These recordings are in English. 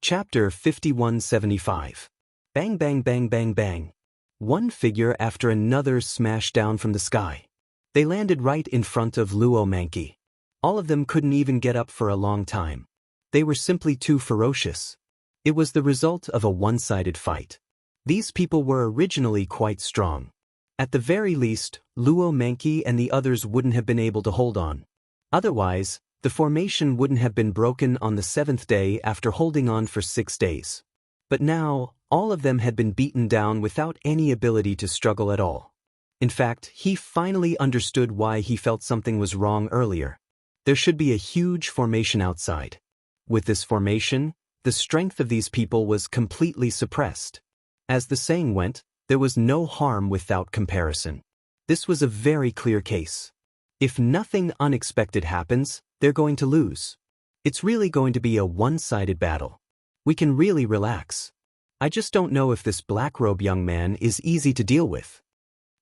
Chapter 5175. Bang bang bang bang bang. One figure after another smashed down from the sky. They landed right in front of Luo Manqi. All of them couldn't even get up for a long time. They were simply too ferocious. It was the result of a one-sided fight. These people were originally quite strong. At the very least, Luo Manqi and the others wouldn't have been able to hold on. Otherwise, the formation wouldn't have been broken on the 7th day after holding on for 6 days. But now, all of them had been beaten down without any ability to struggle at all. In fact, he finally understood why he felt something was wrong earlier. There should be a huge formation outside. With this formation, the strength of these people was completely suppressed. As the saying went, there was no harm without comparison. This was a very clear case. If nothing unexpected happens, they're going to lose. It's really going to be a one-sided battle. We can really relax. I just don't know if this black-robed young man is easy to deal with.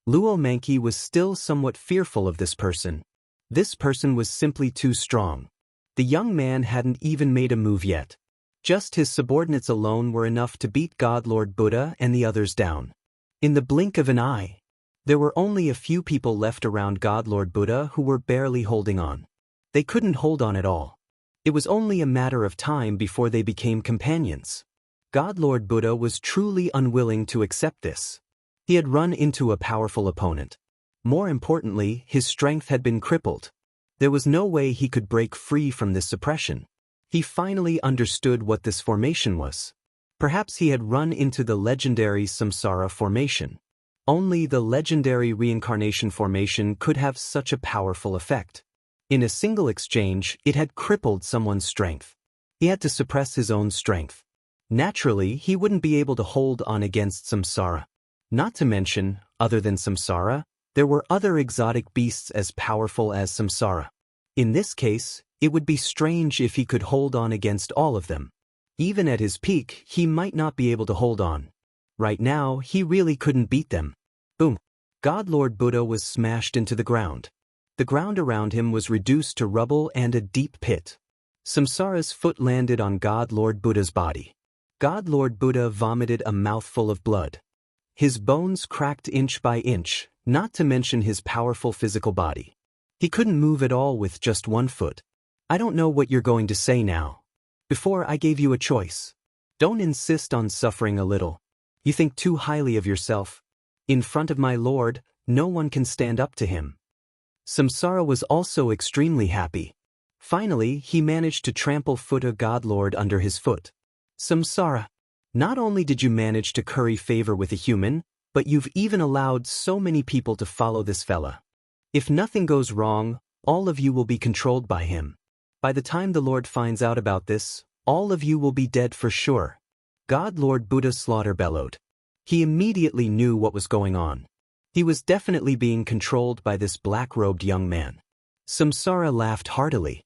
Luo Manqi was still somewhat fearful of this person. This person was simply too strong. The young man hadn't even made a move yet. Just his subordinates alone were enough to beat God Lord Buddha and the others down. In the blink of an eye, there were only a few people left around God Lord Buddha who were barely holding on. They couldn't hold on at all. It was only a matter of time before they became companions. God Lord Buddha was truly unwilling to accept this. He had run into a powerful opponent. More importantly, his strength had been crippled. There was no way he could break free from this suppression. He finally understood what this formation was. Perhaps he had run into the legendary Samsara formation. Only the legendary reincarnation formation could have such a powerful effect. In a single exchange, it had crippled someone's strength. He had to suppress his own strength. Naturally, he wouldn't be able to hold on against Samsara. Not to mention, other than Samsara, there were other exotic beasts as powerful as Samsara. In this case, it would be strange if he could hold on against all of them. Even at his peak, he might not be able to hold on. Right now, he really couldn't beat them. Boom! God Lord Buddha was smashed into the ground. The ground around him was reduced to rubble and a deep pit. Samsara's foot landed on God Lord Buddha's body. God Lord Buddha vomited a mouthful of blood. His bones cracked inch by inch, not to mention his powerful physical body. He couldn't move at all with just one foot. I don't know what you're going to say now. Before I gave you a choice. Don't insist on suffering a little. You think too highly of yourself. In front of my lord, no one can stand up to him. Samsara was also extremely happy. Finally, he managed to trample Futa God Lord under his foot. Samsara, not only did you manage to curry favor with a human, but you've even allowed so many people to follow this fella. If nothing goes wrong, all of you will be controlled by him. By the time the Lord finds out about this, all of you will be dead for sure. God Lord Buddha Slaughter bellowed. He immediately knew what was going on. He was definitely being controlled by this black-robed young man. Samsara laughed heartily.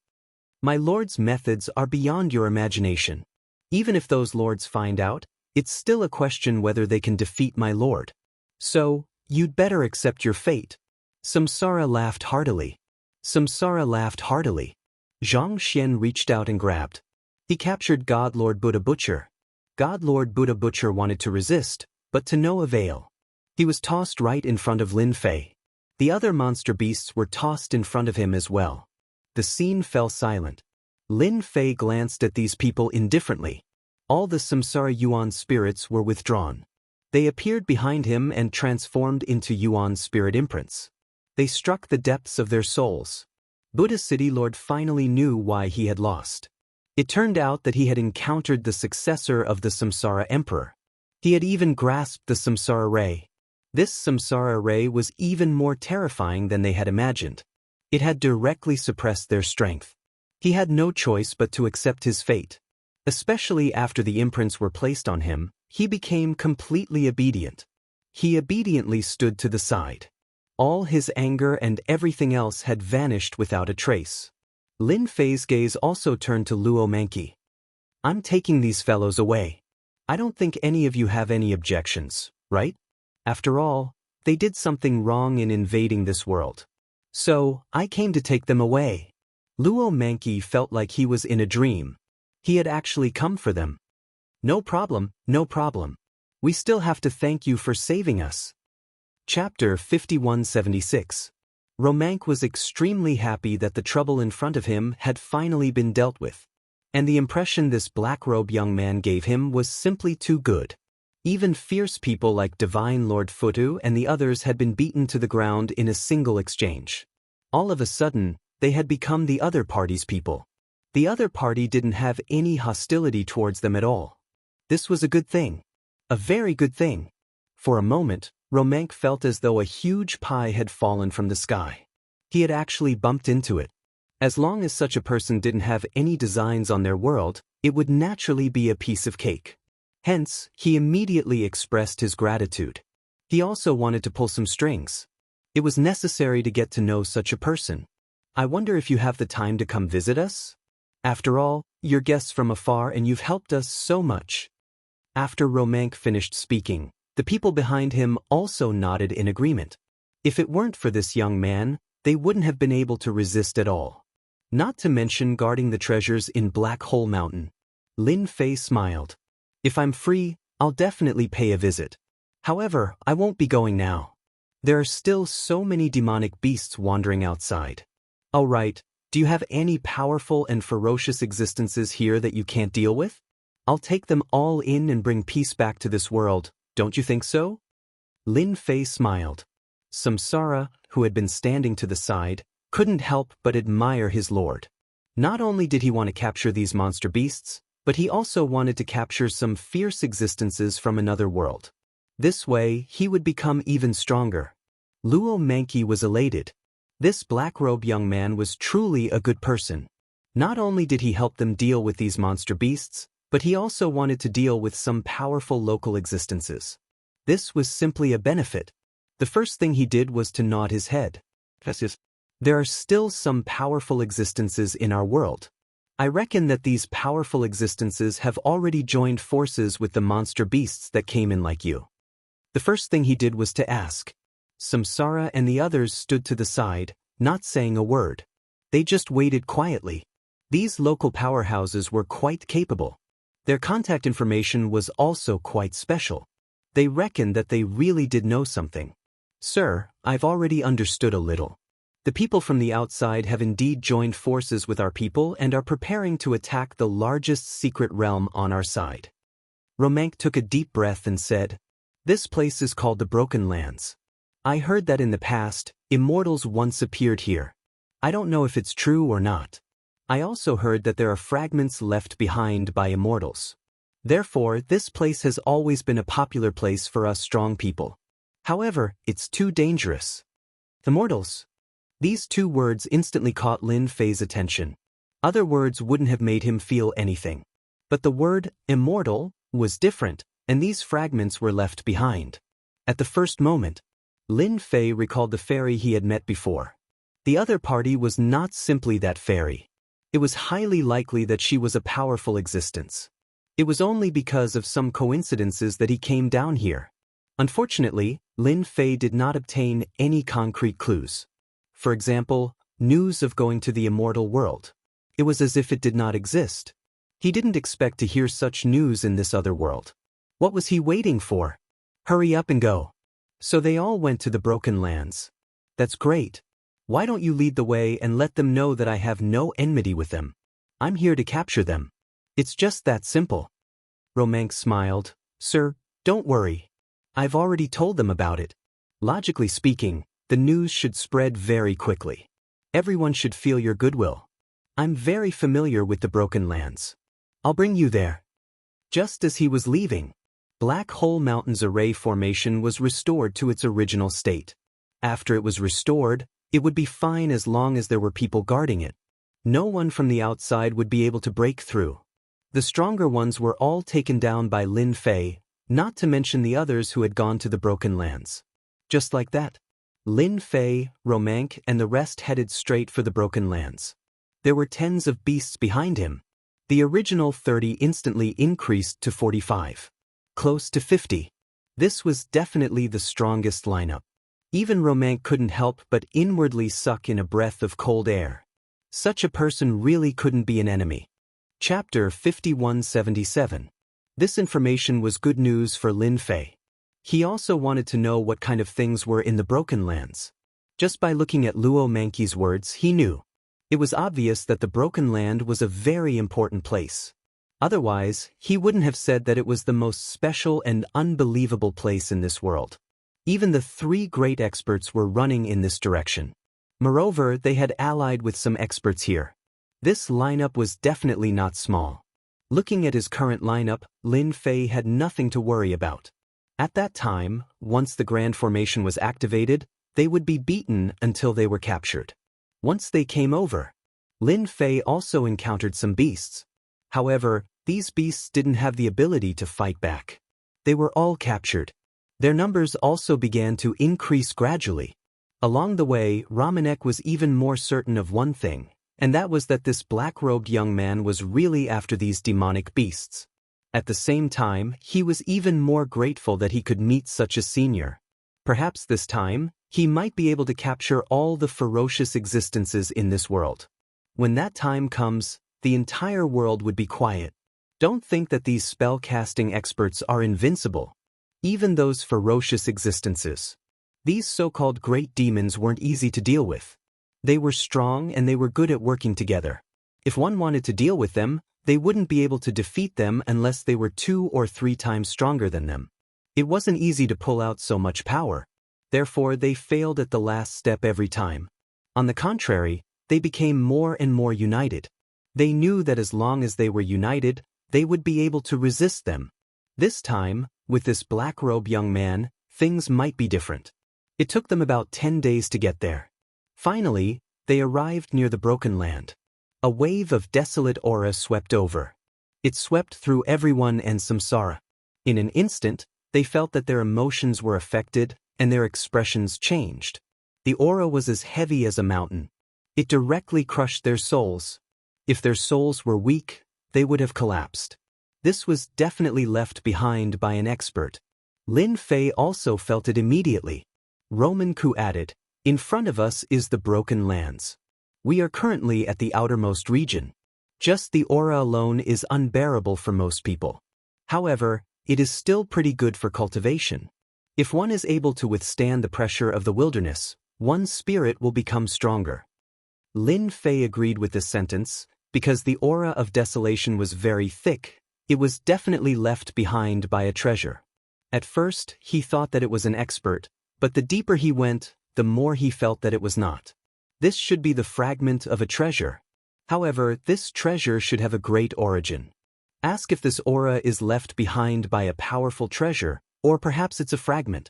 My lord's methods are beyond your imagination. Even if those lords find out, it's still a question whether they can defeat my lord. So, you'd better accept your fate. Samsara laughed heartily. Samsara laughed heartily. Zhang Xian reached out and grabbed. He captured God Lord Buddha Butcher. God Lord Buddha Butcher wanted to resist, but to no avail. He was tossed right in front of Lin Fei. The other monster beasts were tossed in front of him as well. The scene fell silent. Lin Fei glanced at these people indifferently. All the Samsara Yuan spirits were withdrawn. They appeared behind him and transformed into Yuan spirit imprints. They struck the depths of their souls. Buddha City Lord finally knew why he had lost. It turned out that he had encountered the successor of the Samsara Emperor. He had even grasped the Samsara Ray. This Samsara Ray was even more terrifying than they had imagined. It had directly suppressed their strength. He had no choice but to accept his fate. Especially after the imprints were placed on him, he became completely obedient. He obediently stood to the side. All his anger and everything else had vanished without a trace. Lin Fei's gaze also turned to Luo Manqi. I'm taking these fellows away. I don't think any of you have any objections, right? After all, they did something wrong in invading this world. So, I came to take them away. Luo Manqi felt like he was in a dream. He had actually come for them. No problem, no problem. We still have to thank you for saving us. Chapter 5176. Romank was extremely happy that the trouble in front of him had finally been dealt with. And the impression this black-robed young man gave him was simply too good. Even fierce people like Divine Lord Futu and the others had been beaten to the ground in a single exchange. All of a sudden, they had become the other party's people. The other party didn't have any hostility towards them at all. This was a good thing. A very good thing. For a moment, Romank felt as though a huge pie had fallen from the sky. He had actually bumped into it. As long as such a person didn't have any designs on their world, it would naturally be a piece of cake. Hence, he immediately expressed his gratitude. He also wanted to pull some strings. It was necessary to get to know such a person. I wonder if you have the time to come visit us? After all, you're guests from afar and you've helped us so much. After Romank finished speaking, the people behind him also nodded in agreement. If it weren't for this young man, they wouldn't have been able to resist at all. Not to mention guarding the treasures in Black Hole Mountain. Lin Fei smiled. If I'm free, I'll definitely pay a visit. However, I won't be going now. There are still so many demonic beasts wandering outside. Oh right, do you have any powerful and ferocious existences here that you can't deal with? I'll take them all in and bring peace back to this world, don't you think so? Lin Fei smiled. Samsara, who had been standing to the side, couldn't help but admire his lord. Not only did he want to capture these monster beasts, but he also wanted to capture some fierce existences from another world. This way, he would become even stronger. Luo Manqi was elated. This black-robed young man was truly a good person. Not only did he help them deal with these monster beasts, but he also wanted to deal with some powerful local existences. This was simply a benefit. The first thing he did was to nod his head. There are still some powerful existences in our world. I reckon that these powerful existences have already joined forces with the monster beasts that came in like you. The first thing he did was to ask. Samsara and the others stood to the side, not saying a word. They just waited quietly. These local powerhouses were quite capable. Their contact information was also quite special. They reckoned that they really did know something. Sir, I've already understood a little. The people from the outside have indeed joined forces with our people and are preparing to attack the largest secret realm on our side. Romank took a deep breath and said, This place is called the Broken Lands. I heard that in the past, immortals once appeared here. I don't know if it's true or not. I also heard that there are fragments left behind by immortals. Therefore, this place has always been a popular place for us strong people. However, it's too dangerous. Immortals. These two words instantly caught Lin Fei's attention. Other words wouldn't have made him feel anything. But the word, immortal, was different, and these fragments were left behind. At the first moment, Lin Fei recalled the fairy he had met before. The other party was not simply that fairy. It was highly likely that she was a powerful existence. It was only because of some coincidences that he came down here. Unfortunately, Lin Fei did not obtain any concrete clues. For example, news of going to the immortal world. It was as if it did not exist. He didn't expect to hear such news in this other world. What was he waiting for? Hurry up and go. So they all went to the Broken Lands. That's great. Why don't you lead the way and let them know that I have no enmity with them? I'm here to capture them. It's just that simple. Romank smiled. Sir, don't worry. I've already told them about it. Logically speaking, the news should spread very quickly. Everyone should feel your goodwill. I'm very familiar with the Broken Lands. I'll bring you there. Just as he was leaving, Black Hole Mountain's array formation was restored to its original state. After it was restored, it would be fine as long as there were people guarding it. No one from the outside would be able to break through. The stronger ones were all taken down by Lin Fei, not to mention the others who had gone to the Broken Lands. Just like that, Lin Fei, Romank, and the rest headed straight for the Broken Lands. There were tens of beasts behind him. The original 30 instantly increased to 45. Close to 50. This was definitely the strongest lineup. Even Romank couldn't help but inwardly suck in a breath of cold air. Such a person really couldn't be an enemy. Chapter 5177. This information was good news for Lin Fei. He also wanted to know what kind of things were in the Broken Lands. Just by looking at Luo Manqi's words, he knew. It was obvious that the Broken Land was a very important place. Otherwise, he wouldn't have said that it was the most special and unbelievable place in this world. Even the 3 great experts were running in this direction. Moreover, they had allied with some experts here. This lineup was definitely not small. Looking at his current lineup, Lin Fei had nothing to worry about. At that time, once the Grand Formation was activated, they would be beaten until they were captured. Once they came over, Lin Fei also encountered some beasts. However, these beasts didn't have the ability to fight back. They were all captured. Their numbers also began to increase gradually. Along the way, Ramanek was even more certain of one thing, and that was that this black-robed young man was really after these demonic beasts. At the same time, he was even more grateful that he could meet such a senior. Perhaps this time, he might be able to capture all the ferocious existences in this world. When that time comes, the entire world would be quiet. Don't think that these spell-casting experts are invincible. Even those ferocious existences. These so-called great demons weren't easy to deal with. They were strong and they were good at working together. If one wanted to deal with them, they wouldn't be able to defeat them unless they were 2 or 3 times stronger than them. It wasn't easy to pull out so much power. Therefore, they failed at the last step every time. On the contrary, they became more and more united. They knew that as long as they were united, they would be able to resist them. This time, with this black-robed young man, things might be different. It took them about 10 days to get there. Finally, they arrived near the Broken Land. A wave of desolate aura swept over. It swept through everyone and Samsara. In an instant, they felt that their emotions were affected and their expressions changed. The aura was as heavy as a mountain. It directly crushed their souls. If their souls were weak, they would have collapsed. This was definitely left behind by an expert. Lin Fei also felt it immediately. Roman Ku added, "In front of us is the Broken Lands. We are currently at the outermost region. Just the aura alone is unbearable for most people. However, it is still pretty good for cultivation. If one is able to withstand the pressure of the wilderness, one's spirit will become stronger." Lin Fei agreed with this sentence, because the aura of desolation was very thick. It was definitely left behind by a treasure. At first, he thought that it was an expert, but the deeper he went, the more he felt that it was not. This should be the fragment of a treasure. However, this treasure should have a great origin. Ask if this aura is left behind by a powerful treasure, or perhaps it's a fragment.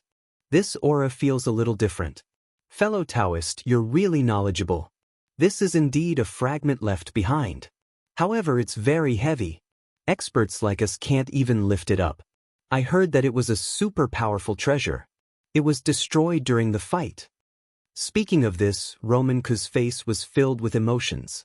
This aura feels a little different. Fellow Taoist, you're really knowledgeable. This is indeed a fragment left behind. However, it's very heavy. Experts like us can't even lift it up. I heard that it was a super powerful treasure. It was destroyed during the fight. Speaking of this, Roman Ku's face was filled with emotions.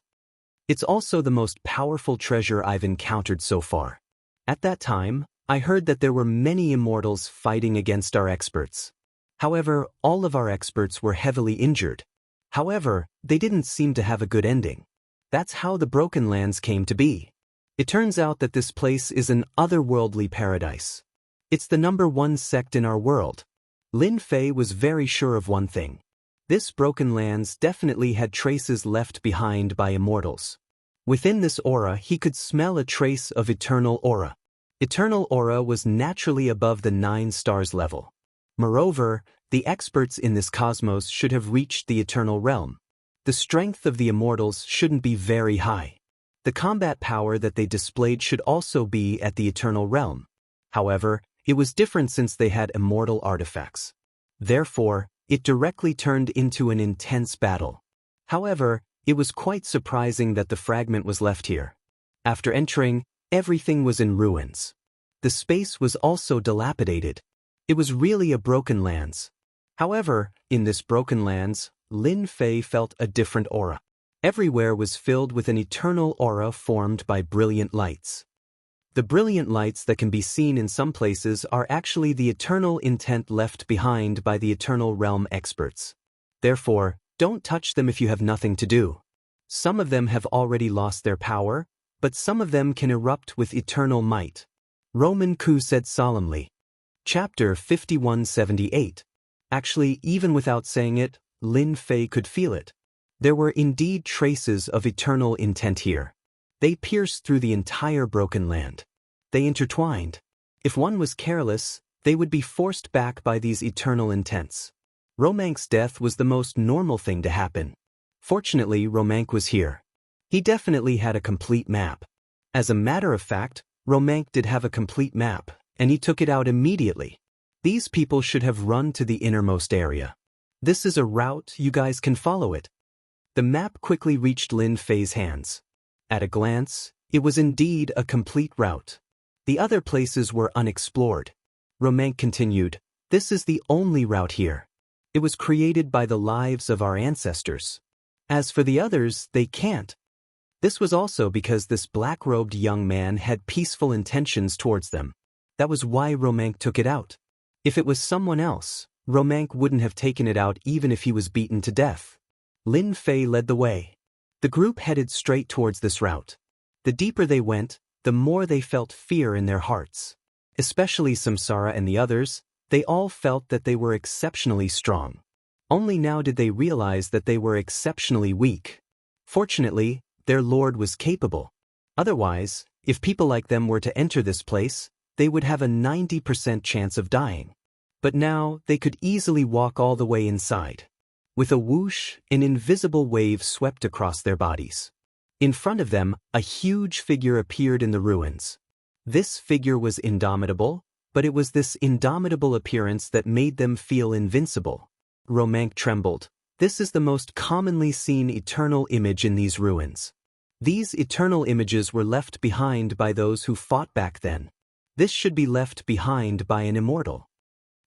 It's also the most powerful treasure I've encountered so far. At that time, I heard that there were many immortals fighting against our experts. However, all of our experts were heavily injured. However, they didn't seem to have a good ending. That's how the Broken Lands came to be. It turns out that this place is an otherworldly paradise. It's the #1 sect in our world. Lin Fei was very sure of one thing. This Broken Lands definitely had traces left behind by immortals. Within this aura, he could smell a trace of eternal aura. Eternal aura was naturally above the 9 stars level. Moreover, the experts in this cosmos should have reached the eternal realm. The strength of the immortals shouldn't be very high. The combat power that they displayed should also be at the eternal realm. However, it was different since they had immortal artifacts. Therefore, it directly turned into an intense battle. However, it was quite surprising that the fragment was left here. After entering, everything was in ruins. The space was also dilapidated. It was really a Broken Lands. However, in this Broken Lands, Lin Fei felt a different aura. Everywhere was filled with an eternal aura formed by brilliant lights. The brilliant lights that can be seen in some places are actually the eternal intent left behind by the eternal realm experts. Therefore, don't touch them if you have nothing to do. Some of them have already lost their power, but some of them can erupt with eternal might. Roman Ku said solemnly. Chapter 5178. Actually, even without saying it, Lin Fei could feel it. There were indeed traces of eternal intent here. They pierced through the entire broken land. They intertwined. If one was careless, they would be forced back by these eternal intents. Romank's death was the most normal thing to happen. Fortunately, Romank was here. He definitely had a complete map. As a matter of fact, Romank did have a complete map, and he took it out immediately. These people should have run to the innermost area. This is a route, you guys can follow it. The map quickly reached Lin Fei's hands. At a glance, it was indeed a complete route. The other places were unexplored. Romank continued, this is the only route here. It was created by the lives of our ancestors. As for the others, they can't. This was also because this black-robed young man had peaceful intentions towards them. That was why Romank took it out. If it was someone else, Romank wouldn't have taken it out even if he was beaten to death. Lin Fei led the way. The group headed straight towards this route. The deeper they went, the more they felt fear in their hearts. Especially Samsara and the others, they all felt that they were exceptionally strong. Only now did they realize that they were exceptionally weak. Fortunately, their lord was capable. Otherwise, if people like them were to enter this place, they would have a 90% chance of dying. But now, they could easily walk all the way inside. With a whoosh, an invisible wave swept across their bodies. In front of them, a huge figure appeared in the ruins. This figure was indomitable, but it was this indomitable appearance that made them feel invincible. Romank trembled. This is the most commonly seen eternal image in these ruins. These eternal images were left behind by those who fought back then. This should be left behind by an immortal.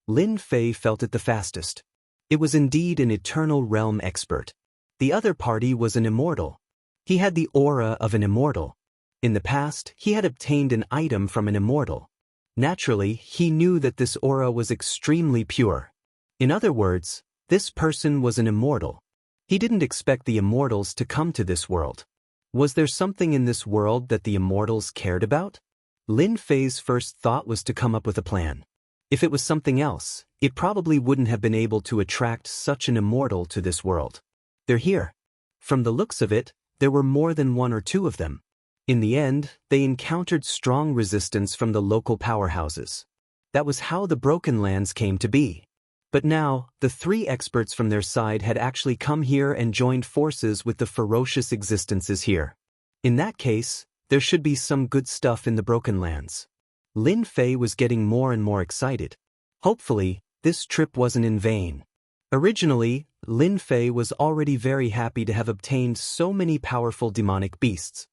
Lin Fei felt it the fastest. It was indeed an eternal realm expert. The other party was an immortal. He had the aura of an immortal. In the past, he had obtained an item from an immortal. Naturally, he knew that this aura was extremely pure. In other words, this person was an immortal. He didn't expect the immortals to come to this world. Was there something in this world that the immortals cared about? Lin Fei's first thought was to come up with a plan. If it was something else, it probably wouldn't have been able to attract such an immortal to this world. They're here. From the looks of it, there were more than one or two of them. In the end, they encountered strong resistance from the local powerhouses. That was how the Broken Lands came to be. But now, the three experts from their side had actually come here and joined forces with the ferocious existences here. In that case, there should be some good stuff in the Broken Lands. Lin Fei was getting more and more excited. Hopefully, this trip wasn't in vain. Originally, Lin Fei was already very happy to have obtained so many powerful demonic beasts.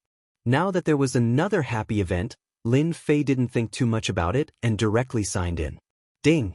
Now that there was another happy event, Lin Fei didn't think too much about it and directly signed in. Ding!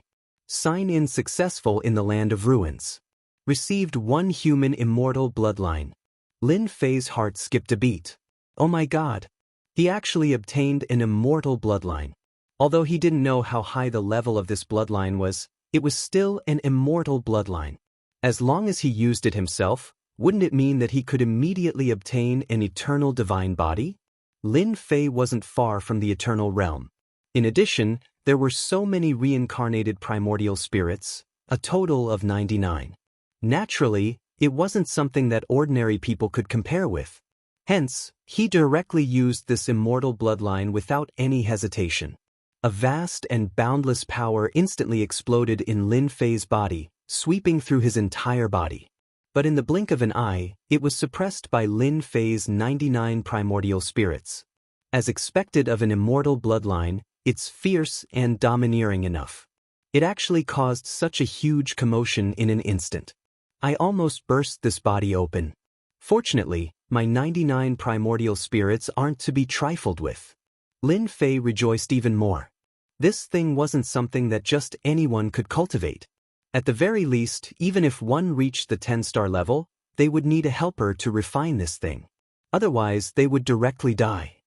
Sign in successful in the Land of Ruins. Received 1 human immortal bloodline. Lin Fei's heart skipped a beat. Oh my god! He actually obtained an immortal bloodline. Although he didn't know how high the level of this bloodline was, it was still an immortal bloodline. As long as he used it himself, wouldn't it mean that he could immediately obtain an eternal divine body? Lin Fei wasn't far from the eternal realm. In addition, there were so many reincarnated primordial spirits, a total of 99. Naturally, it wasn't something that ordinary people could compare with. Hence, he directly used this immortal bloodline without any hesitation. A vast and boundless power instantly exploded in Lin Fei's body, sweeping through his entire body. But in the blink of an eye, it was suppressed by Lin Fei's 99 primordial spirits. As expected of an immortal bloodline, it's fierce and domineering enough. It actually caused such a huge commotion in an instant. I almost burst this body open. Fortunately, my 99 primordial spirits aren't to be trifled with. Lin Fei rejoiced even more. This thing wasn't something that just anyone could cultivate. At the very least, even if one reached the 10-star level, they would need a helper to refine this thing. Otherwise, they would directly die.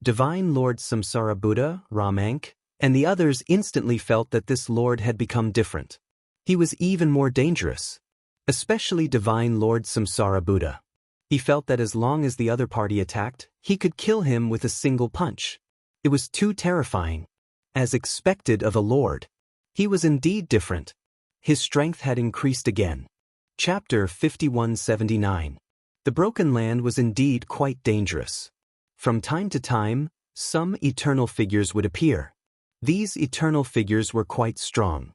Divine Lord Samsara Buddha, Romank, and the others instantly felt that this lord had become different. He was even more dangerous. Especially Divine Lord Samsara Buddha. He felt that as long as the other party attacked, he could kill him with a single punch. It was too terrifying. as expected of a lord. He was indeed different. His strength had increased again. Chapter 5179. The Broken Land was indeed quite dangerous. From time to time, some eternal figures would appear. These eternal figures were quite strong.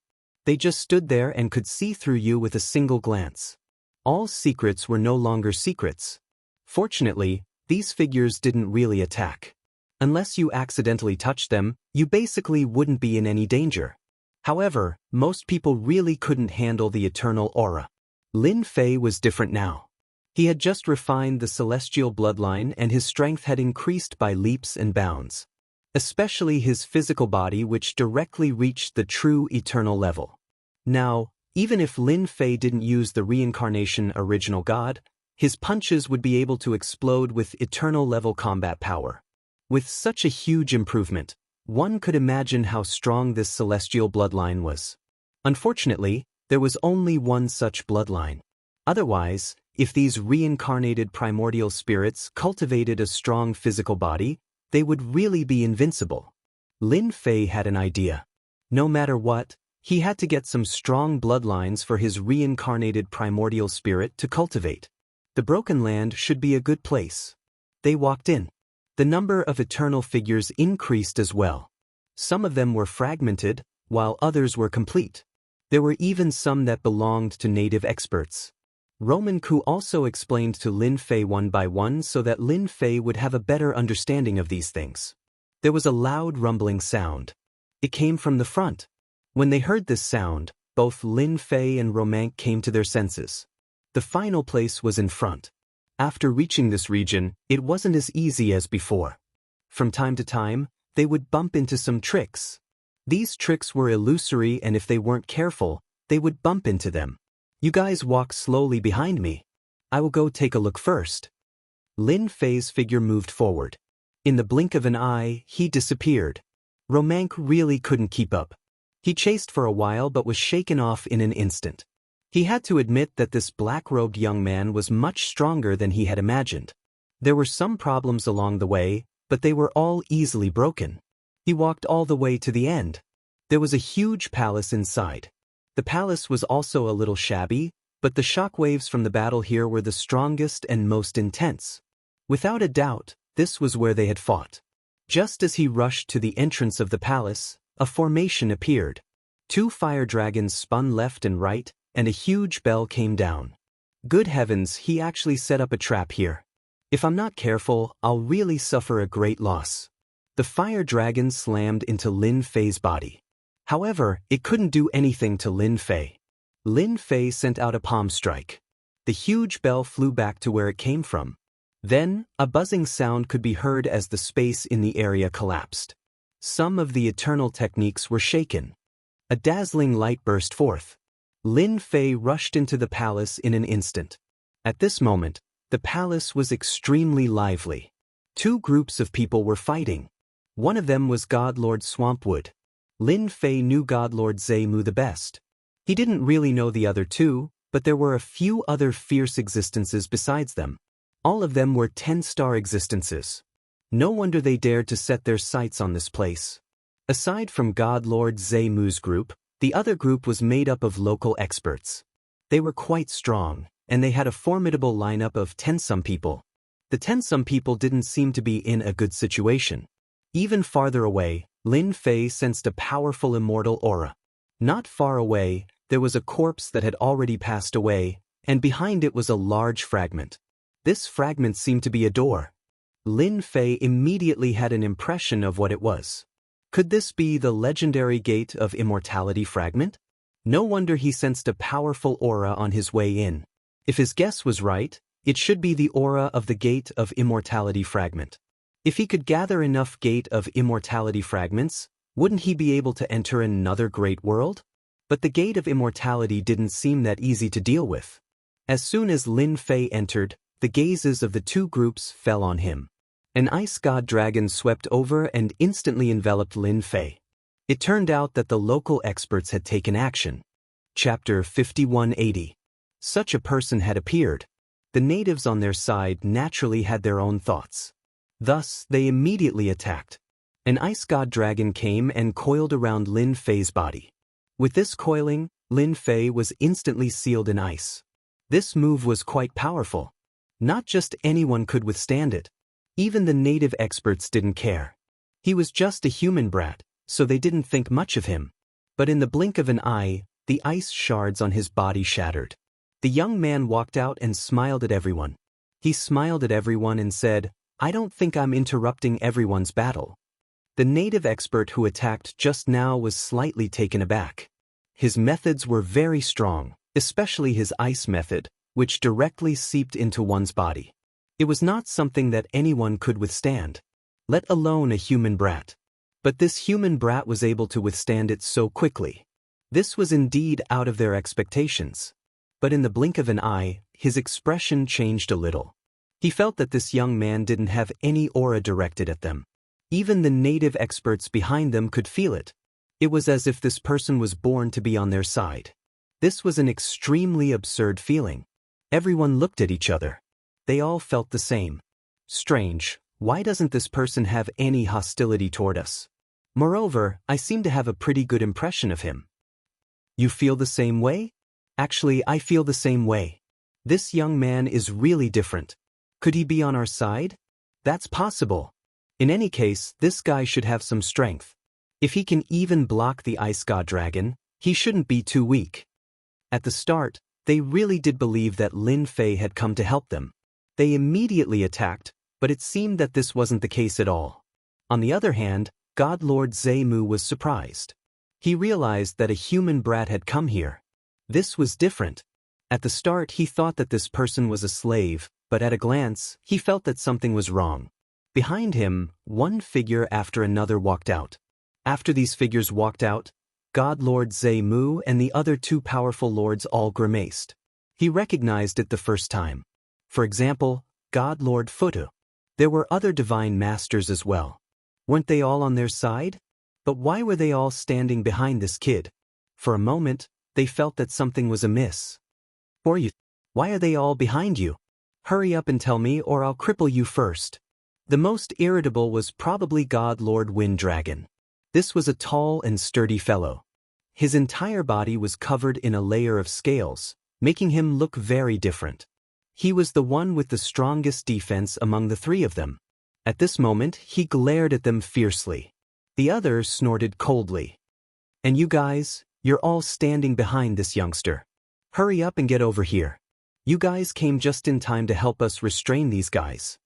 They just stood there and could see through you with a single glance. All secrets were no longer secrets. Fortunately, these figures didn't really attack. Unless you accidentally touched them, you basically wouldn't be in any danger. However, most people really couldn't handle the eternal aura. Lin Fei was different now. He had just refined the celestial bloodline and his strength had increased by leaps and bounds. Especially his physical body, which directly reached the true eternal level. Now, even if Lin Fei didn't use the reincarnation original god, his punches would be able to explode with eternal level combat power. With such a huge improvement, one could imagine how strong this celestial bloodline was. Unfortunately, there was only one such bloodline. Otherwise, if these reincarnated primordial spirits cultivated a strong physical body, they would really be invincible. Lin Fei had an idea. No matter what, he had to get some strong bloodlines for his reincarnated primordial spirit to cultivate. The Broken Land should be a good place. They walked in. The number of eternal figures increased as well. Some of them were fragmented, while others were complete. There were even some that belonged to native experts. Roman Ku also explained to Lin Fei one by one so that Lin Fei would have a better understanding of these things. There was a loud rumbling sound. It came from the front. When they heard this sound, both Lin Fei and Romank came to their senses. The final place was in front. After reaching this region, it wasn't as easy as before. From time to time, they would bump into some tricks. These tricks were illusory and if they weren't careful, they would bump into them. You guys walk slowly behind me. I will go take a look first. Lin Fei's figure moved forward. In the blink of an eye, he disappeared. Romank really couldn't keep up. He chased for a while but was shaken off in an instant. He had to admit that this black-robed young man was much stronger than he had imagined. There were some problems along the way, but they were all easily broken. He walked all the way to the end. There was a huge palace inside. The palace was also a little shabby, but the shockwaves from the battle here were the strongest and most intense. Without a doubt, this was where they had fought. Just as he rushed to the entrance of the palace, a formation appeared. 2 fire dragons spun left and right, and a huge bell came down. Good heavens, he actually set up a trap here. If I'm not careful, I'll really suffer a great loss. The fire dragon slammed into Lin Fei's body. However, it couldn't do anything to Lin Fei. Lin Fei sent out a palm strike. The huge bell flew back to where it came from. Then, a buzzing sound could be heard as the space in the area collapsed. Some of the eternal techniques were shaken. A dazzling light burst forth. Lin Fei rushed into the palace in an instant. At this moment, the palace was extremely lively. 2 groups of people were fighting. One of them was God Lord Swampwood. Lin Fei knew God Lord Zemu the best. He didn't really know the other 2, but there were a few other fierce existences besides them. All of them were 10-star existences. No wonder they dared to set their sights on this place. Aside from God Lord Zemu's group, the other group was made up of local experts. They were quite strong, and they had a formidable lineup of 10-some people. The 10-some people didn't seem to be in a good situation. Even farther away, Lin Fei sensed a powerful immortal aura. Not far away, there was a corpse that had already passed away, and behind it was a large fragment. This fragment seemed to be a door. Lin Fei immediately had an impression of what it was. Could this be the legendary Gate of Immortality fragment? No wonder he sensed a powerful aura on his way in. If his guess was right, it should be the aura of the Gate of Immortality fragment. If he could gather enough Gate of Immortality fragments, wouldn't he be able to enter another great world? But the Gate of Immortality didn't seem that easy to deal with. As soon as Lin Fei entered, the gazes of the 2 groups fell on him. An ice god dragon swept over and instantly enveloped Lin Fei. It turned out that the local experts had taken action. Chapter 5180. Such a person had appeared. The natives on their side naturally had their own thoughts. Thus, they immediately attacked. An ice god dragon came and coiled around Lin Fei's body. With this coiling, Lin Fei was instantly sealed in ice. This move was quite powerful. Not just anyone could withstand it. Even the native experts didn't care. He was just a human brat, so they didn't think much of him. But in the blink of an eye, the ice shards on his body shattered. The young man walked out and smiled at everyone. He smiled at everyone and said, "I don't think I'm interrupting everyone's battle." The native expert who attacked just now was slightly taken aback. His methods were very strong, especially his ice method, which directly seeped into one's body. It was not something that anyone could withstand, let alone a human brat. But this human brat was able to withstand it so quickly. This was indeed out of their expectations. But in the blink of an eye, his expression changed a little. He felt that this young man didn't have any aura directed at them. Even the native experts behind them could feel it. It was as if this person was born to be on their side. This was an extremely absurd feeling. Everyone looked at each other. They all felt the same. Strange, why doesn't this person have any hostility toward us? Moreover, I seem to have a pretty good impression of him. You feel the same way? Actually, I feel the same way. This young man is really different. Could he be on our side? That's possible. In any case, this guy should have some strength. If he can even block the ice god dragon, he shouldn't be too weak. At the start, they really did believe that Lin Fei had come to help them. They immediately attacked, but it seemed that this wasn't the case at all. On the other hand, God Lord Zemu was surprised. He realized that a human brat had come here. This was different. At the start he thought that this person was a slave, but at a glance, he felt that something was wrong. Behind him, one figure after another walked out. After these figures walked out, God Lord Zemu and the other two powerful lords all grimaced. He recognized it the first time. For example, God Lord Futu. There were other divine masters as well. Weren't they all on their side? But why were they all standing behind this kid? For a moment, they felt that something was amiss. Or you, why are they all behind you? Hurry up and tell me or I'll cripple you first. The most irritable was probably God Lord Wind Dragon. This was a tall and sturdy fellow. His entire body was covered in a layer of scales, making him look very different. He was the one with the strongest defense among the three of them. At this moment, he glared at them fiercely. The other snorted coldly. And you guys, you're all standing behind this youngster. Hurry up and get over here. You guys came just in time to help us restrain these guys.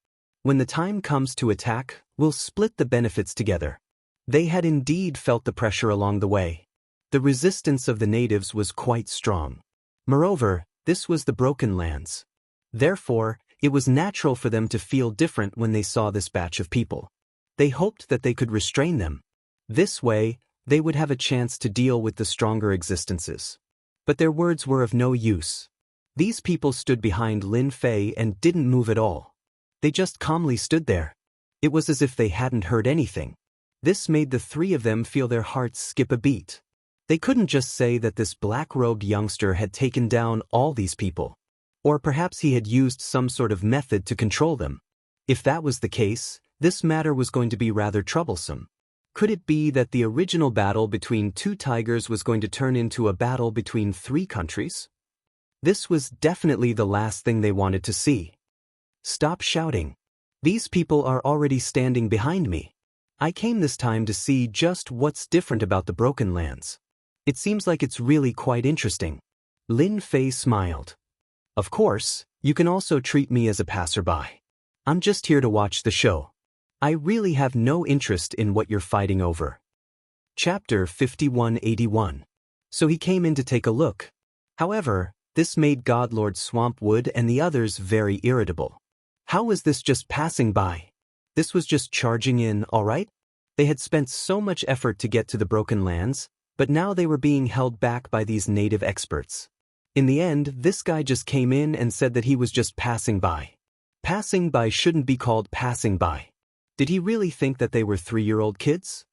When the time comes to attack, we'll split the benefits together. They had indeed felt the pressure along the way. The resistance of the natives was quite strong. Moreover, this was the Broken Lands. Therefore, it was natural for them to feel different when they saw this batch of people. They hoped that they could restrain them. This way, they would have a chance to deal with the stronger existences. But their words were of no use. These people stood behind Lin Fei and didn't move at all. They just calmly stood there. It was as if they hadn't heard anything. This made the three of them feel their hearts skip a beat. They couldn't just say that this black-robed youngster had taken down all these people. Or perhaps he had used some sort of method to control them. If that was the case, this matter was going to be rather troublesome. Could it be that the original battle between two tigers was going to turn into a battle between three countries? This was definitely the last thing they wanted to see. Stop shouting. These people are already standing behind me. I came this time to see just what's different about the Broken Lands. It seems like it's really quite interesting. Lin Fei smiled. Of course, you can also treat me as a passerby. I'm just here to watch the show. I really have no interest in what you're fighting over. Chapter 5181. So he came in to take a look. However, this made Godlord Swampwood and the others very irritable. How was this just passing by? This was just charging in, all right? They had spent so much effort to get to the Broken Lands, but now they were being held back by these native experts. In the end, this guy just came in and said that he was just passing by. Passing by shouldn't be called passing by. Did he really think that they were 3-year-old kids?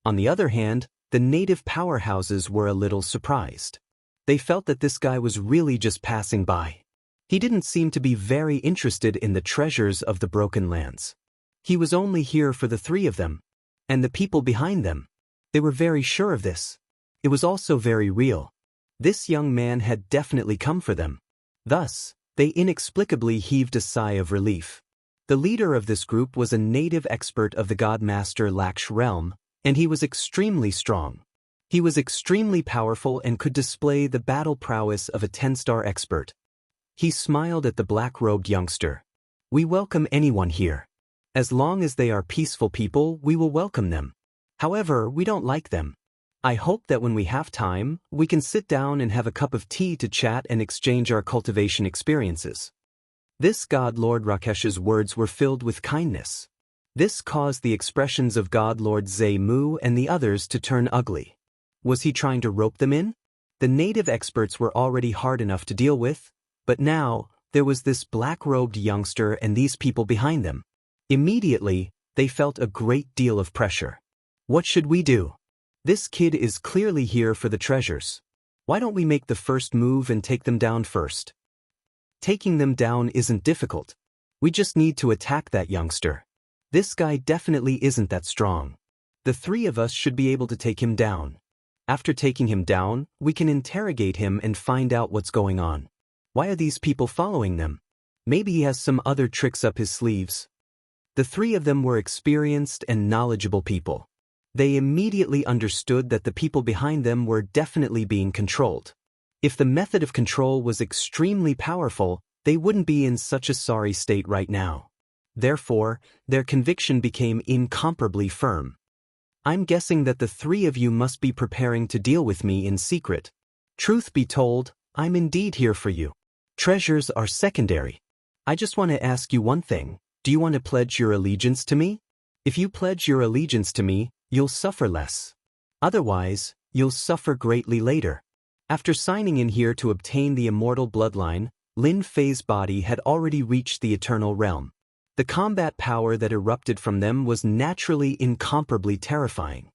On the other hand, the native powerhouses were a little surprised. They felt that this guy was really just passing by. He didn't seem to be very interested in the treasures of the Broken Lands. He was only here for the three of them. And the people behind them. They were very sure of this. It was also very real. This young man had definitely come for them. Thus, they inexplicably heaved a sigh of relief. The leader of this group was a native expert of the God Master Laksh realm, and he was extremely strong. He was extremely powerful and could display the battle prowess of a 10-star expert. He smiled at the black-robed youngster. We welcome anyone here. As long as they are peaceful people, we will welcome them. However, we don't like them. I hope that when we have time, we can sit down and have a cup of tea to chat and exchange our cultivation experiences. This God Lord Rakesh's words were filled with kindness. This caused the expressions of God Lord Zhe Mu and the others to turn ugly. Was he trying to rope them in? The native experts were already hard enough to deal with, but now, there was this black-robed youngster and these people behind them. Immediately, they felt a great deal of pressure. What should we do? This kid is clearly here for the treasures. Why don't we make the first move and take them down first? Taking them down isn't difficult. We just need to attack that youngster. This guy definitely isn't that strong. The three of us should be able to take him down. After taking him down, we can interrogate him and find out what's going on. Why are these people following them? Maybe he has some other tricks up his sleeves. The three of them were experienced and knowledgeable people. They immediately understood that the people behind them were definitely being controlled. If the method of control was extremely powerful, they wouldn't be in such a sorry state right now. Therefore, their conviction became incomparably firm. I'm guessing that the three of you must be preparing to deal with me in secret. Truth be told, I'm indeed here for you. Treasures are secondary. I just want to ask you one thing. Do you want to pledge your allegiance to me? If you pledge your allegiance to me, you'll suffer less. Otherwise, you'll suffer greatly later. After signing in here to obtain the immortal bloodline, Lin Fei's body had already reached the eternal realm. The combat power that erupted from them was naturally incomparably terrifying.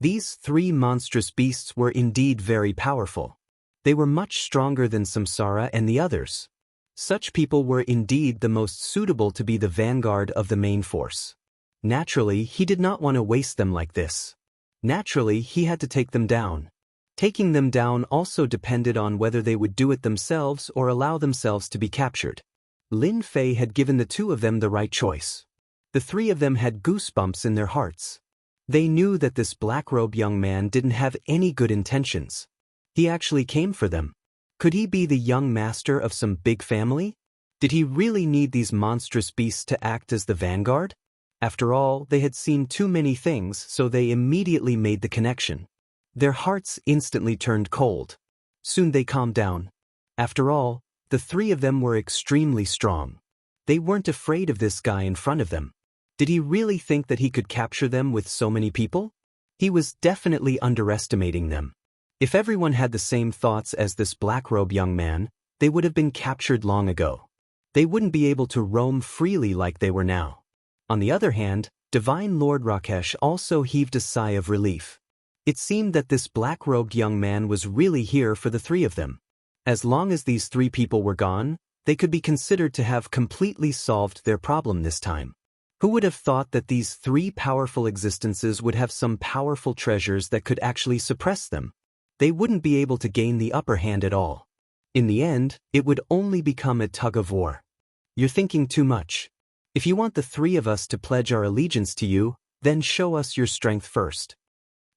These three monstrous beasts were indeed very powerful. They were much stronger than Samsara and the others. Such people were indeed the most suitable to be the vanguard of the main force. Naturally, he did not want to waste them like this. Naturally, he had to take them down. Taking them down also depended on whether they would do it themselves or allow themselves to be captured. Lin Fei had given the two of them the right choice. The three of them had goosebumps in their hearts. They knew that this black-robed young man didn't have any good intentions. He actually came for them. Could he be the young master of some big family? Did he really need these monstrous beasts to act as the vanguard? After all, they had seen too many things, so they immediately made the connection. Their hearts instantly turned cold. Soon they calmed down. After all, the three of them were extremely strong. They weren't afraid of this guy in front of them. Did he really think that he could capture them with so many people? He was definitely underestimating them. If everyone had the same thoughts as this black-robed young man, they would have been captured long ago. They wouldn't be able to roam freely like they were now. On the other hand, Divine Lord Rakesh also heaved a sigh of relief. It seemed that this black-robed young man was really here for the three of them. As long as these three people were gone, they could be considered to have completely solved their problem this time. Who would have thought that these three powerful existences would have some powerful treasures that could actually suppress them? They wouldn't be able to gain the upper hand at all. In the end, it would only become a tug-of-war. You're thinking too much. If you want the three of us to pledge our allegiance to you, then show us your strength first.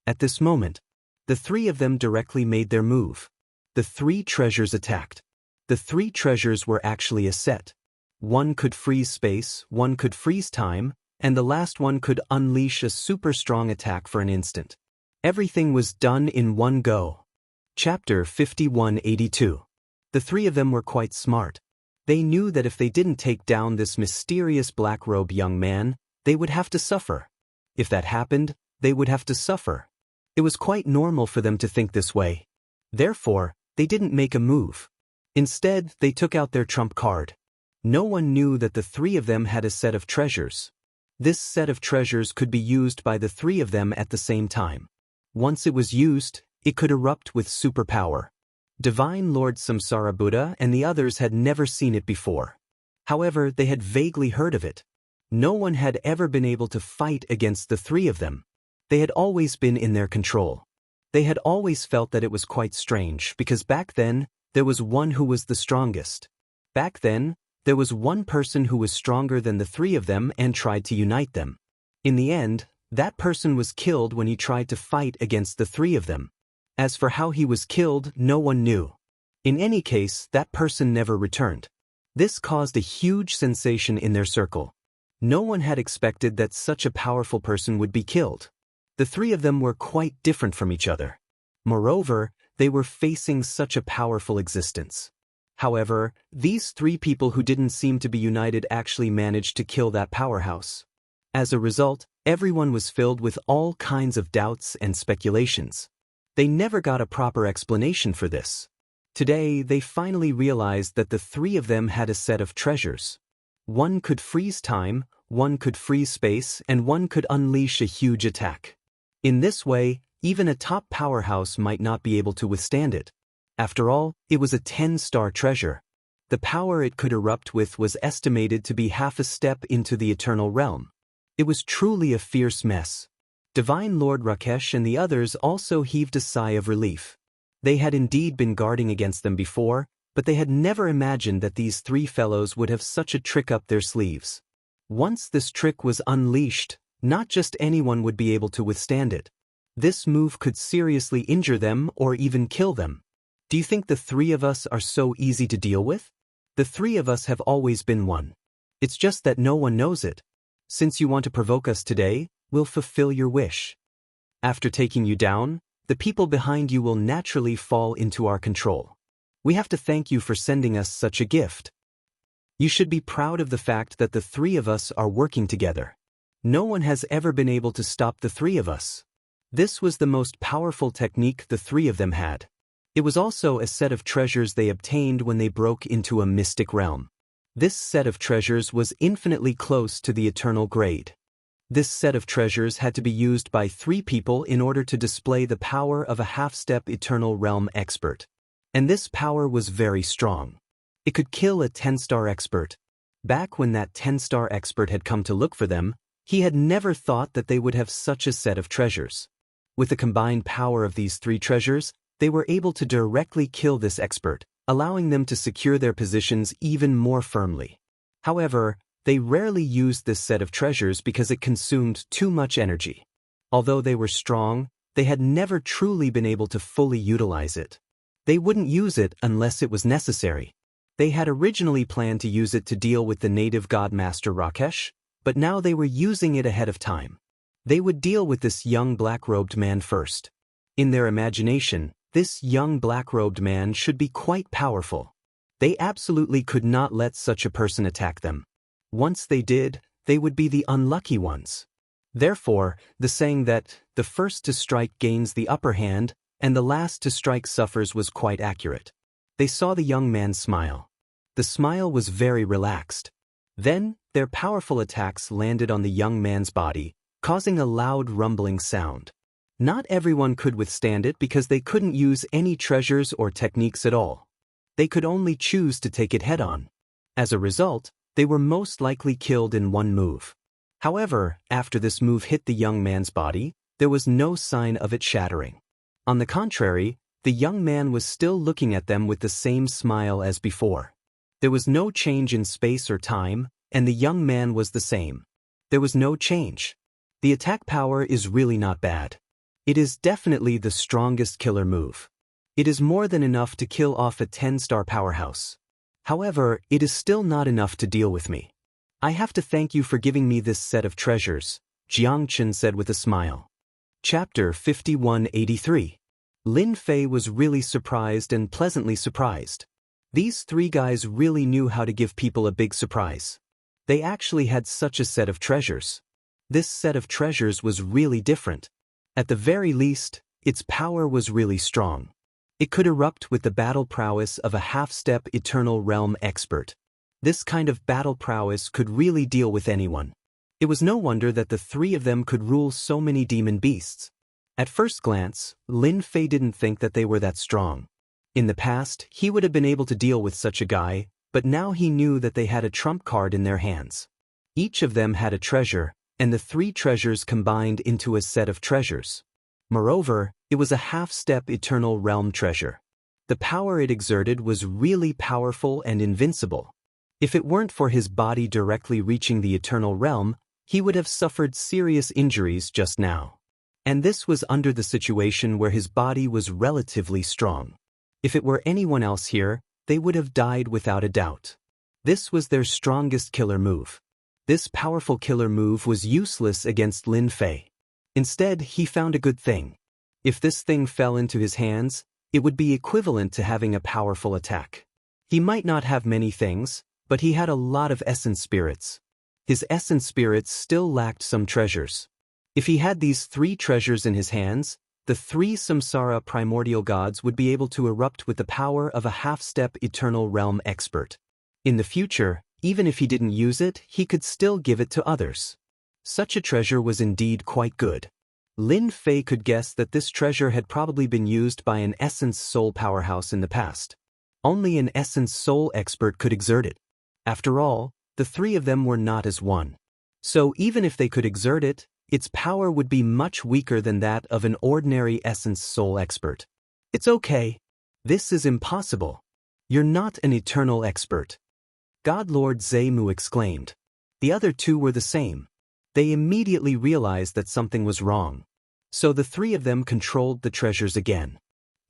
At this moment, the three of them directly made their move. The three treasures attacked. The three treasures were actually a set. One could freeze space, one could freeze time, and the last one could unleash a super strong attack for an instant. Everything was done in one go. Chapter 5182. The three of them were quite smart. They knew that if they didn't take down this mysterious black-robed young man, they would have to suffer. If that happened, they would have to suffer. It was quite normal for them to think this way. Therefore, they didn't make a move. Instead, they took out their trump card. No one knew that the three of them had a set of treasures. This set of treasures could be used by the three of them at the same time. Once it was used, it could erupt with superpower. Divine Lord Samsara Buddha and the others had never seen it before. However, they had vaguely heard of it. No one had ever been able to fight against the three of them. They had always been in their control. They had always felt that it was quite strange because back then, there was one who was the strongest. Back then, there was one person who was stronger than the three of them and tried to unite them. In the end, that person was killed when he tried to fight against the three of them. As for how he was killed, no one knew. In any case, that person never returned. This caused a huge sensation in their circle. No one had expected that such a powerful person would be killed. The three of them were quite different from each other. Moreover, they were facing such a powerful existence. However, these three people who didn't seem to be united actually managed to kill that powerhouse. As a result, everyone was filled with all kinds of doubts and speculations. They never got a proper explanation for this. Today, they finally realized that the three of them had a set of treasures. One could freeze time, one could freeze space, and one could unleash a huge attack. In this way, even a top powerhouse might not be able to withstand it. After all, it was a 10-star treasure. The power it could erupt with was estimated to be half a step into the eternal realm. It was truly a fierce mess. Divine Lord Rakesh and the others also heaved a sigh of relief. They had indeed been guarding against them before, but they had never imagined that these three fellows would have such a trick up their sleeves. Once this trick was unleashed, not just anyone would be able to withstand it. This move could seriously injure them or even kill them. Do you think the three of us are so easy to deal with? The three of us have always been one. It's just that no one knows it. Since you want to provoke us today, we'll fulfill your wish. After taking you down, the people behind you will naturally fall into our control. We have to thank you for sending us such a gift. You should be proud of the fact that the three of us are working together. No one has ever been able to stop the three of us. This was the most powerful technique the three of them had. It was also a set of treasures they obtained when they broke into a mystic realm. This set of treasures was infinitely close to the eternal grade. This set of treasures had to be used by three people in order to display the power of a half-step eternal realm expert. And this power was very strong. It could kill a 10-star expert. Back when that 10-star expert had come to look for them, he had never thought that they would have such a set of treasures. With the combined power of these three treasures, they were able to directly kill this expert, allowing them to secure their positions even more firmly. However, they rarely used this set of treasures because it consumed too much energy. Although they were strong, they had never truly been able to fully utilize it. They wouldn't use it unless it was necessary. They had originally planned to use it to deal with the native god master Rakesh, but now they were using it ahead of time. They would deal with this young black-robed man first. In their imagination, this young black-robed man should be quite powerful. They absolutely could not let such a person attack them. Once they did, they would be the unlucky ones. Therefore, the saying that the first to strike gains the upper hand and the last to strike suffers was quite accurate. They saw the young man smile. The smile was very relaxed. Then, their powerful attacks landed on the young man's body, causing a loud rumbling sound. Not everyone could withstand it because they couldn't use any treasures or techniques at all. They could only choose to take it head-on. As a result, they were most likely killed in one move. However, after this move hit the young man's body, there was no sign of it shattering. On the contrary, the young man was still looking at them with the same smile as before. There was no change in space or time, and the young man was the same. There was no change. The attack power is really not bad. It is definitely the strongest killer move. It is more than enough to kill off a 10-star powerhouse. However, it is still not enough to deal with me. I have to thank you for giving me this set of treasures, Jianghu said with a smile. Chapter 5183. Lin Fei was really surprised and pleasantly surprised. These three guys really knew how to give people a big surprise. They actually had such a set of treasures. This set of treasures was really different. At the very least, its power was really strong. It could erupt with the battle prowess of a half-step eternal realm expert. This kind of battle prowess could really deal with anyone. It was no wonder that the three of them could rule so many demon beasts. At first glance, Lin Fei didn't think that they were that strong. In the past, he would have been able to deal with such a guy, but now he knew that they had a trump card in their hands. Each of them had a treasure, and the three treasures combined into a set of treasures. Moreover, it was a half-step eternal realm treasure. The power it exerted was really powerful and invincible. If it weren't for his body directly reaching the eternal realm, he would have suffered serious injuries just now. And this was under the situation where his body was relatively strong. If it were anyone else here, they would have died without a doubt. This was their strongest killer move. This powerful killer move was useless against Lin Fei. Instead, he found a good thing. If this thing fell into his hands, it would be equivalent to having a powerful attack. He might not have many things, but he had a lot of essence spirits. His essence spirits still lacked some treasures. If he had these three treasures in his hands, the three samsara primordial gods would be able to erupt with the power of a half-step eternal realm expert. In the future, even if he didn't use it, he could still give it to others. Such a treasure was indeed quite good. Lin Fei could guess that this treasure had probably been used by an essence soul powerhouse in the past. Only an essence soul expert could exert it. After all, the three of them were not as one. So even if they could exert it, its power would be much weaker than that of an ordinary essence soul expert. It's okay. This is impossible. You're not an eternal expert. God Lord Zemu exclaimed. The other two were the same. They immediately realized that something was wrong. So the three of them controlled the treasures again.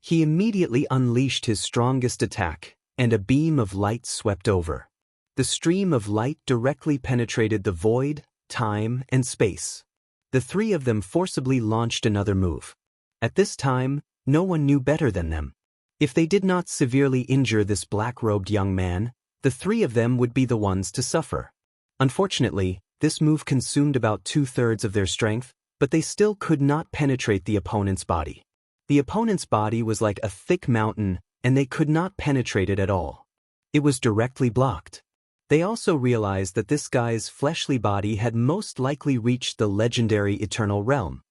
He immediately unleashed his strongest attack, and a beam of light swept over. The stream of light directly penetrated the void, time, and space. The three of them forcibly launched another move. At this time, no one knew better than them. If they did not severely injure this black-robed young man, the three of them would be the ones to suffer. Unfortunately, this move consumed about 2/3 of their strength, but they still could not penetrate the opponent's body. The opponent's body was like a thick mountain, and they could not penetrate it at all. It was directly blocked. They also realized that this guy's fleshly body had most likely reached the legendary eternal realm.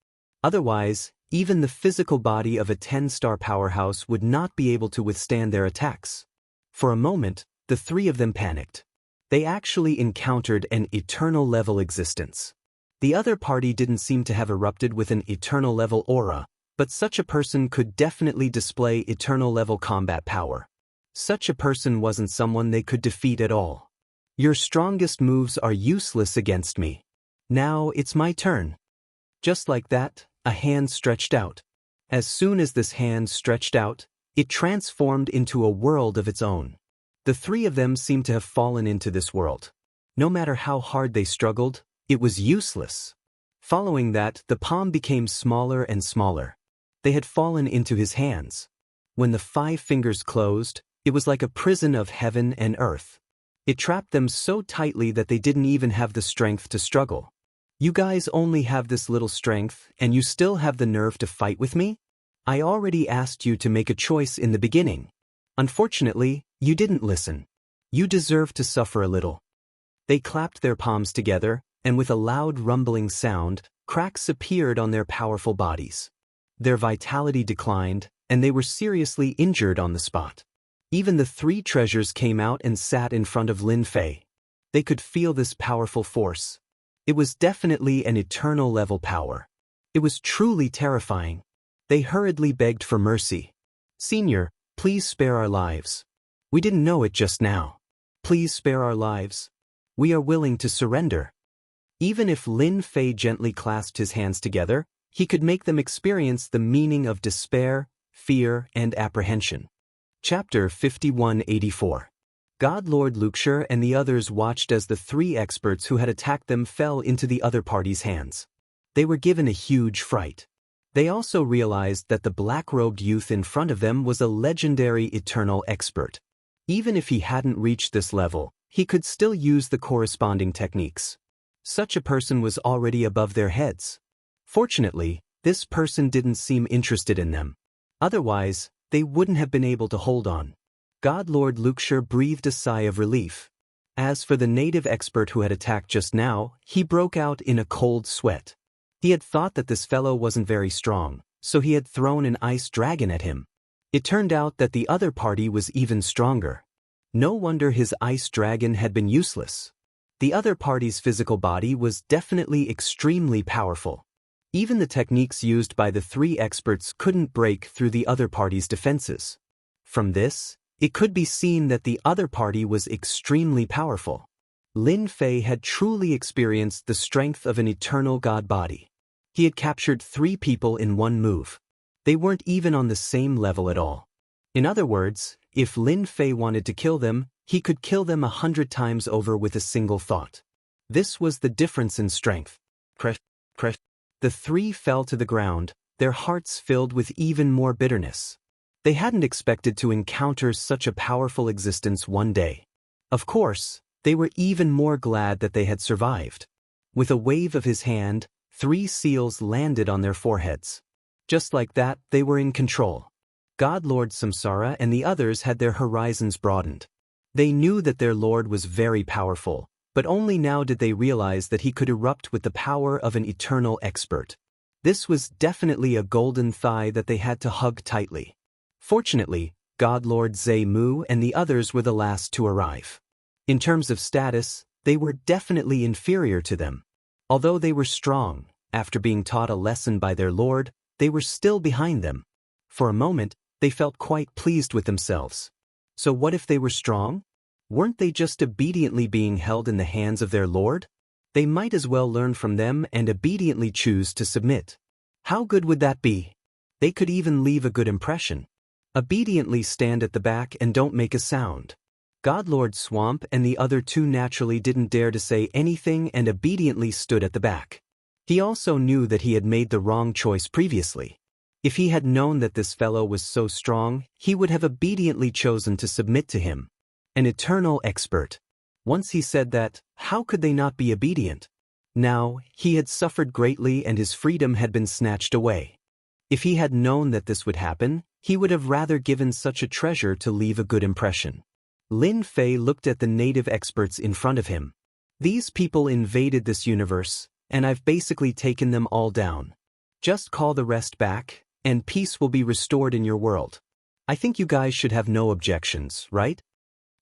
Otherwise, even the physical body of a 10-star powerhouse would not be able to withstand their attacks. For a moment, the three of them panicked. They actually encountered an eternal-level existence. The other party didn't seem to have erupted with an eternal-level aura, but such a person could definitely display eternal-level combat power. Such a person wasn't someone they could defeat at all. Your strongest moves are useless against me. Now it's my turn. Just like that, a hand stretched out. As soon as this hand stretched out, it transformed into a world of its own. The three of them seemed to have fallen into this world. No matter how hard they struggled, it was useless. Following that, the palm became smaller and smaller. They had fallen into his hands. When the 5 fingers closed, it was like a prison of heaven and earth. It trapped them so tightly that they didn't even have the strength to struggle. You guys only have this little strength, and you still have the nerve to fight with me? I already asked you to make a choice in the beginning. Unfortunately, you didn't listen. You deserve to suffer a little. They clapped their palms together, and with a loud rumbling sound, cracks appeared on their powerful bodies. Their vitality declined, and they were seriously injured on the spot. Even the 3 treasures came out and sat in front of Lin Fei. They could feel this powerful force. It was definitely an eternal-level power. It was truly terrifying. They hurriedly begged for mercy. "Senior, please spare our lives. We didn't know it just now. Please spare our lives. We are willing to surrender." Even if Lin Fei gently clasped his hands together, he could make them experience the meaning of despair, fear, and apprehension. Chapter 5184. God Lord Wuxia and the others watched as the 3 experts who had attacked them fell into the other party's hands. They were given a huge fright. They also realized that the black-robed youth in front of them was a legendary eternal expert. Even if he hadn't reached this level, he could still use the corresponding techniques. Such a person was already above their heads. Fortunately, this person didn't seem interested in them. Otherwise, they wouldn't have been able to hold on. God Lord Wuxia breathed a sigh of relief. As for the native expert who had attacked just now, he broke out in a cold sweat. He had thought that this fellow wasn't very strong, so he had thrown an ice dragon at him. It turned out that the other party was even stronger. No wonder his ice dragon had been useless. The other party's physical body was definitely extremely powerful. Even the techniques used by the three experts couldn't break through the other party's defenses. From this, it could be seen that the other party was extremely powerful. Lin Fei had truly experienced the strength of an eternal god body. He had captured 3 people in one move. They weren't even on the same level at all. In other words, if Lin Fei wanted to kill them, he could kill them 100 times over with a single thought. This was the difference in strength. Crash, crash. The 3 fell to the ground, their hearts filled with even more bitterness. They hadn't expected to encounter such a powerful existence one day. Of course, they were even more glad that they had survived. With a wave of his hand, 3 seals landed on their foreheads. Just like that, they were in control. God Lord Samsara and the others had their horizons broadened. They knew that their lord was very powerful, but only now did they realize that he could erupt with the power of an eternal expert. This was definitely a golden thigh that they had to hug tightly. Fortunately, God Lord Zhe Mu and the others were the last to arrive. In terms of status, they were definitely inferior to them. Although they were strong, after being taught a lesson by their lord, they were still behind them. For a moment, they felt quite pleased with themselves. So what if they were strong? Weren't they just obediently being held in the hands of their lord? They might as well learn from them and obediently choose to submit. How good would that be? They could even leave a good impression. Obediently stand at the back and don't make a sound. God Lord Swamp and the other 2 naturally didn't dare to say anything and obediently stood at the back. He also knew that he had made the wrong choice previously. If he had known that this fellow was so strong, he would have obediently chosen to submit to him. An eternal expert. Once he said that, how could they not be obedient? Now, he had suffered greatly and his freedom had been snatched away. If he had known that this would happen, he would have rather given such a treasure to leave a good impression. Lin Fei looked at the native experts in front of him. These people invaded this universe, and I've basically taken them all down. Just call the rest back, and peace will be restored in your world. I think you guys should have no objections, right?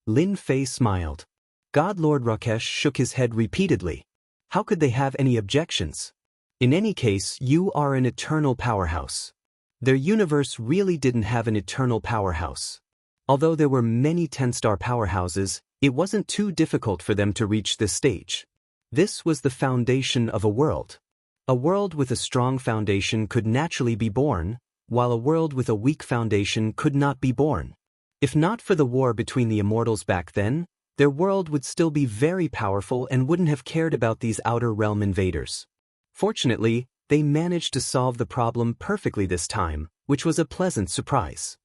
Lin Fei smiled. God Lord Rakesh shook his head repeatedly. How could they have any objections? In any case, you are an eternal powerhouse. Their universe really didn't have an eternal powerhouse. Although there were many 10-star powerhouses, it wasn't too difficult for them to reach this stage. This was the foundation of a world. A world with a strong foundation could naturally be born, while a world with a weak foundation could not be born. If not for the war between the Immortals back then, their world would still be very powerful and wouldn't have cared about these outer realm invaders. Fortunately, they managed to solve the problem perfectly this time, which was a pleasant surprise.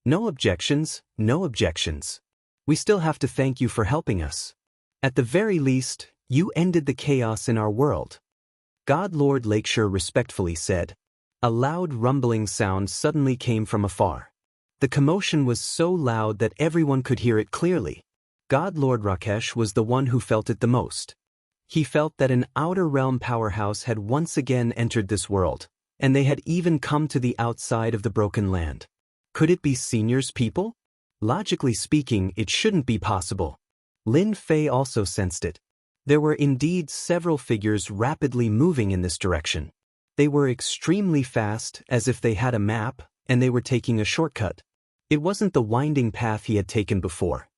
No objections, no objections. We still have to thank you for helping us. At the very least, you ended the chaos in our world. God Lord Lakeshore respectfully said. A loud rumbling sound suddenly came from afar. The commotion was so loud that everyone could hear it clearly. God Lord Rakesh was the one who felt it the most. He felt that an outer realm powerhouse had once again entered this world, and they had even come to the outside of the broken land. Could it be Senior's people? Logically speaking, it shouldn't be possible. Lin Fei also sensed it. There were indeed several figures rapidly moving in this direction. They were extremely fast, as if they had a map, and they were taking a shortcut. It wasn't the winding path he had taken before.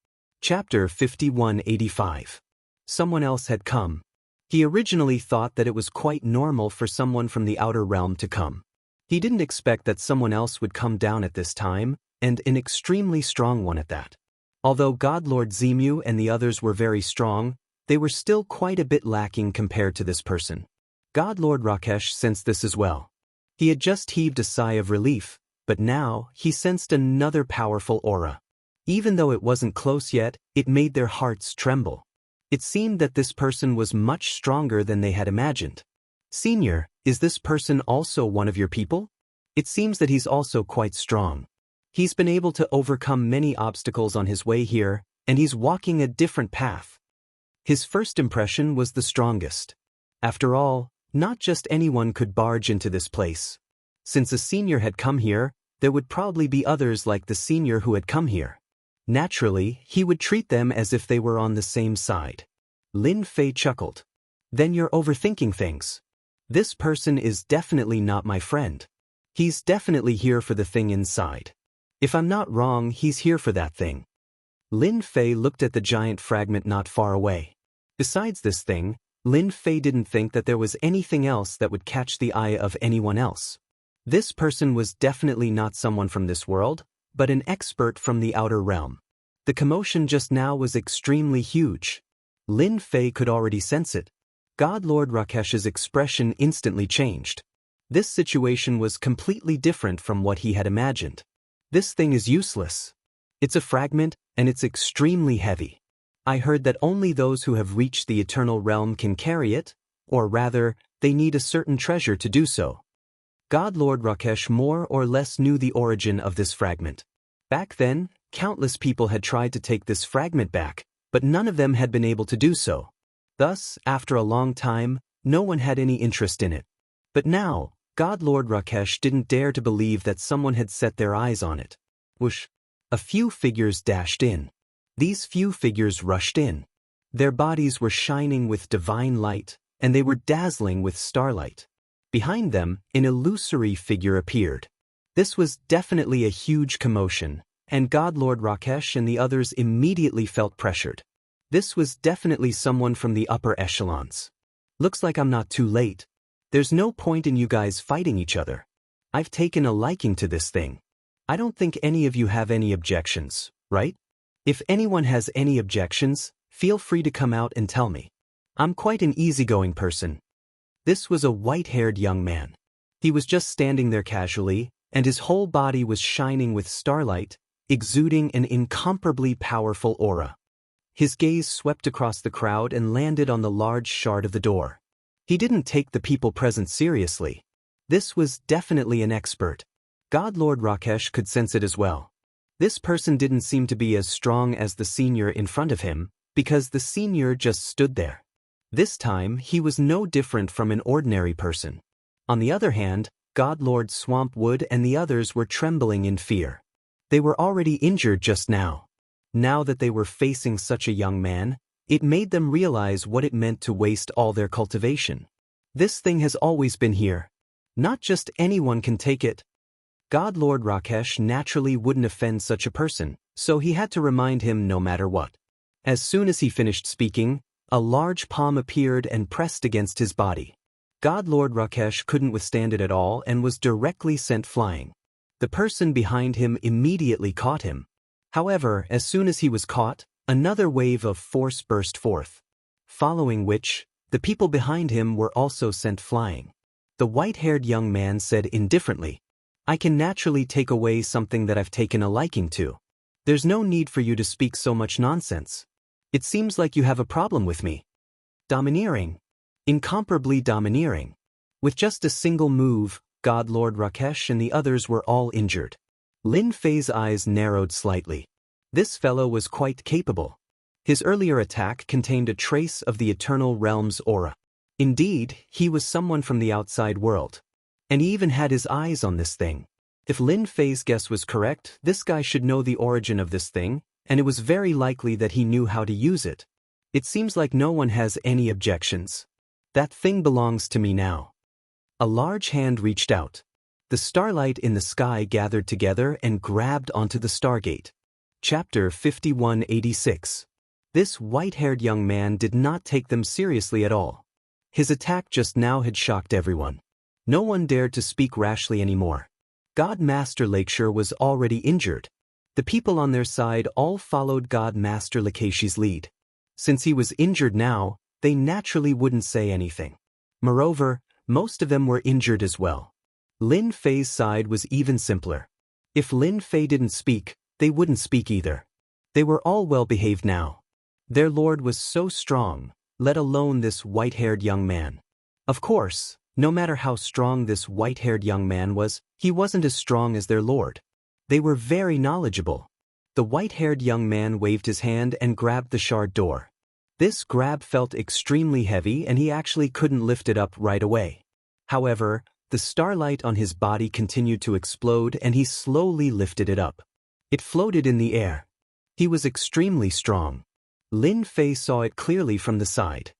Chapter 5185. Someone else had come. He originally thought that it was quite normal for someone from the outer realm to come. He didn't expect that someone else would come down at this time, and an extremely strong one at that. Although God Lord Zemu and the others were very strong, they were still quite a bit lacking compared to this person. God Lord Rakesh sensed this as well. He had just heaved a sigh of relief, but now he sensed another powerful aura. Even though it wasn't close yet, it made their hearts tremble. It seemed that this person was much stronger than they had imagined. Senior, is this person also one of your people? It seems that he's also quite strong. He's been able to overcome many obstacles on his way here, and he's walking a different path. His first impression was the strongest. After all, not just anyone could barge into this place. Since a senior had come here, there would probably be others like the senior who had come here. Naturally, he would treat them as if they were on the same side. Lin Fei chuckled. Then you're overthinking things. This person is definitely not my friend. He's definitely here for the thing inside. If I'm not wrong, he's here for that thing. Lin Fei looked at the giant fragment not far away. Besides this thing, Lin Fei didn't think that there was anything else that would catch the eye of anyone else. This person was definitely not someone from this world, but an expert from the outer realm. The commotion just now was extremely huge. Lin Fei could already sense it. God Lord Rakesh's expression instantly changed. This situation was completely different from what he had imagined. This thing is useless. It's a fragment, and it's extremely heavy. I heard that only those who have reached the eternal realm can carry it, or rather, they need a certain treasure to do so. God Lord Rakesh more or less knew the origin of this fragment. Back then, countless people had tried to take this fragment back, but none of them had been able to do so. Thus, after a long time, no one had any interest in it. But now, God Lord Rakesh didn't dare to believe that someone had set their eyes on it. Whoosh! A few figures dashed in. These few figures rushed in. Their bodies were shining with divine light, and they were dazzling with starlight. Behind them, an illusory figure appeared. This was definitely a huge commotion, and God Lord Rakesh and the others immediately felt pressured. This was definitely someone from the upper echelons. Looks like I'm not too late. There's no point in you guys fighting each other. I've taken a liking to this thing. I don't think any of you have any objections, right? If anyone has any objections, feel free to come out and tell me. I'm quite an easygoing person. This was a white-haired young man. He was just standing there casually, and his whole body was shining with starlight, exuding an incomparably powerful aura. His gaze swept across the crowd and landed on the large shard of the door. He didn't take the people present seriously. This was definitely an expert. God Lord Rakesh could sense it as well. This person didn't seem to be as strong as the senior in front of him, because the senior just stood there. This time, he was no different from an ordinary person. On the other hand, God Lord Swampwood and the others were trembling in fear. They were already injured just now. Now that they were facing such a young man, it made them realize what it meant to waste all their cultivation. This thing has always been here. Not just anyone can take it. God Lord Rakesh naturally wouldn't offend such a person, so he had to remind him no matter what. As soon as he finished speaking, a large palm appeared and pressed against his body. God Lord Rakesh couldn't withstand it at all and was directly sent flying. The person behind him immediately caught him. However, as soon as he was caught, another wave of force burst forth. Following which, the people behind him were also sent flying. The white-haired young man said indifferently, "I can naturally take away something that I've taken a liking to. There's no need for you to speak so much nonsense. It seems like you have a problem with me. Domineering. Incomparably domineering." With just a single move, God Lord Rakesh and the others were all injured. Lin Fei's eyes narrowed slightly. This fellow was quite capable. His earlier attack contained a trace of the Eternal Realm's aura. Indeed, he was someone from the outside world. And he even had his eyes on this thing. If Lin Fei's guess was correct, this guy should know the origin of this thing, and it was very likely that he knew how to use it. It seems like no one has any objections. That thing belongs to me now. A large hand reached out. The starlight in the sky gathered together and grabbed onto the Stargate. Chapter 5186. This white-haired young man did not take them seriously at all. His attack just now had shocked everyone. No one dared to speak rashly anymore. God Master Lakeshore was already injured. The people on their side all followed God Master Lakeshi's lead. Since he was injured now, they naturally wouldn't say anything. Moreover, most of them were injured as well. Lin Fei's side was even simpler. If Lin Fei didn't speak, they wouldn't speak either. They were all well-behaved now. Their lord was so strong, let alone this white-haired young man. Of course, no matter how strong this white-haired young man was, he wasn't as strong as their lord. They were very knowledgeable. The white-haired young man waved his hand and grabbed the shard door. This grab felt extremely heavy and he actually couldn't lift it up right away. However, the starlight on his body continued to explode and he slowly lifted it up. It floated in the air. He was extremely strong. Lin Fei saw it clearly from the side.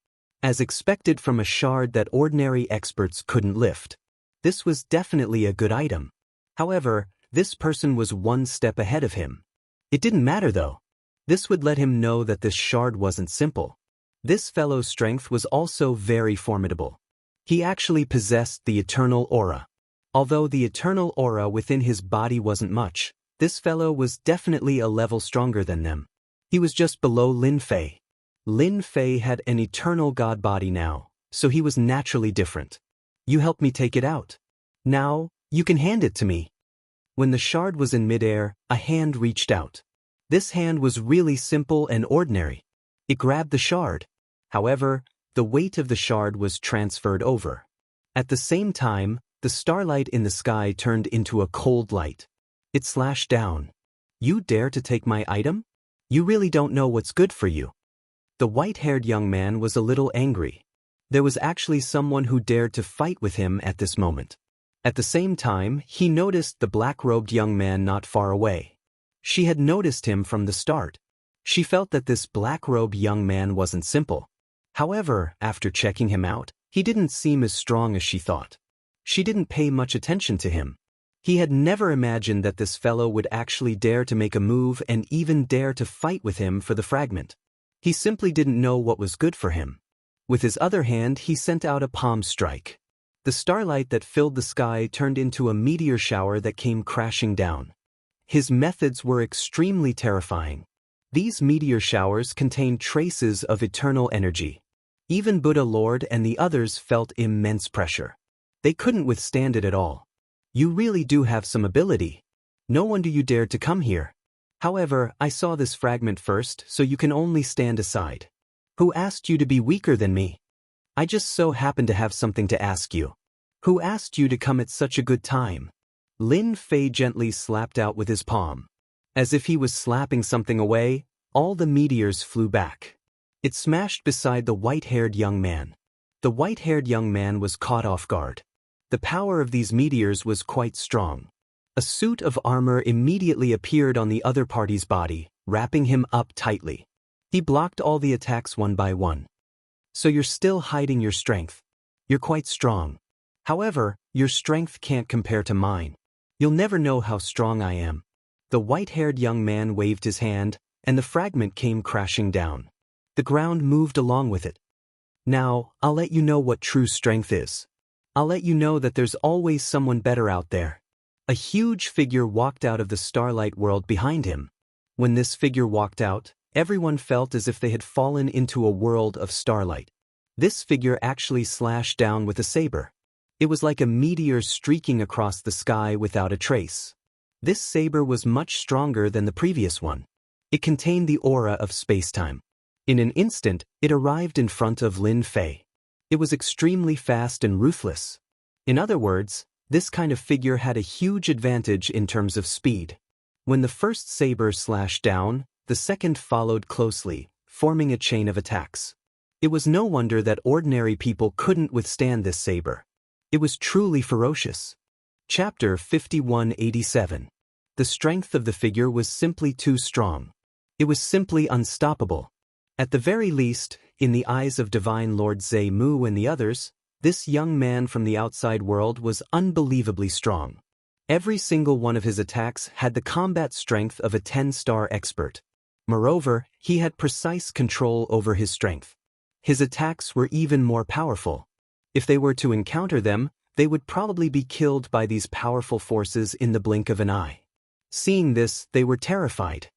As expected from a shard that ordinary experts couldn't lift. This was definitely a good item. However, this person was one step ahead of him. It didn't matter though. This would let him know that this shard wasn't simple. This fellow's strength was also very formidable. He actually possessed the eternal aura. Although the eternal aura within his body wasn't much, this fellow was definitely a level stronger than them. He was just below Lin Fei. Lin Fei had an eternal god body now, so he was naturally different. You helped me take it out. Now, you can hand it to me. When the shard was in midair, a hand reached out. This hand was really simple and ordinary. It grabbed the shard. However, the weight of the shard was transferred over. At the same time, the starlight in the sky turned into a cold light. It slashed down. You dare to take my item? You really don't know what's good for you. The white-haired young man was a little angry. There was actually someone who dared to fight with him at this moment. At the same time, he noticed the black-robed young man not far away. She had noticed him from the start. She felt that this black-robed young man wasn't simple. However, after checking him out, he didn't seem as strong as she thought. She didn't pay much attention to him. He had never imagined that this fellow would actually dare to make a move and even dare to fight with him for the fragment. He simply didn't know what was good for him. With his other hand, he sent out a palm strike. The starlight that filled the sky turned into a meteor shower that came crashing down. His methods were extremely terrifying. These meteor showers contained traces of eternal energy. Even Buddha Lord and the others felt immense pressure. They couldn't withstand it at all. You really do have some ability. No wonder you dared to come here. However, I saw this fragment first, so you can only stand aside. Who asked you to be weaker than me? I just so happened to have something to ask you. Who asked you to come at such a good time? Lin Fei gently slapped out with his palm. As if he was slapping something away, all the meteors flew back. It smashed beside the white-haired young man. The white-haired young man was caught off guard. The power of these meteors was quite strong. A suit of armor immediately appeared on the other party's body, wrapping him up tightly. He blocked all the attacks one by one. So you're still hiding your strength. You're quite strong. However, your strength can't compare to mine. You'll never know how strong I am. The white-haired young man waved his hand, and the fragment came crashing down. The ground moved along with it. Now, I'll let you know what true strength is. I'll let you know that there's always someone better out there. A huge figure walked out of the starlight world behind him. When this figure walked out, everyone felt as if they had fallen into a world of starlight. This figure actually slashed down with a saber. It was like a meteor streaking across the sky without a trace. This saber was much stronger than the previous one. It contained the aura of space-time. In an instant, it arrived in front of Lin Fei. It was extremely fast and ruthless. In other words, this kind of figure had a huge advantage in terms of speed. When the first saber slashed down, the second followed closely, forming a chain of attacks. It was no wonder that ordinary people couldn't withstand this saber. It was truly ferocious. Chapter 5187. The strength of the figure was simply too strong. It was simply unstoppable. At the very least, in the eyes of Divine Lord Zhe Mu and the others, this young man from the outside world was unbelievably strong. Every single one of his attacks had the combat strength of a 10-star expert. Moreover, he had precise control over his strength. His attacks were even more powerful. If they were to encounter them, they would probably be killed by these powerful forces in the blink of an eye. Seeing this, they were terrified.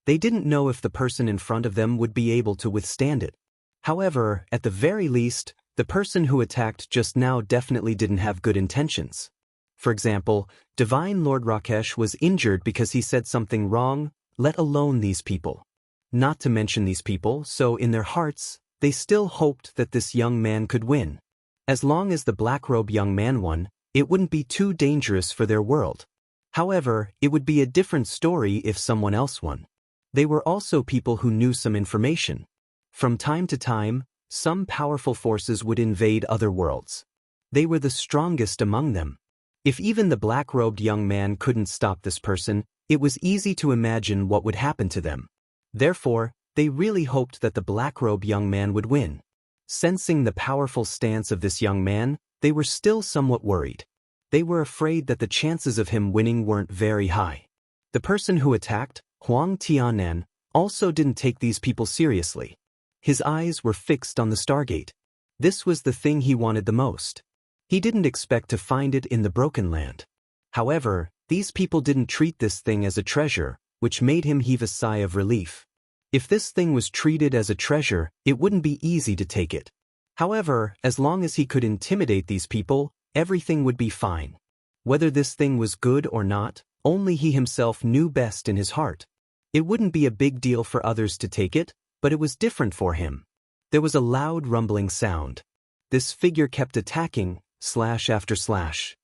They didn't know if the person in front of them would be able to withstand it. However, at the very least, the person who attacked just now definitely didn't have good intentions. For example, Divine Lord Rakesh was injured because he said something wrong, let alone these people. Not to mention these people, so in their hearts, they still hoped that this young man could win. As long as the black-robe young man won, it wouldn't be too dangerous for their world. However, it would be a different story if someone else won. They were also people who knew some information. From time to time, some powerful forces would invade other worlds. They were the strongest among them. If even the black-robed young man couldn't stop this person, it was easy to imagine what would happen to them. Therefore, They really hoped that the black-robe young man would win. Sensing the powerful stance of this young man, they were still somewhat worried. They were afraid that the chances of him winning weren't very high. The person who attacked, Huang Tianan, also didn't take these people seriously. His eyes were fixed on the Stargate. This was the thing he wanted the most. He didn't expect to find it in the Broken Land. However, these people didn't treat this thing as a treasure, which made him heave a sigh of relief. If this thing was treated as a treasure, it wouldn't be easy to take it. However, as long as he could intimidate these people, everything would be fine. Whether this thing was good or not, only he himself knew best in his heart. It wouldn't be a big deal for others to take it, but it was different for him. There was a loud rumbling sound. This figure kept attacking, slash after slash.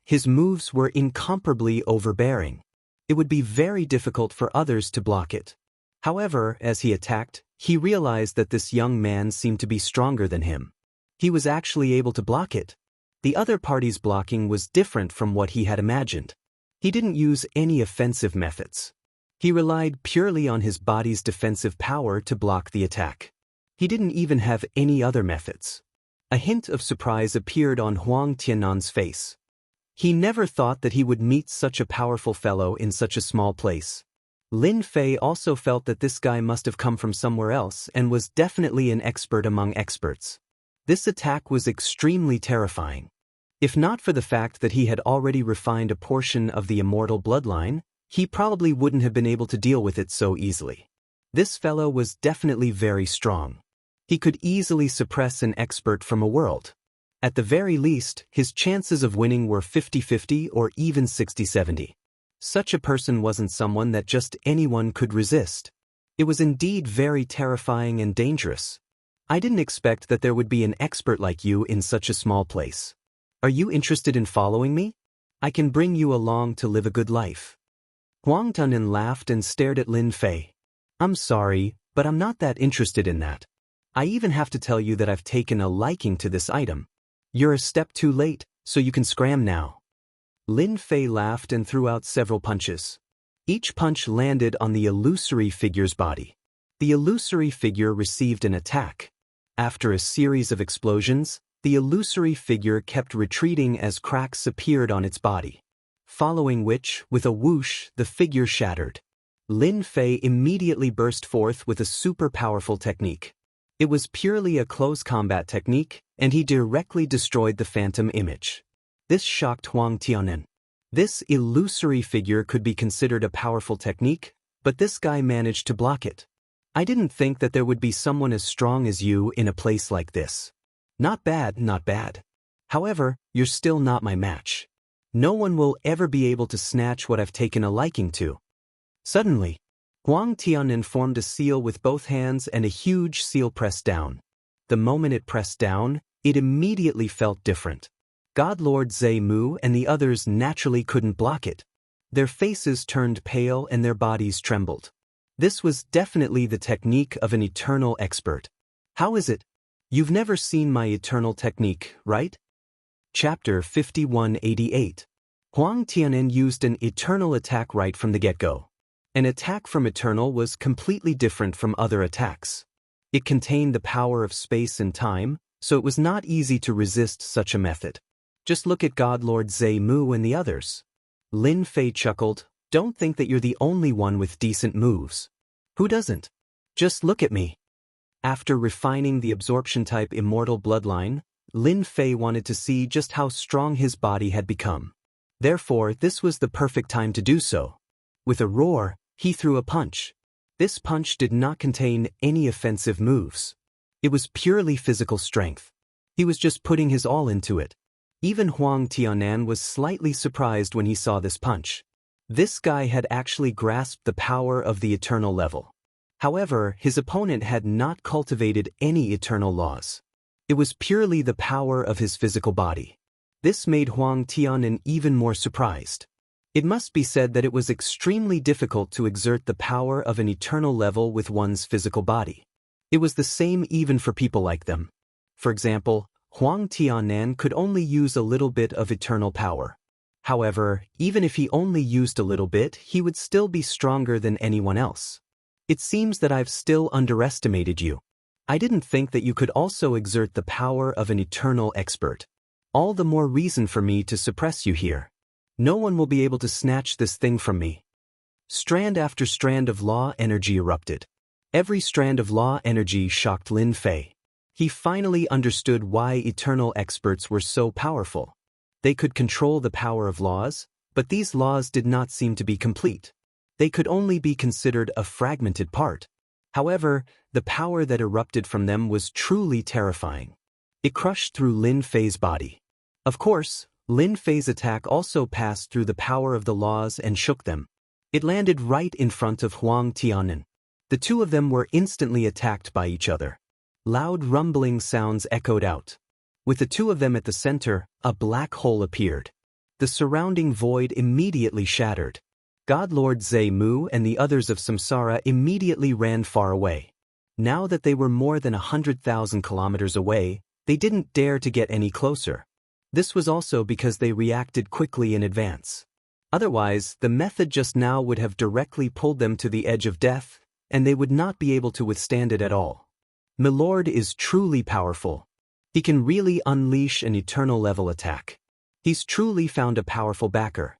His moves were incomparably overbearing. It would be very difficult for others to block it. However, as he attacked, he realized that this young man seemed to be stronger than him. He was actually able to block it. The other party's blocking was different from what he had imagined. He didn't use any offensive methods. He relied purely on his body's defensive power to block the attack. He didn't even have any other methods. A hint of surprise appeared on Huang Tianan's face. He never thought that he would meet such a powerful fellow in such a small place. Lin Fei also felt that this guy must have come from somewhere else and was definitely an expert among experts. This attack was extremely terrifying. If not for the fact that he had already refined a portion of the immortal bloodline, he probably wouldn't have been able to deal with it so easily. This fellow was definitely very strong. He could easily suppress an expert from a world. At the very least, his chances of winning were 50-50 or even 60-70. Such a person wasn't someone that just anyone could resist. It was indeed very terrifying and dangerous. I didn't expect that there would be an expert like you in such a small place. Are you interested in following me? I can bring you along to live a good life. Huang Tianan laughed and stared at Lin Fei. I'm sorry, but I'm not that interested in that. I even have to tell you that I've taken a liking to this item. You're a step too late, so you can scram now. Lin Fei laughed and threw out several punches. Each punch landed on the illusory figure's body. The illusory figure received an attack. After a series of explosions, the illusory figure kept retreating as cracks appeared on its body. Following which, with a whoosh, the figure shattered. Lin Fei immediately burst forth with a super powerful technique. It was purely a close combat technique, and he directly destroyed the phantom image. This shocked Huang Tianan. This illusory figure could be considered a powerful technique, but this guy managed to block it. I didn't think that there would be someone as strong as you in a place like this. Not bad, not bad. However, you're still not my match. No one will ever be able to snatch what I've taken a liking to. Suddenly, Huang Tianan formed a seal with both hands and a huge seal pressed down. The moment it pressed down, it immediately felt different. God Lord Zhe Mu and the others naturally couldn't block it. Their faces turned pale and their bodies trembled. This was definitely the technique of an eternal expert. How is it? You've never seen my eternal technique, right? Chapter 5188. Huang Tianan used an eternal attack right from the get-go. An attack from Eternal was completely different from other attacks. It contained the power of space and time, so it was not easy to resist such a method. Just look at God Lord Zhe Mu and the others. Lin Fei chuckled, don't think that you're the only one with decent moves. Who doesn't? Just look at me. After refining the absorption-type immortal bloodline, Lin Fei wanted to see just how strong his body had become. Therefore, this was the perfect time to do so. With a roar, he threw a punch. This punch did not contain any offensive moves. It was purely physical strength. He was just putting his all into it. Even Huang Tianan was slightly surprised when he saw this punch. This guy had actually grasped the power of the eternal level. However, his opponent had not cultivated any eternal laws. It was purely the power of his physical body. This made Huang Tianan even more surprised. It must be said that it was extremely difficult to exert the power of an eternal level with one's physical body. It was the same even for people like them. For example, Huang Tianan could only use a little bit of eternal power. However, even if he only used a little bit, he would still be stronger than anyone else. It seems that I've still underestimated you. I didn't think that you could also exert the power of an eternal expert. All the more reason for me to suppress you here. No one will be able to snatch this thing from me. Strand after strand of law energy erupted. Every strand of law energy shocked Lin Fei. He finally understood why eternal experts were so powerful. They could control the power of laws, but these laws did not seem to be complete. They could only be considered a fragmented part. However, the power that erupted from them was truly terrifying. It crushed through Lin Fei's body. Of course, Lin Fei's attack also passed through the power of the laws and shook them. It landed right in front of Huang Tianan. The two of them were instantly attacked by each other. Loud rumbling sounds echoed out. With the two of them at the center, a black hole appeared. The surrounding void immediately shattered. God Lord Zhe Mu and the others of Samsara immediately ran far away. Now that they were more than 100,000 kilometers away, they didn't dare to get any closer. This was also because they reacted quickly in advance. Otherwise, the method just now would have directly pulled them to the edge of death, and they would not be able to withstand it at all. Milord is truly powerful. He can really unleash an eternal level attack. He's truly found a powerful backer.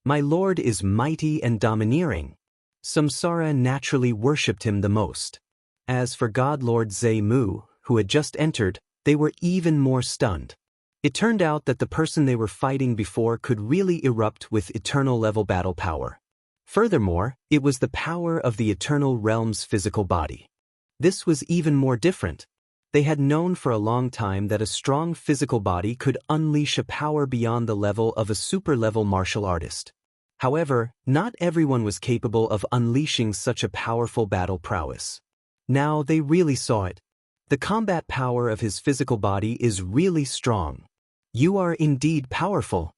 My lord is mighty and domineering. Samsara naturally worshipped him the most. As for God Lord Zhe Mu, who had just entered, they were even more stunned. It turned out that the person they were fighting before could really erupt with eternal level battle power. Furthermore, it was the power of the eternal realm's physical body. This was even more different. They had known for a long time that a strong physical body could unleash a power beyond the level of a super-level martial artist. However, not everyone was capable of unleashing such a powerful battle prowess. Now they really saw it. The combat power of his physical body is really strong. You are indeed powerful.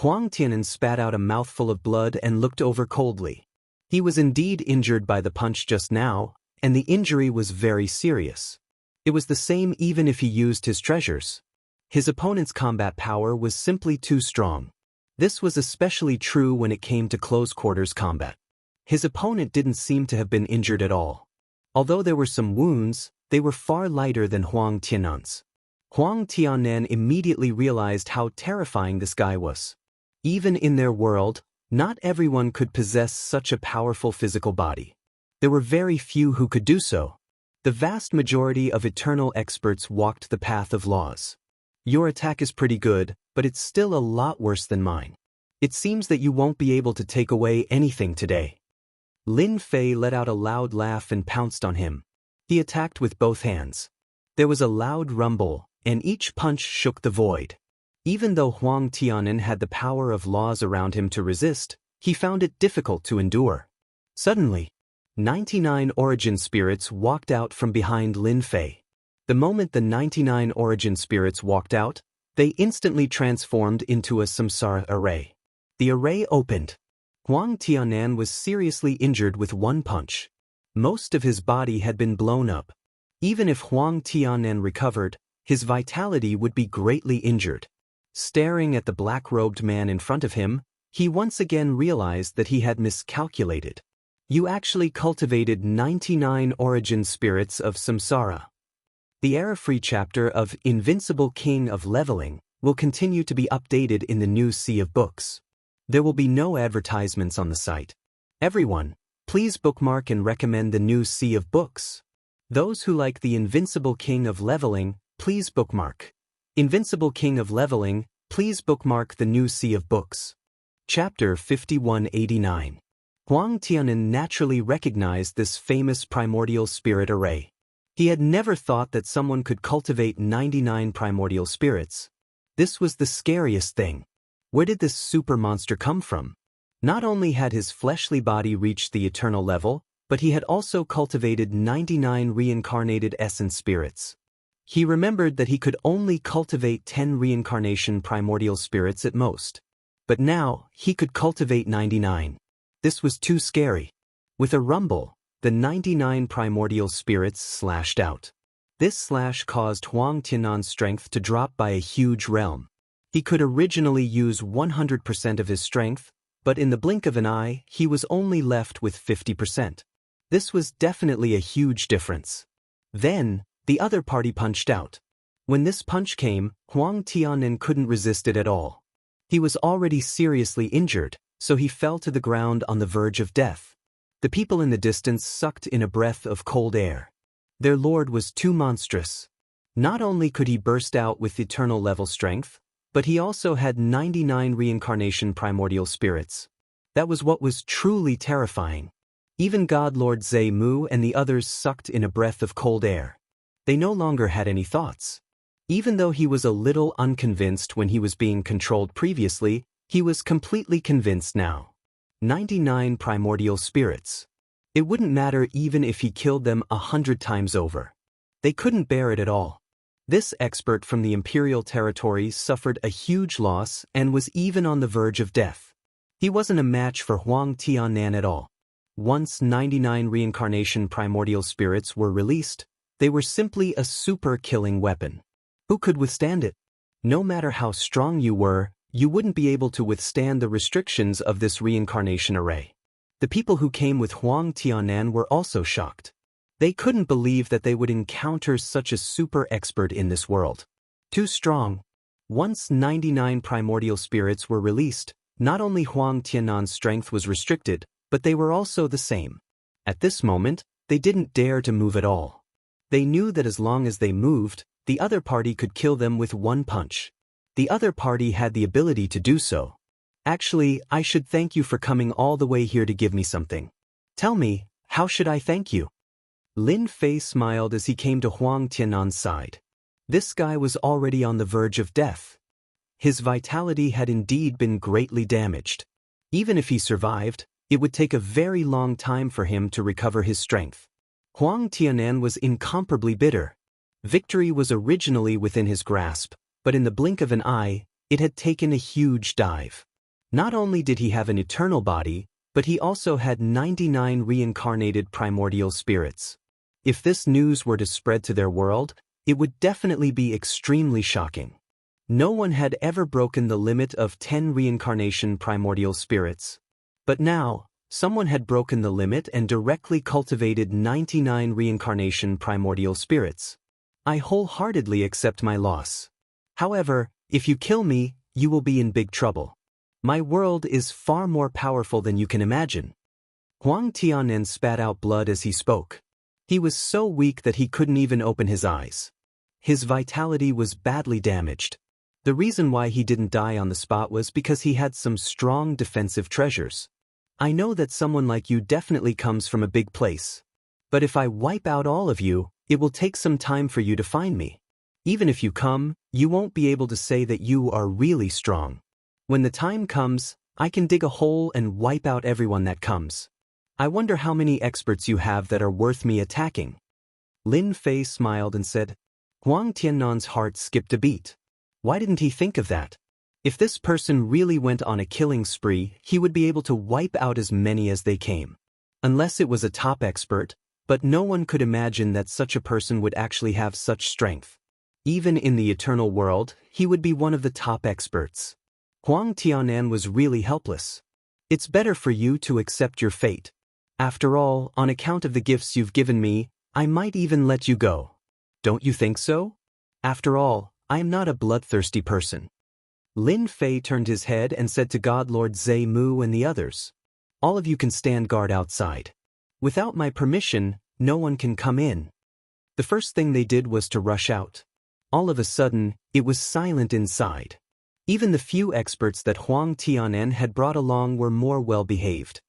Huang Tianan spat out a mouthful of blood and looked over coldly. He was indeed injured by the punch just now, and the injury was very serious. It was the same even if he used his treasures. His opponent's combat power was simply too strong. This was especially true when it came to close-quarters combat. His opponent didn't seem to have been injured at all. Although there were some wounds, they were far lighter than Huang Tianan's. Huang Tianan immediately realized how terrifying this guy was. Even in their world, not everyone could possess such a powerful physical body. There were very few who could do so. The vast majority of eternal experts walked the path of laws. Your attack is pretty good, but it's still a lot worse than mine. It seems that you won't be able to take away anything today. Lin Fei let out a loud laugh and pounced on him. He attacked with both hands. There was a loud rumble, and each punch shook the void. Even though Huang Tianan had the power of laws around him to resist, he found it difficult to endure. Suddenly, 99 origin spirits walked out from behind Lin Fei. The moment the 99 origin spirits walked out, they instantly transformed into a samsara array. The array opened. Huang Tianan was seriously injured with one punch. Most of his body had been blown up. Even if Huang Tianan recovered, his vitality would be greatly injured. Staring at the black-robed man in front of him, he once again realized that he had miscalculated. You actually cultivated 99 origin spirits of samsara. The error-free chapter of Invincible King of Leveling will continue to be updated in the new Sea of Books. There will be no advertisements on the site. Everyone, please bookmark and recommend the new Sea of Books. Those who like the Invincible King of Leveling, please bookmark. Invincible King of Leveling, please bookmark the new Sea of Books. Chapter 5189. Huang Tianan naturally recognized this famous primordial spirit array. He had never thought that someone could cultivate 99 primordial spirits. This was the scariest thing. Where did this super monster come from? Not only had his fleshly body reached the eternal level, but he had also cultivated 99 reincarnated essence spirits. He remembered that he could only cultivate 10 reincarnation primordial spirits at most. But now, he could cultivate 99. This was too scary. With a rumble, the 99 primordial spirits slashed out. This slash caused Huang Tianan's strength to drop by a huge realm. He could originally use 100% of his strength, but in the blink of an eye, he was only left with 50%. This was definitely a huge difference. Then, the other party punched out. When this punch came, Huang Tianen couldn't resist it at all. He was already seriously injured, so he fell to the ground on the verge of death. The people in the distance sucked in a breath of cold air. Their lord was too monstrous. Not only could he burst out with eternal level strength, but he also had 99 reincarnation primordial spirits. That was what was truly terrifying. Even God Lord Zhe Mu and the others sucked in a breath of cold air. They no longer had any thoughts. Even though he was a little unconvinced when he was being controlled previously, he was completely convinced now. 99 primordial spirits. It wouldn't matter even if he killed them 100 times over. They couldn't bear it at all. This expert from the imperial territory suffered a huge loss and was even on the verge of death. He wasn't a match for Huang Tianan at all. Once 99 reincarnation primordial spirits were released, they were simply a super-killing weapon. Who could withstand it? No matter how strong you were, you wouldn't be able to withstand the restrictions of this reincarnation array. The people who came with Huang Tianan were also shocked. They couldn't believe that they would encounter such a super expert in this world. Too strong. Once 99 primordial spirits were released, not only Huang Tianan's strength was restricted, but they were also the same. At this moment, they didn't dare to move at all. They knew that as long as they moved, the other party could kill them with one punch. The other party had the ability to do so. Actually, I should thank you for coming all the way here to give me something. Tell me, how should I thank you? Lin Fei smiled as he came to Huang Tianan's side. This guy was already on the verge of death. His vitality had indeed been greatly damaged. Even if he survived, it would take a very long time for him to recover his strength. Huang Tianan was incomparably bitter. Victory was originally within his grasp, but in the blink of an eye, it had taken a huge dive. Not only did he have an eternal body, but he also had 99 reincarnated primordial spirits. If this news were to spread to their world, it would definitely be extremely shocking. No one had ever broken the limit of 10 reincarnation primordial spirits. But now, someone had broken the limit and directly cultivated 99 reincarnation primordial spirits. I wholeheartedly accept my loss. However, if you kill me, you will be in big trouble. My world is far more powerful than you can imagine. Huang Tianan spat out blood as he spoke. He was so weak that he couldn't even open his eyes. His vitality was badly damaged. The reason why he didn't die on the spot was because he had some strong defensive treasures. I know that someone like you definitely comes from a big place. But if I wipe out all of you, it will take some time for you to find me. Even if you come, you won't be able to say that you are really strong. When the time comes, I can dig a hole and wipe out everyone that comes. I wonder how many experts you have that are worth me attacking. Lin Fei smiled and said. Huang Tiannan's heart skipped a beat. Why didn't he think of that? If this person really went on a killing spree, he would be able to wipe out as many as they came. Unless it was a top expert, but no one could imagine that such a person would actually have such strength. Even in the eternal world, he would be one of the top experts. Huang Tianan was really helpless. It's better for you to accept your fate. After all, on account of the gifts you've given me, I might even let you go. Don't you think so? After all, I am not a bloodthirsty person. Lin Fei turned his head and said to God Lord Zhe Mu and the others, all of you can stand guard outside. Without my permission, no one can come in. The first thing they did was to rush out. All of a sudden, it was silent inside. Even the few experts that Huang Tianan had brought along were more well-behaved.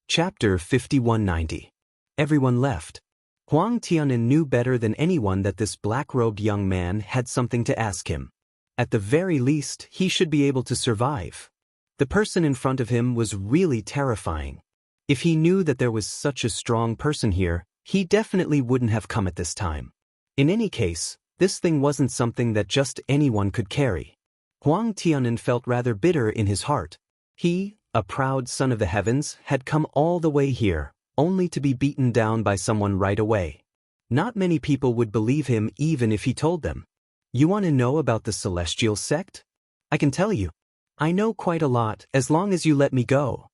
Chapter 5190. Everyone left. Huang Tianan knew better than anyone that this black-robed young man had something to ask him. At the very least, he should be able to survive. The person in front of him was really terrifying. If he knew that there was such a strong person here, he definitely wouldn't have come at this time. In any case, this thing wasn't something that just anyone could carry. Huang Tianan felt rather bitter in his heart. He, a proud son of the heavens, had come all the way here, only to be beaten down by someone right away. Not many people would believe him even if he told them. You want to know about the celestial sect? I can tell you. I know quite a lot as long as you let me go.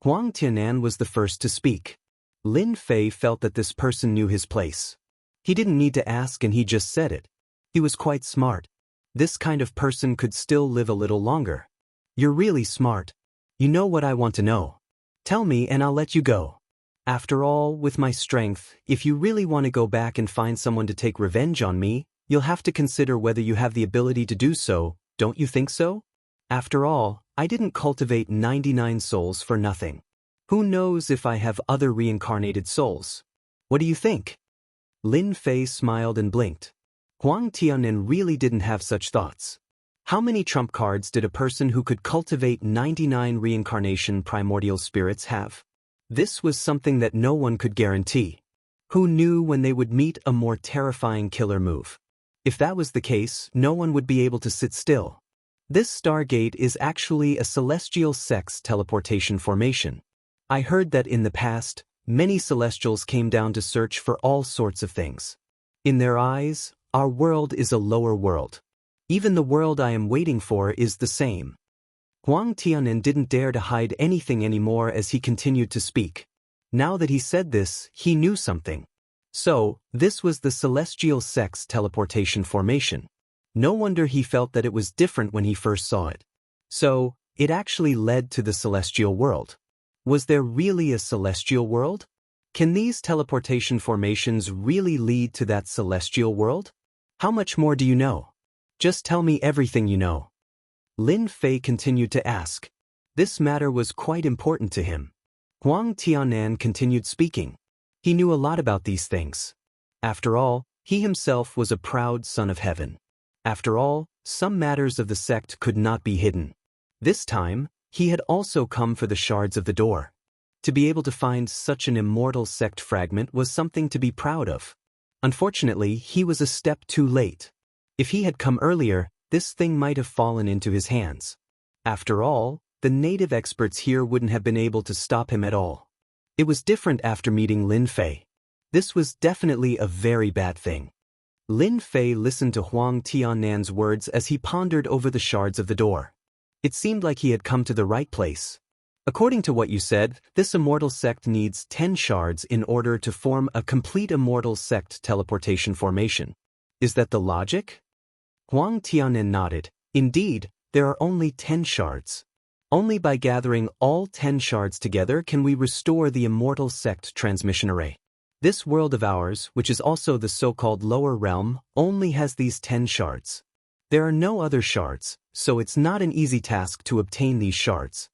Huang Tianan was the first to speak. Lin Fei felt that this person knew his place. He didn't need to ask and he just said it. He was quite smart. This kind of person could still live a little longer. You're really smart. You know what I want to know. Tell me and I'll let you go. After all, with my strength, if you really want to go back and find someone to take revenge on me, you'll have to consider whether you have the ability to do so, don't you think so? After all, I didn't cultivate 99 souls for nothing. Who knows if I have other reincarnated souls? What do you think? Lin Fei smiled and blinked. Huang Tianen really didn't have such thoughts. How many trump cards did a person who could cultivate 99 reincarnation primordial spirits have? This was something that no one could guarantee. Who knew when they would meet a more terrifying killer move? If that was the case, no one would be able to sit still. This stargate is actually a celestial sex teleportation formation. I heard that in the past, many celestials came down to search for all sorts of things. In their eyes, our world is a lower world. Even the world I am waiting for is the same. Huang Tianen didn't dare to hide anything anymore as he continued to speak. Now that he said this, he knew something. So, this was the celestial sex teleportation formation. No wonder he felt that it was different when he first saw it. So, it actually led to the celestial world. Was there really a celestial world? Can these teleportation formations really lead to that celestial world? How much more do you know? Just tell me everything you know. Lin Fei continued to ask. This matter was quite important to him. Huang Tianan continued speaking. He knew a lot about these things. After all, he himself was a proud son of heaven. After all, some matters of the sect could not be hidden. This time, he had also come for the shards of the door. To be able to find such an immortal sect fragment was something to be proud of. Unfortunately, he was a step too late. If he had come earlier, this thing might have fallen into his hands. After all, the native experts here wouldn't have been able to stop him at all. It was different after meeting Lin Fei. This was definitely a very bad thing. Lin Fei listened to Huang Tiannan's words as he pondered over the shards of the door. It seemed like he had come to the right place. According to what you said, this immortal sect needs 10 shards in order to form a complete immortal sect teleportation formation. Is that the logic? Huang Tianen nodded. Indeed, there are only 10 shards. Only by gathering all 10 shards together can we restore the immortal sect transmission array. This world of ours, which is also the so-called lower realm, only has these 10 shards. There are no other shards, so it's not an easy task to obtain these shards.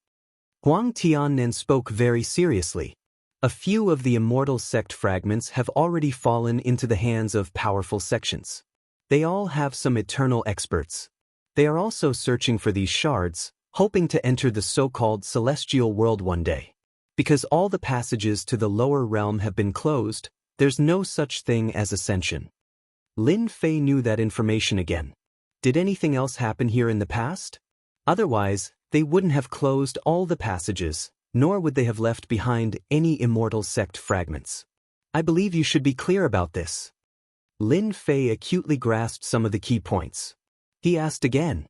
Huang Tianen spoke very seriously. A few of the immortal sect fragments have already fallen into the hands of powerful sections. They all have some eternal experts. They are also searching for these shards, hoping to enter the so-called celestial world one day. Because all the passages to the lower realm have been closed, there's no such thing as ascension. Lin Fei knew that information again. Did anything else happen here in the past? Otherwise, they wouldn't have closed all the passages, nor would they have left behind any immortal sect fragments. I believe you should be clear about this. Lin Fei acutely grasped some of the key points. He asked again.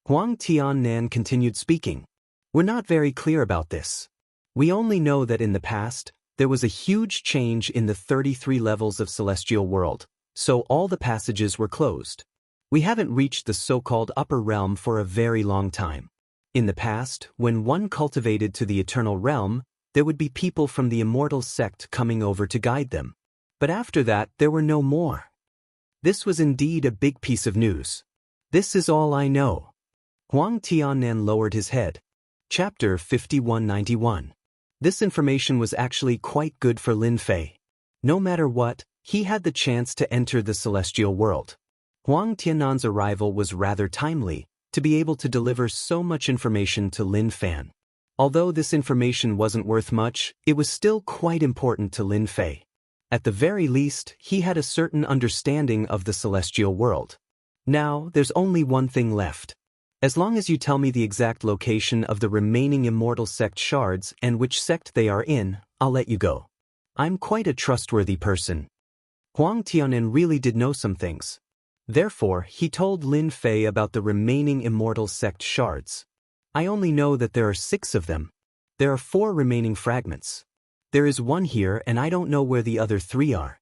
Huang Tiannan continued speaking. We're not very clear about this. We only know that in the past, there was a huge change in the 33 levels of celestial world, so all the passages were closed. We haven't reached the so-called upper realm for a very long time. In the past, when one cultivated to the eternal realm, there would be people from the immortal sect coming over to guide them. But after that, there were no more. This was indeed a big piece of news. This is all I know. Huang Tiannan lowered his head. Chapter 5191. This information was actually quite good for Lin Fei. No matter what, he had the chance to enter the celestial world. Huang Tiannan's arrival was rather timely, to be able to deliver so much information to Lin Fan. Although this information wasn't worth much, it was still quite important to Lin Fei. At the very least, he had a certain understanding of the celestial world. Now, there's only one thing left. As long as you tell me the exact location of the remaining immortal sect shards and which sect they are in, I'll let you go. I'm quite a trustworthy person. Huang Tianan really did know some things. Therefore, he told Lin Fei about the remaining immortal sect shards. I only know that there are 6 of them. There are 4 remaining fragments. There is one here and I don't know where the other 3 are.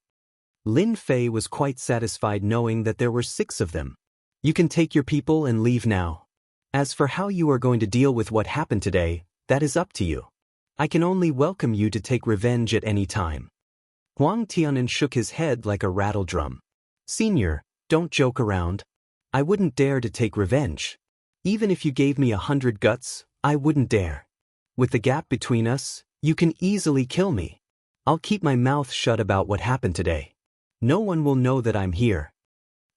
Lin Fei was quite satisfied knowing that there were 6 of them. You can take your people and leave now. As for how you are going to deal with what happened today, that is up to you. I can only welcome you to take revenge at any time. Huang Tianan shook his head like a rattle drum. Senior, don't joke around. I wouldn't dare to take revenge. Even if you gave me 100 guts, I wouldn't dare. With the gap between us, you can easily kill me. I'll keep my mouth shut about what happened today. No one will know that I'm here.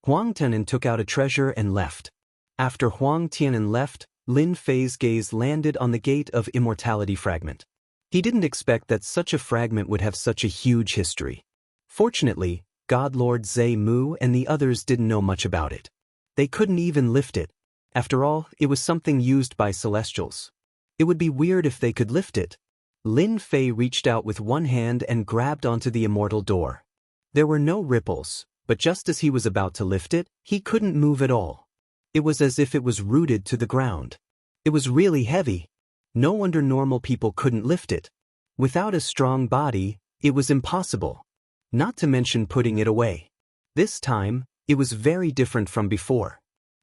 Huang Tianan took out a treasure and left. After Huang Tianan left, Lin Fei's gaze landed on the Gate of Immortality fragment. He didn't expect that such a fragment would have such a huge history. Fortunately, God Lord Zhe Mu and the others didn't know much about it. They couldn't even lift it. After all, it was something used by Celestials. It would be weird if they could lift it. Lin Fei reached out with one hand and grabbed onto the immortal door. There were no ripples, but just as he was about to lift it, he couldn't move at all. It was as if it was rooted to the ground. It was really heavy. No wonder normal people couldn't lift it. Without a strong body, it was impossible. Not to mention putting it away. This time, it was very different from before.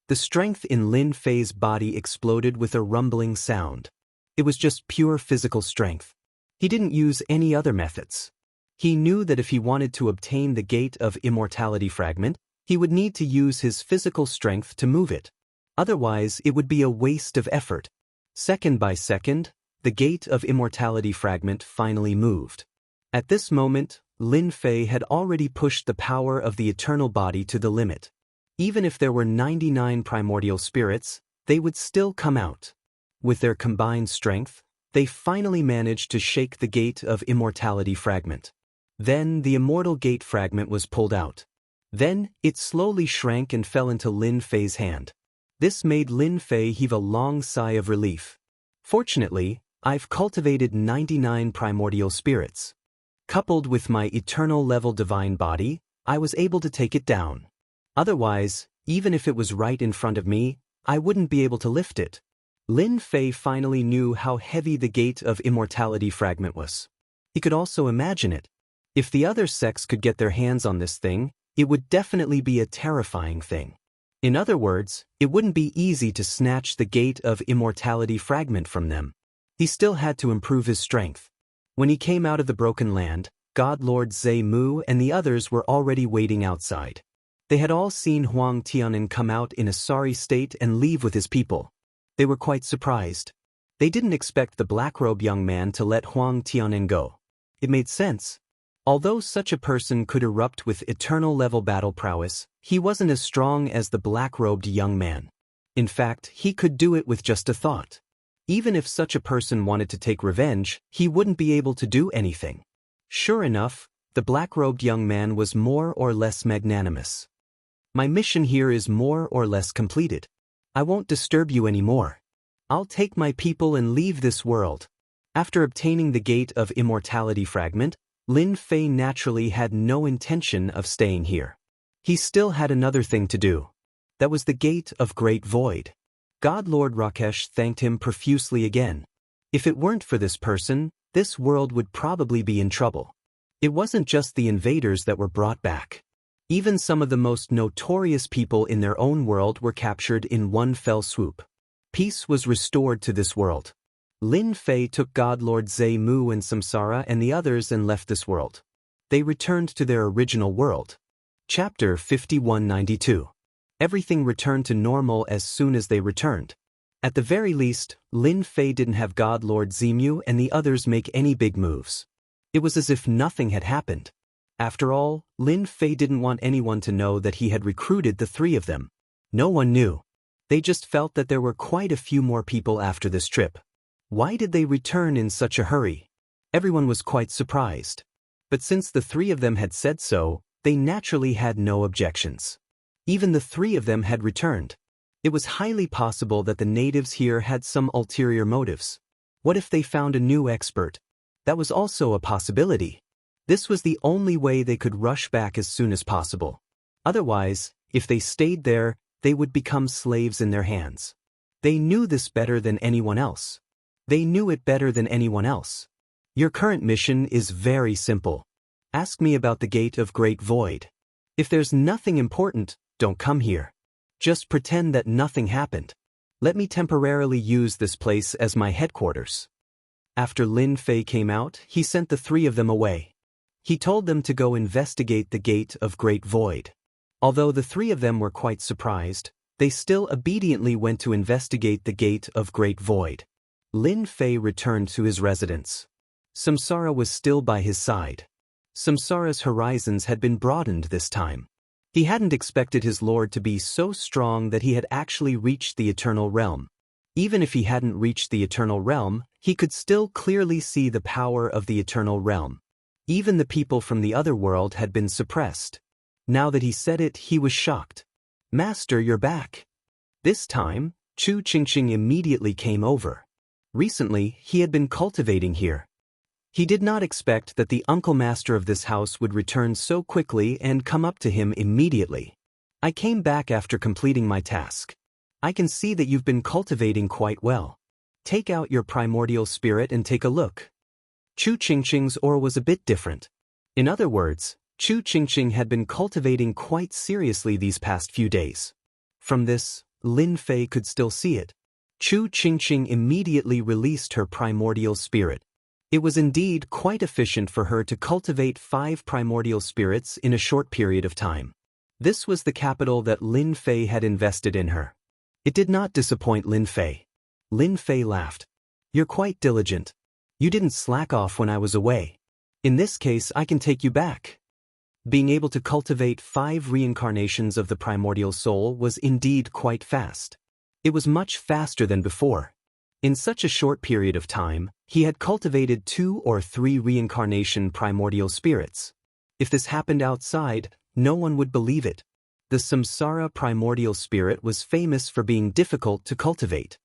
The strength in Lin Fei's body exploded with a rumbling sound. It was just pure physical strength. He didn't use any other methods. He knew that if he wanted to obtain the Gate of Immortality fragment, he would need to use his physical strength to move it. Otherwise, it would be a waste of effort. Second by second, the Gate of Immortality fragment finally moved. At this moment, Lin Fei had already pushed the power of the eternal body to the limit. Even if there were 99 primordial spirits, they would still come out. With their combined strength, they finally managed to shake the Gate of Immortality fragment. Then the Immortal Gate fragment was pulled out. Then, it slowly shrank and fell into Lin Fei's hand. This made Lin Fei heave a long sigh of relief. Fortunately, I've cultivated 99 primordial spirits. Coupled with my eternal level divine body, I was able to take it down. Otherwise, even if it was right in front of me, I wouldn't be able to lift it. Lin Fei finally knew how heavy the Gate of Immortality fragment was. He could also imagine it. If the other sects could get their hands on this thing, it would definitely be a terrifying thing. In other words, it wouldn't be easy to snatch the Gate of Immortality fragment from them. He still had to improve his strength. When he came out of the broken land, God Lord Zhe Mu and the others were already waiting outside. They had all seen Huang Tianan come out in a sorry state and leave with his people. They were quite surprised. They didn't expect the black-robed young man to let Huang Tianan go. It made sense. Although such a person could erupt with eternal-level battle prowess, he wasn't as strong as the black-robed young man. In fact, he could do it with just a thought. Even if such a person wanted to take revenge, he wouldn't be able to do anything. Sure enough, the black-robed young man was more or less magnanimous. My mission here is more or less completed. I won't disturb you anymore. I'll take my people and leave this world. After obtaining the Gate of Immortality fragment, Lin Fei naturally had no intention of staying here. He still had another thing to do. That was the Gate of Great Void. God Lord Rakesh thanked him profusely again. If it weren't for this person, this world would probably be in trouble. It wasn't just the invaders that were brought back. Even some of the most notorious people in their own world were captured in one fell swoop. Peace was restored to this world. Lin Fei took God Lord Zhe Mu and Samsara and the others and left this world. They returned to their original world. Chapter 5192. Everything returned to normal as soon as they returned. At the very least, Lin Fei didn't have God Lord Zemu and the others make any big moves. It was as if nothing had happened. After all, Lin Fei didn't want anyone to know that he had recruited the 3 of them. No one knew. They just felt that there were quite a few more people after this trip. Why did they return in such a hurry? Everyone was quite surprised. But since the 3 of them had said so, they naturally had no objections. Even the 3 of them had returned. It was highly possible that the natives here had some ulterior motives. What if they found a new expert? That was also a possibility. This was the only way they could rush back as soon as possible. Otherwise, if they stayed there, they would become slaves in their hands. They knew this better than anyone else. They knew it better than anyone else. Your current mission is very simple. Ask me about the Gate of Great Void. If there's nothing important, don't come here. Just pretend that nothing happened. Let me temporarily use this place as my headquarters. After Lin Fei came out, he sent the three of them away. He told them to go investigate the Gate of Great Void. Although the three of them were quite surprised, they still obediently went to investigate the Gate of Great Void. Lin Fei returned to his residence. Samsara was still by his side. Samsara's horizons had been broadened this time. He hadn't expected his lord to be so strong that he had actually reached the Eternal Realm. Even if he hadn't reached the Eternal Realm, he could still clearly see the power of the Eternal Realm. Even the people from the other world had been suppressed. Now that he said it, he was shocked. Master, you're back. This time, Chu Qingqing immediately came over. Recently, he had been cultivating here. He did not expect that the uncle master of this house would return so quickly and come up to him immediately. I came back after completing my task. I can see that you've been cultivating quite well. Take out your primordial spirit and take a look. Chu Qingqing's aura was a bit different. In other words, Chu Qingqing had been cultivating quite seriously these past few days. From this, Lin Fei could still see it. Chu Qingqing immediately released her primordial spirit. It was indeed quite efficient for her to cultivate 5 primordial spirits in a short period of time. This was the capital that Lin Fei had invested in her. It did not disappoint Lin Fei. Lin Fei laughed. You're quite diligent. You didn't slack off when I was away. In this case, I can take you back. Being able to cultivate 5 reincarnations of the primordial soul was indeed quite fast. It was much faster than before. In such a short period of time, he had cultivated 2 or 3 reincarnation primordial spirits. If this happened outside, no one would believe it. The Samsara primordial spirit was famous for being difficult to cultivate.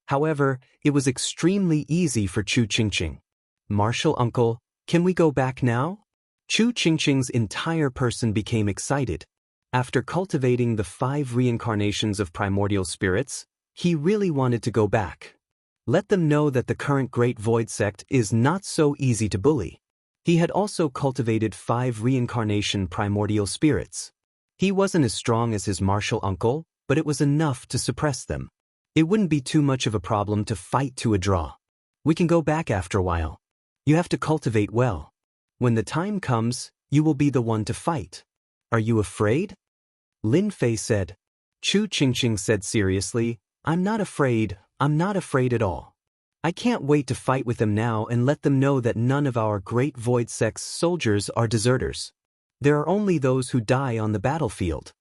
However, it was extremely easy for Chu Qingqing. Martial uncle, can we go back now? Chu Qingqing's entire person became excited. After cultivating the 5 reincarnations of primordial spirits, he really wanted to go back. Let them know that the current Great Void sect is not so easy to bully. He had also cultivated 5 reincarnation primordial spirits. He wasn't as strong as his martial uncle, but it was enough to suppress them. It wouldn't be too much of a problem to fight to a draw. We can go back after a while. You have to cultivate well. When the time comes, you will be the one to fight. Are you afraid? Lin Fei said. Chu Qingqing said seriously, I'm not afraid at all. I can't wait to fight with them now and let them know that none of our Great Void sect's soldiers are deserters. There are only those who die on the battlefield.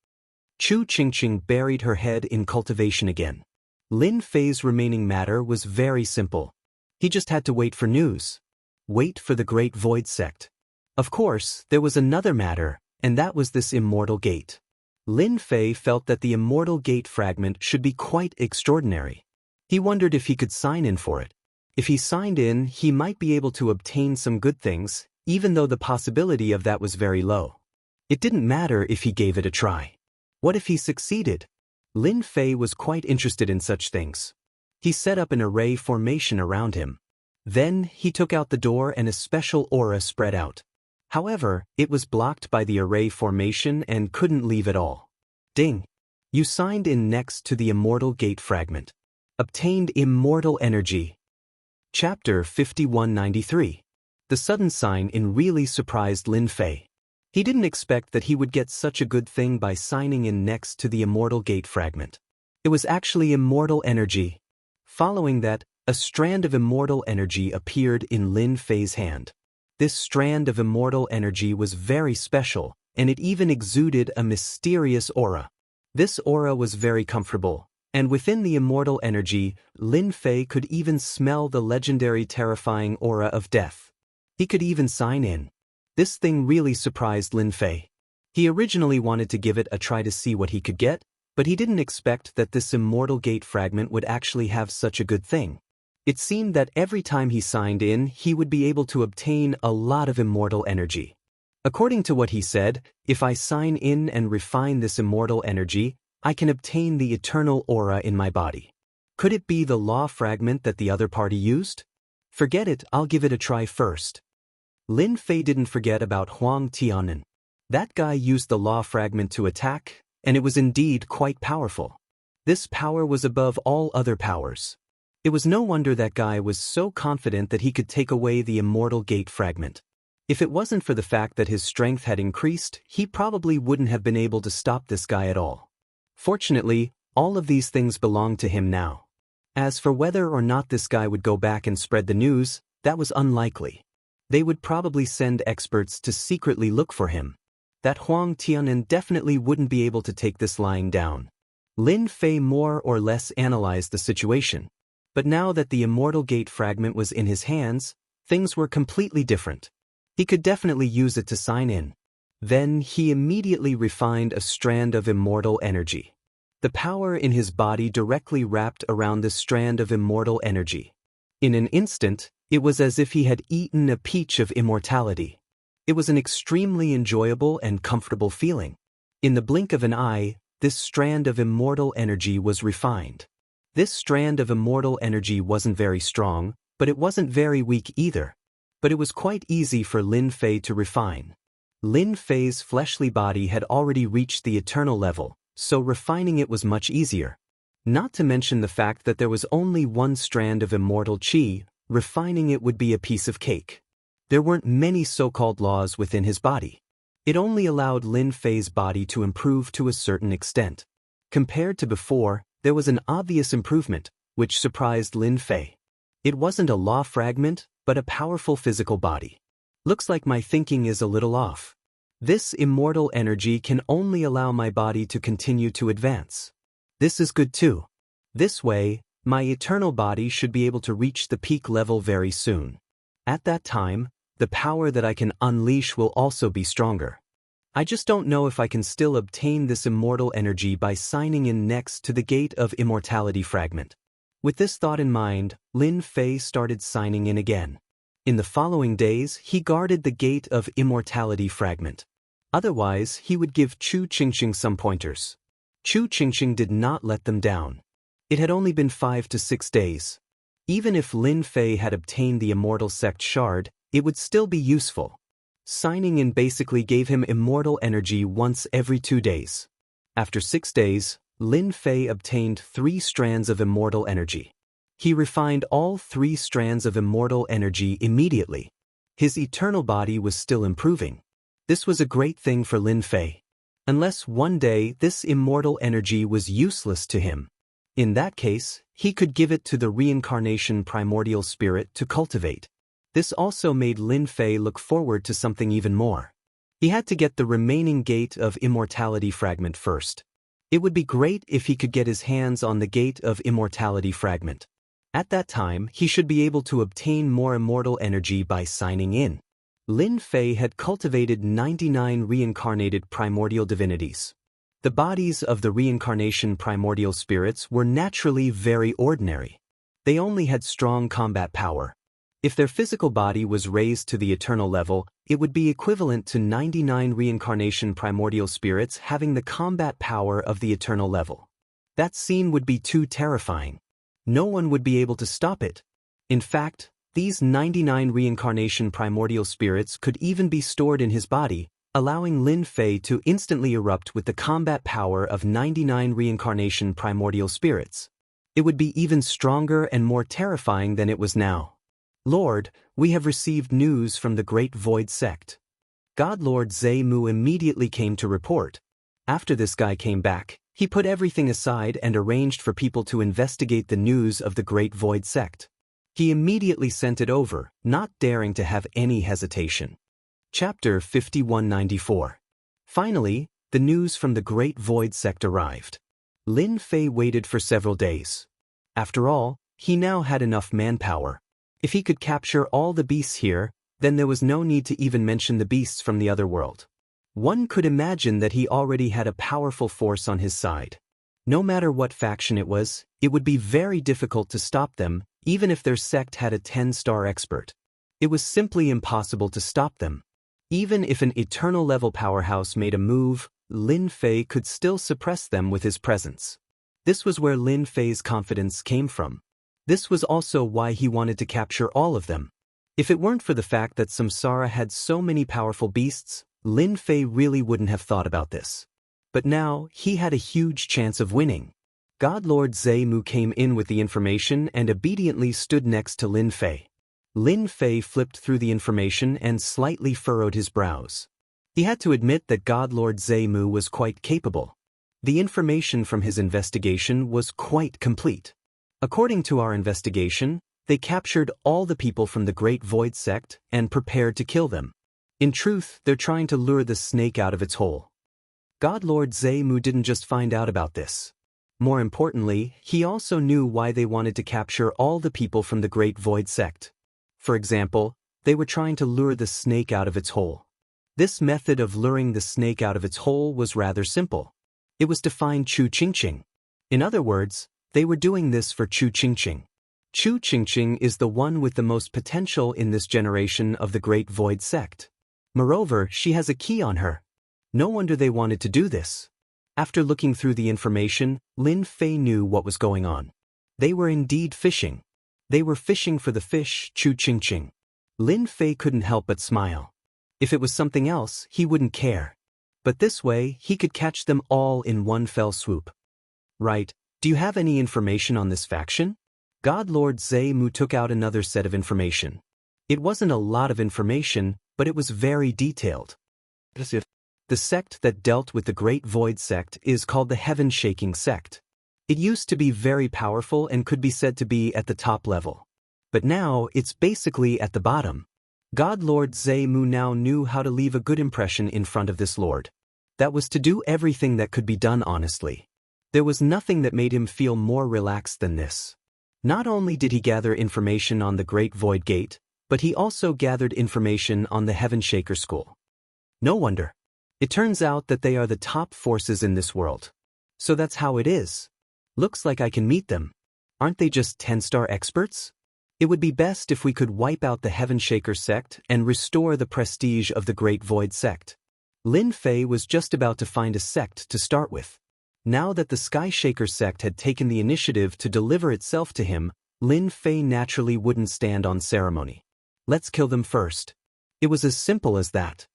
Chu Qingqing buried her head in cultivation again. Lin Fei's remaining matter was very simple. He just had to wait for news. Wait for the Great Void sect. Of course, there was another matter, and that was this Immortal Gate. Lin Fei felt that the Immortal Gate fragment should be quite extraordinary. He wondered if he could sign in for it. If he signed in, he might be able to obtain some good things, even though the possibility of that was very low. It didn't matter if he gave it a try. What if he succeeded? Lin Fei was quite interested in such things. He set up an array formation around him. Then, he took out the door and a special aura spread out. However, it was blocked by the array formation and couldn't leave at all. Ding! You signed in next to the Immortal Gate fragment. Obtained immortal energy. Chapter 5193. The sudden sign-in really surprised Lin Fei. He didn't expect that he would get such a good thing by signing in next to the Immortal Gate fragment. It was actually immortal energy. Following that, a strand of immortal energy appeared in Lin Fei's hand. This strand of immortal energy was very special, and it even exuded a mysterious aura. This aura was very comfortable. And within the immortal energy, Lin Fei could even smell the legendary terrifying aura of death. He could even sign in. This thing really surprised Lin Fei. He originally wanted to give it a try to see what he could get, but he didn't expect that this Immortal Gate fragment would actually have such a good thing. It seemed that every time he signed in, he would be able to obtain a lot of immortal energy. According to what he said, if I sign in and refine this immortal energy, I can obtain the eternal aura in my body. Could it be the law fragment that the other party used? Forget it, I'll give it a try first. Lin Fei didn't forget about Huang Tianan. That guy used the law fragment to attack, and it was indeed quite powerful. This power was above all other powers. It was no wonder that guy was so confident that he could take away the Immortal Gate fragment. If it wasn't for the fact that his strength had increased, he probably wouldn't have been able to stop this guy at all. Fortunately, all of these things belonged to him now. As for whether or not this guy would go back and spread the news, that was unlikely. They would probably send experts to secretly look for him. That Huang Tianan definitely wouldn't be able to take this lying down. Lin Fei more or less analyzed the situation. But now that the Immortal Gate fragment was in his hands, things were completely different. He could definitely use it to sign in. Then he immediately refined a strand of immortal energy. The power in his body directly wrapped around this strand of immortal energy. In an instant, it was as if he had eaten a peach of immortality. It was an extremely enjoyable and comfortable feeling. In the blink of an eye, this strand of immortal energy was refined. This strand of immortal energy wasn't very strong, but it wasn't very weak either. But it was quite easy for Lin Fei to refine. Lin Fei's fleshly body had already reached the eternal level, so refining it was much easier. Not to mention the fact that there was only one strand of immortal qi, refining it would be a piece of cake. There weren't many so-called laws within his body. It only allowed Lin Fei's body to improve to a certain extent. Compared to before, there was an obvious improvement, which surprised Lin Fei. It wasn't a law fragment, but a powerful physical body. Looks like my thinking is a little off. This immortal energy can only allow my body to continue to advance. This is good too. This way, my eternal body should be able to reach the peak level very soon. At that time, the power that I can unleash will also be stronger. I just don't know if I can still obtain this immortal energy by signing in next to the Gate of Immortality fragment. With this thought in mind, Lin Fei started signing in again. In the following days, he guarded the Gate of Immortality fragment. Otherwise, he would give Chu Qingqing some pointers. Chu Qingqing did not let them down. It had only been 5 to 6 days. Even if Lin Fei had obtained the Immortal Sect shard, it would still be useful. Signing in basically gave him immortal energy once every 2 days. After 6 days, Lin Fei obtained 3 strands of immortal energy. He refined all 3 strands of immortal energy immediately. His eternal body was still improving. This was a great thing for Lin Fei. Unless one day this immortal energy was useless to him. In that case, he could give it to the reincarnation primordial spirit to cultivate. This also made Lin Fei look forward to something even more. He had to get the remaining Gate of Immortality fragment first. It would be great if he could get his hands on the Gate of Immortality fragment. At that time, he should be able to obtain more immortal energy by signing in. Lin Fei had cultivated 99 reincarnated primordial divinities. The bodies of the reincarnation primordial spirits were naturally very ordinary. They only had strong combat power. If their physical body was raised to the eternal level, it would be equivalent to 99 reincarnation primordial spirits having the combat power of the eternal level. That scene would be too terrifying. No one would be able to stop it. In fact, these 99 reincarnation primordial spirits could even be stored in his body, allowing Lin Fei to instantly erupt with the combat power of 99 reincarnation primordial spirits. It would be even stronger and more terrifying than it was now. Lord, we have received news from the Great Void Sect. God Lord Zhe Mu immediately came to report. After this guy came back, he put everything aside and arranged for people to investigate the news of the Great Void Sect. He immediately sent it over, not daring to have any hesitation. Chapter 5194. Finally, the news from the Great Void Sect arrived. Lin Fei waited for several days. After all, he now had enough manpower. If he could capture all the beasts here, then there was no need to even mention the beasts from the other world. One could imagine that he already had a powerful force on his side. No matter what faction it was, it would be very difficult to stop them, even if their sect had a 10-star expert. It was simply impossible to stop them. Even if an eternal level powerhouse made a move, Lin Fei could still suppress them with his presence. This was where Lin Fei's confidence came from. This was also why he wanted to capture all of them. If it weren't for the fact that Samsara had so many powerful beasts, Lin Fei really wouldn't have thought about this. But now, he had a huge chance of winning. God Lord Zhe Mu came in with the information and obediently stood next to Lin Fei. Lin Fei flipped through the information and slightly furrowed his brows. He had to admit that God Lord Zhe Mu was quite capable. The information from his investigation was quite complete. According to our investigation, they captured all the people from the Great Void Sect and prepared to kill them. In truth, they're trying to lure the snake out of its hole. God Lord Zhe Mu didn't just find out about this. More importantly, he also knew why they wanted to capture all the people from the Great Void Sect. For example, they were trying to lure the snake out of its hole. This method of luring the snake out of its hole was rather simple. It was to find Chu Qingqing. In other words, they were doing this for Chu Qingqing. Chu Qingqing is the one with the most potential in this generation of the Great Void Sect. Moreover, she has a key on her. No wonder they wanted to do this. After looking through the information, Lin Fei knew what was going on. They were indeed fishing. They were fishing for the fish, Chu Qingqing. Lin Fei couldn't help but smile. If it was something else, he wouldn't care. But this way, he could catch them all in one fell swoop. Right, do you have any information on this faction? God Lord Zhe Mu took out another set of information. It wasn't a lot of information, but it was very detailed. The sect that dealt with the Great Void Sect is called the Heaven-Shaking Sect. It used to be very powerful and could be said to be at the top level. But now, it's basically at the bottom. God Lord Zhe Mu now knew how to leave a good impression in front of this lord. That was to do everything that could be done honestly. There was nothing that made him feel more relaxed than this. Not only did he gather information on the Great Void Gate, but he also gathered information on the Heaven Shaker School. No wonder. It turns out that they are the top forces in this world. So that's how it is. Looks like I can meet them. Aren't they just 10-star experts? It would be best if we could wipe out the Heaven Shaker sect and restore the prestige of the Great Void Sect. Lin Fei was just about to find a sect to start with. Now that the Sky Shaker sect had taken the initiative to deliver itself to him, Lin Fei naturally wouldn't stand on ceremony. Let's kill them first. It was as simple as that.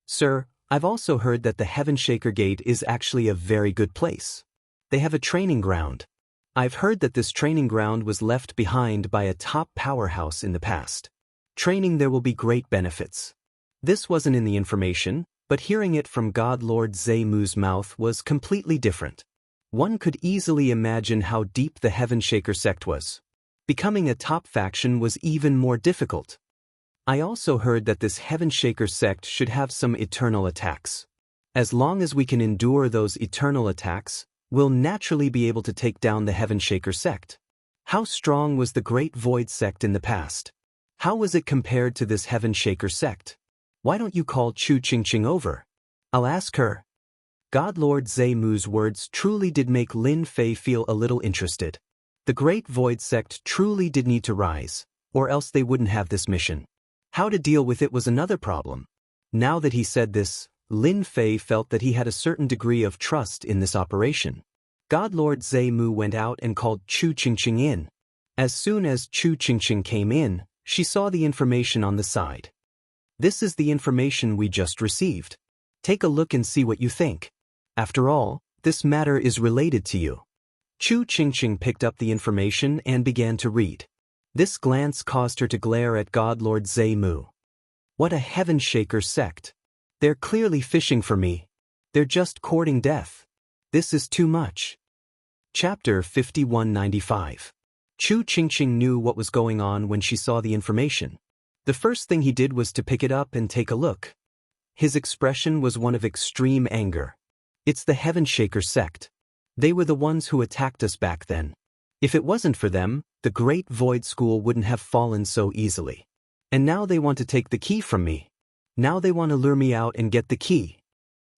Sir, I've also heard that the Heaven Shaker Gate is actually a very good place. They have a training ground. I've heard that this training ground was left behind by a top powerhouse in the past. Training there will be great benefits. This wasn't in the information, but hearing it from God Lord Zhe Mu's mouth was completely different. One could easily imagine how deep the Heaven Shaker sect was. Becoming a top faction was even more difficult. I also heard that this Heaven Shaker sect should have some eternal attacks. As long as we can endure those eternal attacks, we'll naturally be able to take down the Heaven Shaker sect. How strong was the Great Void Sect in the past? How was it compared to this Heaven Shaker sect? Why don't you call Chu Qingqing over? I'll ask her. God Lord Zhe Mu's words truly did make Lin Fei feel a little interested. The Great Void Sect truly did need to rise, or else they wouldn't have this mission. How to deal with it was another problem. Now that he said this, Lin Fei felt that he had a certain degree of trust in this operation. God Lord Zhe Mu went out and called Chu Qingqing in. As soon as Chu Qingqing came in, she saw the information on the side. This is the information we just received. Take a look and see what you think. After all, this matter is related to you. Chu Qingqing picked up the information and began to read. This glance caused her to glare at God Lord Zhe Mu. What a Heaven Shaker sect. They're clearly fishing for me. They're just courting death. This is too much. Chapter 5195. Chu Qingqing knew what was going on when she saw the information. The first thing he did was to pick it up and take a look. His expression was one of extreme anger. It's the Heaven Shaker sect. They were the ones who attacked us back then. If it wasn't for them, the Great Void School wouldn't have fallen so easily. And now they want to take the key from me. Now they want to lure me out and get the key.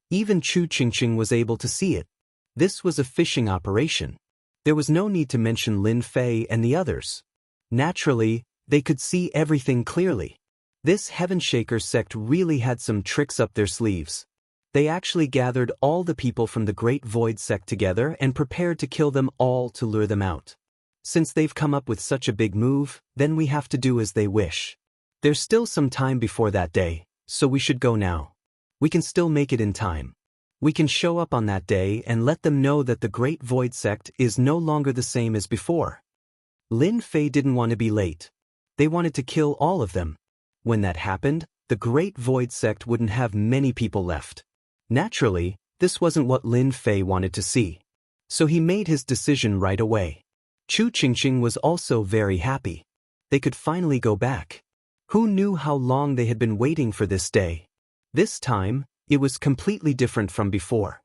Even Chu Qingqing was able to see it. This was a fishing operation. There was no need to mention Lin Fei and the others. Naturally, they could see everything clearly. This Heaven Shaker sect really had some tricks up their sleeves. They actually gathered all the people from the Great Void Sect together and prepared to kill them all to lure them out. Since they've come up with such a big move, then we have to do as they wish. There's still some time before that day, so we should go now. We can still make it in time. We can show up on that day and let them know that the Great Void Sect is no longer the same as before. Lin Fei didn't want to be late. They wanted to kill all of them. When that happened, the Great Void Sect wouldn't have many people left. Naturally, this wasn't what Lin Fei wanted to see. So he made his decision right away. Chu Qingqing was also very happy. They could finally go back. Who knew how long they had been waiting for this day? This time, it was completely different from before.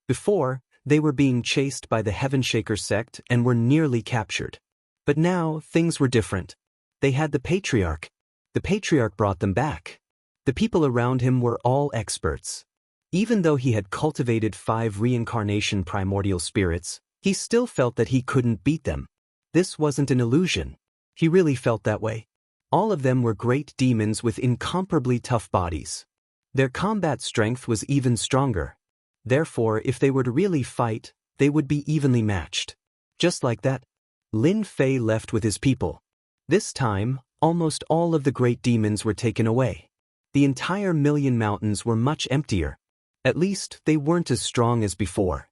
Before, they were being chased by the Heaven Shaker sect and were nearly captured. But now, things were different. They had the Patriarch. The Patriarch brought them back. The people around him were all experts. Even though he had cultivated 5 reincarnation primordial spirits, he still felt that he couldn't beat them. This wasn't an illusion. He really felt that way. All of them were great demons with incomparably tough bodies. Their combat strength was even stronger. Therefore, if they were to really fight, they would be evenly matched. Just like that, Lin Fei left with his people. This time, almost all of the great demons were taken away. The entire Million Mountains were much emptier. At least, they weren't as strong as before.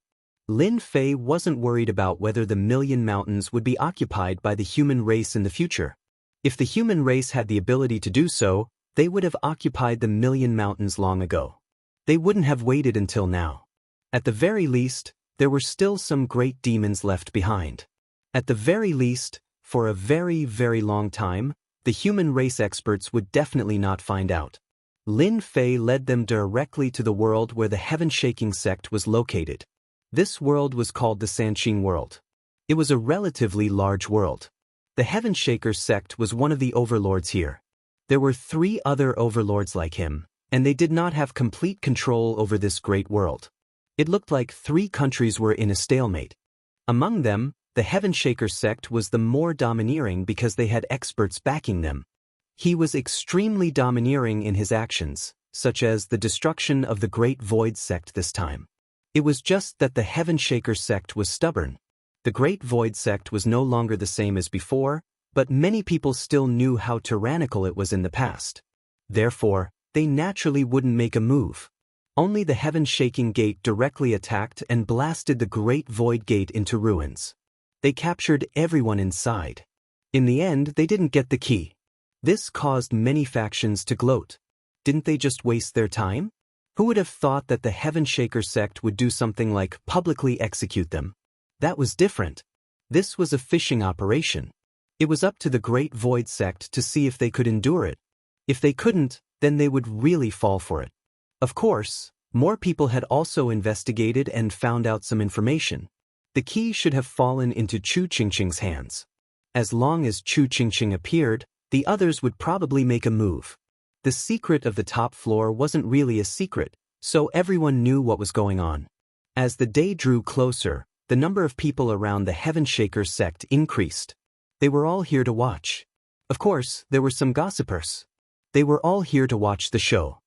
Lin Fei wasn't worried about whether the Million Mountains would be occupied by the human race in the future. If the human race had the ability to do so, they would have occupied the Million Mountains long ago. They wouldn't have waited until now. At the very least, there were still some great demons left behind. At the very least, for a very, very long time, the human race experts would definitely not find out. Lin Fei led them directly to the world where the Heaven-Shaking sect was located. This world was called the Sanqing world. It was a relatively large world. The Heaven Shaker sect was one of the overlords here. There were 3 other overlords like him, and they did not have complete control over this great world. It looked like 3 countries were in a stalemate. Among them, the Heaven Shaker sect was the more domineering because they had experts backing them. He was extremely domineering in his actions, such as the destruction of the Great Void sect this time. It was just that the Heaven Shaker sect was stubborn. The Great Void sect was no longer the same as before, but many people still knew how tyrannical it was in the past. Therefore, they naturally wouldn't make a move. Only the Heaven-Shaking Gate directly attacked and blasted the Great Void Gate into ruins. They captured everyone inside. In the end, they didn't get the key. This caused many factions to gloat. Didn't they just waste their time? Who would have thought that the Heaven Shaker sect would do something like publicly execute them? That was different. This was a fishing operation. It was up to the Great Void sect to see if they could endure it. If they couldn't, then they would really fall for it. Of course, more people had also investigated and found out some information. The key should have fallen into Chu Qingqing's hands. As long as Chu Qingqing appeared, the others would probably make a move. The secret of the top floor wasn't really a secret, so everyone knew what was going on. As the day drew closer, the number of people around the Heaven Shaker sect increased. They were all here to watch. Of course, there were some gossipers. They were all here to watch the show.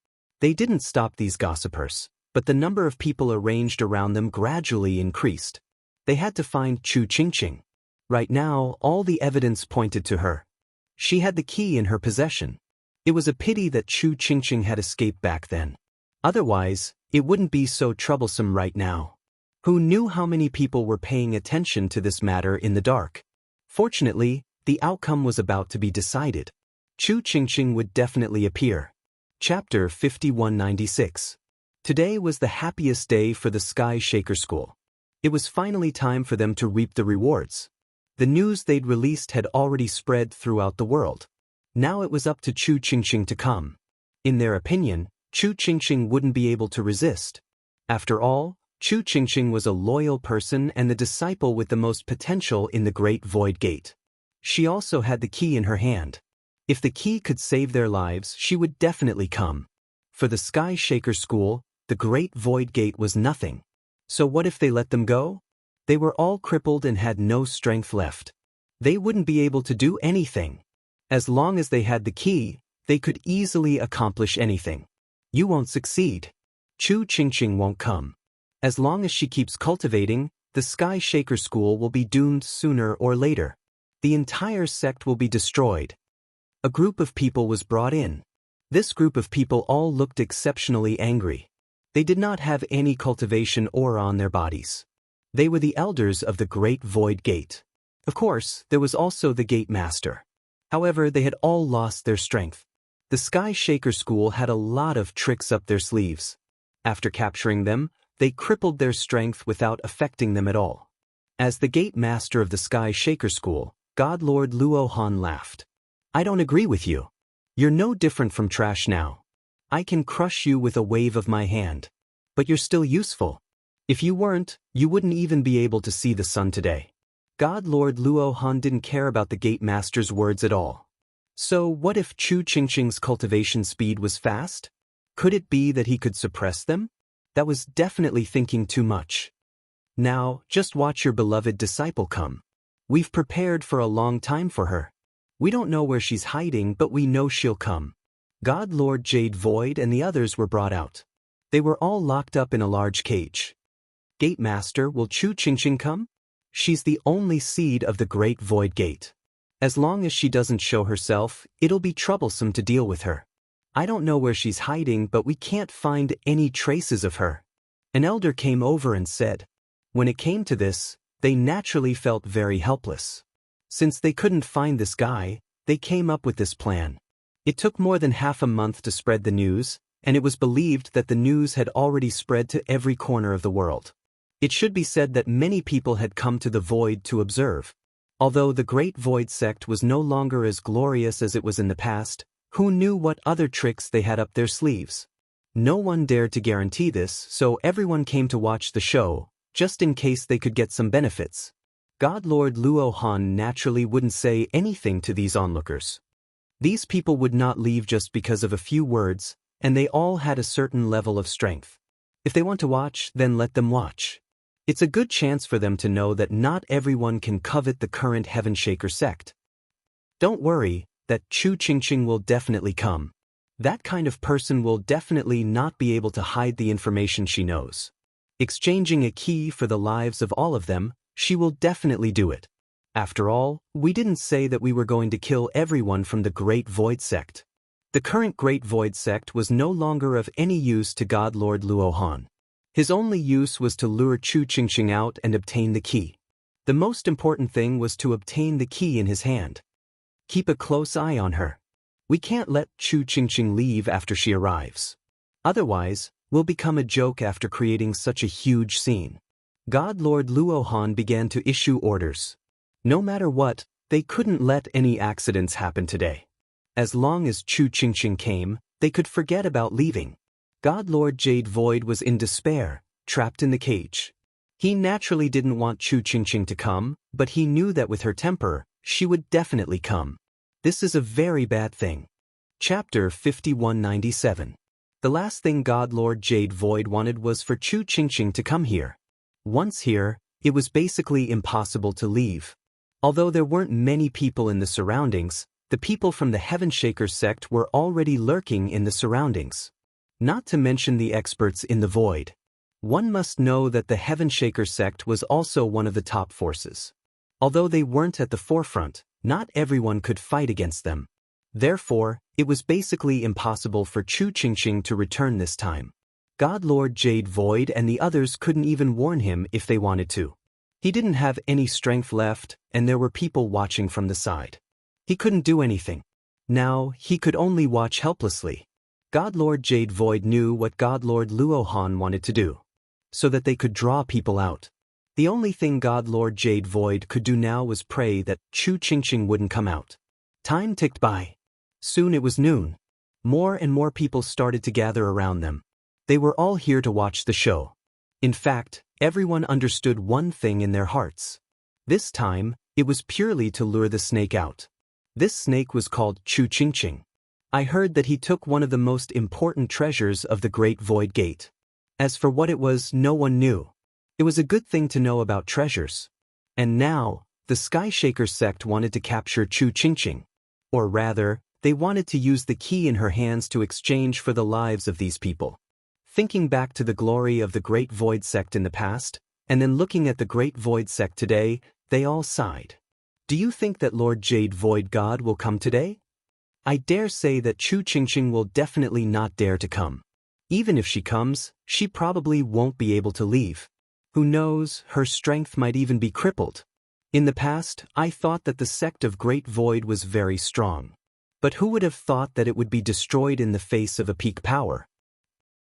They didn't stop these gossipers, but the number of people arranged around them gradually increased. They had to find Chu Qingqing. Right now, all the evidence pointed to her. She had the key in her possession. It was a pity that Chu Qingqing had escaped back then. Otherwise, it wouldn't be so troublesome right now. Who knew how many people were paying attention to this matter in the dark? Fortunately, the outcome was about to be decided. Chu Qingqing would definitely appear. Chapter 5196. Today was the happiest day for the Sky Shaker School. It was finally time for them to reap the rewards. The news they'd released had already spread throughout the world. Now it was up to Chu Qingqing to come. In their opinion, Chu Qingqing wouldn't be able to resist. After all, Chu Qingqing was a loyal person and the disciple with the most potential in the Great Void Gate. She also had the key in her hand. If the key could save their lives, she would definitely come. For the Sky Shaker School, the Great Void Gate was nothing. So what if they let them go? They were all crippled and had no strength left. They wouldn't be able to do anything. As long as they had the key, they could easily accomplish anything. You won't succeed. Chu Qingqing won't come. As long as she keeps cultivating, the Sky Shaker School will be doomed sooner or later. The entire sect will be destroyed. A group of people was brought in. This group of people all looked exceptionally angry. They did not have any cultivation aura on their bodies. They were the elders of the Great Void Gate. Of course, there was also the Gate Master. However, they had all lost their strength. The Sky Shaker School had a lot of tricks up their sleeves. After capturing them, they crippled their strength without affecting them at all. As the Gate Master of the Sky Shaker School, God Lord Luo Han laughed. I don't agree with you. You're no different from trash now. I can crush you with a wave of my hand. But you're still useful. If you weren't, you wouldn't even be able to see the sun today. God Lord Luo Han didn't care about the Gate Master's words at all. So what if Chu Qingqing's cultivation speed was fast? Could it be that he could suppress them? That was definitely thinking too much. Now, just watch your beloved disciple come. We've prepared for a long time for her. We don't know where she's hiding, but we know she'll come. God Lord Jade Void and the others were brought out. They were all locked up in a large cage. Gate Master, will Chu Qingqing come? She's the only seed of the Great Void Gate. As long as she doesn't show herself, it'll be troublesome to deal with her. I don't know where she's hiding, but we can't find any traces of her. An elder came over and said. When it came to this, they naturally felt very helpless. Since they couldn't find this guy, they came up with this plan. It took more than half a month to spread the news, and it was believed that the news had already spread to every corner of the world. It should be said that many people had come to the void to observe. Although the Great Void Sect was no longer as glorious as it was in the past, who knew what other tricks they had up their sleeves? No one dared to guarantee this, so everyone came to watch the show, just in case they could get some benefits. God Lord Luo Han naturally wouldn't say anything to these onlookers. These people would not leave just because of a few words, and they all had a certain level of strength. If they want to watch, then let them watch. It's a good chance for them to know that not everyone can covet the current Heaven Shaker sect. Don't worry, that Chu Qingqing will definitely come. That kind of person will definitely not be able to hide the information she knows. Exchanging a key for the lives of all of them, she will definitely do it. After all, we didn't say that we were going to kill everyone from the Great Void Sect. The current Great Void Sect was no longer of any use to God Lord Luo Han. His only use was to lure Chu Qingqing out and obtain the key. The most important thing was to obtain the key in his hand. Keep a close eye on her. We can't let Chu Qingqing leave after she arrives. Otherwise, we'll become a joke after creating such a huge scene. God Lord Luo Han began to issue orders. No matter what, they couldn't let any accidents happen today. As long as Chu Qingqing came, they could forget about leaving. God Lord Jade Void was in despair, trapped in the cage. He naturally didn't want Chu Qingqing to come, but he knew that with her temper, she would definitely come. This is a very bad thing. Chapter 5197. The last thing God Lord Jade Void wanted was for Chu Qingqing to come here. Once here, it was basically impossible to leave. Although there weren't many people in the surroundings, the people from the Heaven Shaker sect were already lurking in the surroundings. Not to mention the experts in the void. One must know that the Heaven Shaker sect was also one of the top forces. Although they weren't at the forefront, not everyone could fight against them. Therefore, it was basically impossible for Chu Qingqing to return this time. God Lord Jade Void and the others couldn't even warn him if they wanted to. He didn't have any strength left, and there were people watching from the side. He couldn't do anything. Now, he could only watch helplessly. God Lord Jade Void knew what God Lord Luo Han wanted to do, so that they could draw people out. The only thing God Lord Jade Void could do now was pray that Chu Qingqing wouldn't come out. Time ticked by. Soon it was noon. More and more people started to gather around them. They were all here to watch the show. In fact, everyone understood one thing in their hearts. This time, it was purely to lure the snake out. This snake was called Chu Qingqing. I heard that he took one of the most important treasures of the Great Void Gate. As for what it was, no one knew. It was a good thing to know about treasures. And now, the Sky Shaker sect wanted to capture Chu Qingqing. Or rather, they wanted to use the key in her hands to exchange for the lives of these people. Thinking back to the glory of the Great Void Sect in the past, and then looking at the Great Void Sect today, they all sighed. Do you think that Lord Jade Void God will come today? I dare say that Chu Qingqing will definitely not dare to come. Even if she comes, she probably won't be able to leave. Who knows, her strength might even be crippled. In the past, I thought that the sect of Great Void was very strong. But who would have thought that it would be destroyed in the face of a peak power?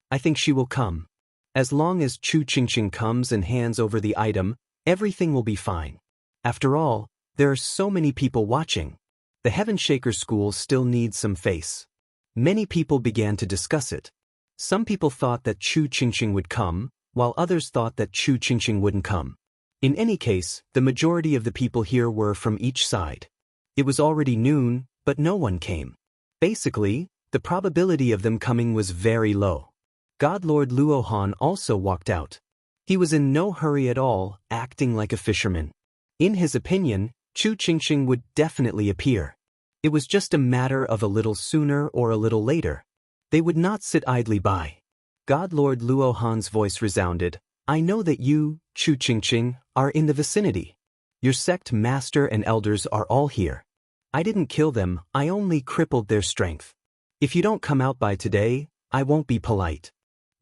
I think she will come. As long as Chu Qingqing comes and hands over the item, everything will be fine. After all, there are so many people watching. The Heaven Shaker school still needs some face. Many people began to discuss it. Some people thought that Chu Qingqing would come, while others thought that Chu Qingqing wouldn't come. In any case, the majority of the people here were from each side. It was already noon, but no one came. Basically, the probability of them coming was very low. God Lord Luohan also walked out. He was in no hurry at all, acting like a fisherman. In his opinion, Chu Qingqing would definitely appear. It was just a matter of a little sooner or a little later. They would not sit idly by. God Lord Luohan's voice resounded. I know that you, Chu Qingqing, are in the vicinity. Your sect master and elders are all here. I didn't kill them, I only crippled their strength. If you don't come out by today, I won't be polite.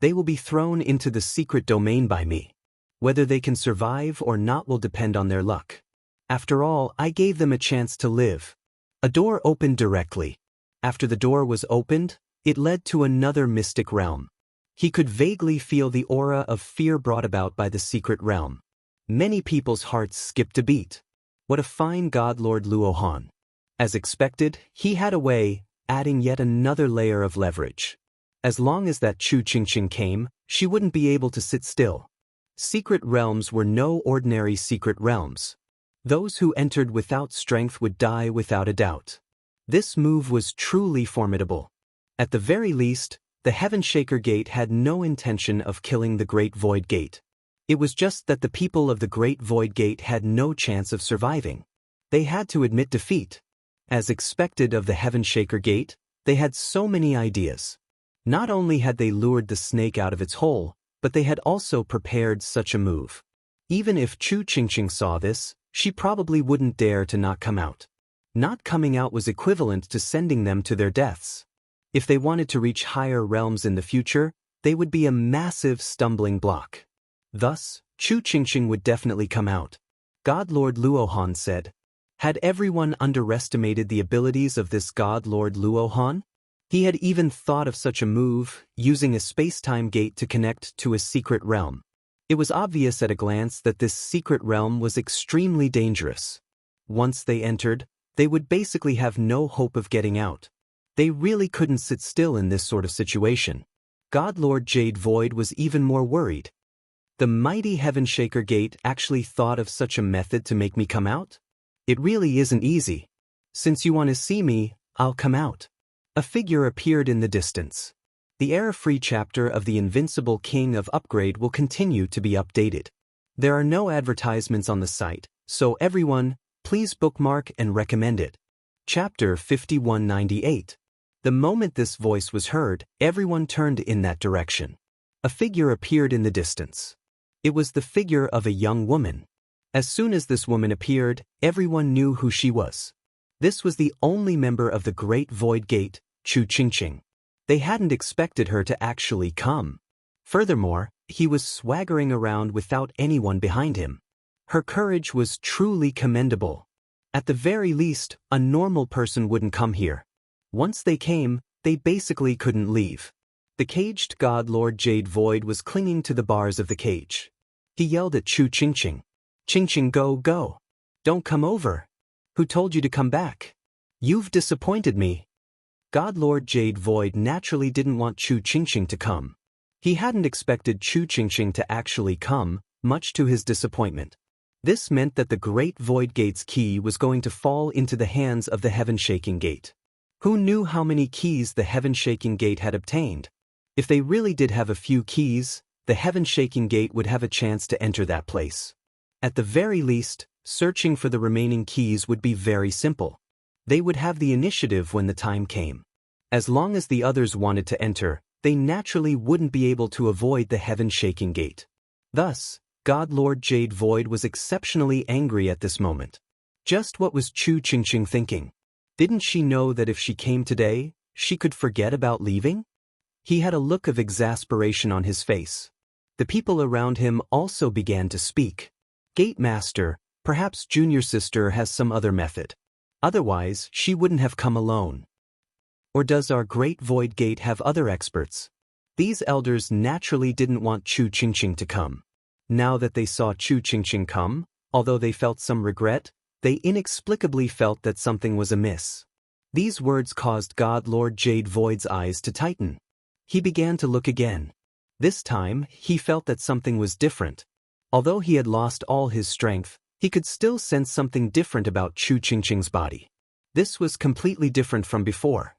They will be thrown into the secret domain by me. Whether they can survive or not will depend on their luck. After all, I gave them a chance to live. A door opened directly. After the door was opened, it led to another mystic realm. He could vaguely feel the aura of fear brought about by the secret realm. Many people's hearts skipped a beat. What a fine God Lord Luohan. As expected, he had a way, adding yet another layer of leverage. As long as that Chu Qingqing came, she wouldn't be able to sit still. Secret realms were no ordinary secret realms. Those who entered without strength would die without a doubt. This move was truly formidable. At the very least, the Heaven Shaker Gate had no intention of killing the Great Void Gate. It was just that the people of the Great Void Gate had no chance of surviving. They had to admit defeat. As expected of the Heaven Shaker Gate, they had so many ideas. Not only had they lured the snake out of its hole, but they had also prepared such a move. Even if Chu Qingqing saw this, she probably wouldn't dare to not come out. Not coming out was equivalent to sending them to their deaths. If they wanted to reach higher realms in the future, they would be a massive stumbling block. Thus, Chu Qingqing would definitely come out. God Lord Luohan said. Had everyone underestimated the abilities of this God Lord Luohan? He had even thought of such a move, using a space-time gate to connect to a secret realm. It was obvious at a glance that this secret realm was extremely dangerous. Once they entered, they would basically have no hope of getting out. They really couldn't sit still in this sort of situation. God Lord Jade Void was even more worried. The mighty Heaven Shaker Gate actually thought of such a method to make me come out? It really isn't easy. Since you want to see me, I'll come out. A figure appeared in the distance. The error-free chapter of the Invincible King of Upgrade will continue to be updated. There are no advertisements on the site, so everyone, please bookmark and recommend it. Chapter 5198. The moment this voice was heard, everyone turned in that direction. A figure appeared in the distance. It was the figure of a young woman. As soon as this woman appeared, everyone knew who she was. This was the only member of the Great Void Gate, Chu Qingqing. They hadn't expected her to actually come. Furthermore, he was swaggering around without anyone behind him. Her courage was truly commendable. At the very least, a normal person wouldn't come here. Once they came, they basically couldn't leave. The caged God Lord Jade Void was clinging to the bars of the cage. He yelled at Chu Qingqing. Qingqing, go, go. Don't come over. Who told you to come back? You've disappointed me. God Lord Jade Void naturally didn't want Chu Qingqing to come. He hadn't expected Chu Qingqing to actually come, much to his disappointment. This meant that the Great Void Gate's key was going to fall into the hands of the Heaven Shaking Gate. Who knew how many keys the Heaven Shaking Gate had obtained? If they really did have a few keys, the Heaven Shaking Gate would have a chance to enter that place. At the very least, searching for the remaining keys would be very simple. They would have the initiative when the time came. As long as the others wanted to enter, they naturally wouldn't be able to avoid the Heaven Shaking Gate. Thus, God Lord Jade Void was exceptionally angry at this moment. Just what was Chu Qingqing thinking? Didn't she know that if she came today, she could forget about leaving? He had a look of exasperation on his face. The people around him also began to speak. Gate Master, perhaps Junior Sister has some other method. Otherwise, she wouldn't have come alone. Or does our Great Void Gate have other experts? These elders naturally didn't want Chu Qingqing to come. Now that they saw Chu Qingqing come, although they felt some regret, they inexplicably felt that something was amiss. These words caused God Lord Jade Void's eyes to tighten. He began to look again. This time, he felt that something was different. Although he had lost all his strength, he could still sense something different about Chu Qingqing's body. This was completely different from before.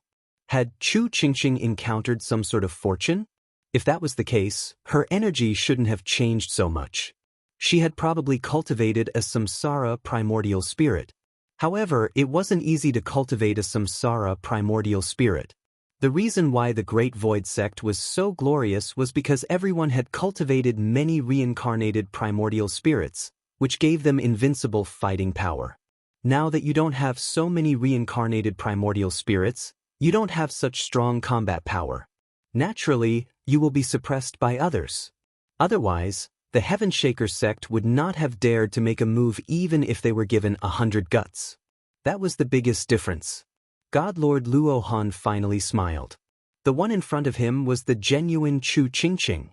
Had Chu Qingqing encountered some sort of fortune? If that was the case, her energy shouldn't have changed so much. She had probably cultivated a samsara primordial spirit. However, it wasn't easy to cultivate a samsara primordial spirit. The reason why the Great Void Sect was so glorious was because everyone had cultivated many reincarnated primordial spirits, which gave them invincible fighting power. Now that you don't have so many reincarnated primordial spirits, you don't have such strong combat power. Naturally, you will be suppressed by others. Otherwise, the Heaven Shaker sect would not have dared to make a move even if they were given 100 guts. That was the biggest difference. God Lord Luo Han finally smiled. The one in front of him was the genuine Chu Qingqing.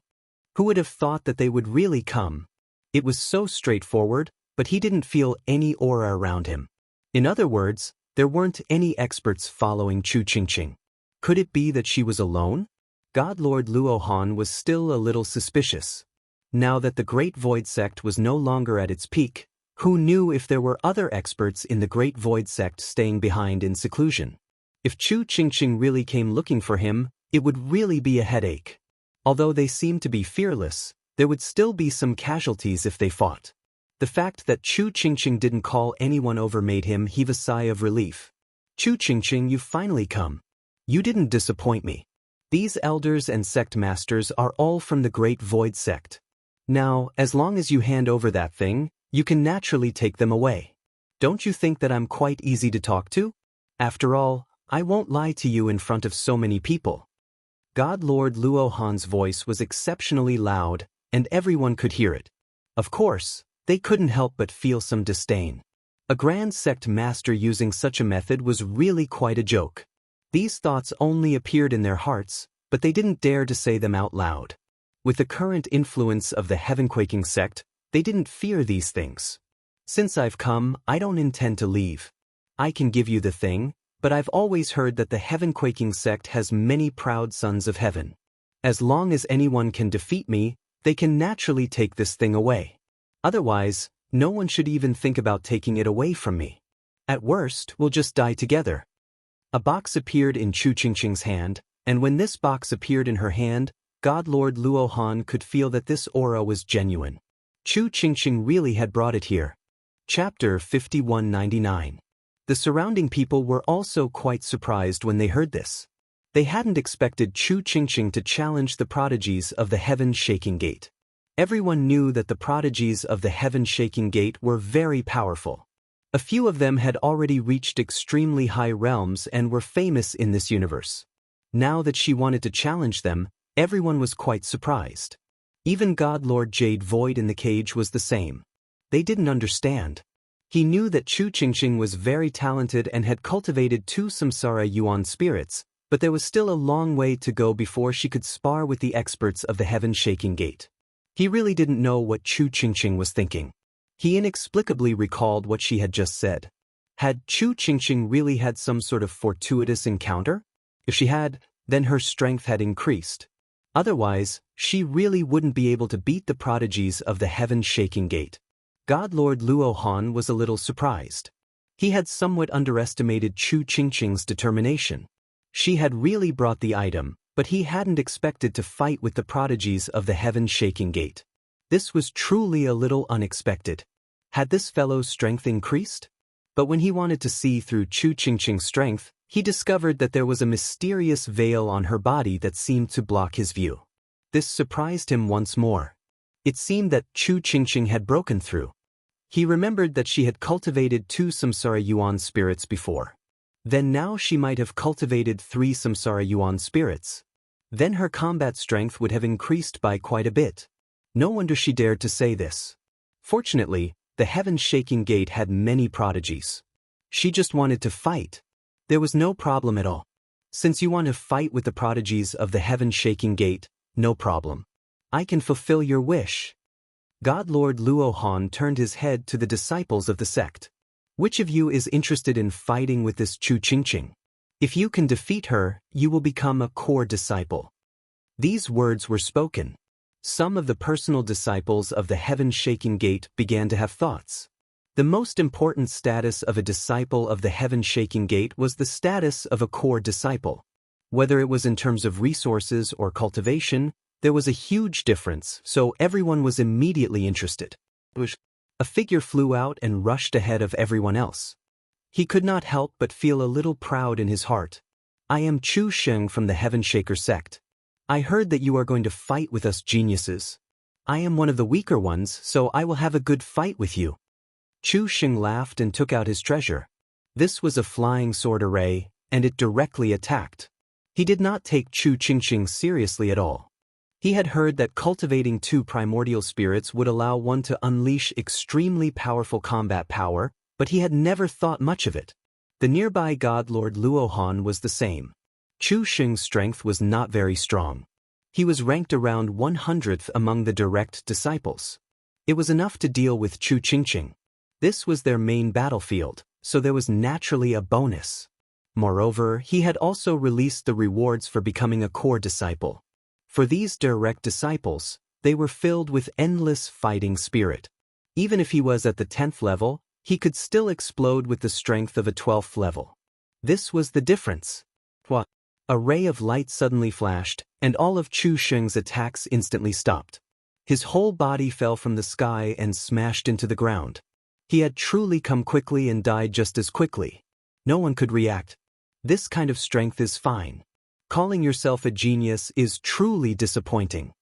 Who would have thought that they would really come? It was so straightforward, but he didn't feel any aura around him. In other words, there weren't any experts following Chu Qingqing. Could it be that she was alone? God Lord Luo Han was still a little suspicious. Now that the Great Void Sect was no longer at its peak, who knew if there were other experts in the Great Void Sect staying behind in seclusion? If Chu Qingqing really came looking for him, it would really be a headache. Although they seemed to be fearless, there would still be some casualties if they fought. The fact that Chu Qingqing didn't call anyone over made him heave a sigh of relief. Chu Qingqing, you've finally come. You didn't disappoint me. These elders and sect masters are all from the Great Void Sect. Now, as long as you hand over that thing, you can naturally take them away. Don't you think that I'm quite easy to talk to? After all, I won't lie to you in front of so many people. God Lord Luo Han's voice was exceptionally loud, and everyone could hear it. Of course, they couldn't help but feel some disdain. A grand sect master using such a method was really quite a joke. These thoughts only appeared in their hearts, but they didn't dare to say them out loud. With the current influence of the Heavenquaking sect, they didn't fear these things. Since I've come, I don't intend to leave. I can give you the thing, but I've always heard that the Heavenquaking sect has many proud sons of heaven. As long as anyone can defeat me, they can naturally take this thing away. Otherwise, no one should even think about taking it away from me. At worst, we'll just die together. A box appeared in Chu Qingqing's hand, and when this box appeared in her hand, God Lord Luo Han could feel that this aura was genuine. Chu Qingqing really had brought it here. Chapter 5199. The surrounding people were also quite surprised when they heard this. They hadn't expected Chu Qingqing to challenge the prodigies of the Heaven-Shaking Gate. Everyone knew that the prodigies of the Heaven-Shaking Gate were very powerful. A few of them had already reached extremely high realms and were famous in this universe. Now that she wanted to challenge them, everyone was quite surprised. Even God Lord Jade Void in the cage was the same. They didn't understand. He knew that Chu Qingqing was very talented and had cultivated 2 Samsara Yuan spirits, but there was still a long way to go before she could spar with the experts of the Heaven-Shaking Gate. He really didn't know what Chu Qingqing was thinking. He inexplicably recalled what she had just said. Had Chu Qingqing really had some sort of fortuitous encounter? If she had, then her strength had increased. Otherwise, she really wouldn't be able to beat the prodigies of the Heaven-Shaking Gate. God Lord Luo Han was a little surprised. He had somewhat underestimated Chu Qingqing's determination. She had really brought the item, but he hadn't expected to fight with the prodigies of the Heaven-Shaking Gate. This was truly a little unexpected. Had this fellow's strength increased? But when he wanted to see through Chu Qingqing's strength, he discovered that there was a mysterious veil on her body that seemed to block his view. This surprised him once more. It seemed that Chu Qingqing had broken through. He remembered that she had cultivated 2 samsara yuan spirits before. Then now she might have cultivated 3 samsara yuan spirits. Then her combat strength would have increased by quite a bit. No wonder she dared to say this. Fortunately, the heaven-shaking gate had many prodigies. She just wanted to fight. There was no problem at all. Since you want to fight with the prodigies of the heaven-shaking gate, no problem. I can fulfill your wish. God Lord Luo Han turned his head to the disciples of the sect. Which of you is interested in fighting with this Chu Qingqing? If you can defeat her, you will become a core disciple. These words were spoken. Some of the personal disciples of the heaven-shaking gate began to have thoughts. The most important status of a disciple of the heaven-shaking gate was the status of a core disciple. Whether it was in terms of resources or cultivation, there was a huge difference, so everyone was immediately interested. A figure flew out and rushed ahead of everyone else. He could not help but feel a little proud in his heart. I am Chu Sheng from the Heaven Shaker sect. I heard that you are going to fight with us geniuses. I am one of the weaker ones, so I will have a good fight with you. Chu Sheng laughed and took out his treasure. This was a flying sword array, and it directly attacked. He did not take Chu Qingqing seriously at all. He had heard that cultivating 2 primordial spirits would allow one to unleash extremely powerful combat power, but he had never thought much of it. The nearby god Lord Luo Han was the same. Chu Sheng's strength was not very strong. He was ranked around 100th among the direct disciples. It was enough to deal with Chu Qingqing. This was their main battlefield, so there was naturally a bonus. Moreover, he had also released the rewards for becoming a core disciple. For these direct disciples, they were filled with endless fighting spirit. Even if he was at the 10th level, he could still explode with the strength of a 12th level. This was the difference. A ray of light suddenly flashed, and all of Chu Sheng's attacks instantly stopped. His whole body fell from the sky and smashed into the ground. He had truly come quickly and died just as quickly. No one could react. This kind of strength is fine. Calling yourself a genius is truly disappointing.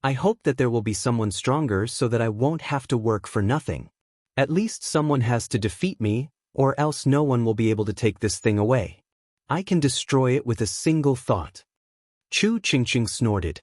I hope that there will be someone stronger so that I won't have to work for nothing. At least someone has to defeat me, or else no one will be able to take this thing away. I can destroy it with a single thought. Chu Qingqing snorted.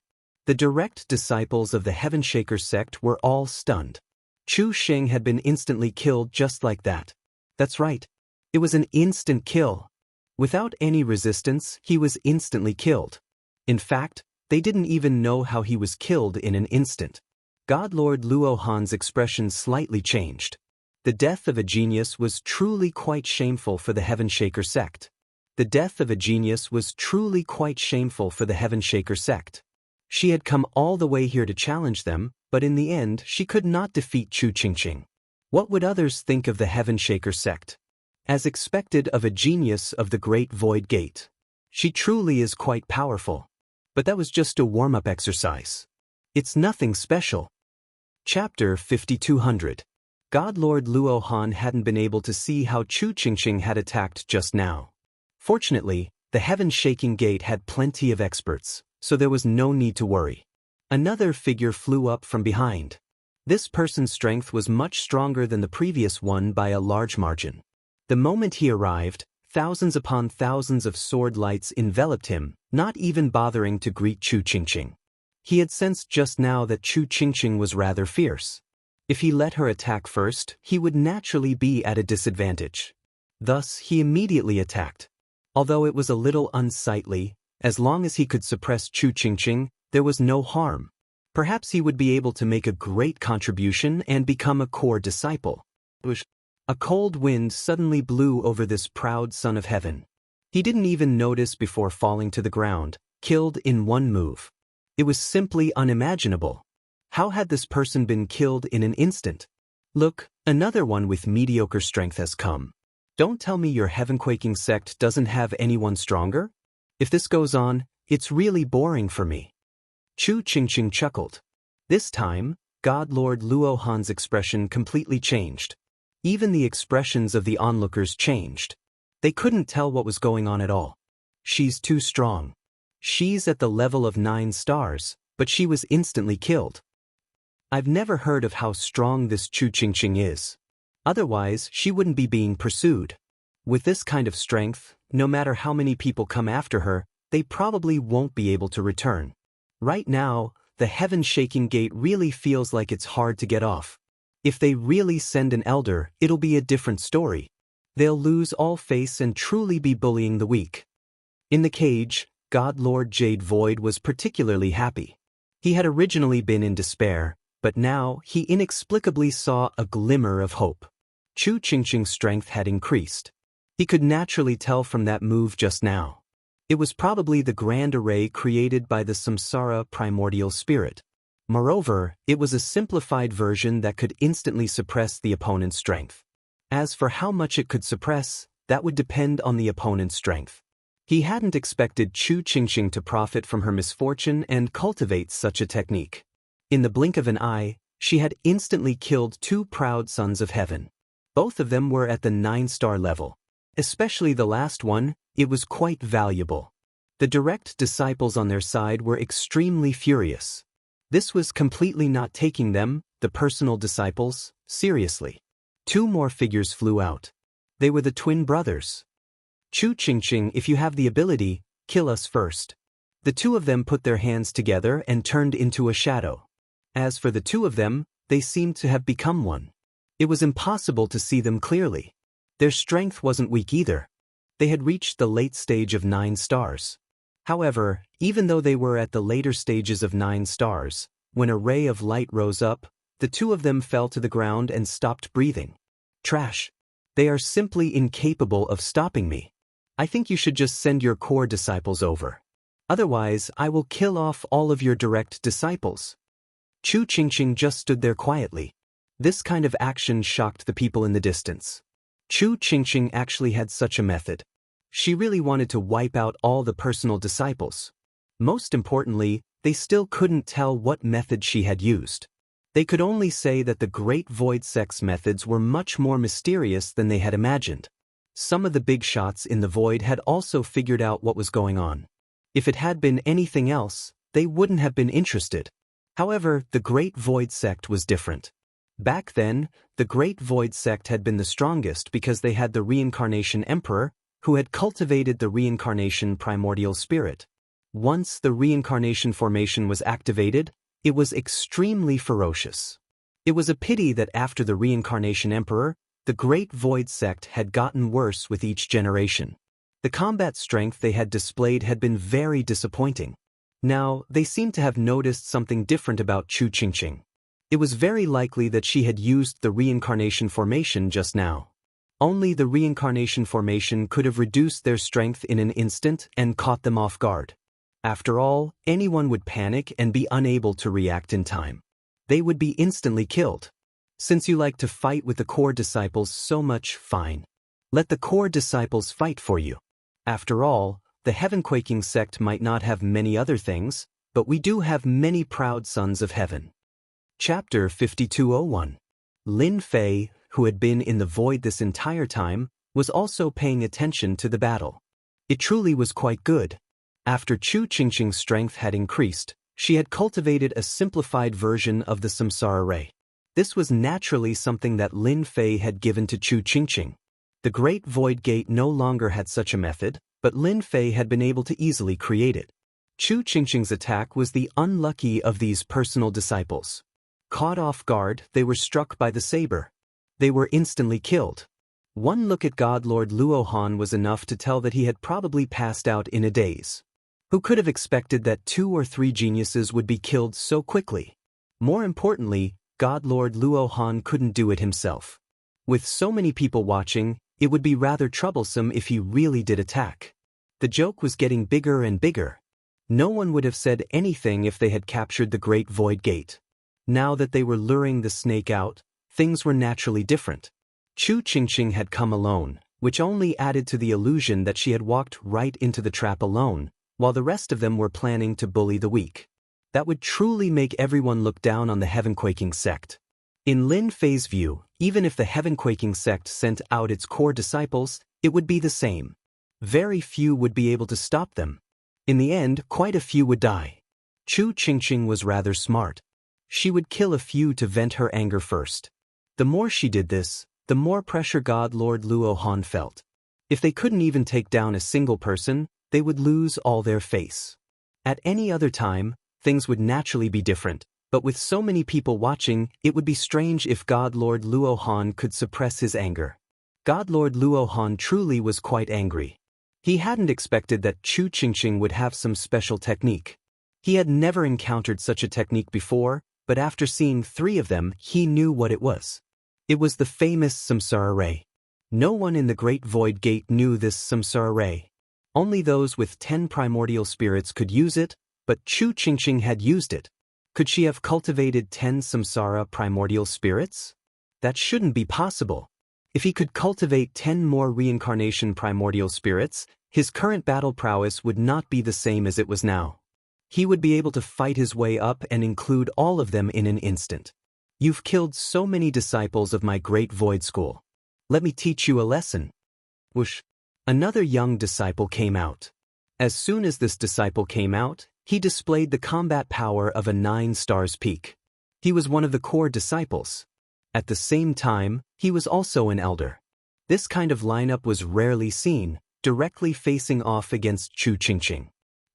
The direct disciples of the Heaven Shaker sect were all stunned. Chu Sheng had been instantly killed just like that. That's right. It was an instant kill. Without any resistance, he was instantly killed. In fact, they didn't even know how he was killed in an instant. God Lord Luo Han's expression slightly changed. The death of a genius was truly quite shameful for the Heaven Shaker sect. The death of a genius was truly quite shameful for the Heaven Shaker sect. She had come all the way here to challenge them, but in the end she could not defeat Chu Qingqing. What would others think of the Heaven Shaker sect? As expected of a genius of the Great Void Gate. She truly is quite powerful. But that was just a warm-up exercise. It's nothing special. Chapter 5200. God Lord Luo Han hadn't been able to see how Chu Qingqing had attacked just now. Fortunately, the Heaven-Shaking Gate had plenty of experts, so there was no need to worry. Another figure flew up from behind. This person's strength was much stronger than the previous one by a large margin. The moment he arrived, thousands upon thousands of sword lights enveloped him, not even bothering to greet Chu Qingqing. He had sensed just now that Chu Qingqing was rather fierce. If he let her attack first, he would naturally be at a disadvantage. Thus, he immediately attacked. Although it was a little unsightly, as long as he could suppress Chu Qingqing, there was no harm. Perhaps he would be able to make a great contribution and become a core disciple. A cold wind suddenly blew over this proud son of heaven. He didn't even notice before falling to the ground, killed in one move. It was simply unimaginable. How had this person been killed in an instant? Look, another one with mediocre strength has come. Don't tell me your heaven-quaking sect doesn't have anyone stronger? If this goes on, it's really boring for me. Chu Qingqing chuckled. This time, God Lord Luo Han's expression completely changed. Even the expressions of the onlookers changed. They couldn't tell what was going on at all. She's too strong. She's at the level of 9 stars, but she was instantly killed. I've never heard of how strong this Chu Qingqing is. Otherwise, she wouldn't be being pursued. With this kind of strength, no matter how many people come after her, they probably won't be able to return. Right now, the heaven-shaking gate really feels like it's hard to get off. If they really send an elder, it'll be a different story. They'll lose all face and truly be bullying the weak. In the cage, God Lord Jade Void was particularly happy. He had originally been in despair, but now he inexplicably saw a glimmer of hope. Chu Qingqing's strength had increased. He could naturally tell from that move just now. It was probably the grand array created by the Samsara primordial spirit. Moreover, it was a simplified version that could instantly suppress the opponent's strength. As for how much it could suppress, that would depend on the opponent's strength. He hadn't expected Chu Qingqing to profit from her misfortune and cultivate such a technique. In the blink of an eye, she had instantly killed 2 proud sons of heaven. Both of them were at the 9-star level. Especially the last one, it was quite valuable. The direct disciples on their side were extremely furious. This was completely not taking them, the personal disciples, seriously. 2 more figures flew out. They were the twin brothers. Chu Qingqing, if you have the ability, kill us first. The 2 of them put their hands together and turned into a shadow. As for the 2 of them, they seemed to have become one. It was impossible to see them clearly. Their strength wasn't weak either. They had reached the late stage of 9 stars. However, even though they were at the later stages of 9 stars, when a ray of light rose up, the 2 of them fell to the ground and stopped breathing. Trash. They are simply incapable of stopping me. I think you should just send your core disciples over. Otherwise, I will kill off all of your direct disciples. Chu Qingqing just stood there quietly. This kind of action shocked the people in the distance. Chu Qingqing actually had such a method. She really wanted to wipe out all the personal disciples. Most importantly, they still couldn't tell what method she had used. They could only say that the Great Void Sect's methods were much more mysterious than they had imagined. Some of the big shots in the void had also figured out what was going on. If it had been anything else, they wouldn't have been interested. However, the Great Void Sect was different. Back then, the Great Void Sect had been the strongest because they had the Reincarnation Emperor, who had cultivated the Reincarnation Primordial Spirit. Once the Reincarnation Formation was activated, it was extremely ferocious. It was a pity that after the Reincarnation Emperor, the Great Void Sect had gotten worse with each generation. The combat strength they had displayed had been very disappointing. Now, they seemed to have noticed something different about Chu Qingqing. It was very likely that she had used the Reincarnation Formation just now. Only the Reincarnation Formation could have reduced their strength in an instant and caught them off guard. After all, anyone would panic and be unable to react in time. They would be instantly killed. Since you like to fight with the core disciples so much, fine. Let the core disciples fight for you. After all, the Heaven-Quaking sect might not have many other things, but we do have many proud sons of heaven. Chapter 5201. Lin Fei, who had been in the void this entire time, was also paying attention to the battle. It truly was quite good. After Chu Qingqing's strength had increased, she had cultivated a simplified version of the Samsara Ray. This was naturally something that Lin Fei had given to Chu Qingqing. The Great Void Gate no longer had such a method, but Lin Fei had been able to easily create it. Chu Qingqing's attack was the unlucky of these personal disciples. Caught off guard, they were struck by the saber. They were instantly killed. One look at God Lord Luohan was enough to tell that he had probably passed out in a daze. Who could have expected that 2 or 3 geniuses would be killed so quickly? More importantly, God Lord Luohan couldn't do it himself. With so many people watching, it would be rather troublesome if he really did attack. The joke was getting bigger and bigger. No one would have said anything if they had captured the Great Void Gate. Now that they were luring the snake out, things were naturally different. Chu Qingqing had come alone, which only added to the illusion that she had walked right into the trap alone, while the rest of them were planning to bully the weak. That would truly make everyone look down on the Heaven-Quaking sect. In Lin Fei's view, even if the Heaven-Quaking sect sent out its core disciples, it would be the same. Very few would be able to stop them. In the end, quite a few would die. Chu Qingqing was rather smart. She would kill a few to vent her anger first. The more she did this, the more pressure God Lord Luo Han felt. If they couldn't even take down a single person, they would lose all their face. At any other time, things would naturally be different, but with so many people watching, it would be strange if God Lord Luo Han could suppress his anger. God Lord Luo Han truly was quite angry. He hadn't expected that Chu Qingqing would have some special technique. He had never encountered such a technique before, but after seeing 3 of them, he knew what it was. It was the famous Samsara Ray. No one in the Great Void Gate knew this Samsara Ray. Only those with 10 primordial spirits could use it, but Chu Qingqing had used it. Could she have cultivated 10 Samsara primordial spirits? That shouldn't be possible. If he could cultivate 10 more reincarnation primordial spirits, his current battle prowess would not be the same as it was now. He would be able to fight his way up and include all of them in an instant. You've killed so many disciples of my great void school. Let me teach you a lesson. Whoosh! Another young disciple came out. As soon as this disciple came out, he displayed the combat power of a 9 stars peak. He was one of the core disciples. At the same time, he was also an elder. This kind of lineup was rarely seen, directly facing off against Chu Qingqing.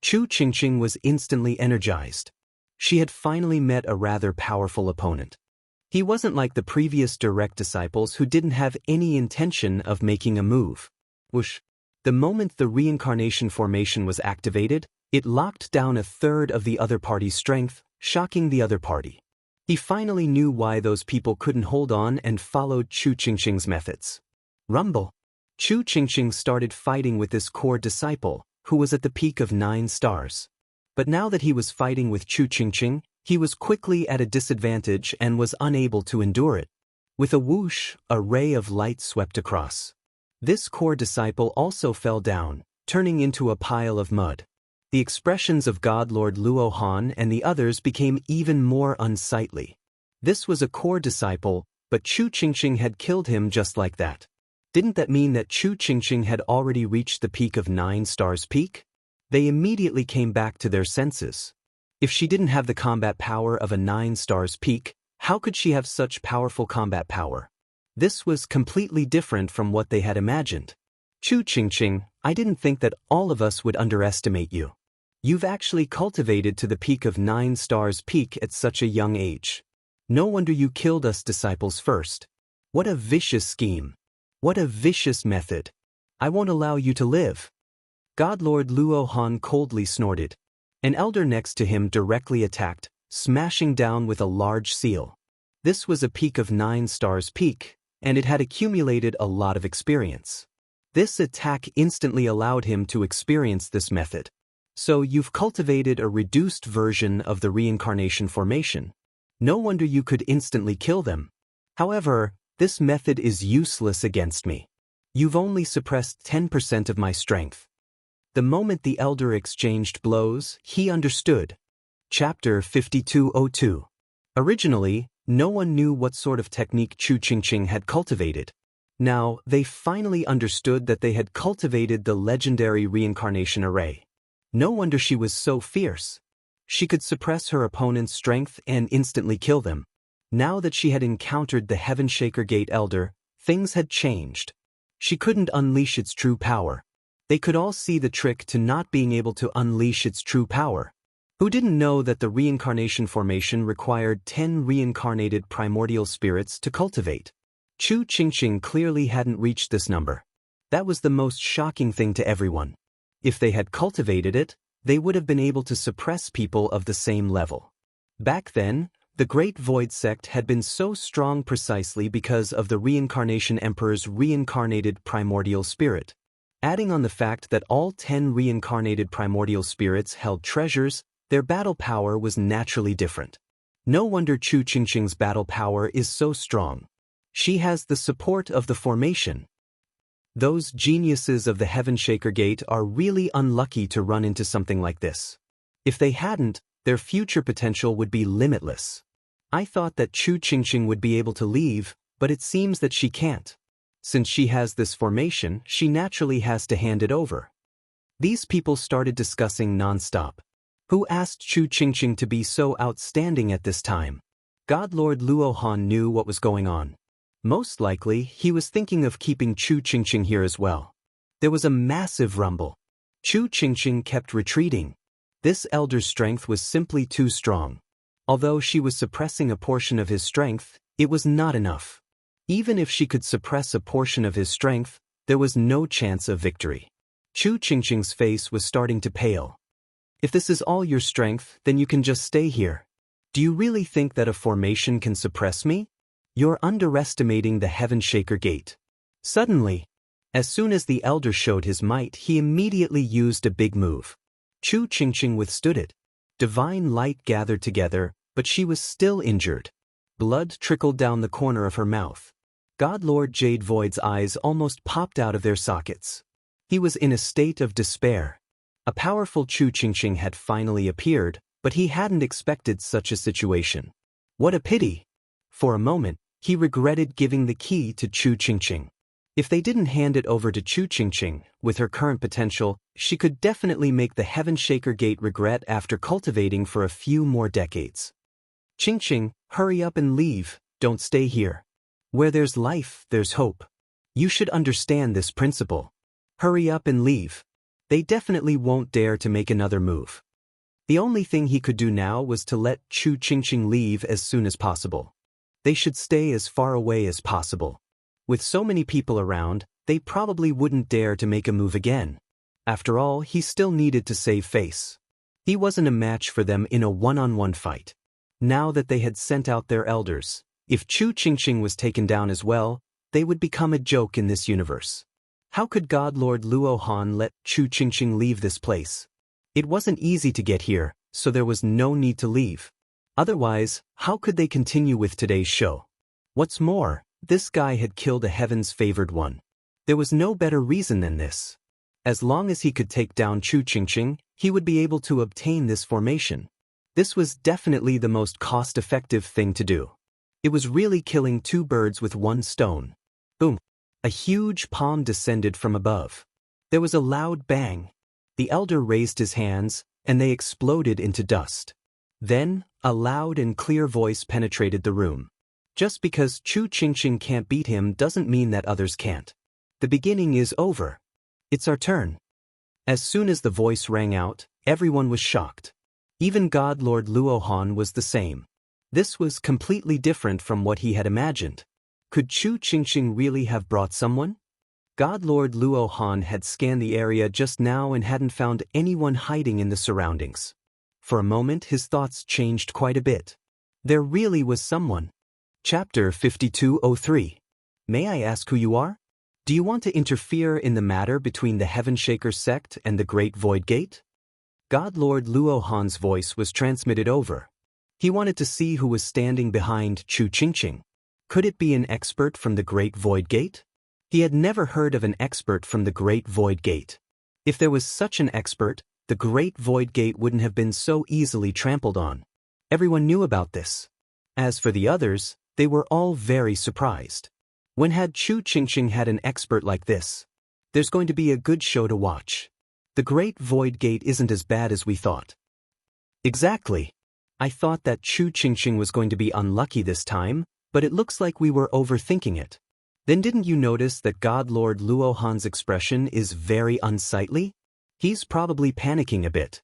Chu Qingqing was instantly energized. She had finally met a rather powerful opponent. He wasn't like the previous direct disciples who didn't have any intention of making a move. Whoosh! The moment the reincarnation formation was activated, it locked down a third of the other party's strength, shocking the other party. He finally knew why those people couldn't hold on and followed Chu Qingqing's methods. Rumble! Chu Qingqing started fighting with this core disciple, who was at the peak of 9 stars. But now that he was fighting with Chu Qingqing, he was quickly at a disadvantage and was unable to endure it. With a whoosh, a ray of light swept across. This core disciple also fell down, turning into a pile of mud. The expressions of God Lord Luo Han and the others became even more unsightly. This was a core disciple, but Chu Qingqing had killed him just like that. Didn't that mean that Chu Qingqing had already reached the peak of 9 stars peak? They immediately came back to their senses. If she didn't have the combat power of a 9 stars peak, how could she have such powerful combat power? This was completely different from what they had imagined. Chu Qingqing, I didn't think that all of us would underestimate you. You've actually cultivated to the peak of 9 stars peak at such a young age. No wonder you killed us disciples first. What a vicious scheme. What a vicious method. I won't allow you to live. God Lord Luo Han coldly snorted. An elder next to him directly attacked, smashing down with a large seal. This was a peak of 9 stars peak, and it had accumulated a lot of experience. This attack instantly allowed him to experience this method. So you've cultivated a reduced version of the reincarnation formation. No wonder you could instantly kill them. However, this method is useless against me. You've only suppressed 10% of my strength. The moment the elder exchanged blows, he understood. Chapter 5202. Originally, no one knew what sort of technique Chu Qingqing had cultivated. Now, they finally understood that they had cultivated the legendary reincarnation array. No wonder she was so fierce. She could suppress her opponent's strength and instantly kill them. Now that she had encountered the Heaven Shaker Gate Elder, things had changed. She couldn't unleash its true power. They could all see the trick to not being able to unleash its true power. Who didn't know that the reincarnation formation required 10 reincarnated primordial spirits to cultivate? Chu Qingqing clearly hadn't reached this number. That was the most shocking thing to everyone. If they had cultivated it, they would have been able to suppress people of the same level. Back then, the Great Void Sect had been so strong precisely because of the Reincarnation Emperor's reincarnated primordial spirit. Adding on the fact that all 10 reincarnated primordial spirits held treasures, their battle power was naturally different. No wonder Chu Qingqing's battle power is so strong. She has the support of the formation. Those geniuses of the Heaven Shaker Gate are really unlucky to run into something like this. If they hadn't, their future potential would be limitless. I thought that Chu Qingqing would be able to leave, but it seems that she can't. Since she has this formation, she naturally has to hand it over. These people started discussing non-stop. Who asked Chu Qingqing to be so outstanding at this time? God Lord Luo Han knew what was going on. Most likely, he was thinking of keeping Chu Qingqing here as well. There was a massive rumble. Chu Qingqing kept retreating. This elder's strength was simply too strong. Although she was suppressing a portion of his strength, it was not enough. Even if she could suppress a portion of his strength, there was no chance of victory. Chu Qingqing's face was starting to pale. If this is all your strength, then you can just stay here. Do you really think that a formation can suppress me? You're underestimating the Heaven Shaker Gate. Suddenly, as soon as the elder showed his might, he immediately used a big move. Chu Qingqing withstood it. Divine light gathered together, but she was still injured. Blood trickled down the corner of her mouth. God Lord Jade Void's eyes almost popped out of their sockets. He was in a state of despair. A powerful Chu Qingqing had finally appeared, but he hadn't expected such a situation. What a pity! For a moment, he regretted giving the key to Chu Qingqing. If they didn't hand it over to Chu Qingqing, with her current potential, she could definitely make the Heaven Shaker Gate regret after cultivating for a few more decades. Qingqing, hurry up and leave, don't stay here. Where there's life, there's hope. You should understand this principle. Hurry up and leave. They definitely won't dare to make another move. The only thing he could do now was to let Chu Qingqing leave as soon as possible. They should stay as far away as possible. With so many people around, they probably wouldn't dare to make a move again. After all, he still needed to save face. He wasn't a match for them in a one-on-one fight. Now that they had sent out their elders, if Chu Qingqing was taken down as well, they would become a joke in this universe. How could God Lord Luo Han let Chu Qingqing leave this place? It wasn't easy to get here, so there was no need to leave. Otherwise, how could they continue with today's show? What's more, this guy had killed a Heaven's favored one. There was no better reason than this. As long as he could take down Chu Qingqing, he would be able to obtain this formation. This was definitely the most cost-effective thing to do. It was really killing two birds with one stone. Boom! A huge palm descended from above. There was a loud bang. The elder raised his hands, and they exploded into dust. Then, a loud and clear voice penetrated the room. Just because Chu Qingqing can't beat him doesn't mean that others can't. The beginning is over. It's our turn. As soon as the voice rang out, everyone was shocked. Even God Lord Luo Han was the same. This was completely different from what he had imagined. Could Chu Qingqing really have brought someone? God Lord Luo Han had scanned the area just now and hadn't found anyone hiding in the surroundings. For a moment his thoughts changed quite a bit. There really was someone. Chapter 5203. May I ask who you are? Do you want to interfere in the matter between the Heaven Shaker sect and the Great Void Gate? God Lord Luo Han's voice was transmitted over. He wanted to see who was standing behind Chu Qingqing. Could it be an expert from the Great Void Gate? He had never heard of an expert from the Great Void Gate. If there was such an expert, the Great Void Gate wouldn't have been so easily trampled on. Everyone knew about this. As for the others, they were all very surprised. When had Chu Qingqing had an expert like this? There's going to be a good show to watch. The Great Void Gate isn't as bad as we thought. Exactly. I thought that Chu Qingqing was going to be unlucky this time, but it looks like we were overthinking it. Then didn't you notice that God Lord Luo Han's expression is very unsightly? He's probably panicking a bit.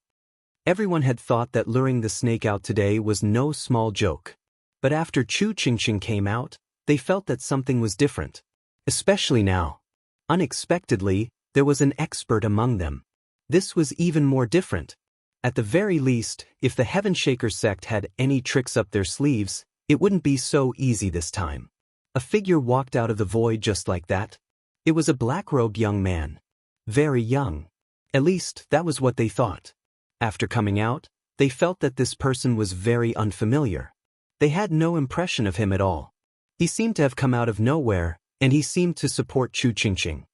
Everyone had thought that luring the snake out today was no small joke. But after Chu Qingqing came out, they felt that something was different. Especially now. Unexpectedly, there was an expert among them. This was even more different. At the very least, if the Heaven Shaker sect had any tricks up their sleeves, it wouldn't be so easy this time. A figure walked out of the void just like that. It was a black-robed young man. Very young. At least, that was what they thought. After coming out, they felt that this person was very unfamiliar. They had no impression of him at all. He seemed to have come out of nowhere, and he seemed to support Chu Qingqing.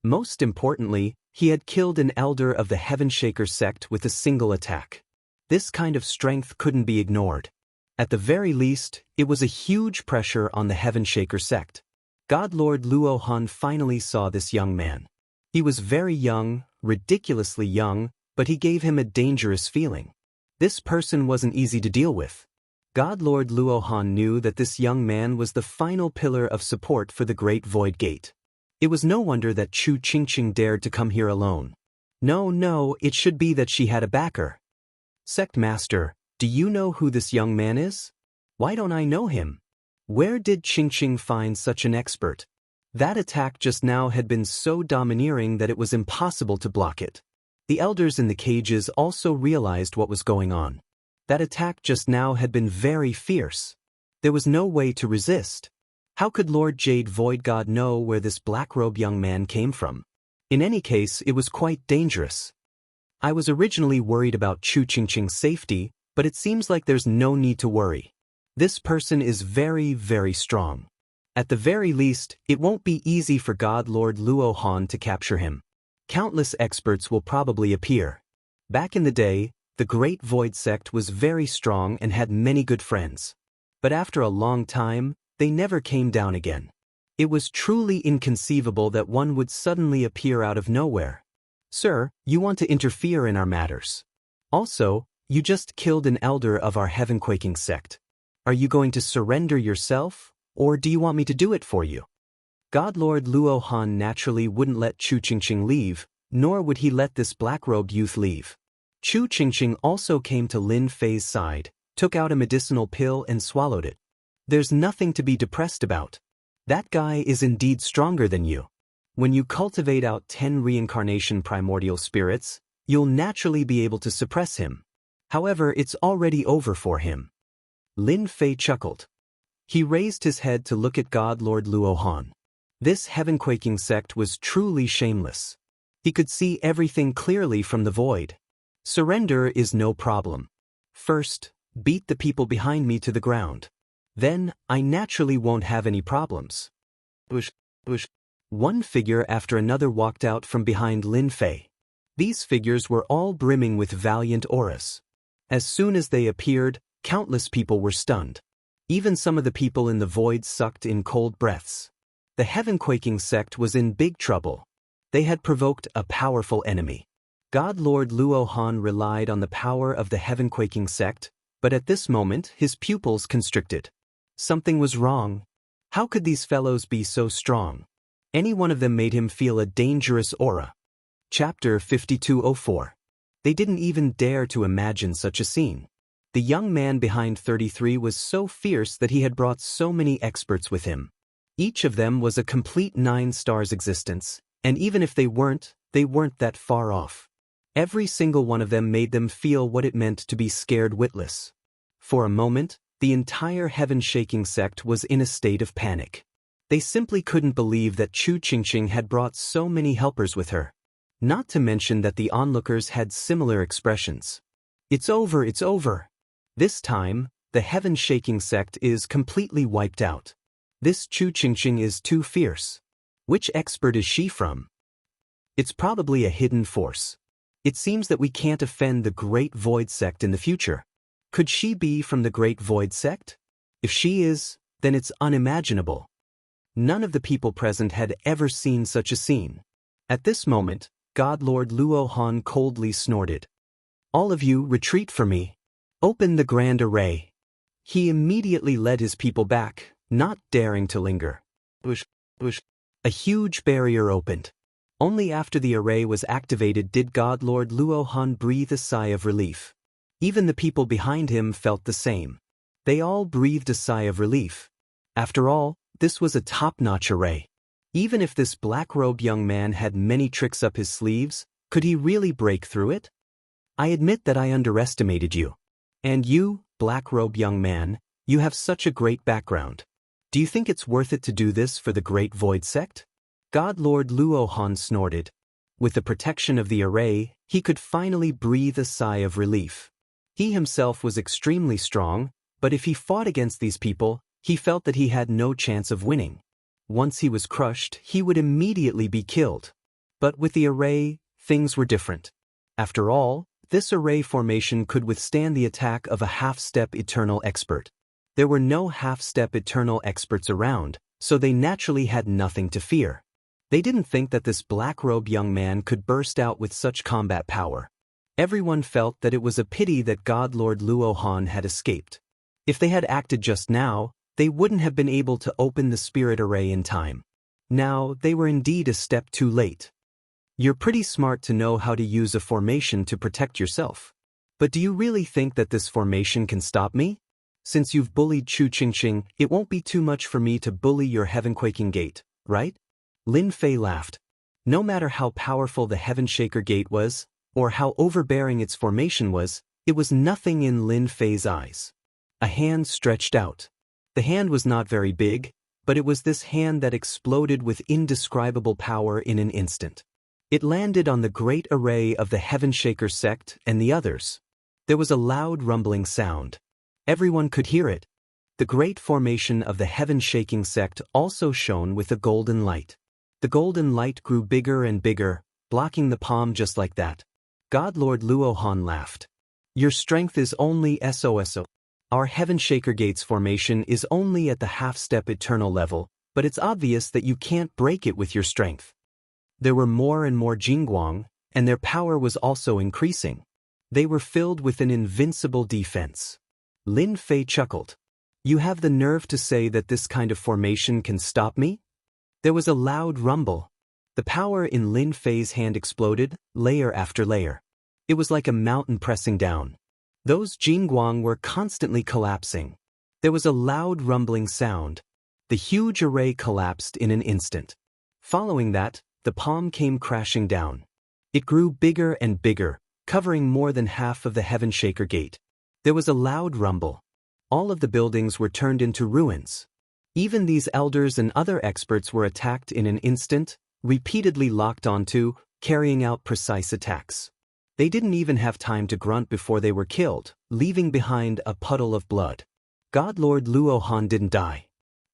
Most importantly, he had killed an elder of the Heaven Shaker sect with a single attack. This kind of strength couldn't be ignored. At the very least, it was a huge pressure on the Heaven Shaker sect. God Lord Luo Han finally saw this young man. He was very young, ridiculously young, but he gave him a dangerous feeling. This person wasn't easy to deal with. God Lord Luohan knew that this young man was the final pillar of support for the Great Void Gate. It was no wonder that Chu Qingqing dared to come here alone. No, it should be that she had a backer. Sect Master, do you know who this young man is? Why don't I know him? Where did Qingqing find such an expert? That attack just now had been so domineering that it was impossible to block it. The elders in the cages also realized what was going on. That attack just now had been very fierce. There was no way to resist. How could Lord Jade Void God know where this black-robed young man came from? In any case, it was quite dangerous. I was originally worried about Chu Qingqing's safety, but it seems like there's no need to worry. This person is very, very strong. At the very least, it won't be easy for God Lord Luohan to capture him. Countless experts will probably appear. Back in the day, the Great Void Sect was very strong and had many good friends. But after a long time, they never came down again. It was truly inconceivable that one would suddenly appear out of nowhere. Sir, you want to interfere in our matters. Also, you just killed an elder of our heaven-quaking sect. Are you going to surrender yourself, or do you want me to do it for you? God Lord Luohan naturally wouldn't let Chu Qingqing leave, nor would he let this black-robed youth leave. Chu Qingqing also came to Lin Fei's side, took out a medicinal pill and swallowed it. There's nothing to be depressed about. That guy is indeed stronger than you. When you cultivate out 10 reincarnation primordial spirits, you'll naturally be able to suppress him. However, it's already over for him. Lin Fei chuckled. He raised his head to look at God Lord Luohan. This heaven-quaking sect was truly shameless. He could see everything clearly from the void. Surrender is no problem. First, beat the people behind me to the ground. Then, I naturally won't have any problems. Bush. One figure after another walked out from behind Lin Fei. These figures were all brimming with valiant auras. As soon as they appeared, countless people were stunned. Even some of the people in the void sucked in cold breaths. The heaven-quaking sect was in big trouble. They had provoked a powerful enemy. God Lord Luohan relied on the power of the heaven-quaking sect, but at this moment his pupils constricted. Something was wrong. How could these fellows be so strong? Any one of them made him feel a dangerous aura. Chapter 5204. They didn't even dare to imagine such a scene. The young man behind 33 was so fierce that he had brought so many experts with him. Each of them was a complete 9 stars existence, and even if they weren't that far off. Every single one of them made them feel what it meant to be scared witless. For a moment, the entire heaven-shaking sect was in a state of panic. They simply couldn't believe that Chu Qingqing had brought so many helpers with her. Not to mention that the onlookers had similar expressions. It's over, it's over. This time, the heaven-shaking sect is completely wiped out. This Chu Qingqing is too fierce. Which expert is she from? It's probably a hidden force. It seems that we can't offend the Great Void Sect in the future. Could she be from the Great Void Sect? If she is, then it's unimaginable. None of the people present had ever seen such a scene. At this moment, God Lord Luohan coldly snorted. All of you retreat for me. Open the grand array. He immediately led his people back, not daring to linger. Bush. A huge barrier opened. Only after the array was activated did God Lord Luohan breathe a sigh of relief. Even the people behind him felt the same. They all breathed a sigh of relief. After all, this was a top-notch array. Even if this black-robed young man had many tricks up his sleeves, could he really break through it? I admit that I underestimated you. And you, black-robed young man, you have such a great background. Do you think it's worth it to do this for the Great Void Sect? God Lord Luohan snorted. With the protection of the array, he could finally breathe a sigh of relief. He himself was extremely strong, but if he fought against these people, he felt that he had no chance of winning. Once he was crushed, he would immediately be killed. But with the array, things were different. After all, this array formation could withstand the attack of a half-step eternal expert. There were no half-step eternal experts around, so they naturally had nothing to fear. They didn't think that this black-robed young man could burst out with such combat power. Everyone felt that it was a pity that God Lord Luohan had escaped. If they had acted just now, they wouldn't have been able to open the spirit array in time. Now, they were indeed a step too late. You're pretty smart to know how to use a formation to protect yourself. But do you really think that this formation can stop me? Since you've bullied Chu Qingqing, it won't be too much for me to bully your Heaven-Quaking Gate, right? Lin Fei laughed. No matter how powerful the Heaven-Shaker Gate was, or how overbearing its formation was, it was nothing in Lin Fei's eyes. A hand stretched out. The hand was not very big, but it was this hand that exploded with indescribable power in an instant. It landed on the great array of the Heaven-Shaker sect and the others. There was a loud rumbling sound. Everyone could hear it. The great formation of the Heaven-Shaking sect also shone with a golden light. The golden light grew bigger and bigger, blocking the palm just like that. God Lord Luohan laughed. Your strength is only SOSO. Our Heaven-Shaker Gate's formation is only at the half-step eternal level, but it's obvious that you can't break it with your strength. There were more and more Jingguang, and their power was also increasing. They were filled with an invincible defense. Lin Fei chuckled. You have the nerve to say that this kind of formation can stop me? There was a loud rumble. The power in Lin Fei's hand exploded, layer after layer. It was like a mountain pressing down. Those Jingguang were constantly collapsing. There was a loud rumbling sound. The huge array collapsed in an instant. Following that, the palm came crashing down. It grew bigger and bigger, covering more than half of the Heaven-Shaker Gate. There was a loud rumble. All of the buildings were turned into ruins. Even these elders and other experts were attacked in an instant, repeatedly locked onto, carrying out precise attacks. They didn't even have time to grunt before they were killed, leaving behind a puddle of blood. God Lord Luohan didn't die.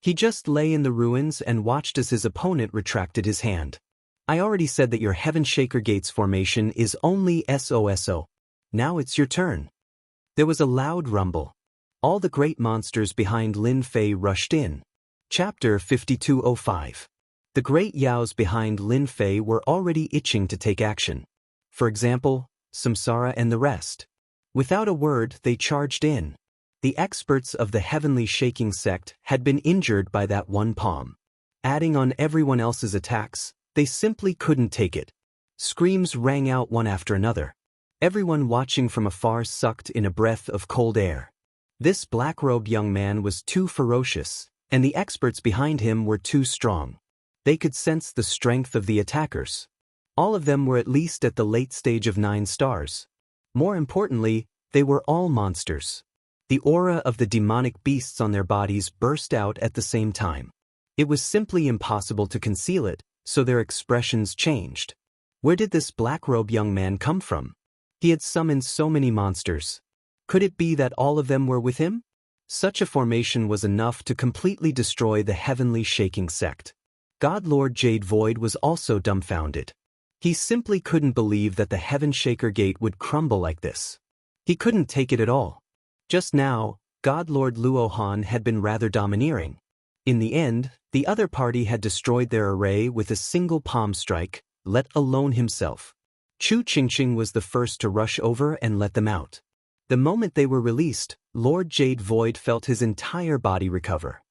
He just lay in the ruins and watched as his opponent retracted his hand. I already said that your Heaven-Shaker Gate's formation is only SOSO. Now it's your turn. There was a loud rumble. All the great monsters behind Lin Fei rushed in. Chapter 5205. The great Yaos behind Lin Fei were already itching to take action. For example, Samsara and the rest. Without a word, they charged in. The experts of the Heavenly Shaking sect had been injured by that one palm. Adding on everyone else's attacks, they simply couldn't take it. Screams rang out one after another. Everyone watching from afar sucked in a breath of cold air. This black-robed young man was too ferocious, and the experts behind him were too strong. They could sense the strength of the attackers. All of them were at least at the late stage of 9 stars. More importantly, they were all monsters. The aura of the demonic beasts on their bodies burst out at the same time. It was simply impossible to conceal it, so their expressions changed. Where did this black-robed young man come from? He had summoned so many monsters. Could it be that all of them were with him? Such a formation was enough to completely destroy the Heavenly Shaking sect. God Lord Jade Void was also dumbfounded. He simply couldn't believe that the Heaven-Shaker Gate would crumble like this. He couldn't take it at all. Just now, God Lord Luohan had been rather domineering. In the end, the other party had destroyed their array with a single palm strike, let alone himself. Chu Qingqing was the first to rush over and let them out. The moment they were released, Lord Jade Void felt his entire body recover.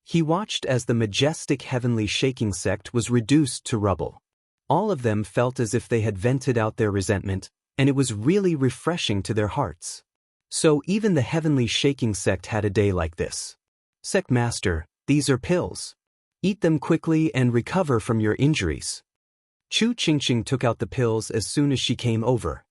He watched as the majestic Heavenly Shaking sect was reduced to rubble. All of them felt as if they had vented out their resentment, and it was really refreshing to their hearts. So even the Heavenly Shaking sect had a day like this. Sect Master, these are pills. Eat them quickly and recover from your injuries. Chu Qingqing took out the pills as soon as she came over.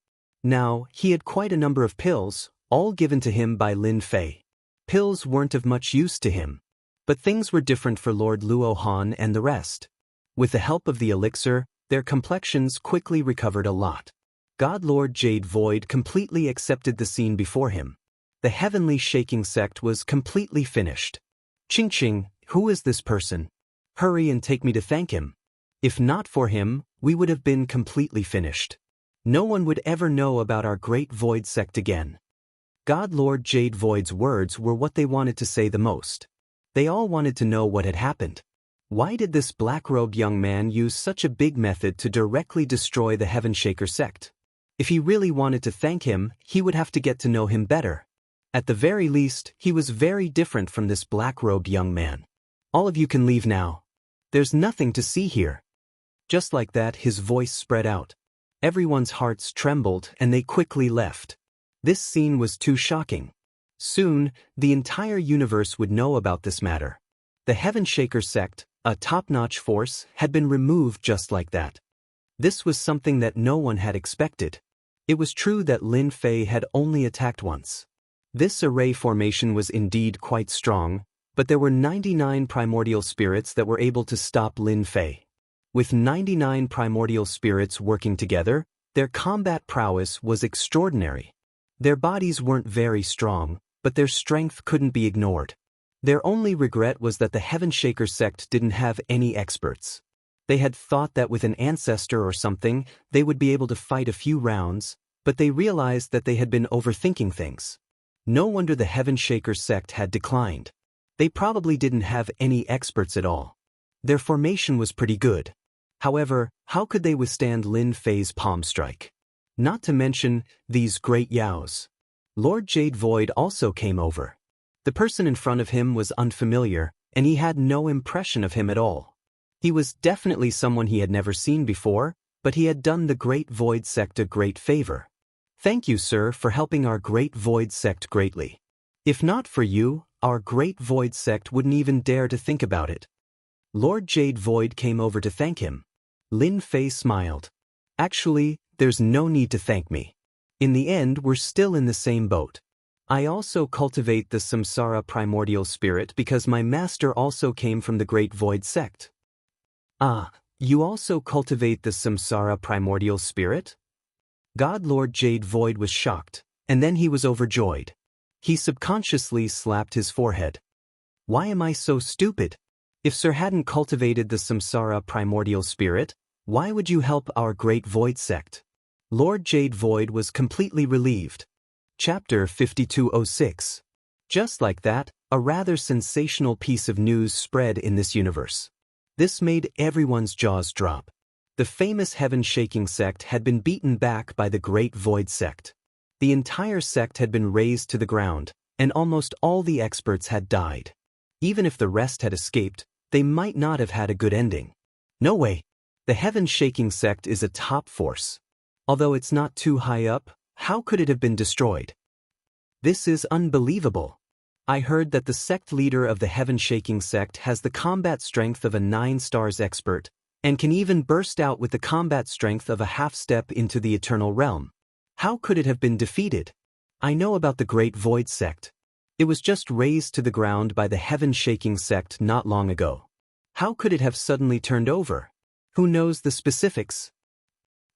Now, he had quite a number of pills, all given to him by Lin Fei. Pills weren't of much use to him. But things were different for Lord Luohan and the rest. With the help of the elixir, their complexions quickly recovered a lot. God Lord Jade Void completely accepted the scene before him. The Heavenly Shaking sect was completely finished. Qingqing, who is this person? Hurry and take me to thank him. If not for him, we would have been completely finished. No one would ever know about our great Void sect again. God Lord Jade Void's words were what they wanted to say the most. They all wanted to know what had happened. Why did this black-robed young man use such a big method to directly destroy the Heaven Shaker sect? If he really wanted to thank him, he would have to get to know him better. At the very least, he was very different from this black-robed young man. All of you can leave now. There's nothing to see here. Just like that, his voice spread out. Everyone's hearts trembled and they quickly left. This scene was too shocking. Soon, the entire universe would know about this matter. The Heaven Shaker sect, a top-notch force, had been removed just like that. This was something that no one had expected. It was true that Lin Fei had only attacked once. This array formation was indeed quite strong, but there were 99 primordial spirits that were able to stop Lin Fei. With 99 primordial spirits working together, their combat prowess was extraordinary. Their bodies weren't very strong, but their strength couldn't be ignored. Their only regret was that the Heaven Shaker sect didn't have any experts. They had thought that with an ancestor or something, they would be able to fight a few rounds, but they realized that they had been overthinking things. No wonder the Heaven Shaker sect had declined. They probably didn't have any experts at all. Their formation was pretty good. However, how could they withstand Lin Fei's palm strike? Not to mention these great yaos. Lord Jade Void also came over. The person in front of him was unfamiliar, and he had no impression of him at all. He was definitely someone he had never seen before, but he had done the Great Void Sect a great favor. Thank you, sir, for helping our Great Void Sect greatly. If not for you, our Great Void Sect wouldn't even dare to think about it. Lord Jade Void came over to thank him. Lin Fei smiled. Actually, there's no need to thank me. In the end, we're still in the same boat. I also cultivate the Samsara primordial spirit because my master also came from the Great Void Sect. Ah, you also cultivate the Samsara primordial spirit? God Lord Jade Void was shocked, and then he was overjoyed. He subconsciously slapped his forehead. Why am I so stupid? If Sir hadn't cultivated the Samsara primordial spirit, why would you help our Great Void Sect? Lord Jade Void was completely relieved. Chapter 5206. Just like that, a rather sensational piece of news spread in this universe. This made everyone's jaws drop. The famous Heaven-Shaking sect had been beaten back by the Great Void Sect. The entire sect had been razed to the ground, and almost all the experts had died. Even if the rest had escaped, they might not have had a good ending. No way. The Heaven-Shaking sect is a top force. Although it's not too high up, how could it have been destroyed? This is unbelievable. I heard that the sect leader of the Heaven-Shaking sect has the combat strength of a 9-stars expert, and can even burst out with the combat strength of a half-step into the Eternal Realm. How could it have been defeated? I know about the Great Void Sect. It was just razed to the ground by the Heaven-Shaking sect not long ago. How could it have suddenly turned over? Who knows the specifics?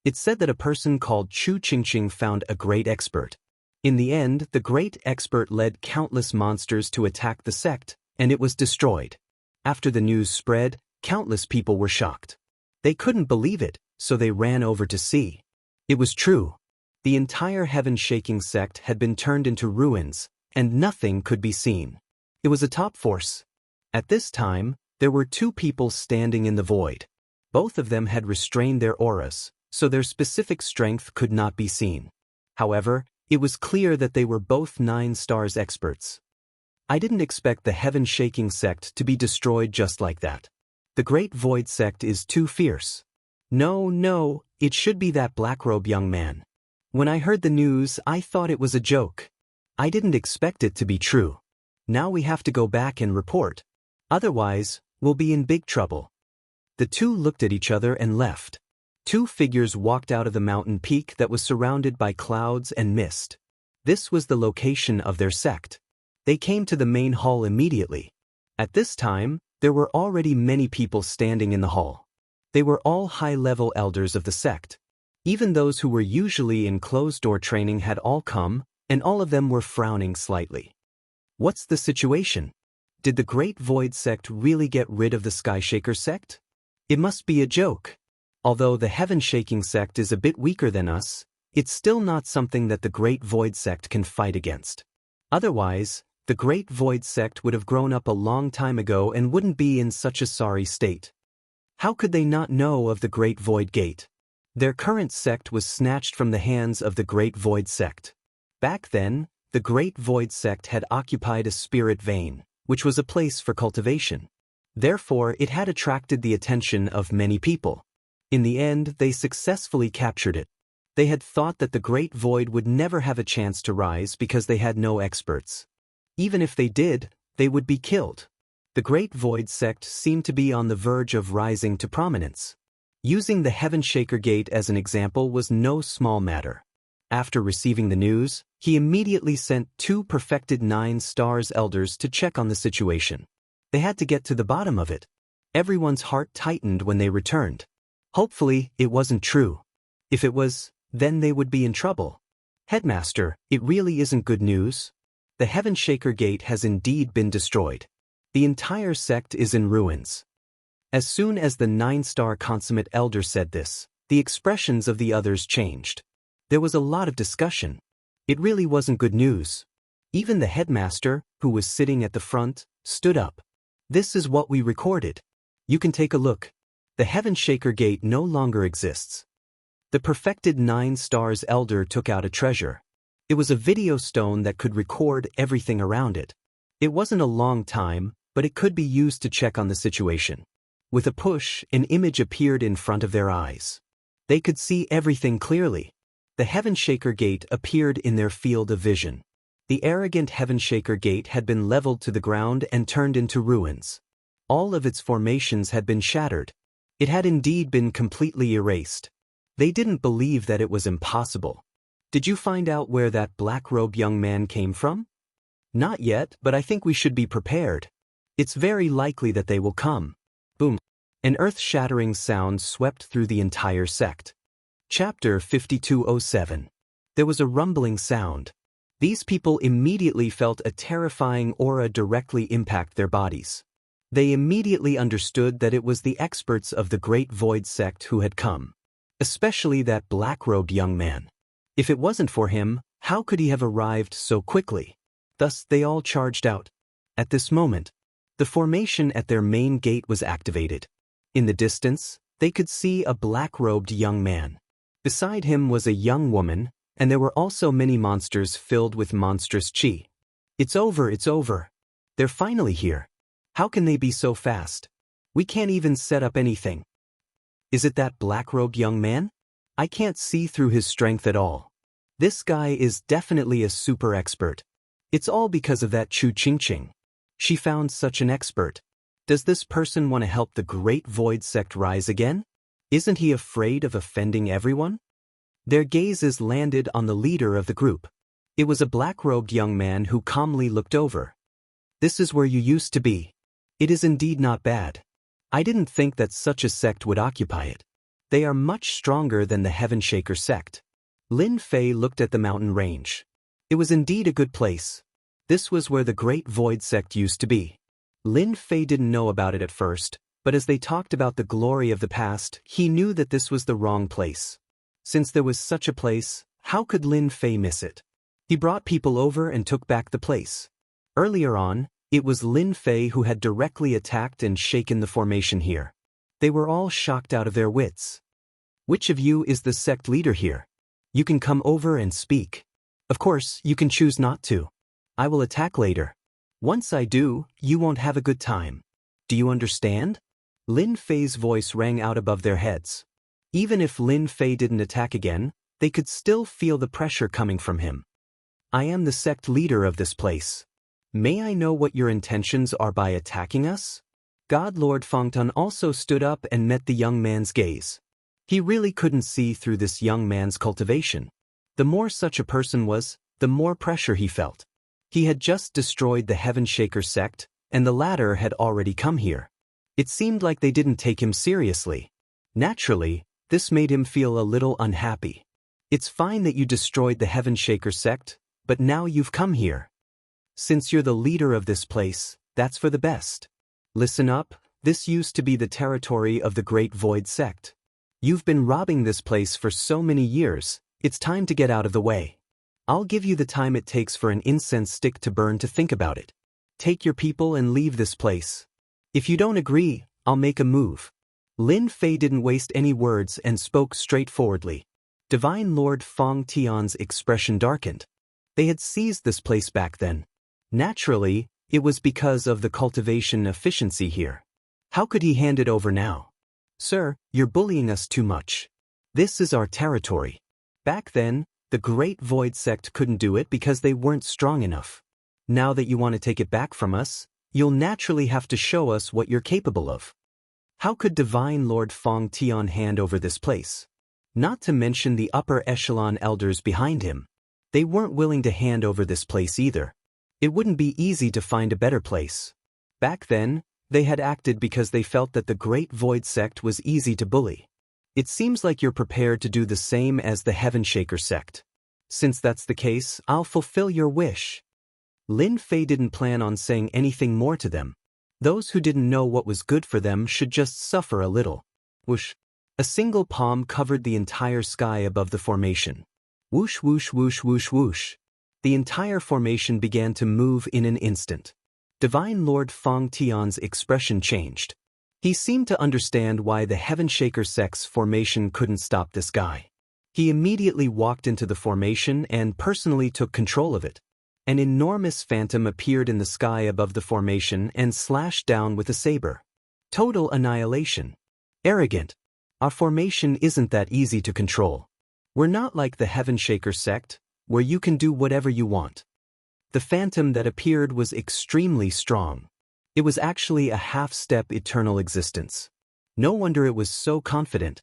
It said that a person called Chu Qingqing found a great expert. In the end, the great expert led countless monsters to attack the sect, and it was destroyed. After the news spread, countless people were shocked. They couldn't believe it, so they ran over to see. It was true. The entire Heaven-Shaking sect had been turned into ruins, and nothing could be seen. It was a top force. At this time, there were 2 people standing in the void. Both of them had restrained their auras, so their specific strength could not be seen. However, it was clear that they were both 9-stars experts. I didn't expect the Heaven-Shaking sect to be destroyed just like that. The Great Void Sect is too fierce. No, it should be that black-robe young man. When I heard the news, I thought it was a joke. I didn't expect it to be true. Now we have to go back and report. Otherwise, we'll be in big trouble. The 2 looked at each other and left. 2 figures walked out of the mountain peak that was surrounded by clouds and mist. This was the location of their sect. They came to the main hall immediately. At this time, there were already many people standing in the hall. They were all high-level elders of the sect. Even those who were usually in closed-door training had all come, and all of them were frowning slightly. What's the situation? Did the Great Void Sect really get rid of the Skyshaker sect? It must be a joke. Although the Heaven-Shaking sect is a bit weaker than us, it's still not something that the Great Void Sect can fight against. Otherwise, the Great Void Sect would have grown up a long time ago and wouldn't be in such a sorry state. How could they not know of the Great Void Gate? Their current sect was snatched from the hands of the Great Void Sect. Back then, the Great Void sect had occupied a spirit vein, which was a place for cultivation. Therefore, it had attracted the attention of many people. In the end, they successfully captured it. They had thought that the Great Void would never have a chance to rise because they had no experts. Even if they did, they would be killed. The Great Void sect seemed to be on the verge of rising to prominence. Using the Heaven Shaker Gate as an example was no small matter. After receiving the news, he immediately sent 2 perfected 9 stars elders to check on the situation. They had to get to the bottom of it. Everyone's heart tightened when they returned. Hopefully, it wasn't true. If it was, then they would be in trouble. Headmaster, it really isn't good news. The Heaven Shaker Gate has indeed been destroyed. The entire sect is in ruins. As soon as the 9-star consummate elder said this, the expressions of the others changed. There was a lot of discussion. It really wasn't good news. Even the headmaster, who was sitting at the front, stood up. This is what we recorded. You can take a look. The Heaven Shaker Gate no longer exists. The perfected 9 stars elder took out a treasure. It was a video stone that could record everything around it. It wasn't a long time, but it could be used to check on the situation. With a push, an image appeared in front of their eyes. They could see everything clearly. The Heaven Shaker Gate appeared in their field of vision. The arrogant Heaven Shaker Gate had been leveled to the ground and turned into ruins. All of its formations had been shattered. It had indeed been completely erased. They didn't believe that it was impossible. Did you find out where that black-robed young man came from? Not yet, but I think we should be prepared. It's very likely that they will come. Boom. An earth-shattering sound swept through the entire sect. Chapter 5207. There was a rumbling sound. These people immediately felt a terrifying aura directly impact their bodies. They immediately understood that it was the experts of the Great Void sect who had come. Especially that black-robed young man. If it wasn't for him, how could he have arrived so quickly? Thus they all charged out. At this moment, the formation at their main gate was activated. In the distance, they could see a black-robed young man. Beside him was a young woman, and there were also many monsters filled with monstrous chi. It's over, it's over. They're finally here. How can they be so fast? We can't even set up anything. Is it that black-robed young man? I can't see through his strength at all. This guy is definitely a super expert. It's all because of that Chu Qingqing. She found such an expert. Does this person want to help the Great Void sect rise again? Isn't he afraid of offending everyone? Their gazes landed on the leader of the group. It was a black-robed young man who calmly looked over. This is where you used to be. It is indeed not bad. I didn't think that such a sect would occupy it. They are much stronger than the Heaven Shaker sect. Lin Fei looked at the mountain range. It was indeed a good place. This was where the Great Void sect used to be. Lin Fei didn't know about it at first, but as they talked about the glory of the past, he knew that this was the wrong place. Since there was such a place, how could Lin Fei miss it? He brought people over and took back the place. Earlier on, it was Lin Fei who had directly attacked and shaken the formation here. They were all shocked out of their wits. Which of you is the sect leader here? You can come over and speak. Of course, you can choose not to. I will attack later. Once I do, you won't have a good time. Do you understand? Lin Fei's voice rang out above their heads. Even if Lin Fei didn't attack again, they could still feel the pressure coming from him. I am the sect leader of this place. May I know what your intentions are by attacking us? God Lord Fengtun also stood up and met the young man's gaze. He really couldn't see through this young man's cultivation. The more such a person was, the more pressure he felt. He had just destroyed the Heaven Shaker sect, and the latter had already come here. It seemed like they didn't take him seriously. Naturally, this made him feel a little unhappy. It's fine that you destroyed the Heaven Shaker sect, but now you've come here. Since you're the leader of this place, that's for the best. Listen up, this used to be the territory of the Great Void sect. You've been robbing this place for so many years, it's time to get out of the way. I'll give you the time it takes for an incense stick to burn to think about it. Take your people and leave this place. If you don't agree, I'll make a move. Lin Fei didn't waste any words and spoke straightforwardly. Divine Lord Feng Tian's expression darkened. They had seized this place back then. Naturally, it was because of the cultivation efficiency here. How could he hand it over now? Sir, you're bullying us too much. This is our territory. Back then, the Great Void Sect couldn't do it because they weren't strong enough. Now that you want to take it back from us, you'll naturally have to show us what you're capable of. How could Divine Lord Feng Tian hand over this place? Not to mention the upper echelon elders behind him. They weren't willing to hand over this place either. It wouldn't be easy to find a better place. Back then, they had acted because they felt that the Great Void Sect was easy to bully. It seems like you're prepared to do the same as the Heaven Shaker sect. Since that's the case, I'll fulfill your wish. Lin Fei didn't plan on saying anything more to them. Those who didn't know what was good for them should just suffer a little. Whoosh. A single palm covered the entire sky above the formation. Whoosh whoosh whoosh whoosh whoosh. The entire formation began to move in an instant. Divine Lord Feng Tian's expression changed. He seemed to understand why the Heaven Shaker sect's formation couldn't stop this guy. He immediately walked into the formation and personally took control of it. An enormous phantom appeared in the sky above the formation and slashed down with a saber. Total annihilation. Arrogant. Our formation isn't that easy to control. We're not like the Heaven Shaker sect, where you can do whatever you want. The phantom that appeared was extremely strong. It was actually a half-step eternal existence. No wonder it was so confident.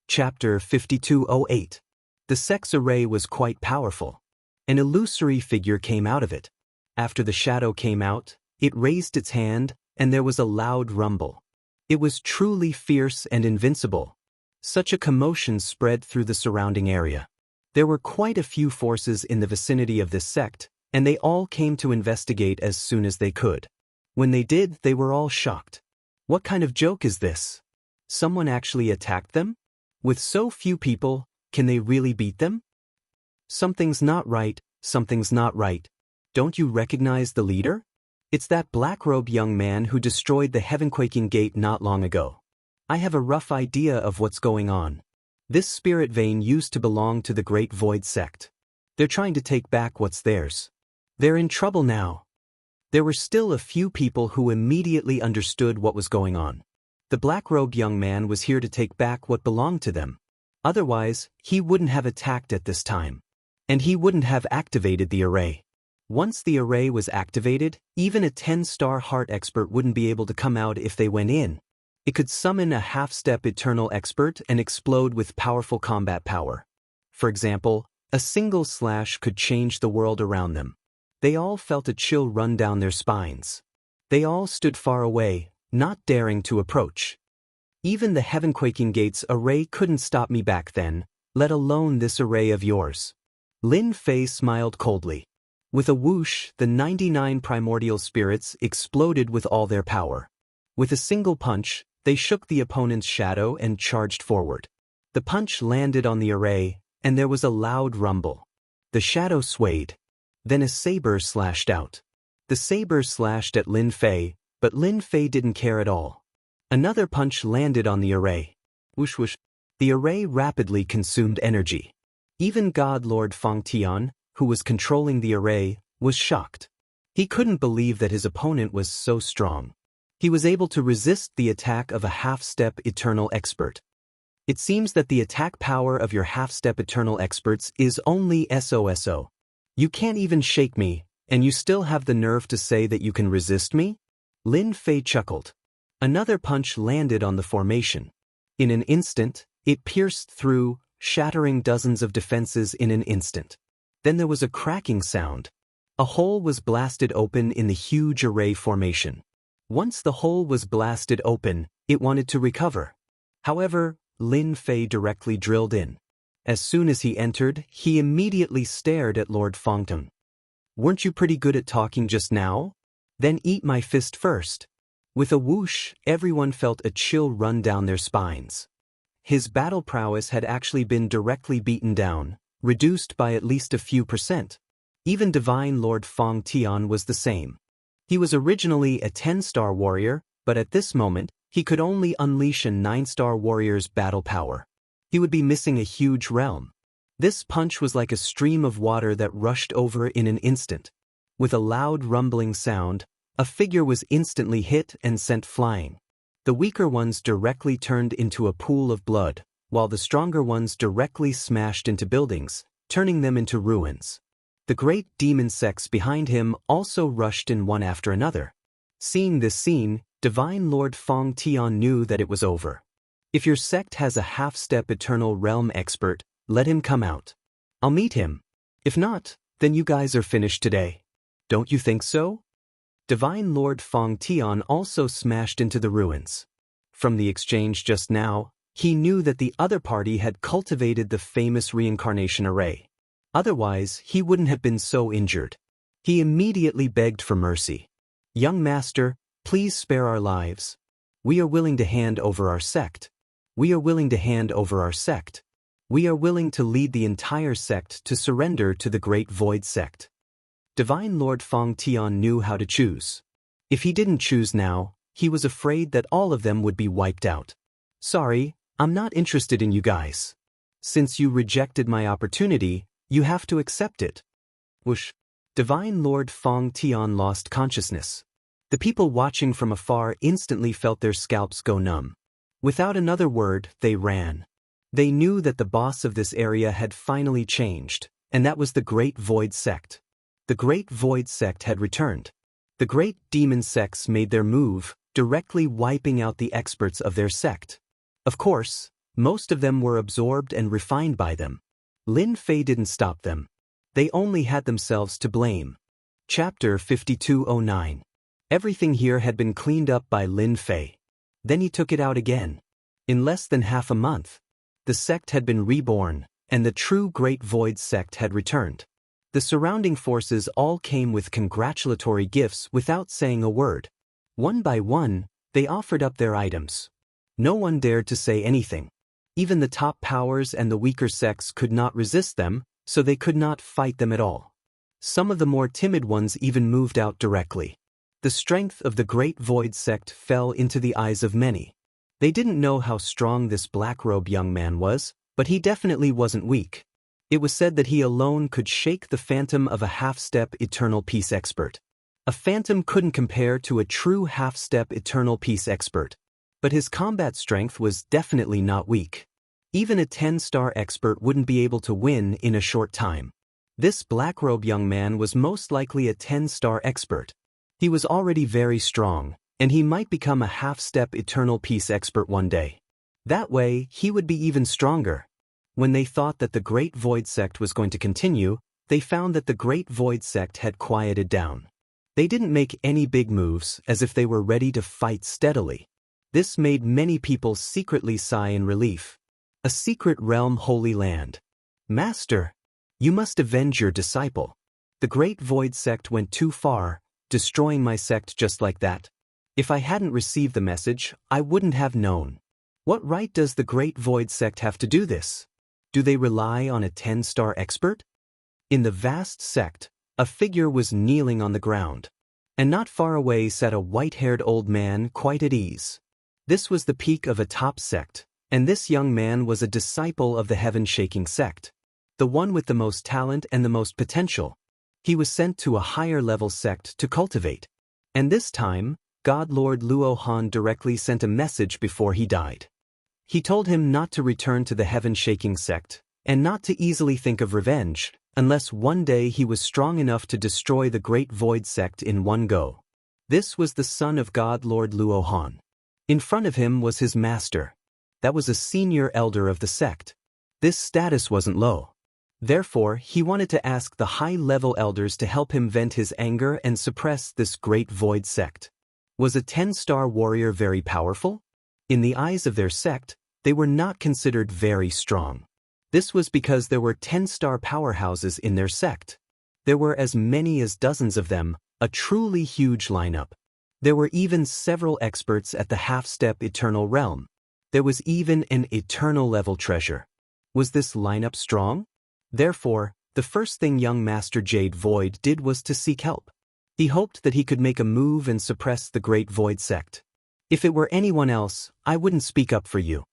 Chapter 5208. The sect's array was quite powerful. An illusory figure came out of it. After the shadow came out, it raised its hand, and there was a loud rumble. It was truly fierce and invincible. Such a commotion spread through the surrounding area. There were quite a few forces in the vicinity of this sect, and they all came to investigate as soon as they could. When they did, they were all shocked. What kind of joke is this? Someone actually attacked them? With so few people, can they really beat them? Something's not right, something's not right. Don't you recognize the leader? It's that black-robed young man who destroyed the Heaven-Quaking Gate not long ago. I have a rough idea of what's going on. This spirit vein used to belong to the Great Void Sect. They're trying to take back what's theirs. They're in trouble now. There were still a few people who immediately understood what was going on. The black-robed young man was here to take back what belonged to them. Otherwise, he wouldn't have attacked at this time. And he wouldn't have activated the array. Once the array was activated, even a 10-star heart expert wouldn't be able to come out if they went in. It could summon a half-step eternal expert and explode with powerful combat power. For example, a single slash could change the world around them. They all felt a chill run down their spines. They all stood far away, not daring to approach. Even the Heaven-Quaking Gates array couldn't stop me back then, let alone this array of yours. Lin Fei smiled coldly. With a whoosh, the 99 primordial spirits exploded with all their power. With a single punch, they shook the opponent's shadow and charged forward. The punch landed on the array, and there was a loud rumble. The shadow swayed. Then a saber slashed out. The saber slashed at Lin Fei, but Lin Fei didn't care at all. Another punch landed on the array. Whoosh whoosh. The array rapidly consumed energy. Even God Lord Feng Tian, who was controlling the array, was shocked. He couldn't believe that his opponent was so strong. He was able to resist the attack of a half-step eternal expert. It seems that the attack power of your half-step eternal experts is only SOSO. You can't even shake me, and you still have the nerve to say that you can resist me? Lin Fei chuckled. Another punch landed on the formation. In an instant, it pierced through, shattering dozens of defenses in an instant. Then there was a cracking sound. A hole was blasted open in the huge array formation. Once the hole was blasted open, it wanted to recover. However, Lin Fei directly drilled in. As soon as he entered, he immediately stared at Lord Fengtong. Weren't you pretty good at talking just now? Then eat my fist first. With a whoosh, everyone felt a chill run down their spines. His battle prowess had actually been directly beaten down, reduced by at least a few %. Even Divine Lord Feng Tian was the same. He was originally a 10-star warrior, but at this moment, he could only unleash a 9-star warrior's battle power. He would be missing a huge realm. This punch was like a stream of water that rushed over in an instant. With a loud rumbling sound, a figure was instantly hit and sent flying. The weaker ones directly turned into a pool of blood, while the stronger ones directly smashed into buildings, turning them into ruins. The great demon sects behind him also rushed in one after another. Seeing this scene, Divine Lord Feng Tian knew that it was over. If your sect has a half-step Eternal Realm expert, let him come out. I'll meet him. If not, then you guys are finished today. Don't you think so? Divine Lord Feng Tian also smashed into the ruins. From the exchange just now, he knew that the other party had cultivated the famous reincarnation array. Otherwise, he wouldn't have been so injured. He immediately begged for mercy. Young master, please spare our lives. We are willing to hand over our sect. We are willing to hand over our sect. We are willing to lead the entire sect to surrender to the Great Void sect. Divine Lord Feng Tian knew how to choose. If he didn't choose now, he was afraid that all of them would be wiped out. Sorry, I'm not interested in you guys. Since you rejected my opportunity, you have to accept it. Whoosh. Divine Lord Feng Tian lost consciousness. The people watching from afar instantly felt their scalps go numb. Without another word, they ran. They knew that the boss of this area had finally changed, and that was the Great Void sect. The Great Void sect had returned. The great demon sects made their move, directly wiping out the experts of their sect. Of course, most of them were absorbed and refined by them. Lin Fei didn't stop them. They only had themselves to blame. Chapter 5209. Everything here had been cleaned up by Lin Fei. Then he took it out again. In less than half a month, the sect had been reborn, and the true Great Void sect had returned. The surrounding forces all came with congratulatory gifts without saying a word. One by one, they offered up their items. No one dared to say anything. Even the top powers and the weaker sects could not resist them, so they could not fight them at all. Some of the more timid ones even moved out directly. The strength of the Great Void sect fell into the eyes of many. They didn't know how strong this black-robed young man was, but he definitely wasn't weak. It was said that he alone could shake the phantom of a half-step Eternal Peace expert. A phantom couldn't compare to a true half-step Eternal Peace expert. But his combat strength was definitely not weak. Even a 10-star expert wouldn't be able to win in a short time. This black-robe young man was most likely a 10-star expert. He was already very strong, and he might become a half-step Eternal Peace expert one day. That way, he would be even stronger. When they thought that the Great Void sect was going to continue, they found that the Great Void sect had quieted down. They didn't make any big moves, as if they were ready to fight steadily. This made many people secretly sigh in relief. A secret realm holy land. Master, you must avenge your disciple. The Great Void sect went too far, destroying my sect just like that. If I hadn't received the message, I wouldn't have known. What right does the Great Void sect have to do this? Do they rely on a 10-star expert? In the vast sect, a figure was kneeling on the ground. And not far away sat a white-haired old man quite at ease. This was the peak of a top sect, and this young man was a disciple of the heaven-shaking sect. The one with the most talent and the most potential. He was sent to a higher-level sect to cultivate. And this time, God Lord Luo Han directly sent a message before he died. He told him not to return to the heaven-shaking sect, and not to easily think of revenge, unless one day he was strong enough to destroy the Great Void sect in one go. This was the son of God Lord Luo Han. In front of him was his master. That was a senior elder of the sect. This status wasn't low. Therefore, he wanted to ask the high-level elders to help him vent his anger and suppress this Great Void sect. Was a 10-star warrior very powerful? In the eyes of their sect, they were not considered very strong. This was because there were 10-star powerhouses in their sect. There were as many as dozens of them, a truly huge lineup. There were even several experts at the half-step Eternal Realm. There was even an Eternal-level treasure. Was this lineup strong? Therefore, the first thing young Master Jade Void did was to seek help. He hoped that he could make a move and suppress the Great Void sect. If it were anyone else, I wouldn't speak up for you.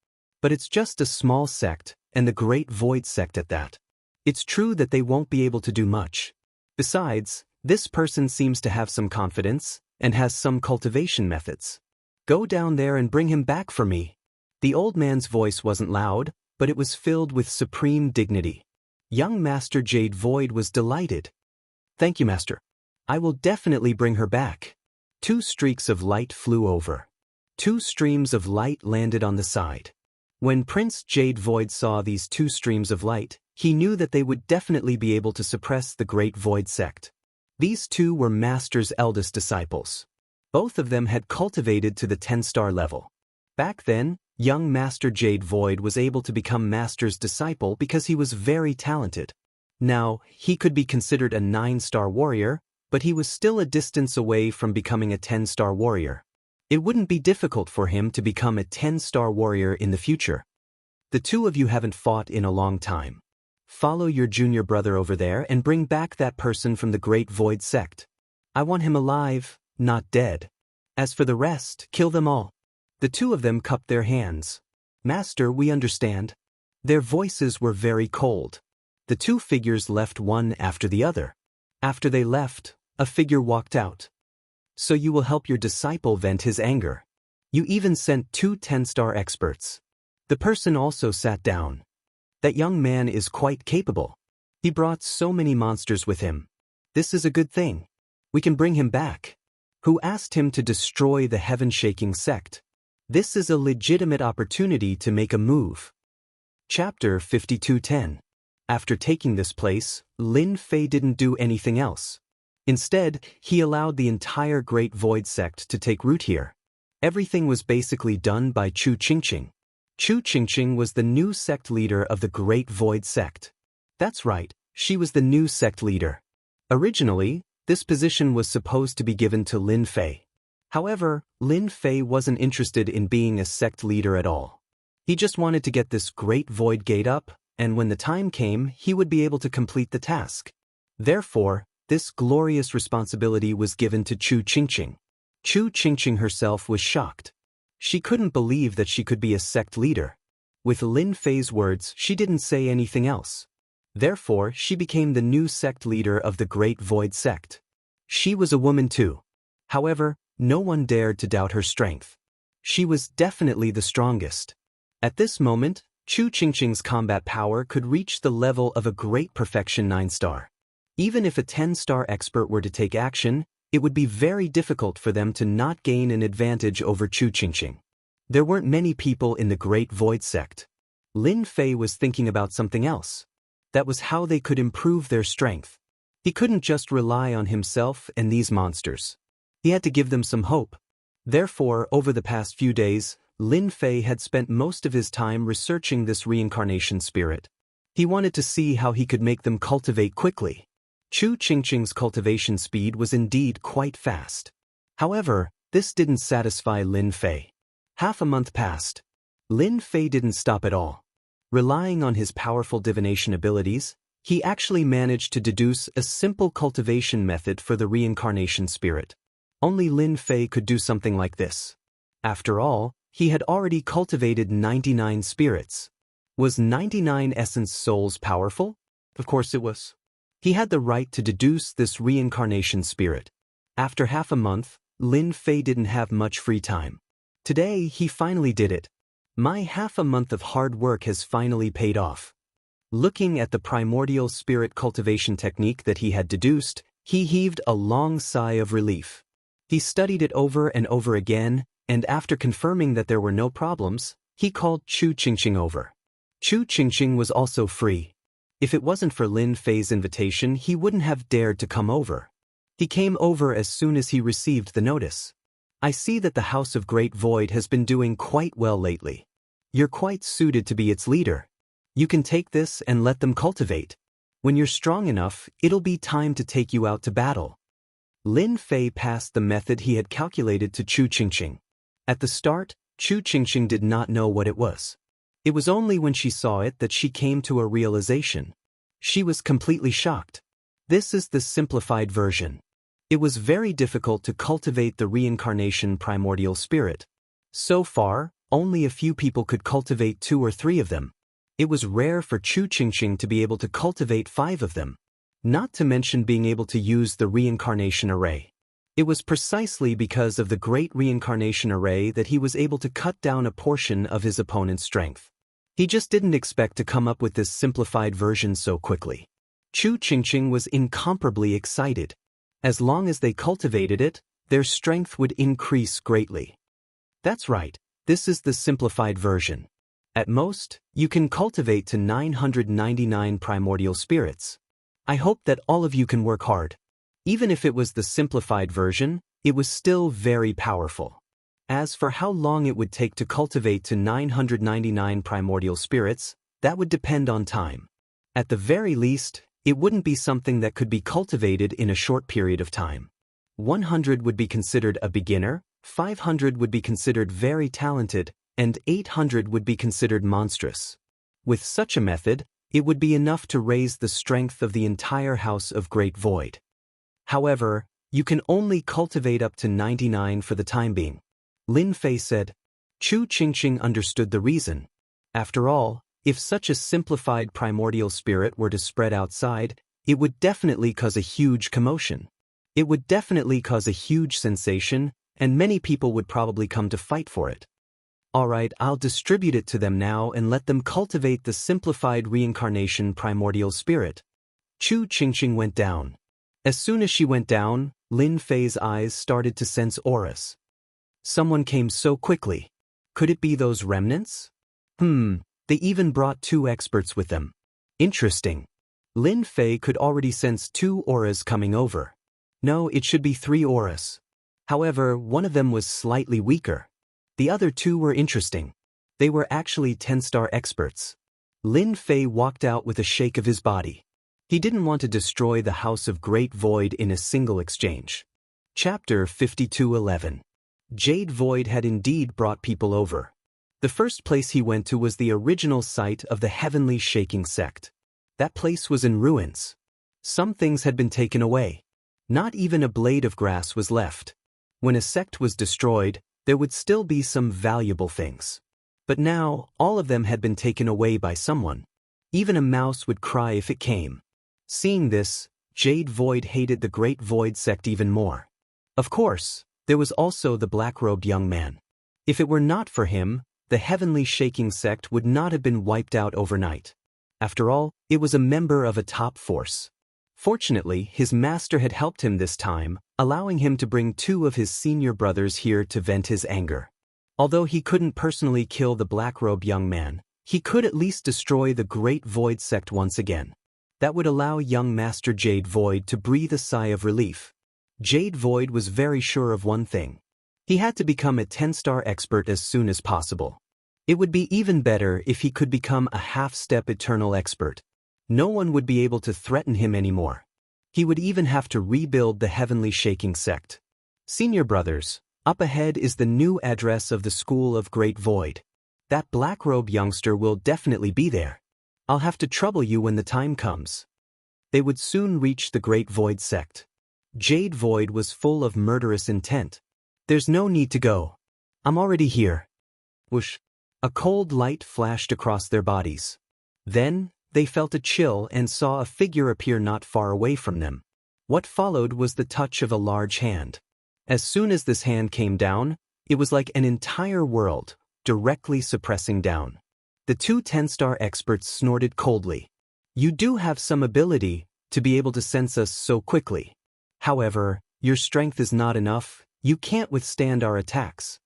But it's just a small sect, and the Great Void sect at that. It's true that they won't be able to do much. Besides, this person seems to have some confidence and has some cultivation methods. Go down there and bring him back for me. The old man's voice wasn't loud, but it was filled with supreme dignity. Young Master Jade Void was delighted. Thank you, Master. I will definitely bring her back. 2 streaks of light flew over. 2 streams of light landed on the side. When Prince Jade Void saw these 2 streams of light, he knew that they would definitely be able to suppress the Great Void Sect. These 2 were Master's eldest disciples. Both of them had cultivated to the 10-star level. Back then, young Master Jade Void was able to become Master's disciple because he was very talented. Now, he could be considered a 9-star warrior, but he was still a distance away from becoming a 10-star warrior. It wouldn't be difficult for him to become a 10-star warrior in the future. The 2 of you haven't fought in a long time. Follow your junior brother over there and bring back that person from the Great Void Sect. I want him alive, not dead. As for the rest, kill them all. The 2 of them cupped their hands. Master, we understand. Their voices were very cold. The 2 figures left one after the other. After they left, a figure walked out. So you will help your disciple vent his anger. You even sent 2 10-star experts. The person also sat down. That young man is quite capable. He brought so many monsters with him. This is a good thing. We can bring him back. Who asked him to destroy the heaven-shaking sect? This is a legitimate opportunity to make a move. Chapter 52:10. After taking this place, Lin Fei didn't do anything else. Instead, he allowed the entire Great Void Sect to take root here. Everything was basically done by Chu Qingqing. Chu Qingqing was the new sect leader of the Great Void Sect. That's right, she was the new sect leader. Originally, this position was supposed to be given to Lin Fei. However, Lin Fei wasn't interested in being a sect leader at all. He just wanted to get this Great Void Gate up, and when the time came, he would be able to complete the task. Therefore, this glorious responsibility was given to Chu Qingqing. Chu Qingqing herself was shocked. She couldn't believe that she could be a sect leader. With Lin Fei's words, she didn't say anything else. Therefore, she became the new sect leader of the Great Void Sect. She was a woman too. However, no one dared to doubt her strength. She was definitely the strongest. At this moment, Chu Qingqing's combat power could reach the level of a great perfection 9-star. Even if a 10-star expert were to take action, it would be very difficult for them to not gain an advantage over Chu Qingqing. There weren't many people in the Great Void Sect. Lin Fei was thinking about something else. That was how they could improve their strength. He couldn't just rely on himself and these monsters. He had to give them some hope. Therefore, over the past few days, Lin Fei had spent most of his time researching this reincarnation spirit. He wanted to see how he could make them cultivate quickly. Chu Qingqing's cultivation speed was indeed quite fast. However, this didn't satisfy Lin Fei. Half a month passed. Lin Fei didn't stop at all. Relying on his powerful divination abilities, he actually managed to deduce a simple cultivation method for the reincarnation spirit. Only Lin Fei could do something like this. After all, he had already cultivated 99 spirits. Was 99 essence souls powerful? Of course it was. He had the right to deduce this reincarnation spirit. After half a month, Lin Fei didn't have much free time. Today, he finally did it. My half a month of hard work has finally paid off. Looking at the primordial spirit cultivation technique that he had deduced, he heaved a long sigh of relief. He studied it over and over again, and after confirming that there were no problems, he called Chu Qingqing over. Chu Qingqing was also free. If it wasn't for Lin Fei's invitation, he wouldn't have dared to come over. He came over as soon as he received the notice. I see that the House of Great Void has been doing quite well lately. You're quite suited to be its leader. You can take this and let them cultivate. When you're strong enough, it'll be time to take you out to battle. Lin Fei passed the method he had calculated to Chu Qingqing. At the start, Chu Qingqing did not know what it was. It was only when she saw it that she came to a realization. She was completely shocked. This is the simplified version. It was very difficult to cultivate the reincarnation primordial spirit. So far, only a few people could cultivate 2 or 3 of them. It was rare for Chu Qingqing to be able to cultivate 5 of them, not to mention being able to use the reincarnation array. It was precisely because of the great reincarnation array that he was able to cut down a portion of his opponent's strength. He just didn't expect to come up with this simplified version so quickly. Chu Qingqing was incomparably excited. As long as they cultivated it, their strength would increase greatly. That's right, this is the simplified version. At most, you can cultivate to 999 primordial spirits. I hope that all of you can work hard. Even if it was the simplified version, it was still very powerful. As for how long it would take to cultivate to 999 primordial spirits, that would depend on time. At the very least, it wouldn't be something that could be cultivated in a short period of time. 100 would be considered a beginner, 500 would be considered very talented, and 800 would be considered monstrous. With such a method, it would be enough to raise the strength of the entire House of Great Void. However, you can only cultivate up to 99 for the time being. Lin Fei said. Chu Qingqing understood the reason. After all, if such a simplified primordial spirit were to spread outside, it would definitely cause a huge commotion. It would definitely cause a huge sensation, and many people would probably come to fight for it. Alright, I'll distribute it to them now and let them cultivate the simplified reincarnation primordial spirit. Chu Qingqing went down. As soon as she went down, Lin Fei's eyes started to sense auras. Someone came so quickly. Could it be those remnants? They even brought 2 experts with them. Interesting. Lin Fei could already sense 2 auras coming over. No, it should be 3 auras. However, one of them was slightly weaker. The other 2 were interesting. They were actually 10-star experts. Lin Fei walked out with a shake of his body. He didn't want to destroy the House of Great Void in a single exchange. Chapter 52:11. Jade Void had indeed brought people over. The first place he went to was the original site of the Heavenly Shaking Sect. That place was in ruins. Some things had been taken away. Not even a blade of grass was left. When a sect was destroyed, there would still be some valuable things. But now, all of them had been taken away by someone. Even a mouse would cry if it came. Seeing this, Jade Void hated the Great Void Sect even more. Of course, there was also the black-robed young man. If it were not for him, the Heavenly Shaking Sect would not have been wiped out overnight. After all, it was a member of a top force. Fortunately, his master had helped him this time, allowing him to bring 2 of his senior brothers here to vent his anger. Although he couldn't personally kill the black-robed young man, he could at least destroy the Great Void Sect once again. That would allow young Master Jade Void to breathe a sigh of relief. Jade Void was very sure of one thing. He had to become a 10-star expert as soon as possible. It would be even better if he could become a half-step eternal expert. No one would be able to threaten him anymore. He would even have to rebuild the Heavenly Shaking Sect. Senior brothers, up ahead is the new address of the School of Great Void. That black-robe youngster will definitely be there. I'll have to trouble you when the time comes. They would soon reach the Great Void Sect. Jade Void was full of murderous intent. There's no need to go. I'm already here. Whoosh. A cold light flashed across their bodies. Then, they felt a chill and saw a figure appear not far away from them. What followed was the touch of a large hand. As soon as this hand came down, it was like an entire world, directly suppressing down. The 2 10-star experts snorted coldly. You do have some ability to be able to sense us so quickly. However, your strength is not enough, you can't withstand our attacks.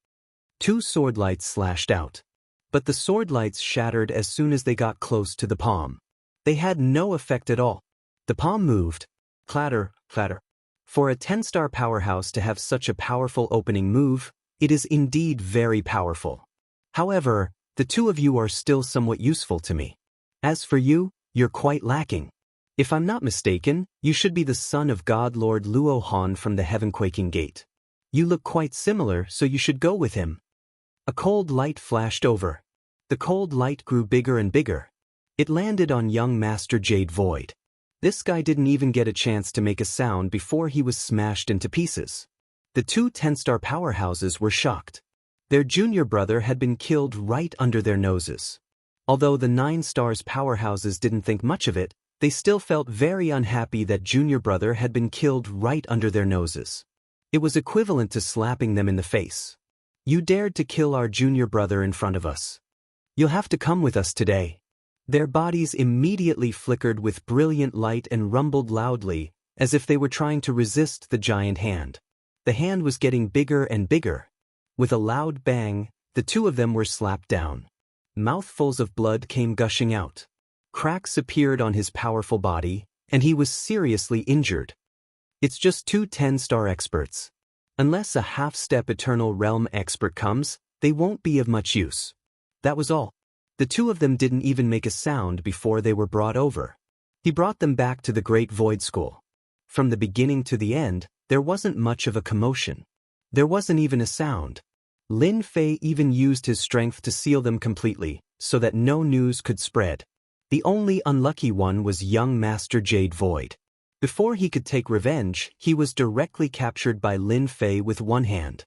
2 sword lights slashed out. But the sword lights shattered as soon as they got close to the palm. They had no effect at all. The palm moved. Clatter, clatter. For a 10-star powerhouse to have such a powerful opening move, it is indeed very powerful. However, the 2 of you are still somewhat useful to me. As for you, you're quite lacking. If I'm not mistaken, you should be the son of God Lord Luo Han from the Heaven-Quaking Gate. You look quite similar, so you should go with him. A cold light flashed over. The cold light grew bigger and bigger. It landed on young Master Jade Void. This guy didn't even get a chance to make a sound before he was smashed into pieces. The 2 10-star powerhouses were shocked. Their junior brother had been killed right under their noses. Although the 9 stars powerhouses didn't think much of it, they still felt very unhappy that junior brother had been killed right under their noses. It was equivalent to slapping them in the face. You dared to kill our junior brother in front of us. You'll have to come with us today. Their bodies immediately flickered with brilliant light and rumbled loudly, as if they were trying to resist the giant hand. The hand was getting bigger and bigger. With a loud bang, the two of them were slapped down. Mouthfuls of blood came gushing out. Cracks appeared on his powerful body, and he was seriously injured. It's just 2 10-star experts. Unless a half-step Eternal Realm expert comes, they won't be of much use. That was all. The two of them didn't even make a sound before they were brought over. He brought them back to the Great Void School. From the beginning to the end, there wasn't much of a commotion. There wasn't even a sound. Lin Fei even used his strength to seal them completely, so that no news could spread. The only unlucky one was young Master Jade Void. Before he could take revenge, he was directly captured by Lin Fei with one hand.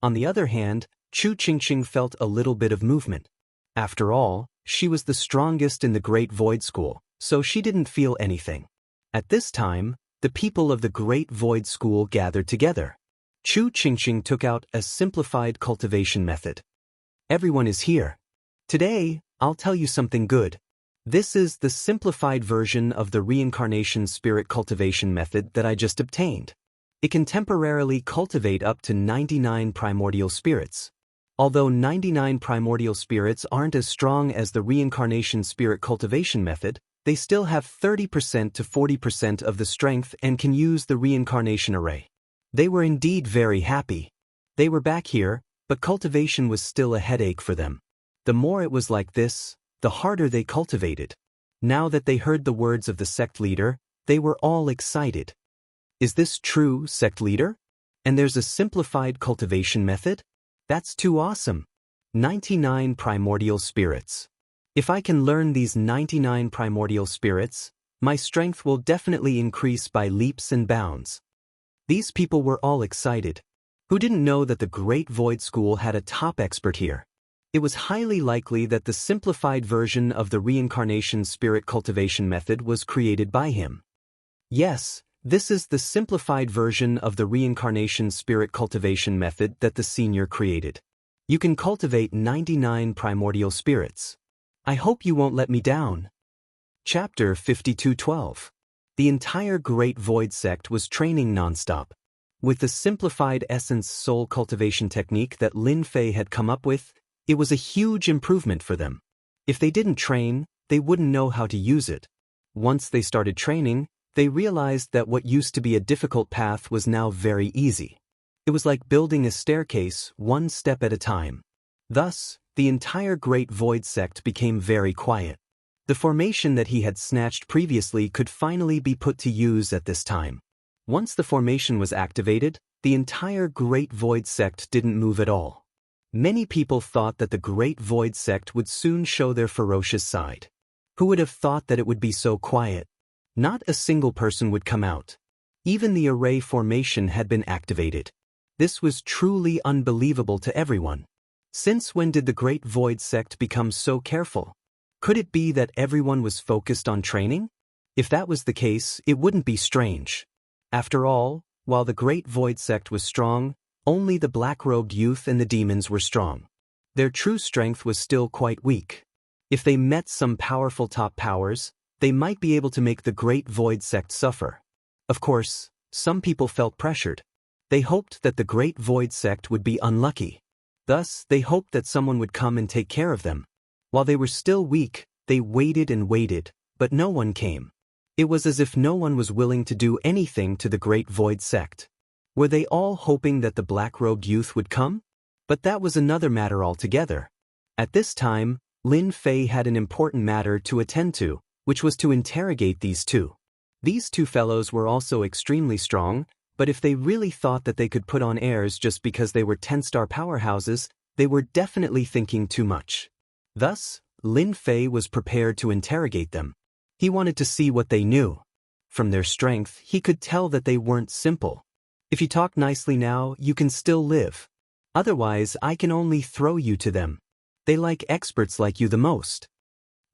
On the other hand, Chu Qingqing felt a little bit of movement. After all, she was the strongest in the Great Void School, so she didn't feel anything. At this time, the people of the Great Void School gathered together. Chu Qingqing took out a simplified cultivation method. Everyone is here. Today, I'll tell you something good. This is the simplified version of the reincarnation spirit cultivation method that I just obtained. It can temporarily cultivate up to 99 primordial spirits. Although 99 primordial spirits aren't as strong as the reincarnation spirit cultivation method, they still have 30% to 40% of the strength and can use the reincarnation array. They were indeed very happy. They were back here, but cultivation was still a headache for them. The more it was like this, the harder they cultivated. Now that they heard the words of the sect leader, they were all excited. Is this true, sect leader? And there's a simplified cultivation method? That's too awesome. 99 primordial spirits. If I can learn these 99 primordial spirits, my strength will definitely increase by leaps and bounds. These people were all excited. Who didn't know that the Great Void School had a top expert here? It was highly likely that the simplified version of the reincarnation spirit cultivation method was created by him. Yes, this is the simplified version of the reincarnation spirit cultivation method that the senior created. You can cultivate 99 primordial spirits. I hope you won't let me down. Chapter 52:12. The entire Great Void sect was training nonstop. With the simplified essence soul cultivation technique that Lin Fei had come up with, it was a huge improvement for them. If they didn't train, they wouldn't know how to use it. Once they started training, they realized that what used to be a difficult path was now very easy. It was like building a staircase one step at a time. Thus, the entire Great Void sect became very quiet. The formation that he had snatched previously could finally be put to use at this time. Once the formation was activated, the entire Great Void sect didn't move at all. Many people thought that the Great Void sect would soon show their ferocious side. Who would have thought that it would be so quiet? Not a single person would come out. Even the array formation had been activated. This was truly unbelievable to everyone. Since when did the Great Void sect become so careful? Could it be that everyone was focused on training? If that was the case, it wouldn't be strange. After all, while the Great Void sect was strong, only the black-robed youth and the demons were strong. Their true strength was still quite weak. If they met some powerful top powers, they might be able to make the Great Void sect suffer. Of course, some people felt pressured. They hoped that the Great Void sect would be unlucky. Thus, they hoped that someone would come and take care of them. While they were still weak, they waited and waited, but no one came. It was as if no one was willing to do anything to the Great Void sect. Were they all hoping that the black-robed youth would come? But that was another matter altogether. At this time, Lin Fei had an important matter to attend to, which was to interrogate these two. These two fellows were also extremely strong, but if they really thought that they could put on airs just because they were 10-star powerhouses, they were definitely thinking too much. Thus, Lin Fei was prepared to interrogate them. He wanted to see what they knew. From their strength, he could tell that they weren't simple. If you talk nicely now, you can still live. Otherwise, I can only throw you to them. They like experts like you the most.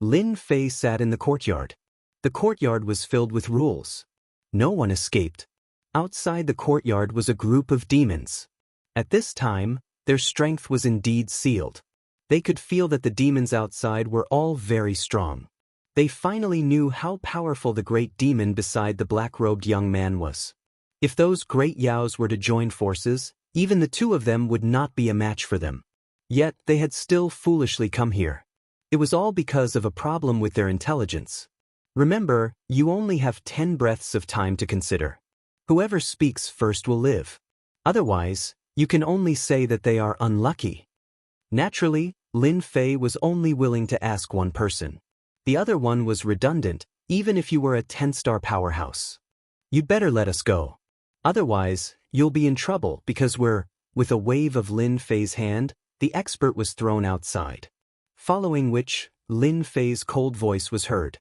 Lin Fei sat in the courtyard. The courtyard was filled with rules. No one escaped. Outside the courtyard was a group of demons. At this time, their strength was indeed sealed. They could feel that the demons outside were all very strong. They finally knew how powerful the great demon beside the black-robed young man was. If those great yaos were to join forces, even the two of them would not be a match for them. Yet they had still foolishly come here. It was all because of a problem with their intelligence. Remember, you only have 10 breaths of time to consider. Whoever speaks first will live. Otherwise, you can only say that they are unlucky. Naturally, Lin Fei was only willing to ask one person. The other one was redundant, even if you were a 10-star powerhouse. You'd better let us go. Otherwise, you'll be in trouble because with a wave of Lin Fei's hand, the expert was thrown outside. Following which, Lin Fei's cold voice was heard.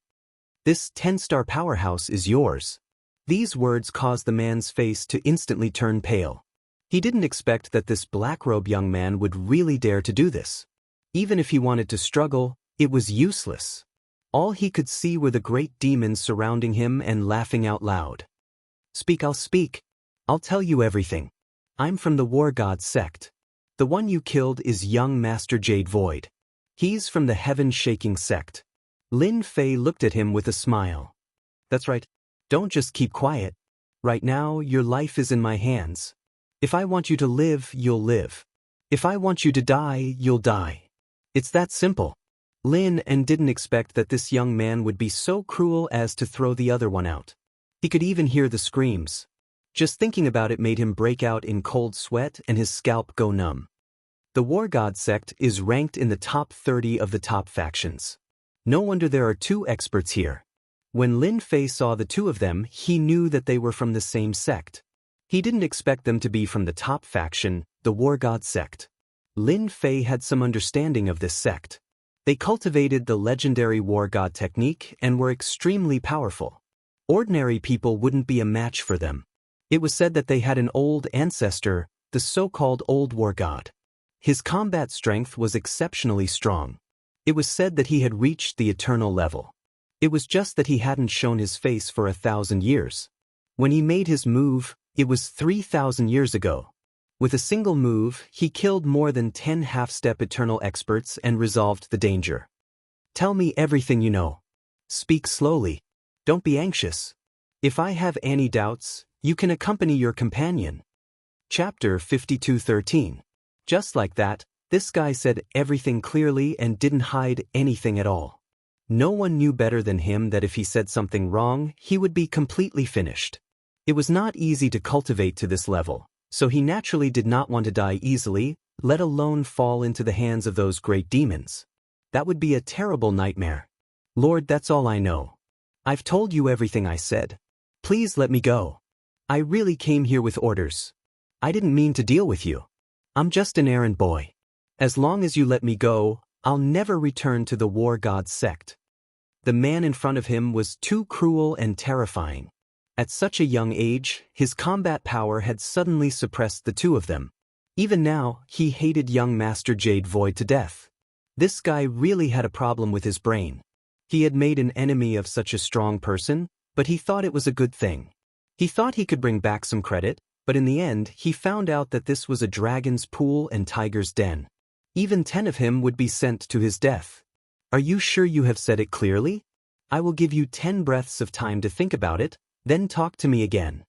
This 10-star powerhouse is yours. These words caused the man's face to instantly turn pale. He didn't expect that this black-robe young man would really dare to do this. Even if he wanted to struggle, it was useless. All he could see were the great demons surrounding him and laughing out loud. Speak, I'll speak. I'll tell you everything. I'm from the War God sect. The one you killed is young Master Jade Void. He's from the Heaven-Shaking sect. Lin Fei looked at him with a smile. That's right. Don't just keep quiet. Right now, your life is in my hands. If I want you to live, you'll live. If I want you to die, you'll die. It's that simple. Lin didn't expect that this young man would be so cruel as to throw the other one out. He could even hear the screams. Just thinking about it made him break out in cold sweat and his scalp go numb. The War God sect is ranked in the top 30 of the top factions. No wonder there are 2 experts here. When Lin Fei saw the 2 of them, he knew that they were from the same sect. He didn't expect them to be from the top faction, the War God sect. Lin Fei had some understanding of this sect. They cultivated the legendary War God technique and were extremely powerful. Ordinary people wouldn't be a match for them. It was said that they had an old ancestor, the so-called Old War God. His combat strength was exceptionally strong. It was said that he had reached the eternal level. It was just that he hadn't shown his face for 1,000 years. When he made his move, it was 3,000 years ago. With a single move, he killed more than 10 half-step eternal experts and resolved the danger. Tell me everything you know. Speak slowly. Don't be anxious. If I have any doubts, you can accompany your companion. Chapter 52:13. Just like that, this guy said everything clearly and didn't hide anything at all. No one knew better than him that if he said something wrong, he would be completely finished. It was not easy to cultivate to this level, so he naturally did not want to die easily, let alone fall into the hands of those great demons. That would be a terrible nightmare. Lord, that's all I know. I've told you everything I said. Please let me go. I really came here with orders. I didn't mean to deal with you. I'm just an errand boy. As long as you let me go, I'll never return to the War God sect. The man in front of him was too cruel and terrifying. At such a young age, his combat power had suddenly suppressed the 2 of them. Even now, he hated young Master Jade Void to death. This guy really had a problem with his brain. He had made an enemy of such a strong person, but he thought it was a good thing. He thought he could bring back some credit, but in the end, he found out that this was a dragon's pool and tiger's den. Even 10 of him would be sent to his death. Are you sure you have said it clearly? I will give you 10 breaths of time to think about it, then talk to me again.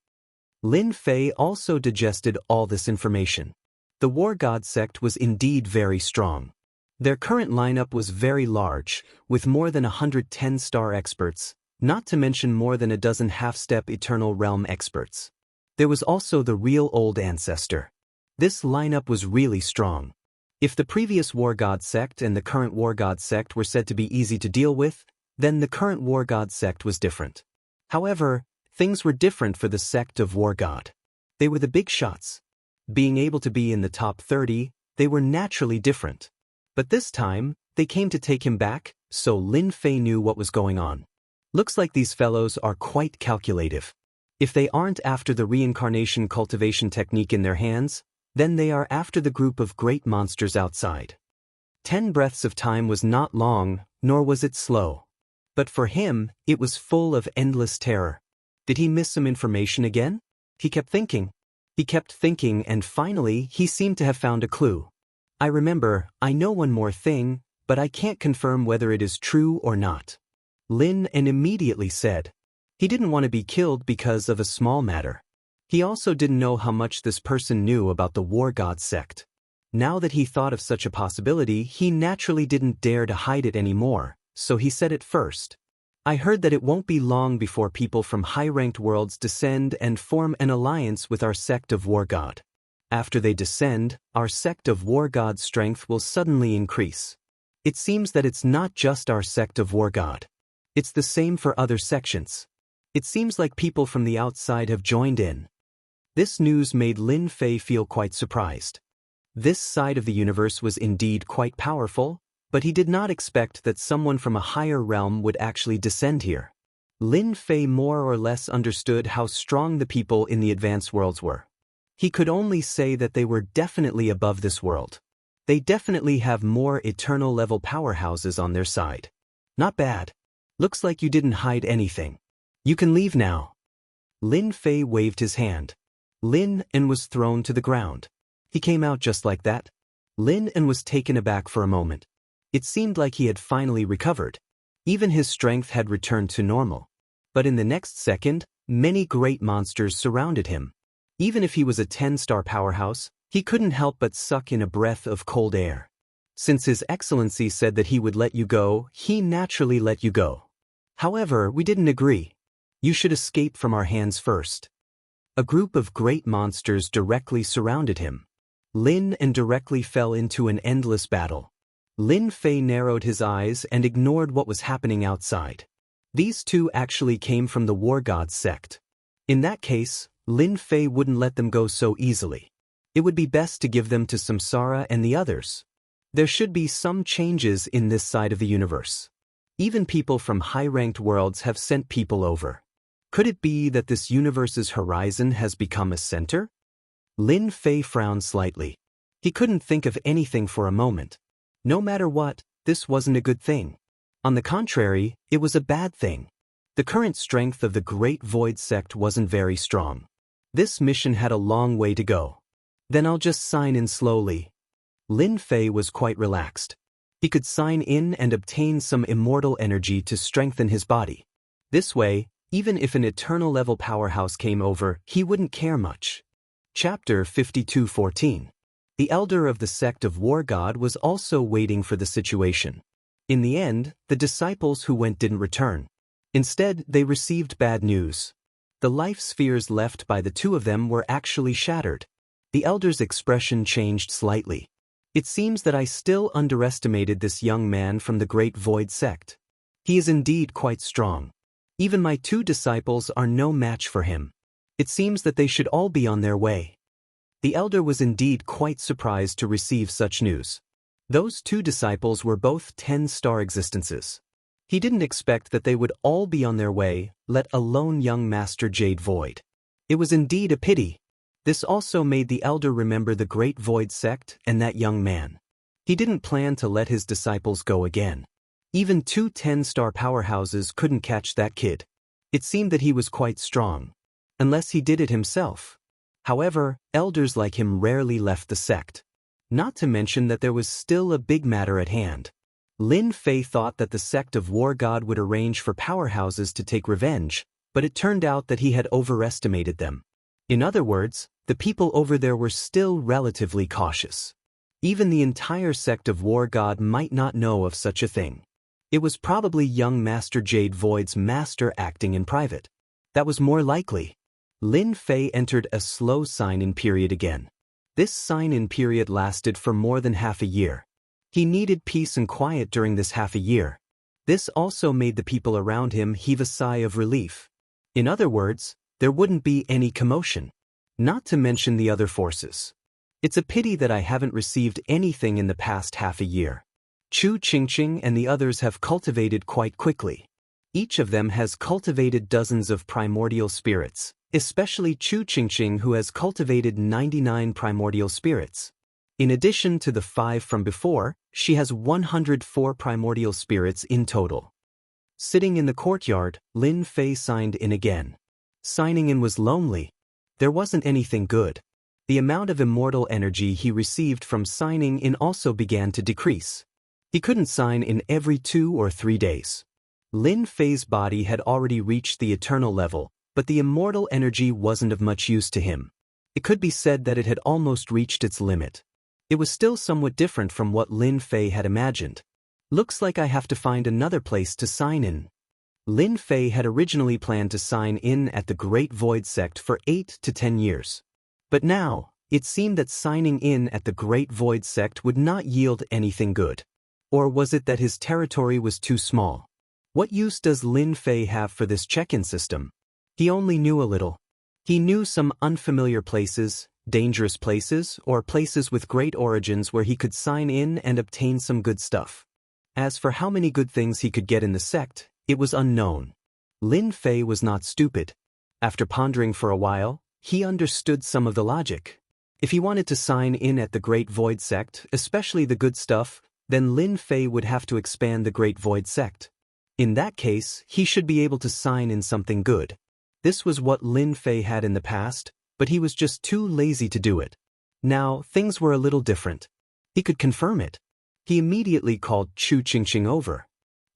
Lin Fei also digested all this information. The War God sect was indeed very strong. Their current lineup was very large, with more than 110-star experts, not to mention more than a dozen half-step Eternal Realm experts. There was also the real old ancestor. This lineup was really strong. If the previous War God sect and the current War God sect were said to be easy to deal with, then the current War God sect was different. However, things were different for the sect of War God. They were the big shots. Being able to be in the top 30, they were naturally different. But this time, they came to take him back, so Lin Fei knew what was going on. Looks like these fellows are quite calculative. If they aren't after the reincarnation cultivation technique in their hands, then they are after the group of great monsters outside. 10 breaths of time was not long, nor was it slow. But for him, it was full of endless terror. Did he miss some information again? He kept thinking. And finally he seemed to have found a clue. I know one more thing, but I can't confirm whether it is true or not. Lin and immediately said. He didn't want to be killed because of a small matter. He also didn't know how much this person knew about the War God sect. Now that he thought of such a possibility, he naturally didn't dare to hide it anymore, so he said it first. I heard that it won't be long before people from high-ranked worlds descend and form an alliance with our sect of War God. After they descend, our sect of War God's strength will suddenly increase. It seems that it's not just our sect of War God. It's the same for other sections. It seems like people from the outside have joined in. This news made Lin Fei feel quite surprised. This side of the universe was indeed quite powerful, but he did not expect that someone from a higher realm would actually descend here. Lin Fei more or less understood how strong the people in the advanced worlds were. He could only say that they were definitely above this world. They definitely have more eternal level powerhouses on their side. Not bad. Looks like you didn't hide anything. You can leave now. Lin Fei waved his hand. Lin and was thrown to the ground. He came out just like that. Lin and was taken aback for a moment. It seemed like he had finally recovered. Even his strength had returned to normal. But in the next second, many great monsters surrounded him. Even if he was a 10-star powerhouse, he couldn't help but suck in a breath of cold air. Since His Excellency said that he would let you go, he naturally let you go. However, we didn't agree. You should escape from our hands first. A group of great monsters directly surrounded him. Lin and directly fell into an endless battle. Lin Fei narrowed his eyes and ignored what was happening outside. These two actually came from the War God sect. In that case, Lin Fei wouldn't let them go so easily. It would be best to give them to Samsara and the others. There should be some changes in this side of the universe. Even people from high-ranked worlds have sent people over. Could it be that this universe's horizon has become a center? Lin Fei frowned slightly. He couldn't think of anything for a moment. No matter what, this wasn't a good thing. On the contrary, it was a bad thing. The current strength of the Great Void sect wasn't very strong. This mission had a long way to go. Then I'll just sign in slowly. Lin Fei was quite relaxed. He could sign in and obtain some immortal energy to strengthen his body. This way, even if an eternal level powerhouse came over, he wouldn't care much. Chapter 52:14. The elder of the sect of War God was also waiting for the situation. In the end, the disciples who went didn't return. Instead, they received bad news. The life spheres left by the two of them were actually shattered. The elder's expression changed slightly. It seems that I still underestimated this young man from the Great Void sect. He is indeed quite strong. Even my two disciples are no match for him. It seems that they should all be on their way. The elder was indeed quite surprised to receive such news. Those two disciples were both 10-star existences. He didn't expect that they would all be on their way, let alone young Master Jade Void. It was indeed a pity. This also made the elder remember the Great Void sect and that young man. He didn't plan to let his disciples go again. Even two 10-star powerhouses couldn't catch that kid. It seemed that he was quite strong. Unless he did it himself. However, elders like him rarely left the sect. Not to mention that there was still a big matter at hand. Lin Fei thought that the sect of War God would arrange for powerhouses to take revenge, but it turned out that he had overestimated them. In other words, the people over there were still relatively cautious. Even the entire sect of War God might not know of such a thing. It was probably young Master Jade Void's master acting in private. That was more likely. Lin Fei entered a slow sign-in period again. This sign-in period lasted for more than half a year. He needed peace and quiet during this half a year. This also made the people around him heave a sigh of relief. In other words, there wouldn't be any commotion. Not to mention the other forces. It's a pity that I haven't received anything in the past half a year. Chu Qingqing and the others have cultivated quite quickly. Each of them has cultivated dozens of primordial spirits, especially Chu Qingqing, who has cultivated 99 primordial spirits. In addition to the 5 from before, she has 104 primordial spirits in total. Sitting in the courtyard, Lin Fei signed in again. Signing in was lonely. There wasn't anything good. The amount of immortal energy he received from signing in also began to decrease. He couldn't sign in every 2 or 3 days. Lin Fei's body had already reached the eternal level, but the immortal energy wasn't of much use to him. It could be said that it had almost reached its limit. It was still somewhat different from what Lin Fei had imagined. Looks like I have to find another place to sign in. Lin Fei had originally planned to sign in at the Great Void Sect for 8 to 10 years. But now, it seemed that signing in at the Great Void Sect would not yield anything good. Or was it that his territory was too small? What use does Lin Fei have for this check-in system? He only knew a little. He knew some unfamiliar places, dangerous places, or places with great origins where he could sign in and obtain some good stuff. As for how many good things he could get in the sect, it was unknown. Lin Fei was not stupid. After pondering for a while, he understood some of the logic. If he wanted to sign in at the Great Void Sect, especially the good stuff, then Lin Fei would have to expand the Great Void Sect. In that case, he should be able to sign in something good. This was what Lin Fei had in the past, but he was just too lazy to do it. Now, things were a little different. He could confirm it. He immediately called Chu Qingqing over.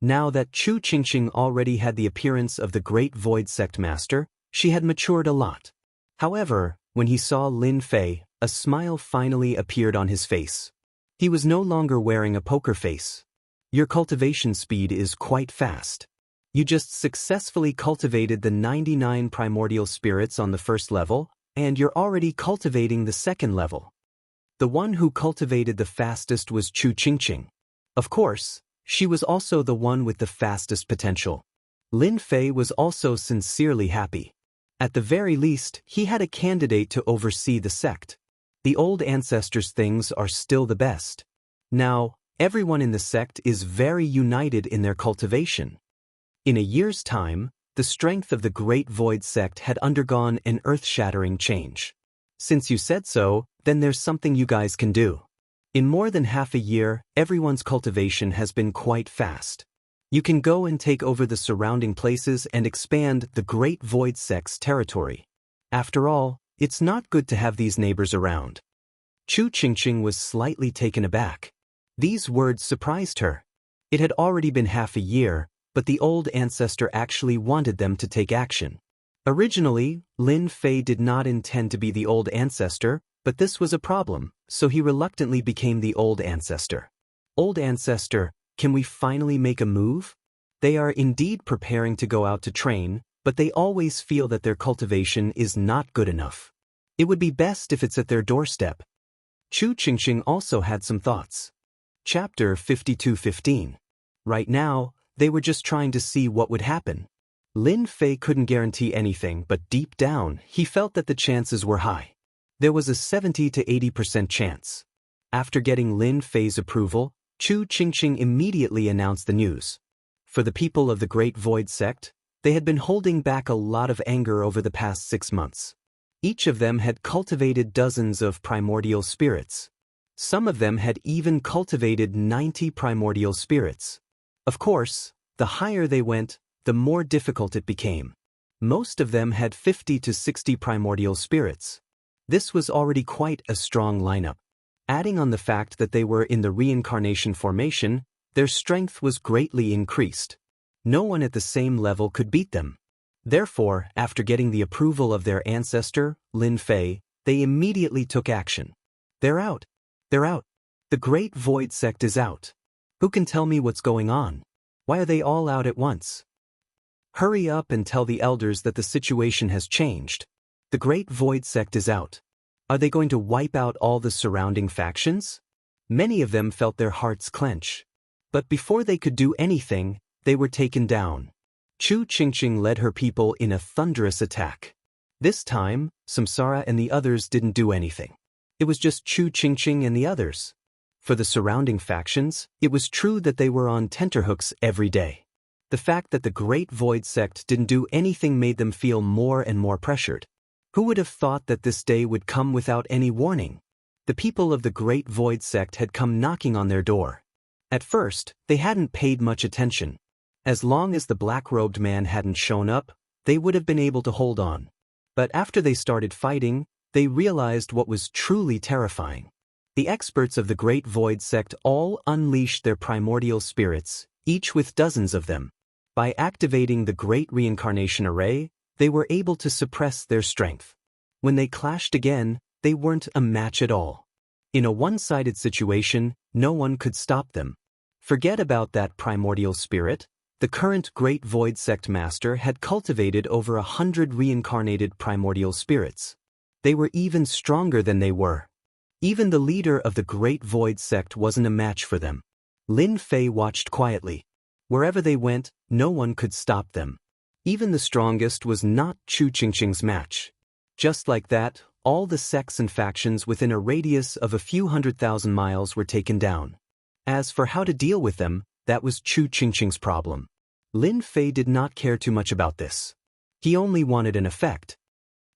Now that Chu Qingqing already had the appearance of the Great Void Sect Master, she had matured a lot. However, when he saw Lin Fei, a smile finally appeared on his face. He was no longer wearing a poker face. Your cultivation speed is quite fast. You just successfully cultivated the 99 primordial spirits on the first level, and you're already cultivating the second level. The one who cultivated the fastest was Chu Qingqing. Of course, she was also the one with the fastest potential. Lin Fei was also sincerely happy. At the very least, he had a candidate to oversee the sect. The old ancestors' things are still the best. Now, everyone in the sect is very united in their cultivation. In a year's time, the strength of the Great Void Sect had undergone an earth-shattering change. Since you said so, then there's something you guys can do. In more than half a year, everyone's cultivation has been quite fast. You can go and take over the surrounding places and expand the Great Void Sect's territory. After all, it's not good to have these neighbors around. Chu Qingqing was slightly taken aback. These words surprised her. It had already been half a year, but the old ancestor actually wanted them to take action. Originally, Lin Fei did not intend to be the old ancestor, but this was a problem, so he reluctantly became the old ancestor. Old ancestor, can we finally make a move? They are indeed preparing to go out to train, but they always feel that their cultivation is not good enough. It would be best if it's at their doorstep. Chu Qingqing also had some thoughts. Chapter 52:15. Right now, they were just trying to see what would happen. Lin Fei couldn't guarantee anything, but deep down, he felt that the chances were high. There was a 70 to 80% chance. After getting Lin Fei's approval, Chu Qingqing immediately announced the news. For the people of the Great Void Sect, they had been holding back a lot of anger over the past 6 months. Each of them had cultivated dozens of primordial spirits. Some of them had even cultivated 90 primordial spirits. Of course, the higher they went, the more difficult it became. Most of them had 50 to 60 primordial spirits. This was already quite a strong lineup. Adding on the fact that they were in the reincarnation formation, their strength was greatly increased. No one at the same level could beat them. Therefore, after getting the approval of their ancestor, Lin Fei, they immediately took action. They're out. They're out. The Great Void Sect is out. Who can tell me what's going on? Why are they all out at once? Hurry up and tell the elders that the situation has changed. The Great Void Sect is out. Are they going to wipe out all the surrounding factions? Many of them felt their hearts clench. But before they could do anything, they were taken down. Chu Qingqing led her people in a thunderous attack. This time, Samsara and the others didn't do anything. It was just Chu Qingqing and the others. For the surrounding factions, it was true that they were on tenterhooks every day. The fact that the Great Void Sect didn't do anything made them feel more and more pressured. Who would have thought that this day would come without any warning? The people of the Great Void Sect had come knocking on their door. At first, they hadn't paid much attention. As long as the black-robed man hadn't shown up, they would have been able to hold on. But after they started fighting, they realized what was truly terrifying. The experts of the Great Void Sect all unleashed their primordial spirits, each with dozens of them. By activating the Great Reincarnation Array, they were able to suppress their strength. When they clashed again, they weren't a match at all. In a one-sided situation, no one could stop them. Forget about that primordial spirit. The current Great Void Sect Master had cultivated over 100 reincarnated primordial spirits. They were even stronger than they were. Even the leader of the Great Void Sect wasn't a match for them. Lin Fei watched quietly. Wherever they went, no one could stop them. Even the strongest was not Chu Qingqing's match. Just like that, all the sects and factions within a radius of a few 100,000 miles were taken down. As for how to deal with them, that was Chu Qingqing's problem. Lin Fei did not care too much about this. He only wanted an effect.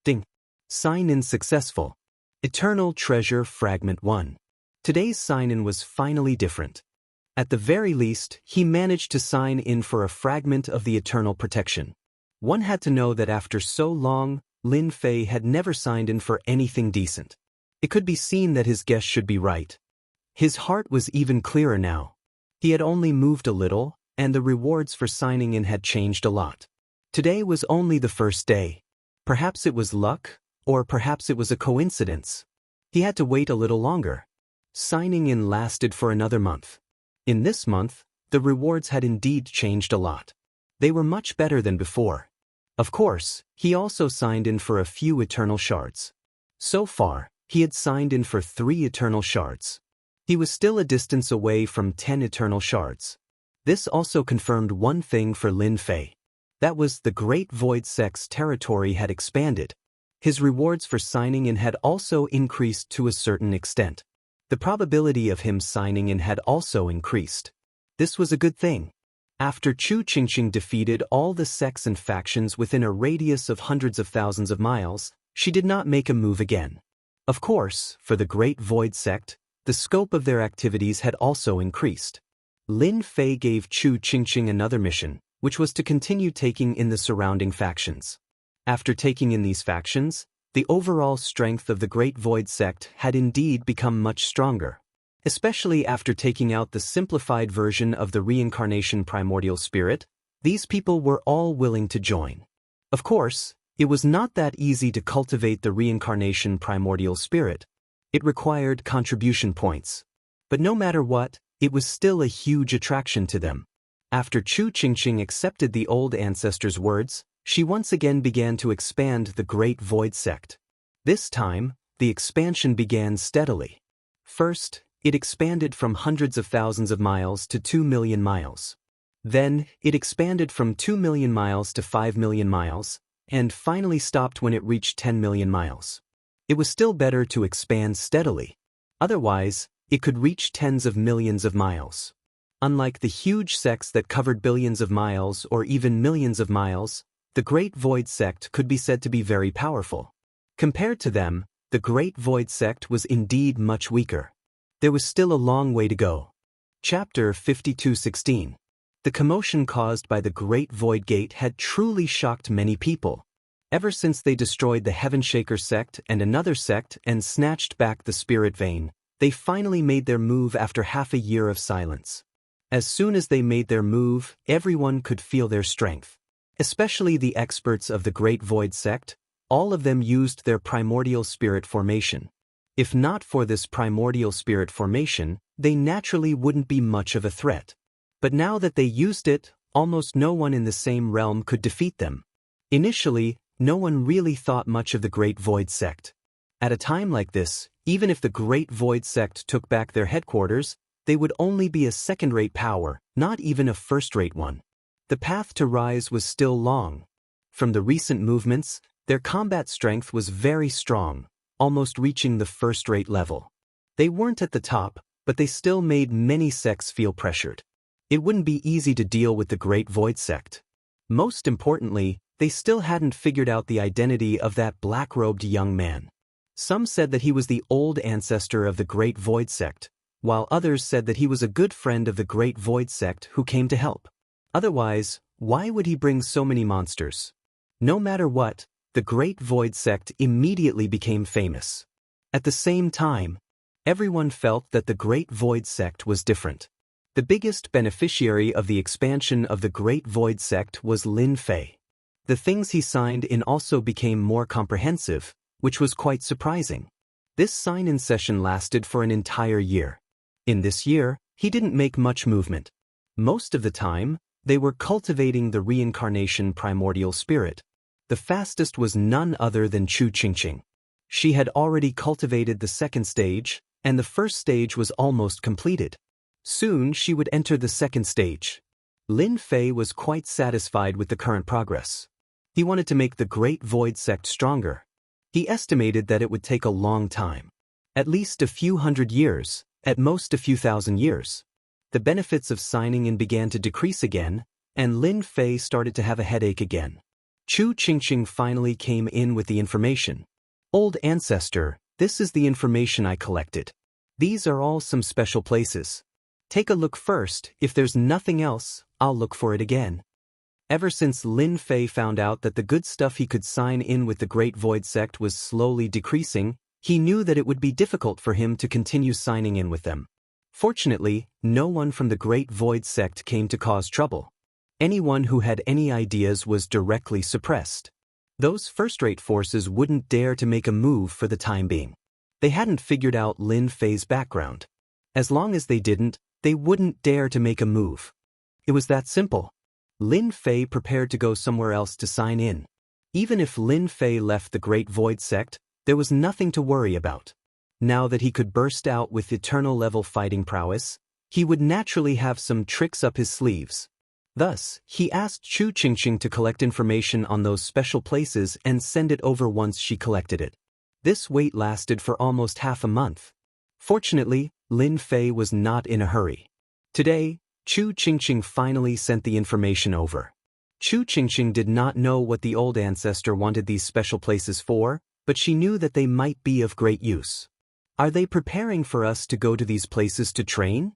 Ding. Sign-in successful. Eternal Treasure Fragment 1. Today's sign-in was finally different. At the very least, he managed to sign in for a fragment of the Eternal Protection. One had to know that after so long, Lin Fei had never signed in for anything decent. It could be seen that his guess should be right. His heart was even clearer now. He had only moved a little, and the rewards for signing in had changed a lot. Today was only the first day. Perhaps it was luck, or perhaps it was a coincidence. He had to wait a little longer. Signing in lasted for another month. In this month, the rewards had indeed changed a lot. They were much better than before. Of course, he also signed in for a few Eternal Shards. So far, he had signed in for 3 Eternal Shards. He was still a distance away from 10 Eternal Shards. This also confirmed one thing for Lin Fei. That was the Great Void Sect's territory had expanded. His rewards for signing in had also increased to a certain extent. The probability of him signing in had also increased. This was a good thing. After Chu Qingqing defeated all the sects and factions within a radius of hundreds of thousands of miles, she did not make a move again. Of course, for the Great Void Sect, the scope of their activities had also increased. Lin Fei gave Chu Qingqing another mission, which was to continue taking in the surrounding factions. After taking in these factions, the overall strength of the Great Void Sect had indeed become much stronger. Especially after taking out the simplified version of the reincarnation primordial spirit, these people were all willing to join. Of course, it was not that easy to cultivate the reincarnation primordial spirit. It required contribution points. But no matter what, it was still a huge attraction to them. After Chu Qingqing accepted the old ancestor's words, she once again began to expand the Great Void Sect. This time, the expansion began steadily. First, it expanded from hundreds of thousands of miles to 2 million miles. Then, it expanded from 2 million miles to 5 million miles, and finally stopped when it reached 10 million miles. It was still better to expand steadily. Otherwise, it could reach tens of millions of miles. Unlike the huge sects that covered billions of miles or even millions of miles, the Great Void Sect could be said to be very powerful. Compared to them, the Great Void Sect was indeed much weaker. There was still a long way to go. Chapter 52:16. The commotion caused by the Great Void Gate had truly shocked many people. Ever since they destroyed the Heavenshaker sect and another sect and snatched back the Spirit Vein, they finally made their move after half a year of silence. As soon as they made their move, everyone could feel their strength. Especially the experts of the Great Void Sect, all of them used their primordial spirit formation. If not for this primordial spirit formation, they naturally wouldn't be much of a threat. But now that they used it, almost no one in the same realm could defeat them. Initially, no one really thought much of the Great Void Sect. At a time like this, even if the Great Void Sect took back their headquarters, they would only be a second-rate power, not even a first-rate one. The path to rise was still long. From the recent movements, their combat strength was very strong, almost reaching the first-rate level. They weren't at the top, but they still made many sects feel pressured. It wouldn't be easy to deal with the Great Void Sect. Most importantly, they still hadn't figured out the identity of that black-robed young man. Some said that he was the old ancestor of the Great Void Sect, while others said that he was a good friend of the Great Void Sect who came to help. Otherwise, why would he bring so many monsters? No matter what, the Great Void Sect immediately became famous. At the same time, everyone felt that the Great Void Sect was different. The biggest beneficiary of the expansion of the Great Void Sect was Lin Fei. The things he signed in also became more comprehensive, which was quite surprising. This sign-in session lasted for an entire year. In this year, he didn't make much movement. Most of the time, they were cultivating the reincarnation primordial spirit. The fastest was none other than Chu Qingqing. She had already cultivated the second stage, and the first stage was almost completed. Soon she would enter the second stage. Lin Fei was quite satisfied with the current progress. He wanted to make the Great Void Sect stronger. He estimated that it would take a long time. At least a few hundred years, at most a few thousand years. The benefits of signing in began to decrease again, and Lin Fei started to have a headache again. Chu Qingqing finally came in with the information. Old ancestor, this is the information I collected. These are all some special places. Take a look first. If there's nothing else, I'll look for it again. Ever since Lin Fei found out that the good stuff he could sign in with the Great Void Sect was slowly decreasing, he knew that it would be difficult for him to continue signing in with them. Fortunately, no one from the Great Void Sect came to cause trouble. Anyone who had any ideas was directly suppressed. Those first-rate forces wouldn't dare to make a move for the time being. They hadn't figured out Lin Fei's background. As long as they didn't, they wouldn't dare to make a move. It was that simple. Lin Fei prepared to go somewhere else to sign in. Even if Lin Fei left the Great Void Sect, there was nothing to worry about. Now that he could burst out with eternal-level fighting prowess, he would naturally have some tricks up his sleeves. Thus, he asked Chu Qingqing to collect information on those special places and send it over once she collected it. This wait lasted for almost half a month. Fortunately, Lin Fei was not in a hurry. Today, Chu Qingqing finally sent the information over. Chu Qingqing did not know what the old ancestor wanted these special places for, but she knew that they might be of great use. Are they preparing for us to go to these places to train?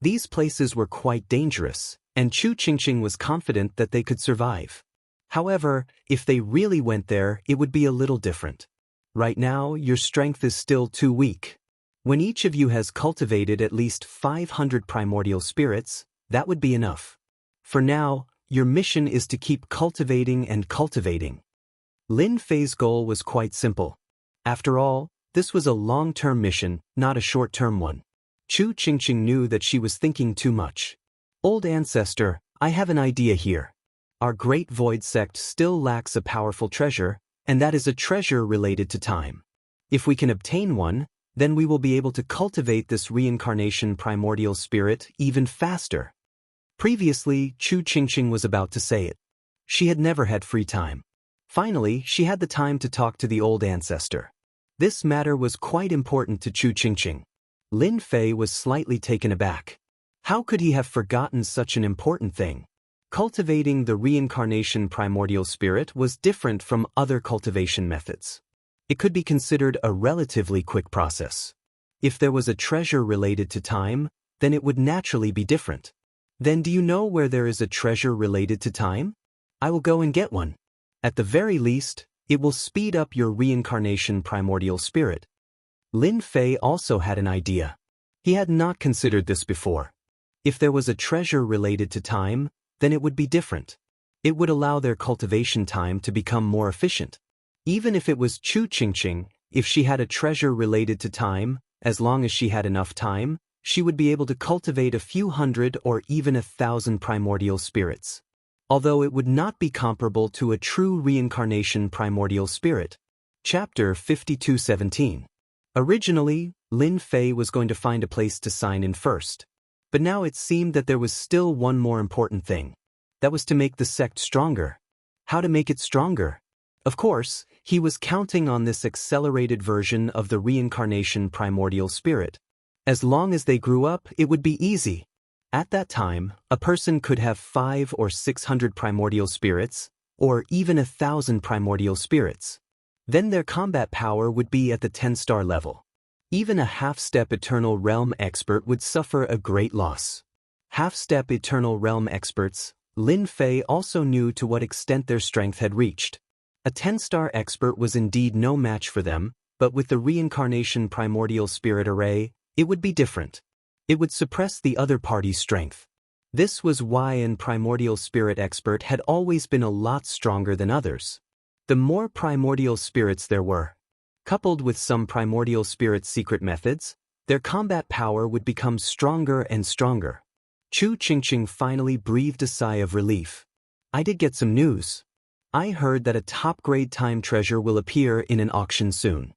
These places were quite dangerous, and Chu Qingqing was confident that they could survive. However, if they really went there, it would be a little different. Right now, your strength is still too weak. When each of you has cultivated at least 500 primordial spirits, that would be enough. For now, your mission is to keep cultivating and cultivating. Lin Fei's goal was quite simple. After all, this was a long-term mission, not a short-term one. Chu Qingqing knew that she was thinking too much. Old ancestor, I have an idea here. Our Great Void Sect still lacks a powerful treasure, and that is a treasure related to time. If we can obtain one, then we will be able to cultivate this reincarnation primordial spirit even faster. Previously, Chu Qingqing was about to say it. She had never had free time. Finally, she had the time to talk to the old ancestor. This matter was quite important to Chu Qingqing. Lin Fei was slightly taken aback. How could he have forgotten such an important thing? Cultivating the reincarnation primordial spirit was different from other cultivation methods. It could be considered a relatively quick process. If there was a treasure related to time, then it would naturally be different. Then do you know where there is a treasure related to time? I will go and get one. At the very least, it will speed up your reincarnation primordial spirit. Lin Fei also had an idea. He had not considered this before. If there was a treasure related to time, then it would be different. It would allow their cultivation time to become more efficient. Even if it was Chu Qingqing, if she had a treasure related to time, as long as she had enough time, she would be able to cultivate a few hundred or even 1,000 primordial spirits. Although it would not be comparable to a true reincarnation primordial spirit. Chapter 52:17. Originally, Lin Fei was going to find a place to sign in first. But now it seemed that there was still one more important thing. That was to make the sect stronger. How to make it stronger? Of course, he was counting on this accelerated version of the reincarnation primordial spirit. As long as they grew up, it would be easy. At that time, a person could have 500 or 600 primordial spirits, or even 1,000 primordial spirits. Then their combat power would be at the 10-star level. Even a half-step Eternal Realm expert would suffer a great loss. Half-step Eternal Realm experts, Lin Fei also knew to what extent their strength had reached. A 10-star expert was indeed no match for them, but with the Reincarnation Primordial Spirit Array, it would be different. It would suppress the other party's strength. This was why an Primordial Spirit expert had always been a lot stronger than others. The more primordial spirits there were, coupled with some primordial spirit secret methods, their combat power would become stronger and stronger. Chu Qingqing finally breathed a sigh of relief. I did get some news. I heard that a top-grade time treasure will appear in an auction soon.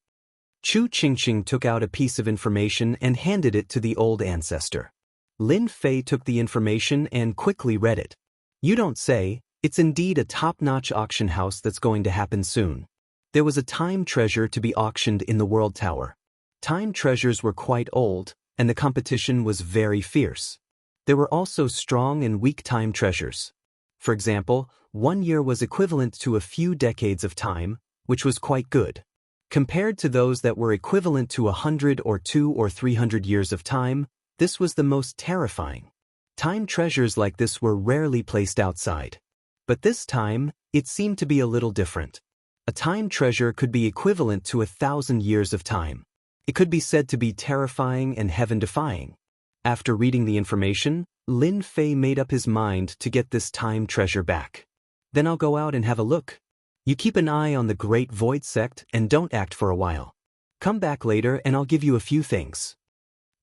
Chu Qingqing took out a piece of information and handed it to the old ancestor. Lin Fei took the information and quickly read it. You don't say, it's indeed a top-notch auction house that's going to happen soon. There was a time treasure to be auctioned in the World Tower. Time treasures were quite old, and the competition was very fierce. There were also strong and weak time treasures. For example, 1 year was equivalent to a few decades of time, which was quite good. Compared to those that were equivalent to 100 or 200 or 300 years of time, this was the most terrifying. Time treasures like this were rarely placed outside. But this time, it seemed to be a little different. A time treasure could be equivalent to 1,000 years of time. It could be said to be terrifying and heaven-defying. After reading the information, Lin Fei made up his mind to get this time treasure back. Then I'll go out and have a look. You keep an eye on the Great Void Sect and don't act for a while. Come back later and I'll give you a few things.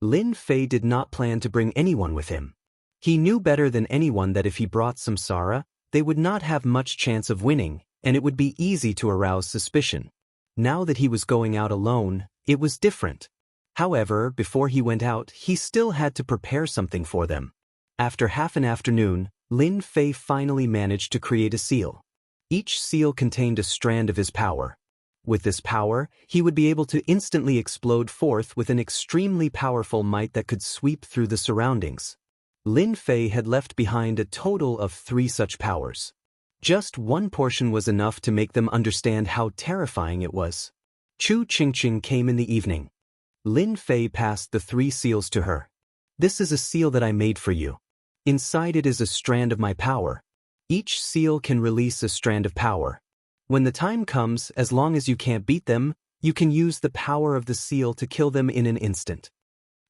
Lin Fei did not plan to bring anyone with him. He knew better than anyone that if he brought Samsara, they would not have much chance of winning, and it would be easy to arouse suspicion. Now that he was going out alone, it was different. However, before he went out, he still had to prepare something for them. After half an afternoon, Lin Fei finally managed to create a seal. Each seal contained a strand of his power. With this power, he would be able to instantly explode forth with an extremely powerful might that could sweep through the surroundings. Lin Fei had left behind a total of 3 such powers. Just one portion was enough to make them understand how terrifying it was. Chu Qingqing came in the evening. Lin Fei passed the 3 seals to her. This is a seal that I made for you. Inside it is a strand of my power. Each seal can release a strand of power. When the time comes, as long as you can't beat them, you can use the power of the seal to kill them in an instant.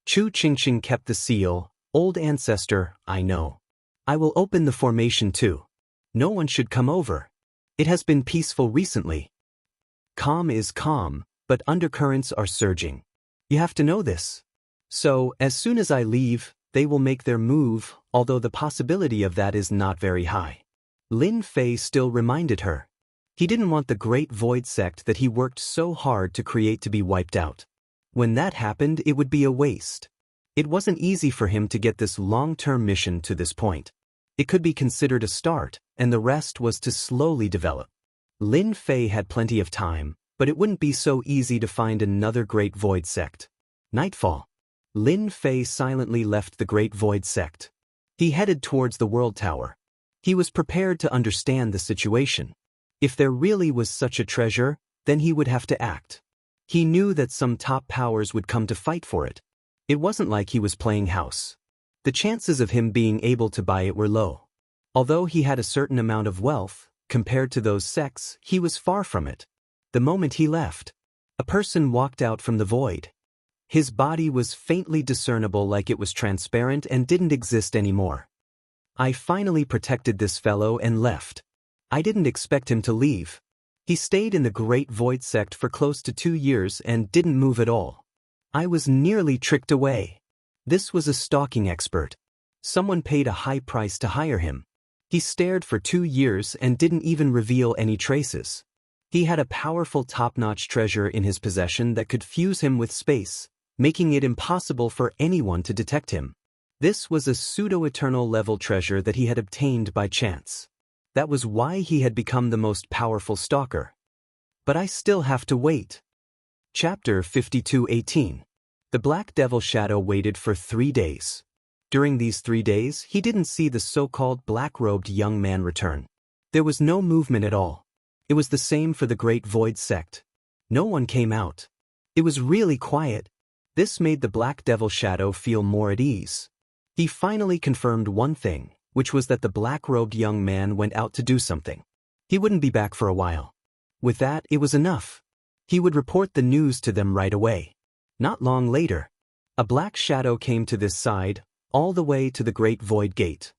Chu Qingqing kept the seal. Old ancestor, I know. I will open the formation too. No one should come over. It has been peaceful recently. Calm is calm, but undercurrents are surging. You have to know this. So, as soon as I leave, they will make their move, although the possibility of that is not very high. Lin Fei still reminded her. He didn't want the Great Void Sect that he worked so hard to create to be wiped out. When that happened, it would be a waste. It wasn't easy for him to get this long-term mission to this point. It could be considered a start, and the rest was to slowly develop. Lin Fei had plenty of time, but it wouldn't be so easy to find another Great Void Sect. Nightfall. Lin Fei silently left the Great Void Sect. He headed towards the World Tower. He was prepared to understand the situation. If there really was such a treasure, then he would have to act. He knew that some top powers would come to fight for it. It wasn't like he was playing house. The chances of him being able to buy it were low. Although he had a certain amount of wealth, compared to those sects, he was far from it. The moment he left, a person walked out from the void. His body was faintly discernible, like it was transparent and didn't exist anymore. I finally protected this fellow and left. I didn't expect him to leave. He stayed in the Great Void Sect for close to 2 years and didn't move at all. I was nearly tricked away. This was a stalking expert. Someone paid a high price to hire him. He stared for 2 years and didn't even reveal any traces. He had a powerful top-notch treasure in his possession that could fuse him with space, making it impossible for anyone to detect him. This was a pseudo-eternal level treasure that he had obtained by chance. That was why he had become the most powerful stalker. But I still have to wait. Chapter 52:18. The Black Devil Shadow waited for 3 days. During these 3 days, he didn't see the so-called black-robed young man return. There was no movement at all. It was the same for the Great Void Sect. No one came out. It was really quiet. This made the Black Devil Shadow feel more at ease. He finally confirmed one thing, which was that the black-robed young man went out to do something. He wouldn't be back for a while. With that, it was enough. He would report the news to them right away. Not long later, a black shadow came to this side, all the way to the Great Void Gate.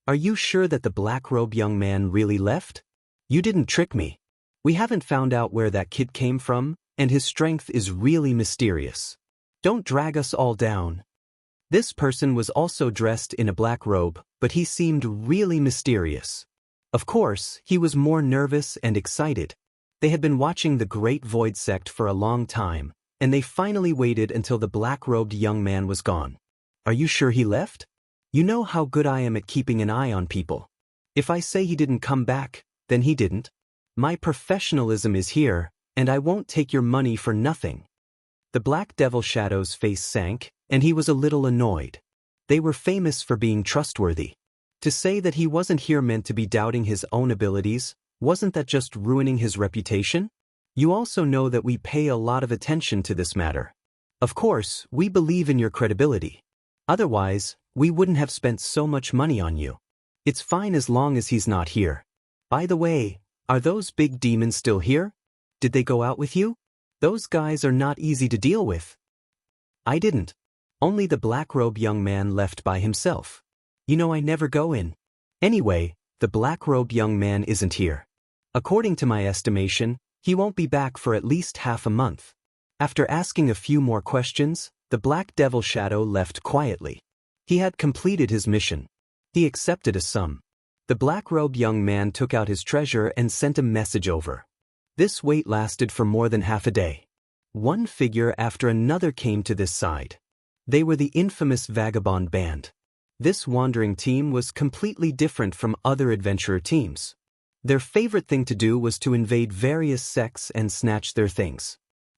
Are you sure that the black-robed young man really left? You didn't trick me. We haven't found out where that kid came from, and his strength is really mysterious. Don't drag us all down. This person was also dressed in a black robe, but he seemed really mysterious. Of course, he was more nervous and excited. They had been watching the Great Void Sect for a long time, and they finally waited until the black-robed young man was gone. Are you sure he left? You know how good I am at keeping an eye on people. If I say he didn't come back, then he didn't. My professionalism is here, and I won't take your money for nothing. The Black Devil Shadow's face sank, and he was a little annoyed. They were famous for being trustworthy. To say that he wasn't here meant to be doubting his own abilities, wasn't that just ruining his reputation? You also know that we pay a lot of attention to this matter. Of course, we believe in your credibility. Otherwise, we wouldn't have spent so much money on you. It's fine as long as he's not here. By the way, are those big demons still here? Did they go out with you? Those guys are not easy to deal with. I didn't. Only the black-robe young man left by himself. You know I never go in. Anyway, the black-robe young man isn't here. According to my estimation, he won't be back for at least half a month. After asking a few more questions, the Black Devil Shadow left quietly. He had completed his mission. He accepted a sum. The black-robed young man took out his treasure and sent a message over. This wait lasted for more than half a day. One figure after another came to this side. They were the infamous Vagabond Band. This wandering team was completely different from other adventurer teams. Their favorite thing to do was to invade various sects and snatch their things.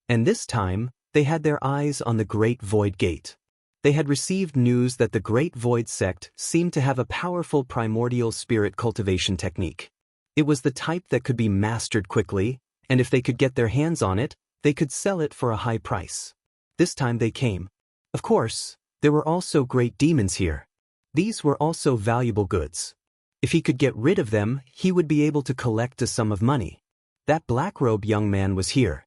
And this time, they had their eyes on the Great Void Gate. They had received news that the Great Void Sect seemed to have a powerful primordial spirit cultivation technique. It was the type that could be mastered quickly, and if they could get their hands on it, they could sell it for a high price. This time they came. Of course, there were also great demons here. These were also valuable goods. If he could get rid of them, he would be able to collect a sum of money. That black-robe young man was here.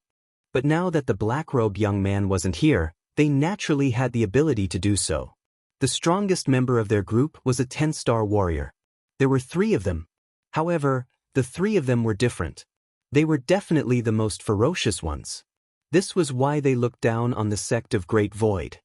But now that the black-robe young man wasn't here, they naturally had the ability to do so. The strongest member of their group was a 10-star warrior. There were 3 of them. However, the 3 of them were different. They were definitely the most ferocious ones. This was why they looked down on the sect of Great Void.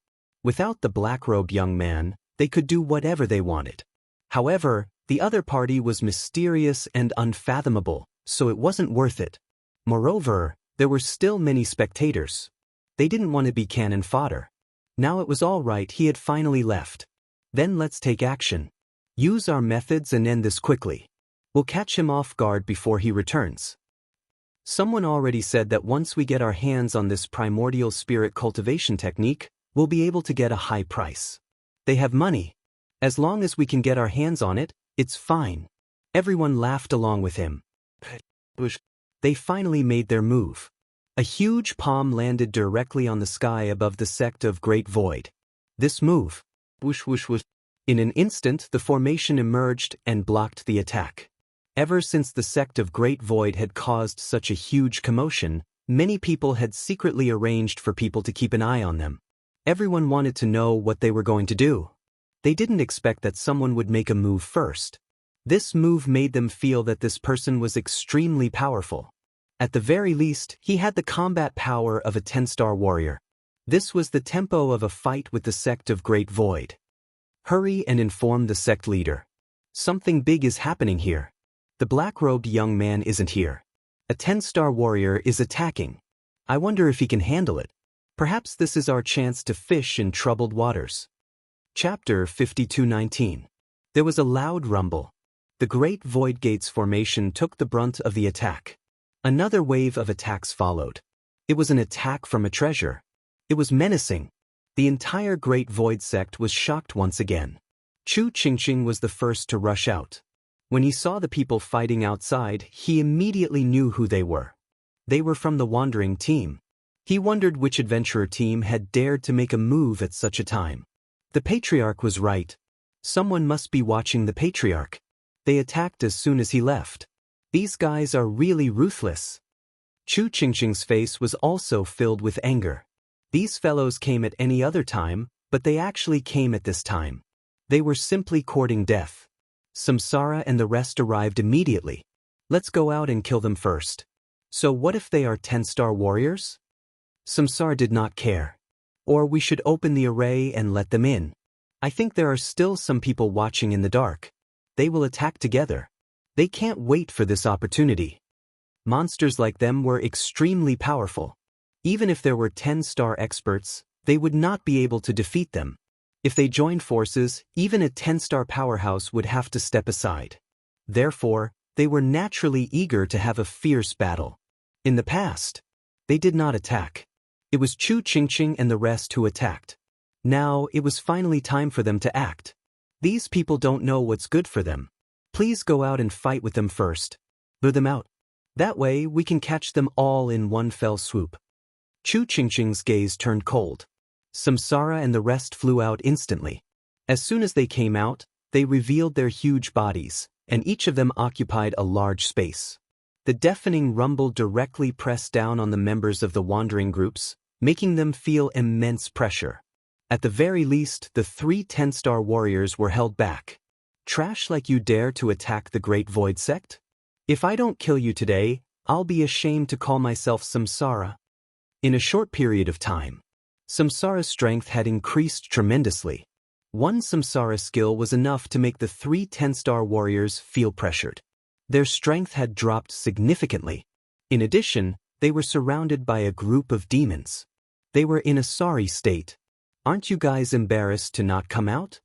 Without the black-robe young man, they could do whatever they wanted. However, the other party was mysterious and unfathomable, so it wasn't worth it. Moreover, there were still many spectators. They didn't want to be cannon fodder. Now it was all right, he had finally left. Then let's take action. Use our methods and end this quickly. We'll catch him off guard before he returns. Someone already said that once we get our hands on this primordial spirit cultivation technique, we'll be able to get a high price. They have money. As long as we can get our hands on it, it's fine. Everyone laughed along with him. They finally made their move. A huge palm landed directly on the sky above the sect of Great Void. This move. Whoosh whoosh whoosh. In an instant the formation emerged and blocked the attack. Ever since the sect of Great Void had caused such a huge commotion, many people had secretly arranged for people to keep an eye on them. Everyone wanted to know what they were going to do. They didn't expect that someone would make a move first. This move made them feel that this person was extremely powerful. At the very least, he had the combat power of a 10-star warrior. This was the tempo of a fight with the sect of Great Void. Hurry and inform the sect leader. Something big is happening here. The black-robed young man isn't here. A 10-star warrior is attacking. I wonder if he can handle it. Perhaps this is our chance to fish in troubled waters. Chapter 52:19. There was a loud rumble. The Great Void Gate's formation took the brunt of the attack. Another wave of attacks followed. It was an attack from a treasure. It was menacing. The entire Great Void sect was shocked once again. Chu Qingqing was the first to rush out. When he saw the people fighting outside, he immediately knew who they were. They were from the wandering team. He wondered which adventurer team had dared to make a move at such a time. The Patriarch was right. Someone must be watching the Patriarch. They attacked as soon as he left. These guys are really ruthless. Chu Qingqing's face was also filled with anger. These fellows came at any other time, but they actually came at this time. They were simply courting death. Samsara and the rest arrived immediately. Let's go out and kill them first. So what if they are 10-star warriors? Samsara did not care. Or we should open the array and let them in. I think there are still some people watching in the dark. They will attack together. They can't wait for this opportunity. Monsters like them were extremely powerful. Even if there were 10-star experts, they would not be able to defeat them. If they joined forces, even a 10-star powerhouse would have to step aside. Therefore, they were naturally eager to have a fierce battle. In the past, they did not attack. It was Chu Qingqing and the rest who attacked. Now, it was finally time for them to act. These people don't know what's good for them. Please go out and fight with them first. Lure them out. That way, we can catch them all in one fell swoop. Chu Qingqing's gaze turned cold. Samsara and the rest flew out instantly. As soon as they came out, they revealed their huge bodies, and each of them occupied a large space. The deafening rumble directly pressed down on the members of the wandering groups, making them feel immense pressure. At the very least, the 3 10-star warriors were held back. Trash like you dare to attack the Great Void Sect? If I don't kill you today, I'll be ashamed to call myself Samsara. In a short period of time, Samsara's strength had increased tremendously. One Samsara skill was enough to make the 3 10-star warriors feel pressured. Their strength had dropped significantly. In addition, they were surrounded by a group of demons. They were in a sorry state. Aren't you guys embarrassed to not come out?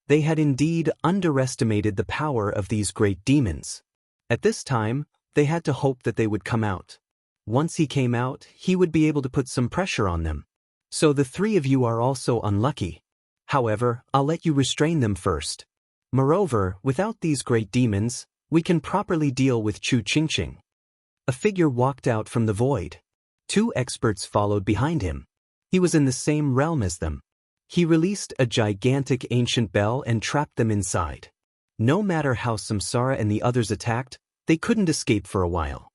They had indeed underestimated the power of these great demons. At this time, they had to hope that they would come out. Once he came out, he would be able to put some pressure on them. So the 3 of you are also unlucky. However, I'll let you restrain them first. Moreover, without these great demons, we can properly deal with Chu Qingqing. A figure walked out from the void. 2 experts followed behind him. He was in the same realm as them. He released a gigantic ancient bell and trapped them inside. No matter how Samsara and the others attacked, they couldn't escape for a while.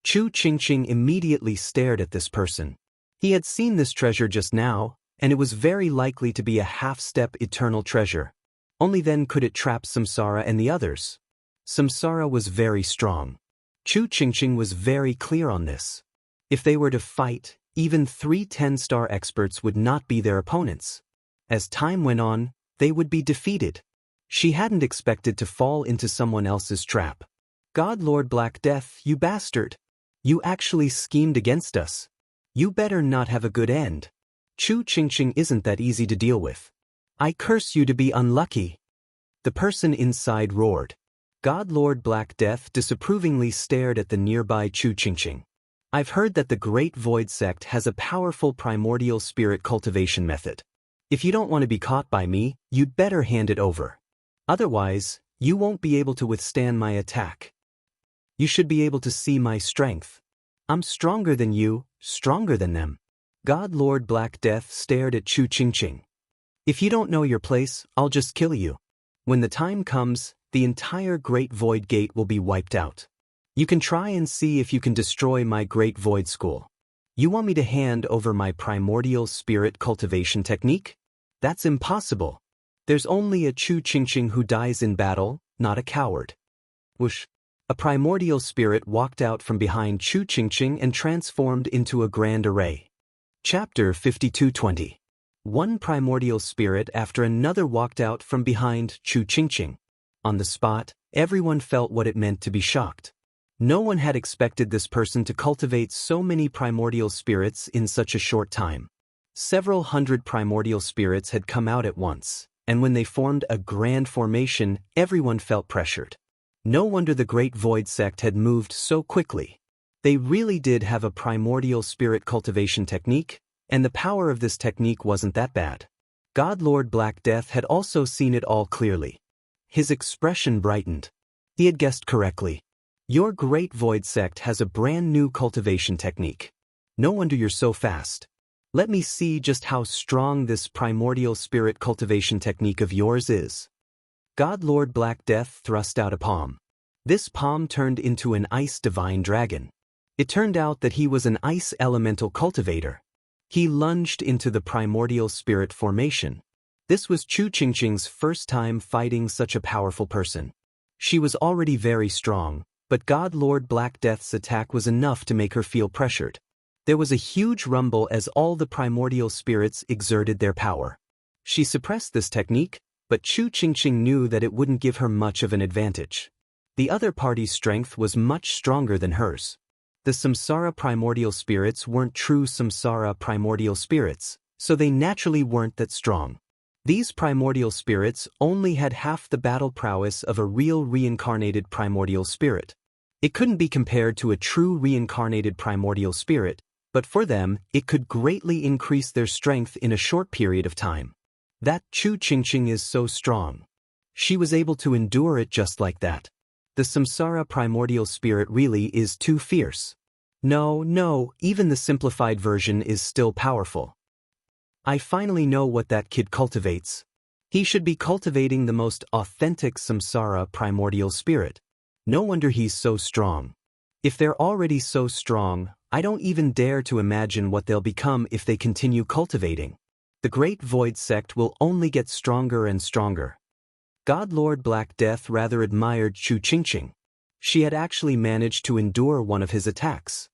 Chu Qingqing immediately stared at this person. He had seen this treasure just now, and it was very likely to be a half-step eternal treasure. Only then could it trap Samsara and the others. Samsara was very strong. Chu Qingqing was very clear on this. If they were to fight, even 3 10-star experts would not be their opponents. As time went on, they would be defeated. She hadn't expected to fall into someone else's trap. God Lord Black Death, you bastard! You actually schemed against us. You better not have a good end. Chu Qingqing isn't that easy to deal with. I curse you to be unlucky. The person inside roared. God Lord Black Death disapprovingly stared at the nearby Chu Qingqing. I've heard that the Great Void Sect has a powerful primordial spirit cultivation method. If you don't want to be caught by me, you'd better hand it over. Otherwise, you won't be able to withstand my attack. You should be able to see my strength. I'm stronger than you, stronger than them. God Lord Black Death stared at Chu Qingqing. If you don't know your place, I'll just kill you. When the time comes, the entire Great Void Gate will be wiped out. You can try and see if you can destroy my Great Void School. You want me to hand over my primordial spirit cultivation technique? That's impossible. There's only a Chu Qingqing who dies in battle, not a coward. Whoosh! A primordial spirit walked out from behind Chu Qingqing and transformed into a grand array. Chapter 52:20. One primordial spirit after another walked out from behind Chu Qingqing. On the spot, everyone felt what it meant to be shocked. No one had expected this person to cultivate so many primordial spirits in such a short time. Several hundred primordial spirits had come out at once, and when they formed a grand formation, everyone felt pressured. No wonder the Great Void Sect had moved so quickly. They really did have a primordial spirit cultivation technique, and the power of this technique wasn't that bad. God Lord Black Death had also seen it all clearly. His expression brightened. He had guessed correctly. Your Great Void Sect has a brand new cultivation technique. No wonder you're so fast. Let me see just how strong this primordial spirit cultivation technique of yours is. God Lord Black Death thrust out a palm. This palm turned into an ice divine dragon. It turned out that he was an ice elemental cultivator. He lunged into the primordial spirit formation. This was Chu Qingqing's first time fighting such a powerful person. She was already very strong, but God Lord Black Death's attack was enough to make her feel pressured. There was a huge rumble as all the primordial spirits exerted their power. She suppressed this technique, but Chu Qingqing knew that it wouldn't give her much of an advantage. The other party's strength was much stronger than hers. The Samsara primordial spirits weren't true Samsara primordial spirits, so they naturally weren't that strong. These primordial spirits only had half the battle prowess of a real reincarnated primordial spirit. It couldn't be compared to a true reincarnated primordial spirit, but for them, it could greatly increase their strength in a short period of time. That Chu Qingqing is so strong. She was able to endure it just like that. The Samsara primordial spirit really is too fierce. No, even the simplified version is still powerful. I finally know what that kid cultivates. He should be cultivating the most authentic Samsara primordial spirit. No wonder he's so strong. If they're already so strong, I don't even dare to imagine what they'll become if they continue cultivating. The Great Void Sect will only get stronger and stronger. God Lord Black Death rather admired Chu Qingqing. She had actually managed to endure one of his attacks.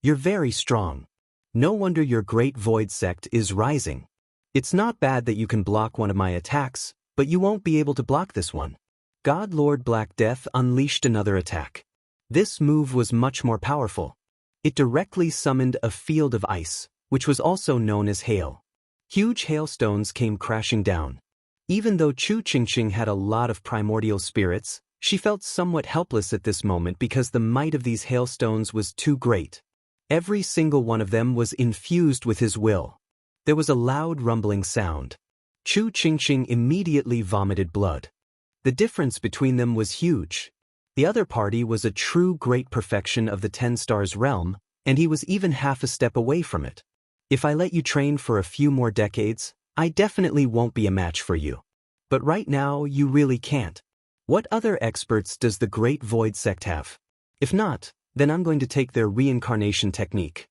You're very strong. No wonder your Great Void Sect is rising. It's not bad that you can block one of my attacks, but you won't be able to block this one. God Lord Black Death unleashed another attack. This move was much more powerful. It directly summoned a field of ice, which was also known as hail. Huge hailstones came crashing down. Even though Chu Qingqing had a lot of primordial spirits, she felt somewhat helpless at this moment because the might of these hailstones was too great. Every single one of them was infused with his will. There was a loud rumbling sound. Chu Qingqing immediately vomited blood. The difference between them was huge. The other party was a true great perfection of the 10 stars realm, and he was even half a step away from it. If I let you train for a few more decades, I definitely won't be a match for you. But right now, you really can't. What other experts does the Great Void Sect have? If not, then I'm going to take their reincarnation technique.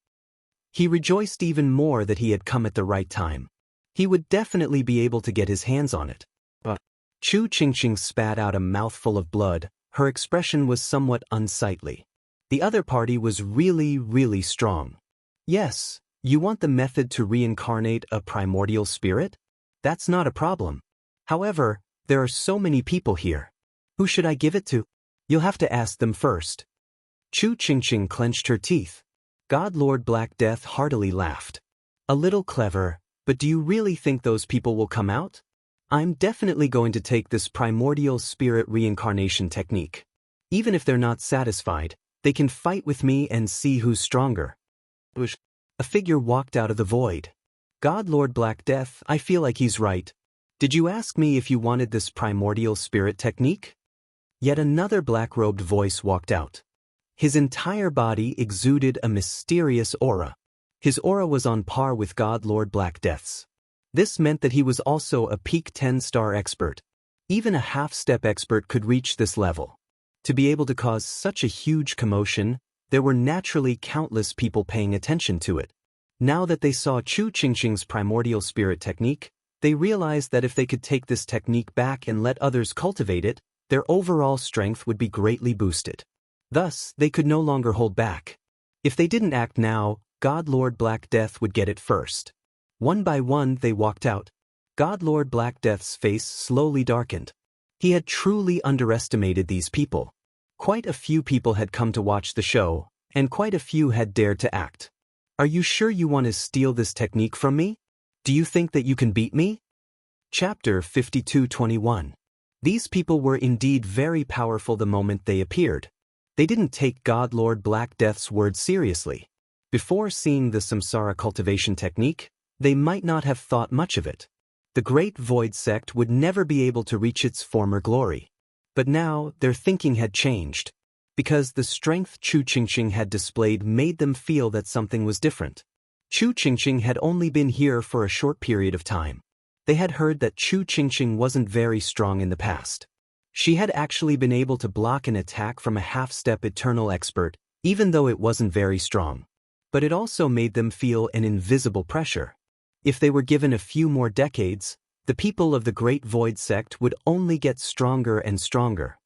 He rejoiced even more that he had come at the right time. He would definitely be able to get his hands on it. But Chu Qingqing spat out a mouthful of blood. Her expression was somewhat unsightly. The other party was really strong. Yes, you want the method to reincarnate a primordial spirit? That's not a problem. However, there are so many people here. Who should I give it to? You'll have to ask them first. Chu Qingqing clenched her teeth. God Lord Black Death heartily laughed. A little clever, but do you really think those people will come out? I'm definitely going to take this primordial spirit reincarnation technique. Even if they're not satisfied, they can fight with me and see who's stronger. A figure walked out of the void. God Lord Black Death, I feel like he's right. Did you ask me if you wanted this primordial spirit technique? Yet another black-robed voice walked out. His entire body exuded a mysterious aura. His aura was on par with God Lord Black Death's. This meant that he was also a peak 10-star expert. Even a half-step expert could reach this level. To be able to cause such a huge commotion, there were naturally countless people paying attention to it. Now that they saw Chu Qingqing's primordial spirit technique, they realized that if they could take this technique back and let others cultivate it, their overall strength would be greatly boosted. Thus, they could no longer hold back. If they didn't act now, God Lord Black Death would get it first. One by one they walked out. God Lord Black Death's face slowly darkened. He had truly underestimated these people. Quite a few people had come to watch the show, and quite a few had dared to act. Are you sure you want to steal this technique from me? Do you think that you can beat me? Chapter 52:21. These people were indeed very powerful the moment they appeared. They didn't take God Lord Black Death's word seriously. Before seeing the Samsara cultivation technique, they might not have thought much of it. The Great Void Sect would never be able to reach its former glory. But now, their thinking had changed. because the strength Chu Qingqing had displayed made them feel that something was different. Chu Qingqing had only been here for a short period of time. They had heard that Chu Qingqing wasn't very strong in the past. She had actually been able to block an attack from a half-step eternal expert, even though it wasn't very strong. But it also made them feel an invisible pressure. If they were given a few more decades, the people of the Great Void Sect would only get stronger and stronger.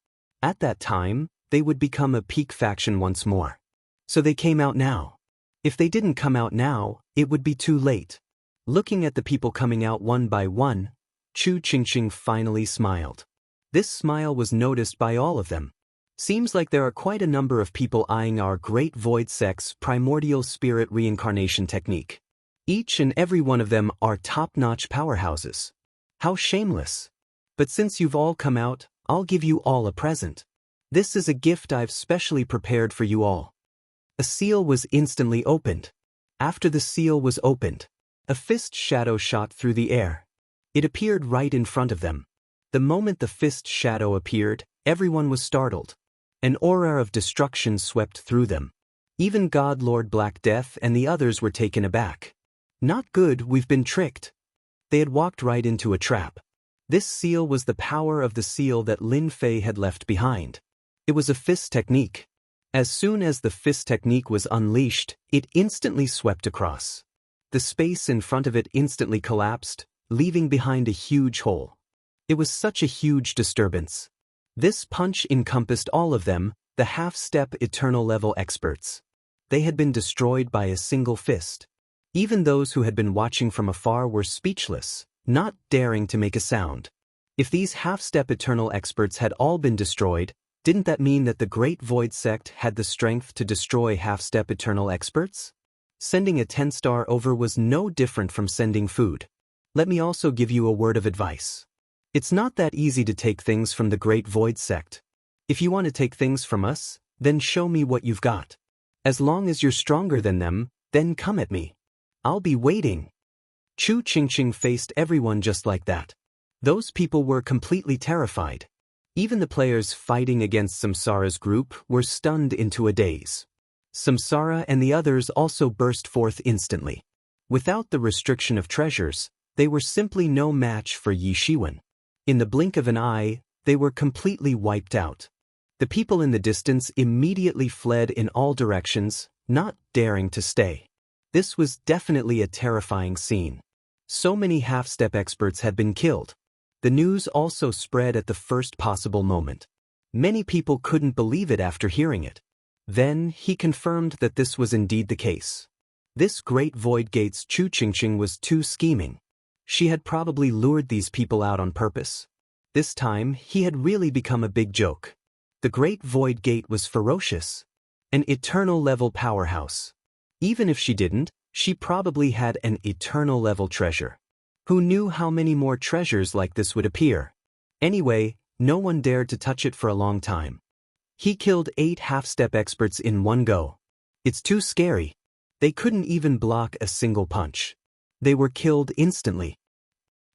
At that time, they would become a peak faction once more. So they came out now. If they didn't come out now, it would be too late. Looking at the people coming out one by one, Chu Qingqing finally smiled. This smile was noticed by all of them. Seems like there are quite a number of people eyeing our Great Void Sect's primordial spirit reincarnation technique. Each and every one of them are top-notch powerhouses. How shameless. But since you've all come out, I'll give you all a present. This is a gift I've specially prepared for you all. A seal was instantly opened. After the seal was opened, a fist shadow shot through the air. It appeared right in front of them. The moment the fist shadow appeared, everyone was startled. An aura of destruction swept through them. Even God Lord Black Death and the others were taken aback. Not good, we've been tricked. They had walked right into a trap. This seal was the power of the seal that Lin Fei had left behind. It was a fist technique. As soon as the fist technique was unleashed, it instantly swept across. The space in front of it instantly collapsed, leaving behind a huge hole. It was such a huge disturbance. This punch encompassed all of them, the half-step eternal level experts. They had been destroyed by a single fist. Even those who had been watching from afar were speechless, not daring to make a sound. If these half-step eternal experts had all been destroyed, didn't that mean that the Great Void Sect had the strength to destroy half-step eternal experts? Sending a 10-star over was no different from sending food. Let me also give you a word of advice. It's not that easy to take things from the Great Void Sect. If you want to take things from us, then show me what you've got. As long as you're stronger than them, then come at me. I'll be waiting. Chu Qingqing faced everyone just like that. Those people were completely terrified. Even the players fighting against Samsara's group were stunned into a daze. Samsara and the others also burst forth instantly. Without the restriction of treasures, they were simply no match for Yi Shiwen. In the blink of an eye, they were completely wiped out. The people in the distance immediately fled in all directions, not daring to stay. This was definitely a terrifying scene. So many half-step experts had been killed. The news also spread at the first possible moment. Many people couldn't believe it after hearing it. Then, he confirmed that this was indeed the case. This Great Void Gate's Chu Qingqing was too scheming. She had probably lured these people out on purpose. This time, he had really become a big joke. The Great Void Gate was ferocious. An eternal-level powerhouse. Even if she didn't, she probably had an eternal-level treasure. Who knew how many more treasures like this would appear? Anyway, no one dared to touch it for a long time. He killed 8 half-step experts in one go. It's too scary. They couldn't even block a single punch. They were killed instantly.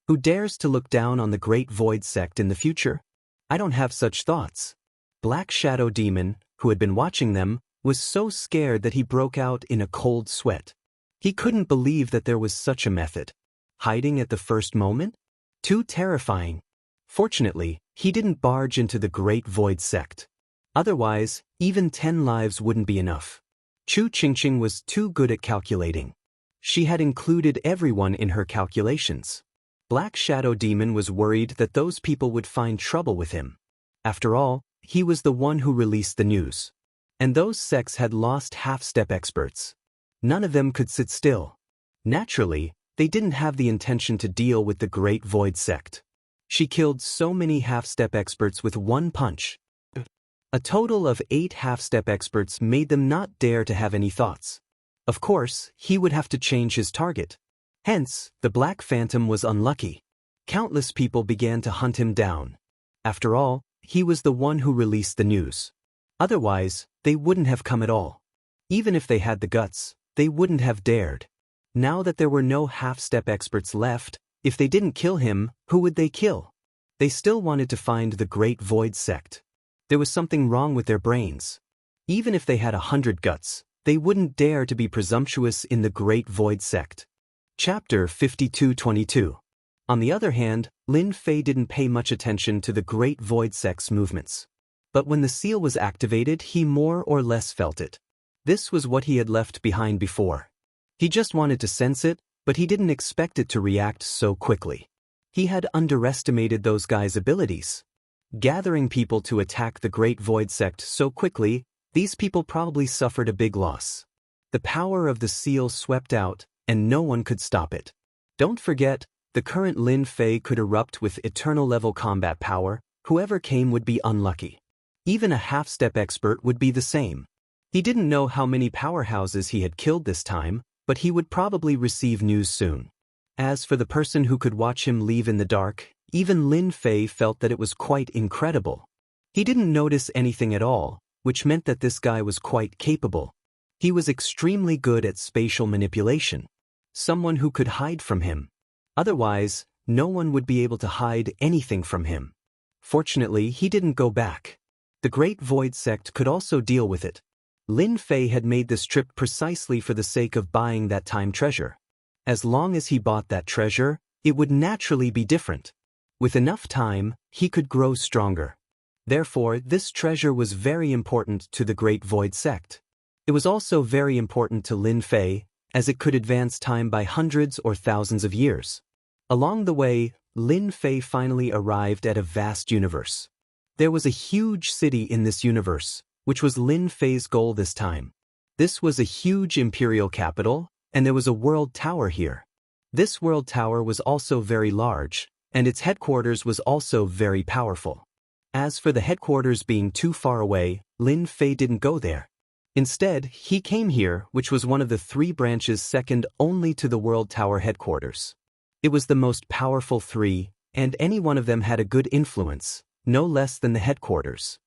Who dares to look down on the Great Void Sect in the future? I don't have such thoughts. Black Shadow Demon, who had been watching them, was so scared that he broke out in a cold sweat. He couldn't believe that there was such a method. Hiding at the first moment? Too terrifying. Fortunately, he didn't barge into the Great Void Sect. Otherwise, even 10 lives wouldn't be enough. Chu Qingqing was too good at calculating. She had included everyone in her calculations. Black Shadow Demon was worried that those people would find trouble with him. After all, he was the one who released the news. And those sects had lost half-step experts. None of them could sit still. Naturally, they didn't have the intention to deal with the Great Void Sect. She killed so many half-step experts with one punch. A total of 8 half-step experts made them not dare to have any thoughts. Of course, he would have to change his target. Hence, the Black Phantom was unlucky. Countless people began to hunt him down. After all, he was the one who released the news. Otherwise, they wouldn't have come at all. Even if they had the guts, they wouldn't have dared. Now that there were no half-step experts left, if they didn't kill him, who would they kill? They still wanted to find the Great Void Sect. There was something wrong with their brains. Even if they had 100 guts, they wouldn't dare to be presumptuous in the Great Void Sect. Chapter 52:22. On the other hand, Lin Fei didn't pay much attention to the Great Void Sect's movements. But when the seal was activated, he more or less felt it. This was what he had left behind before. He just wanted to sense it, but he didn't expect it to react so quickly. He had underestimated those guys' abilities. Gathering people to attack the Great Void Sect so quickly, these people probably suffered a big loss. The power of the seal swept out, and no one could stop it. Don't forget, the current Lin Fei could erupt with eternal-level combat power. Whoever came would be unlucky. Even a half-step expert would be the same. He didn't know how many powerhouses he had killed this time, but he would probably receive news soon. As for the person who could watch him leave in the dark, even Lin Fei felt that it was quite incredible. He didn't notice anything at all, which meant that this guy was quite capable. He was extremely good at spatial manipulation. Someone who could hide from him. Otherwise, no one would be able to hide anything from him. Fortunately, he didn't go back. The Great Void Sect could also deal with it. Lin Fei had made this trip precisely for the sake of buying that time treasure. As long as he bought that treasure, it would naturally be different. With enough time, he could grow stronger. Therefore, this treasure was very important to the Great Void Sect. It was also very important to Lin Fei, as it could advance time by hundreds or thousands of years. Along the way, Lin Fei finally arrived at a vast universe. There was a huge city in this universe, which was Lin Fei's goal this time. This was a huge imperial capital, and there was a world tower here. This world tower was also very large, and its headquarters was also very powerful. As for the headquarters being too far away, Lin Fei didn't go there. Instead, he came here, which was one of the 3 branches second only to the world tower headquarters. It was the most powerful 3, and any one of them had a good influence, no less than the headquarters.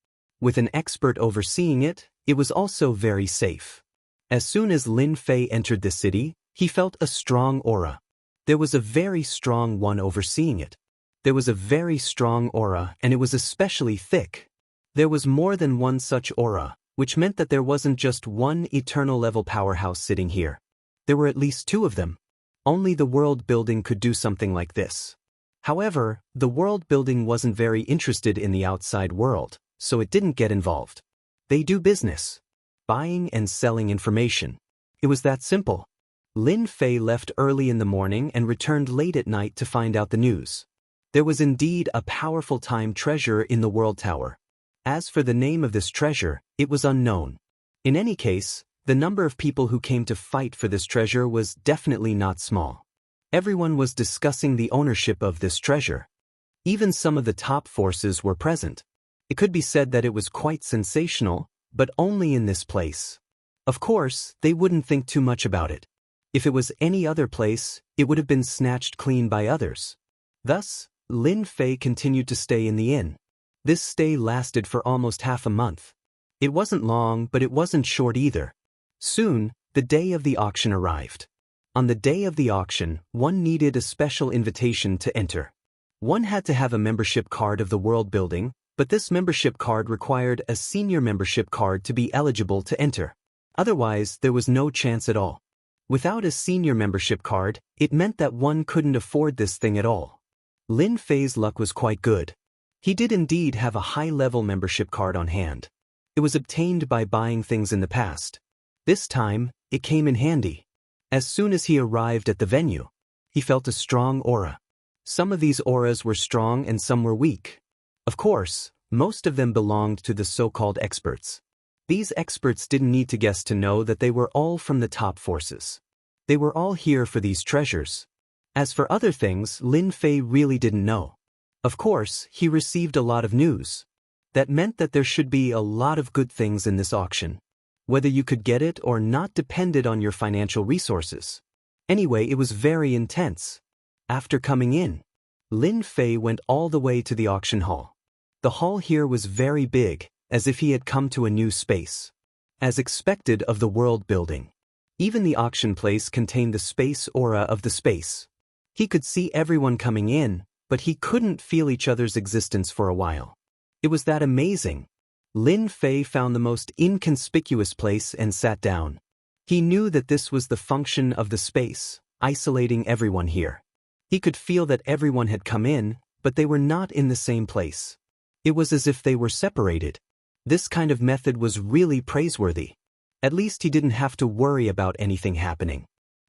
With an expert overseeing it, it was also very safe. As soon as Lin Fei entered the city, he felt a strong aura. There was a very strong one overseeing it. There was a very strong aura, and it was especially thick. There was more than one such aura, which meant that there wasn't just one eternal-level powerhouse sitting here. There were at least 2 of them. Only the world building could do something like this. However, the world building wasn't very interested in the outside world, so it didn't get involved. They do business. Buying and selling information. It was that simple. Lin Fei left early in the morning and returned late at night to find out the news. There was indeed a powerful time treasure in the world tower. As for the name of this treasure, it was unknown. In any case, the number of people who came to fight for this treasure was definitely not small. Everyone was discussing the ownership of this treasure. Even some of the top forces were present. It could be said that it was quite sensational, but only in this place. Of course, they wouldn't think too much about it. If it was any other place, it would have been snatched clean by others. Thus, Lin Fei continued to stay in the inn. This stay lasted for almost half a month. It wasn't long, but it wasn't short either. Soon, the day of the auction arrived. On the day of the auction, one needed a special invitation to enter. One had to have a membership card of the world building, but this membership card required a senior membership card to be eligible to enter. Otherwise, there was no chance at all. Without a senior membership card, it meant that one couldn't afford this thing at all. Lin Fei's luck was quite good. He did indeed have a high-level membership card on hand. It was obtained by buying things in the past. This time, it came in handy. As soon as he arrived at the venue, he felt a strong aura. Some of these auras were strong and some were weak. Of course, most of them belonged to the so-called experts. These experts didn't need to guess to know that they were all from the top forces. They were all here for these treasures. As for other things, Lin Fei really didn't know. Of course, he received a lot of news. That meant that there should be a lot of good things in this auction. Whether you could get it or not depended on your financial resources. Anyway, it was very intense. After coming in, Lin Fei went all the way to the auction hall. The hall here was very big, as if he had come to a new space. As expected of the world building. Even the auction place contained the space aura of the space. He could see everyone coming in, but he couldn't feel each other's existence for a while. It was that amazing. Lin Fei found the most inconspicuous place and sat down. He knew that this was the function of the space, isolating everyone here. He could feel that everyone had come in, but they were not in the same place. It was as if they were separated. This kind of method was really praiseworthy. At least he didn't have to worry about anything happening.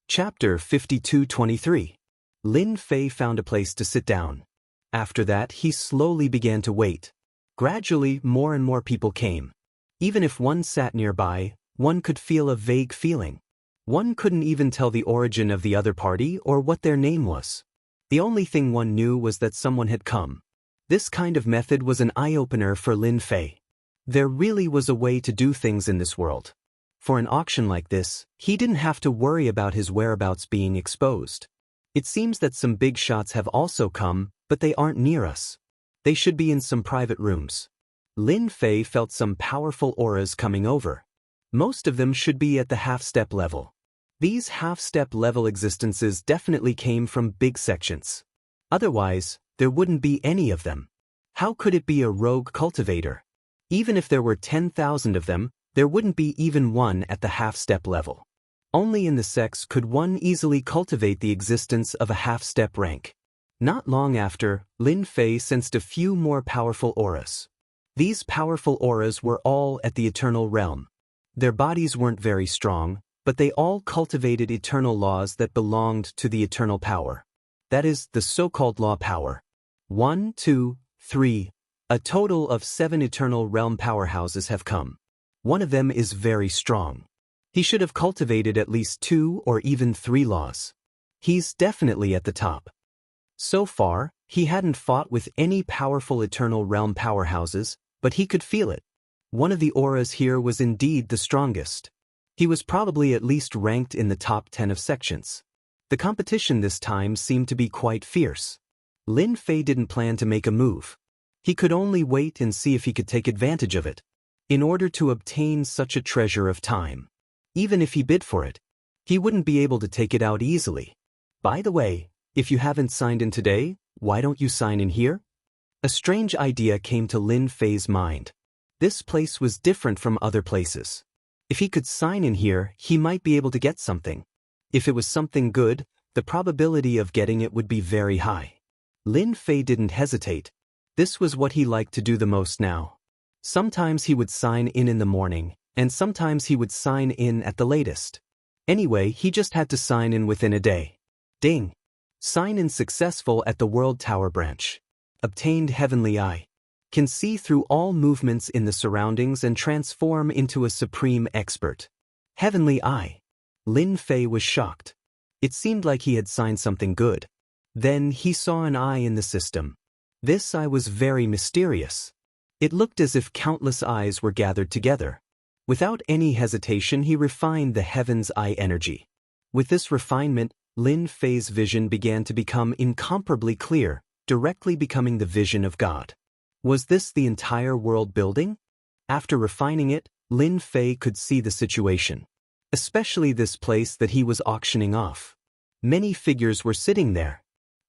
Chapter 52:23. Lin Fei found a place to sit down. After that, he slowly began to wait. Gradually, more and more people came. Even if one sat nearby, one could feel a vague feeling. One couldn't even tell the origin of the other party or what their name was. The only thing one knew was that someone had come. This kind of method was an eye-opener for Lin Fei. There really was a way to do things in this world. For an auction like this, he didn't have to worry about his whereabouts being exposed. It seems that some big shots have also come, but they aren't near us. They should be in some private rooms. Lin Fei felt some powerful auras coming over. Most of them should be at the half-step level. These half-step level existences definitely came from big sections. Otherwise, there wouldn't be any of them. How could it be a rogue cultivator? Even if there were 10,000 of them, there wouldn't be even one at the half-step level. Only in the sects could one easily cultivate the existence of a half-step rank. Not long after, Lin Fei sensed a few more powerful auras. These powerful auras were all at the eternal realm. Their bodies weren't very strong, but they all cultivated eternal laws that belonged to the eternal power. That is, the so-called law power. 1, 2, 3. A total of 7 eternal realm powerhouses have come. One of them is very strong. He should have cultivated at least 2 or even 3 laws. He's definitely at the top. So far, he hadn't fought with any powerful eternal realm powerhouses, but he could feel it. One of the auras here was indeed the strongest. He was probably at least ranked in the top 10 of sections. The competition this time seemed to be quite fierce. Lin Fei didn't plan to make a move. He could only wait and see if he could take advantage of it. In order to obtain such a treasure of time. Even if he bid for it, he wouldn't be able to take it out easily. By the way, if you haven't signed in today, why don't you sign in here? A strange idea came to Lin Fei's mind. This place was different from other places. If he could sign in here, he might be able to get something. If it was something good, the probability of getting it would be very high. Lin Fei didn't hesitate. This was what he liked to do the most now. Sometimes he would sign in the morning, and sometimes he would sign in at the latest. Anyway, he just had to sign in within a day. Ding! Sign in successful at the World Tower branch. Obtained Heavenly Eye. Can see through all movements in the surroundings and transform into a supreme expert. Heavenly Eye. Lin Fei was shocked. It seemed like he had signed something good. Then he saw an eye in the system. This eye was very mysterious. It looked as if countless eyes were gathered together. Without any hesitation, he refined the Heaven's Eye energy. With this refinement, Lin Fei's vision began to become incomparably clear, directly becoming the vision of God. Was this the entire world building? After refining it, Lin Fei could see the situation. Especially this place that he was auctioning off. Many figures were sitting there.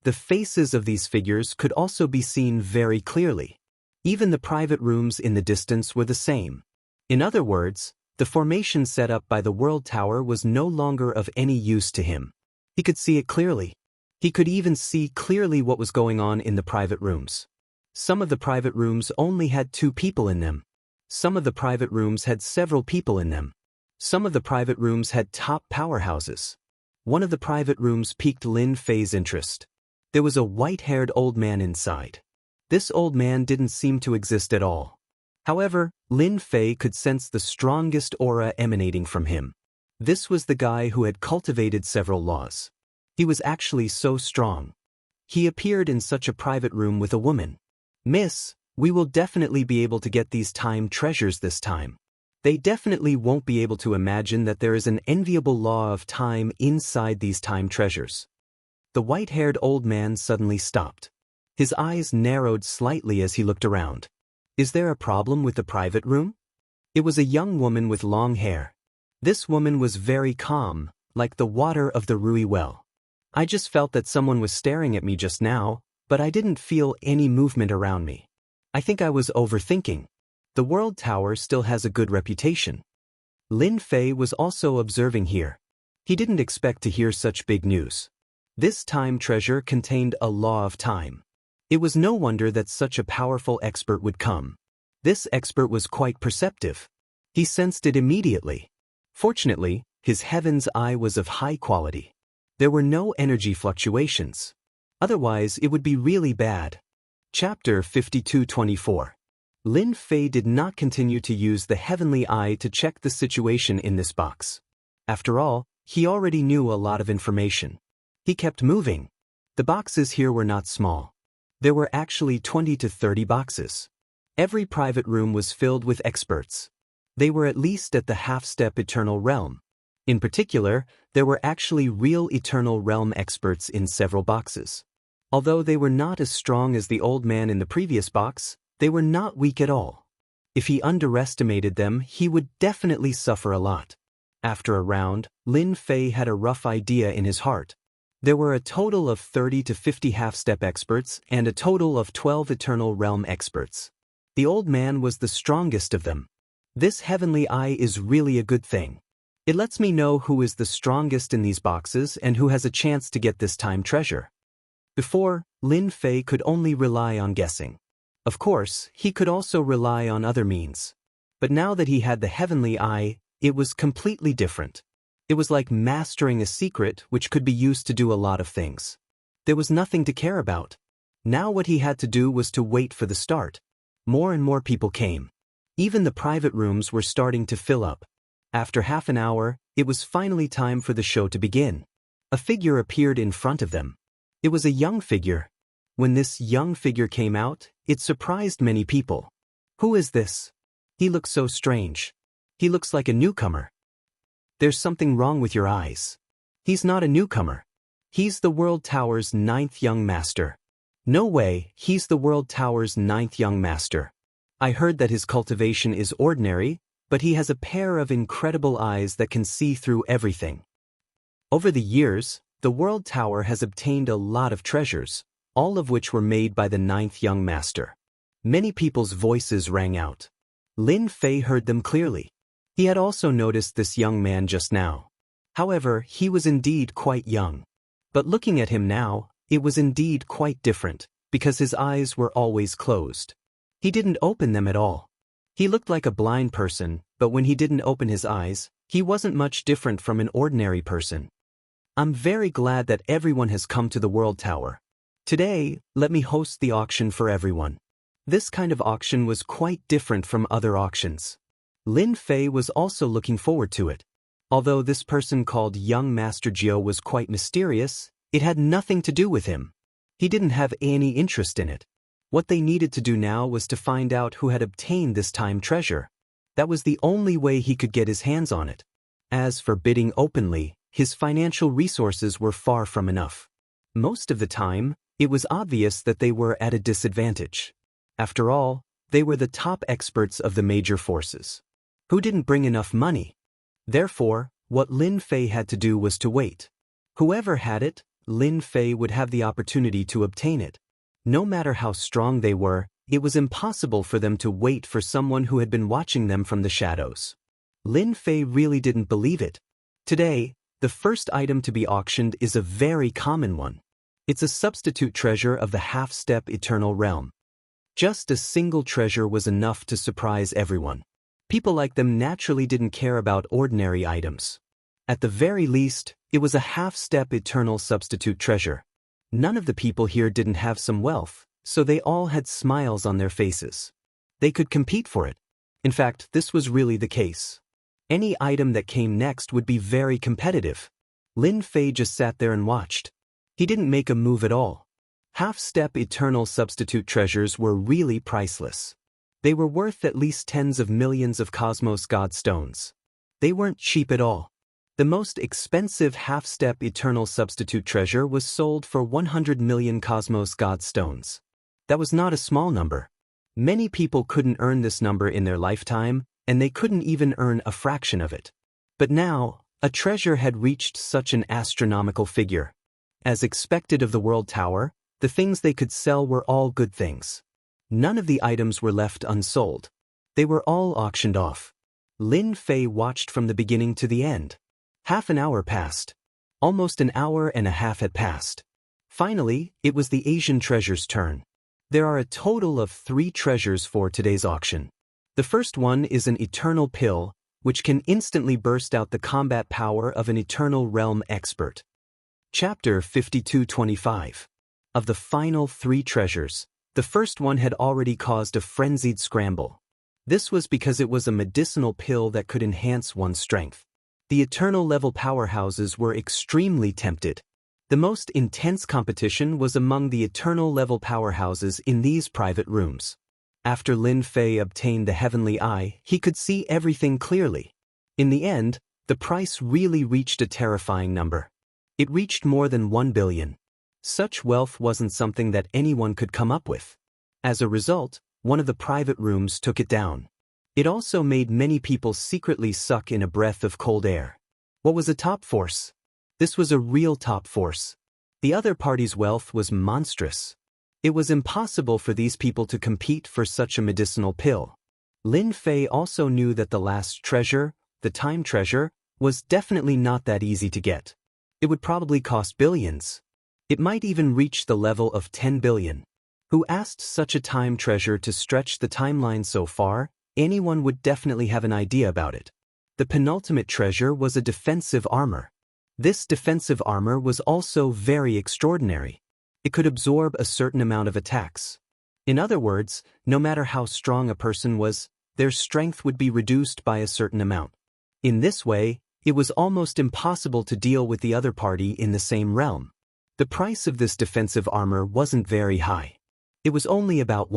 The faces of these figures could also be seen very clearly. Even the private rooms in the distance were the same. In other words, the formation set up by the World Tower was no longer of any use to him. He could see it clearly. He could even see clearly what was going on in the private rooms. Some of the private rooms only had 2 people in them. Some of the private rooms had several people in them. Some of the private rooms had top powerhouses. One of the private rooms piqued Lin Fei's interest. There was a white-haired old man inside. This old man didn't seem to exist at all. However, Lin Fei could sense the strongest aura emanating from him. This was the guy who had cultivated several laws. He was actually so strong. He appeared in such a private room with a woman. "Miss, we will definitely be able to get these time treasures this time. They definitely won't be able to imagine that there is an enviable law of time inside these time treasures." The white-haired old man suddenly stopped. His eyes narrowed slightly as he looked around. "Is there a problem with the private room?" It was a young woman with long hair. This woman was very calm, like the water of the Rui well. "I just felt that someone was staring at me just now, but I didn't feel any movement around me. I think I was overthinking." The World Tower still has a good reputation. Lin Fei was also observing here. He didn't expect to hear such big news. This time treasure contained a law of time. It was no wonder that such a powerful expert would come. This expert was quite perceptive. He sensed it immediately. Fortunately, his heaven's eye was of high quality. There were no energy fluctuations. Otherwise, it would be really bad. Chapter 52-24. Lin Fei did not continue to use the heavenly eye to check the situation in this box. After all, he already knew a lot of information. He kept moving. The boxes here were not small. There were actually 20 to 30 boxes. Every private room was filled with experts. They were at least at the half-step eternal realm. In particular, there were actually real eternal realm experts in several boxes. Although they were not as strong as the old man in the previous box, they were not weak at all. If he underestimated them, he would definitely suffer a lot. After a round, Lin Fei had a rough idea in his heart. There were a total of 30 to 50 half-step experts and a total of 12 eternal realm experts. The old man was the strongest of them. This heavenly eye is really a good thing. It lets me know who is the strongest in these boxes and who has a chance to get this time treasure. Before, Lin Fei could only rely on guessing. Of course, he could also rely on other means. But now that he had the heavenly eye, it was completely different. It was like mastering a secret which could be used to do a lot of things. There was nothing to care about. Now what he had to do was to wait for the start. More and more people came. Even the private rooms were starting to fill up. After half an hour, it was finally time for the show to begin. A figure appeared in front of them. It was a young figure. When this young figure came out, it surprised many people. Who is this? He looks so strange. He looks like a newcomer. There's something wrong with your eyes. He's not a newcomer. He's the World Tower's 9th young master. No way, he's the World Tower's 9th young master. I heard that his cultivation is ordinary, but he has a pair of incredible eyes that can see through everything. Over the years, the World Tower has obtained a lot of treasures, all of which were made by the 9th young master. Many people's voices rang out. Lin Fei heard them clearly. He had also noticed this young man just now. However, he was indeed quite young. But looking at him now, it was indeed quite different, because his eyes were always closed. He didn't open them at all. He looked like a blind person, but when he didn't open his eyes, he wasn't much different from an ordinary person. I'm very glad that everyone has come to the World Tower. Today, let me host the auction for everyone. This kind of auction was quite different from other auctions. Lin Fei was also looking forward to it. Although this person called Young Master Jiao was quite mysterious, it had nothing to do with him. He didn't have any interest in it. What they needed to do now was to find out who had obtained this time treasure. That was the only way he could get his hands on it. As for bidding openly, his financial resources were far from enough. Most of the time, it was obvious that they were at a disadvantage. After all, they were the top experts of the major forces. Who didn't bring enough money? Therefore, what Lin Fei had to do was to wait. Whoever had it, Lin Fei would have the opportunity to obtain it. No matter how strong they were, it was impossible for them to wait for someone who had been watching them from the shadows. Lin Fei really didn't believe it. Today, the first item to be auctioned is a very common one. It's a substitute treasure of the half-step eternal realm. Just a single treasure was enough to surprise everyone. People like them naturally didn't care about ordinary items. At the very least, it was a half-step eternal substitute treasure. None of the people here didn't have some wealth, so they all had smiles on their faces. They could compete for it. In fact, this was really the case. Any item that came next would be very competitive. Lin Fei just sat there and watched. He didn't make a move at all. Half-step eternal substitute treasures were really priceless. They were worth at least tens of millions of Cosmos God Stones. They weren't cheap at all. The most expensive half-step eternal substitute treasure was sold for 100 million Cosmos God Stones. That was not a small number. Many people couldn't earn this number in their lifetime, and they couldn't even earn a fraction of it. But now, a treasure had reached such an astronomical figure. As expected of the World Tower, the things they could sell were all good things. None of the items were left unsold. They were all auctioned off. Lin Fei watched from the beginning to the end. Half an hour passed. Almost an hour and a half had passed. Finally, it was the Asian treasure's turn. There are a total of 3 treasures for today's auction. The first one is an eternal pill, which can instantly burst out the combat power of an eternal realm expert. Chapter 5225. Of the final 3 treasures, the first one had already caused a frenzied scramble. This was because it was a medicinal pill that could enhance one's strength. The eternal level powerhouses were extremely tempted. The most intense competition was among the eternal level powerhouses in these private rooms. After Lin Fei obtained the heavenly eye, he could see everything clearly. In the end, the price really reached a terrifying number. It reached more than 1 billion. Such wealth wasn't something that anyone could come up with. As a result, one of the private rooms took it down. It also made many people secretly suck in a breath of cold air. What was a top force? This was a real top force. The other party's wealth was monstrous. It was impossible for these people to compete for such a medicinal pill. Lin Fei also knew that the last treasure, the time treasure, was definitely not that easy to get. It would probably cost billions. It might even reach the level of 10 billion. Who asked such a time treasure to stretch the timeline so far? Anyone would definitely have an idea about it. The penultimate treasure was a defensive armor. This defensive armor was also very extraordinary. It could absorb a certain amount of attacks. In other words, no matter how strong a person was, their strength would be reduced by a certain amount. In this way, it was almost impossible to deal with the other party in the same realm. The price of this defensive armor wasn't very high. It was only about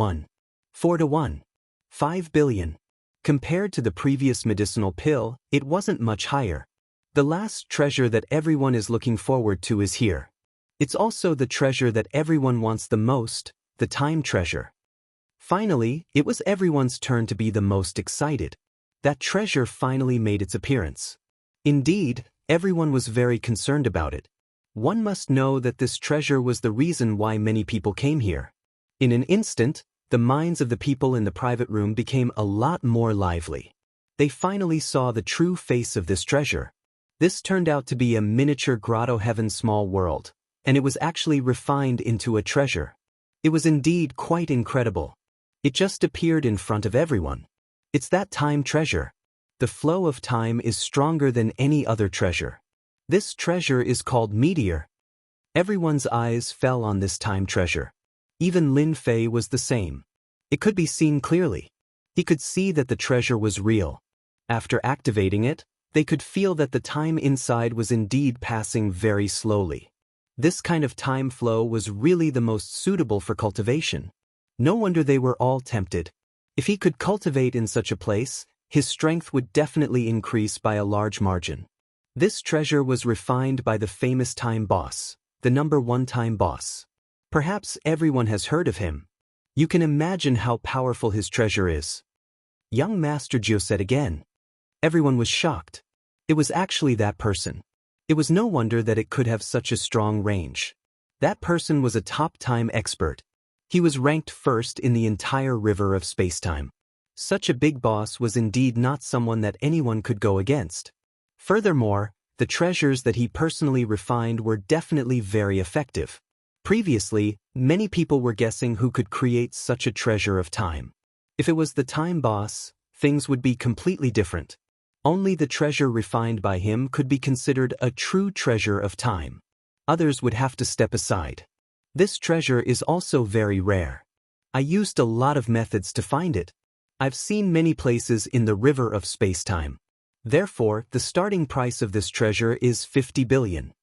4 to 1. 5 billion. Compared to the previous medicinal pill, it wasn't much higher. The last treasure that everyone is looking forward to is here. It's also the treasure that everyone wants the most, the time treasure. Finally, it was everyone's turn to be the most excited. That treasure finally made its appearance. Indeed, everyone was very concerned about it. One must know that this treasure was the reason why many people came here. In an instant, the minds of the people in the private room became a lot more lively. They finally saw the true face of this treasure. This turned out to be a miniature grotto heaven small world, and it was actually refined into a treasure. It was indeed quite incredible. It just appeared in front of everyone. It's that time treasure. The flow of time is stronger than any other treasure. This treasure is called Meteor. Everyone's eyes fell on this time treasure. Even Lin Fei was the same. It could be seen clearly. He could see that the treasure was real. After activating it, they could feel that the time inside was indeed passing very slowly. This kind of time flow was really the most suitable for cultivation. No wonder they were all tempted. If he could cultivate in such a place, his strength would definitely increase by a large margin. This treasure was refined by the famous time boss, the #1 time boss. Perhaps everyone has heard of him. You can imagine how powerful his treasure is. Young Master Jiu said again. Everyone was shocked. It was actually that person. It was no wonder that it could have such a strong range. That person was a top time expert. He was ranked first in the entire river of spacetime. Such a big boss was indeed not someone that anyone could go against. Furthermore, the treasures that he personally refined were definitely very effective. Previously, many people were guessing who could create such a treasure of time. If it was the time boss, things would be completely different. Only the treasure refined by him could be considered a true treasure of time. Others would have to step aside. This treasure is also very rare. I used a lot of methods to find it. I've seen many places in the river of spacetime. Therefore, the starting price of this treasure is 50 billion.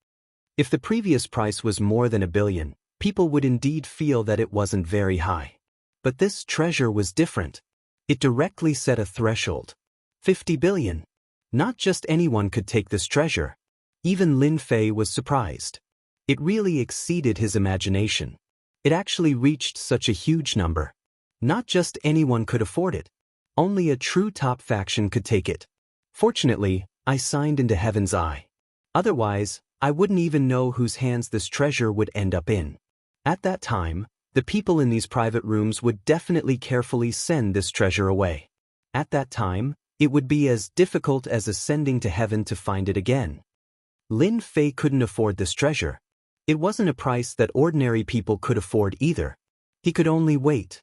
If the previous price was more than 1 billion, people would indeed feel that it wasn't very high. But this treasure was different. It directly set a threshold. 50 billion. Not just anyone could take this treasure. Even Lin Fei was surprised. It really exceeded his imagination. It actually reached such a huge number. Not just anyone could afford it. Only a true top faction could take it. Fortunately, I signed into Heaven's Eye. Otherwise, I wouldn't even know whose hands this treasure would end up in. At that time, the people in these private rooms would definitely carefully send this treasure away. At that time, it would be as difficult as ascending to heaven to find it again. Lin Fei couldn't afford this treasure. It wasn't a price that ordinary people could afford either. He could only wait.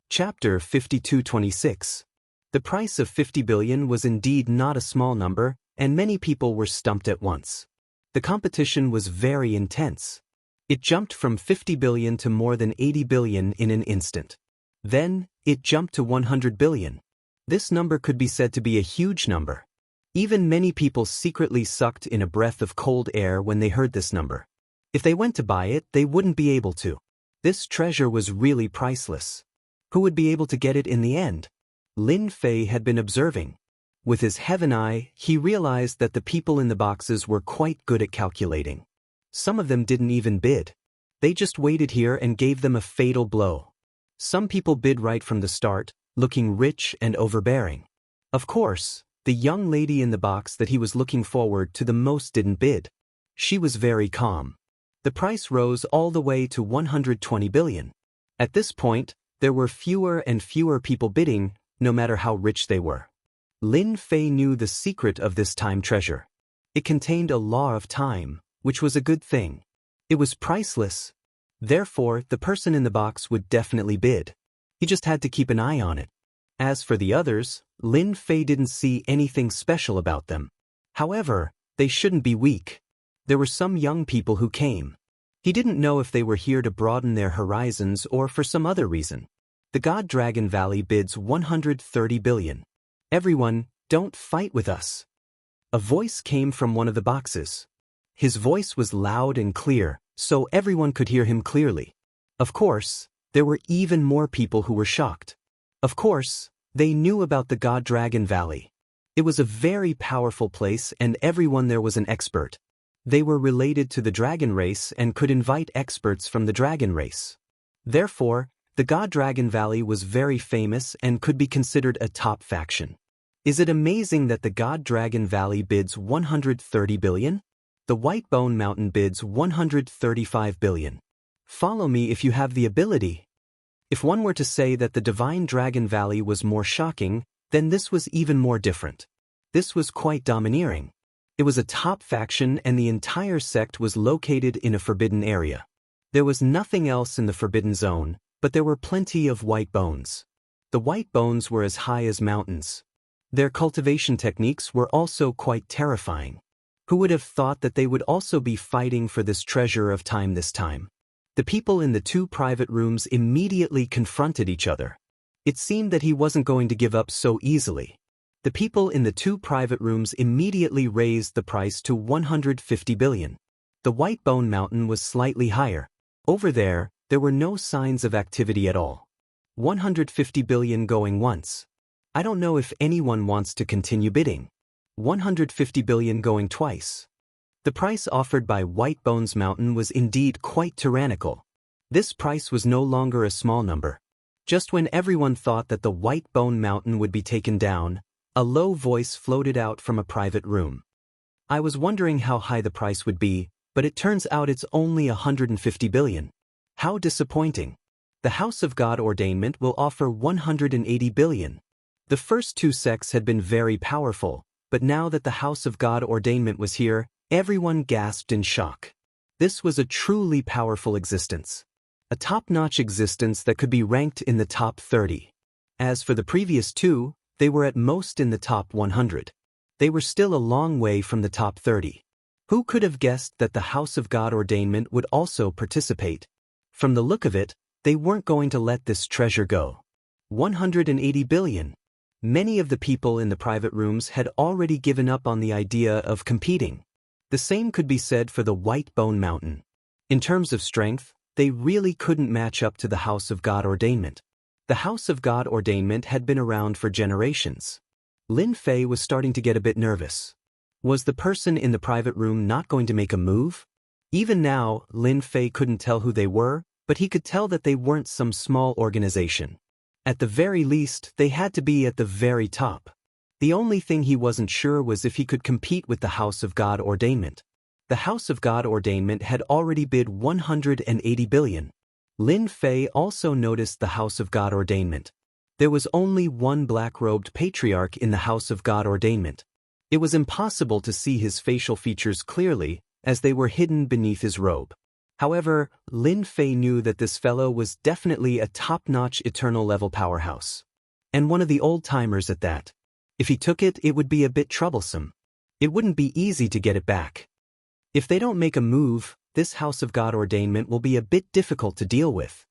Chapter 52:26. The price of 50 billion was indeed not a small number, and many people were stumped at once. The competition was very intense. It jumped from 50 billion to more than 80 billion in an instant. Then, it jumped to 100 billion. This number could be said to be a huge number. Even many people secretly sucked in a breath of cold air when they heard this number. If they went to buy it, they wouldn't be able to. This treasure was really priceless. Who would be able to get it in the end? Lin Fei had been observing. With his heaven eye, he realized that the people in the boxes were quite good at calculating. Some of them didn't even bid. They just waited here and gave them a fatal blow. Some people bid right from the start, looking rich and overbearing. Of course, the young lady in the box that he was looking forward to the most didn't bid. She was very calm. The price rose all the way to 120 billion. At this point, there were fewer and fewer people bidding, no matter how rich they were. Lin Fei knew the secret of this time treasure. It contained a law of time, which was a good thing. It was priceless. Therefore, the person in the box would definitely bid. He just had to keep an eye on it. As for the others, Lin Fei didn't see anything special about them. However, they shouldn't be weak. There were some young people who came. He didn't know if they were here to broaden their horizons or for some other reason. The God Dragon Valley bids 130 billion. Everyone, don't fight with us. A voice came from one of the boxes. His voice was loud and clear, so everyone could hear him clearly. Of course, there were even more people who were shocked. Of course, they knew about the God Dragon Valley. It was a very powerful place and everyone there was an expert. They were related to the dragon race and could invite experts from the dragon race. Therefore, the God Dragon Valley was very famous and could be considered a top faction. Is it amazing that the God Dragon Valley bids 130 billion? The White Bone Mountain bids 135 billion. Follow me if you have the ability. If one were to say that the Divine Dragon Valley was more shocking, then this was even more different. This was quite domineering. It was a top faction and the entire sect was located in a forbidden area. There was nothing else in the forbidden zone, but there were plenty of white bones. The white bones were as high as mountains. Their cultivation techniques were also quite terrifying. Who would have thought that they would also be fighting for this treasure of time this time? The people in the two private rooms immediately confronted each other. It seemed that he wasn't going to give up so easily. The people in the two private rooms immediately raised the price to 150 billion. The White Bone Mountain was slightly higher. Over there were no signs of activity at all. 150 billion going once. I don't know if anyone wants to continue bidding. 150 billion going twice. The price offered by White Bones Mountain was indeed quite tyrannical. This price was no longer a small number. Just when everyone thought that the White Bone Mountain would be taken down, a low voice floated out from a private room. I was wondering how high the price would be, but it turns out it's only 150 billion. How disappointing. The House of God Ordainment will offer 180 billion. The first two sects had been very powerful, but now that the House of God Ordainment was here, everyone gasped in shock. This was a truly powerful existence. A top-notch existence that could be ranked in the top 30. As for the previous two, they were at most in the top 100. They were still a long way from the top 30. Who could have guessed that the House of God Ordainment would also participate? From the look of it, they weren't going to let this treasure go. 180 billion. Many of the people in the private rooms had already given up on the idea of competing. The same could be said for the White Bone Mountain. In terms of strength, they really couldn't match up to the House of God Ordainment. The House of God Ordainment had been around for generations. Lin Fei was starting to get a bit nervous. Was the person in the private room not going to make a move? Even now, Lin Fei couldn't tell who they were, but he could tell that they weren't some small organization. At the very least, they had to be at the very top. The only thing he wasn't sure was if he could compete with the House of God Ordainment. The House of God Ordainment had already bid 180 billion. Lin Fei also noticed the House of God Ordainment. There was only one black-robed patriarch in the House of God Ordainment. It was impossible to see his facial features clearly, as they were hidden beneath his robe. However, Lin Fei knew that this fellow was definitely a top-notch eternal-level powerhouse. And one of the old-timers at that. If he took it, it would be a bit troublesome. It wouldn't be easy to get it back. If they don't make a move, this House of God Ordainment will be a bit difficult to deal with.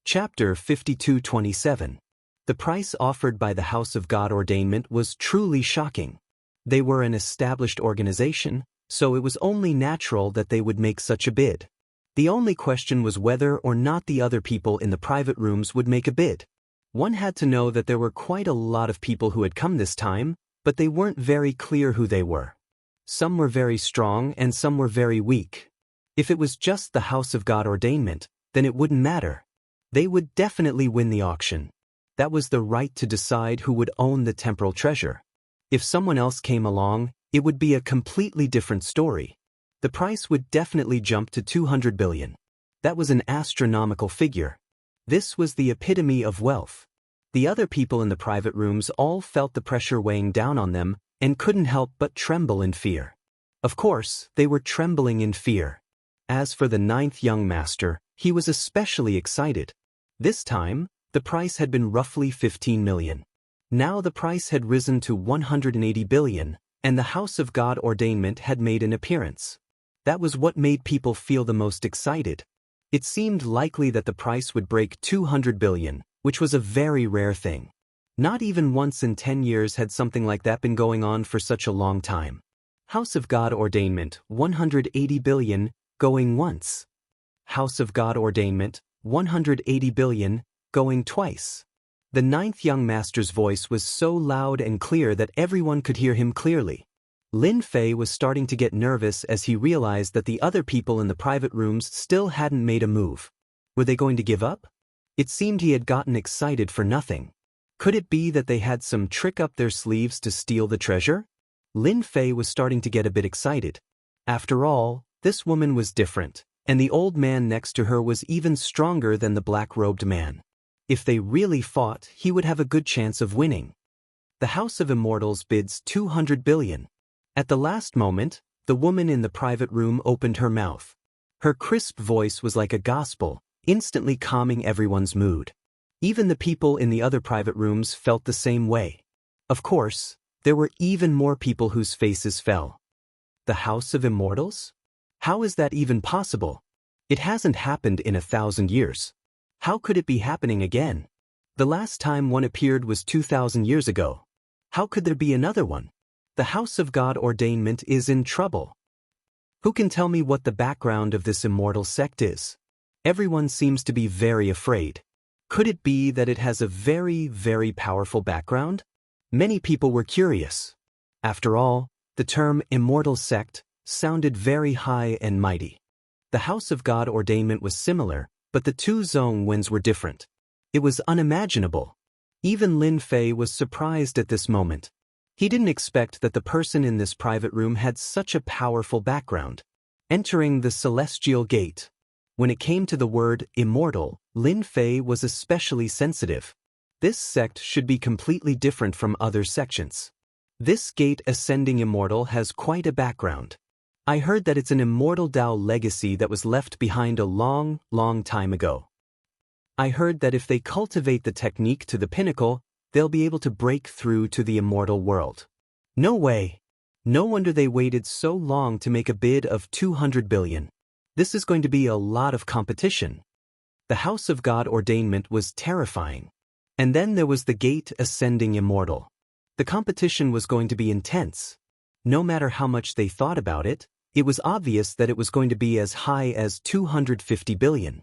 Chapter 52:27. The price offered by the House of God Ordainment was truly shocking. They were an established organization, so it was only natural that they would make such a bid. The only question was whether or not the other people in the private rooms would make a bid. One had to know that there were quite a lot of people who had come this time, but they weren't very clear who they were. Some were very strong and some were very weak. If it was just the House of God Ordainment, then it wouldn't matter. They would definitely win the auction. That was the right to decide who would own the temporal treasure. If someone else came along, it would be a completely different story. The price would definitely jump to 200 billion. That was an astronomical figure. This was the epitome of wealth. The other people in the private rooms all felt the pressure weighing down on them and couldn't help but tremble in fear. Of course, they were trembling in fear. As for the 9th young master, he was especially excited. This time, the price had been roughly 15 million. Now the price had risen to 180 billion, and the House of God Ordainment had made an appearance. That was what made people feel the most excited. It seemed likely that the price would break 200 billion, which was a very rare thing. Not even once in 10 years had something like that been going on for such a long time. House of God Ordainment, 180 billion, going once. House of God Ordainment, 180 billion, going twice. The 9th young master's voice was so loud and clear that everyone could hear him clearly. Lin Fei was starting to get nervous as he realized that the other people in the private rooms still hadn't made a move. Were they going to give up? It seemed he had gotten excited for nothing. Could it be that they had some trick up their sleeves to steal the treasure? Lin Fei was starting to get a bit excited. After all, this woman was different, and the old man next to her was even stronger than the black-robed man. If they really fought, he would have a good chance of winning. The House of Immortals bids 200 billion. At the last moment, the woman in the private room opened her mouth. Her crisp voice was like a gospel, instantly calming everyone's mood. Even the people in the other private rooms felt the same way. Of course, there were even more people whose faces fell. The House of Immortals? How is that even possible? It hasn't happened in 1,000 years. How could it be happening again? The last time one appeared was 2,000 years ago. How could there be another one? The House of God Ordainment is in trouble. Who can tell me what the background of this immortal sect is? Everyone seems to be very afraid. Could it be that it has a very, very powerful background? Many people were curious. After all, the term immortal sect sounded very high and mighty. The House of God Ordainment was similar, but the two Zhongwens were different. It was unimaginable. Even Lin Fei was surprised at this moment. He didn't expect that the person in this private room had such a powerful background. Entering the Celestial Gate. When it came to the word immortal, Lin Fei was especially sensitive. This sect should be completely different from other sections. This gate ascending immortal has quite a background. I heard that it's an immortal Dao legacy that was left behind a long, long time ago. I heard that if they cultivate the technique to the pinnacle, they'll be able to break through to the immortal world. No way. No wonder they waited so long to make a bid of 200 billion. This is going to be a lot of competition. The House of God Ordainment was terrifying. And then there was the gate ascending immortal. The competition was going to be intense. No matter how much they thought about it, it was obvious that it was going to be as high as 250 billion.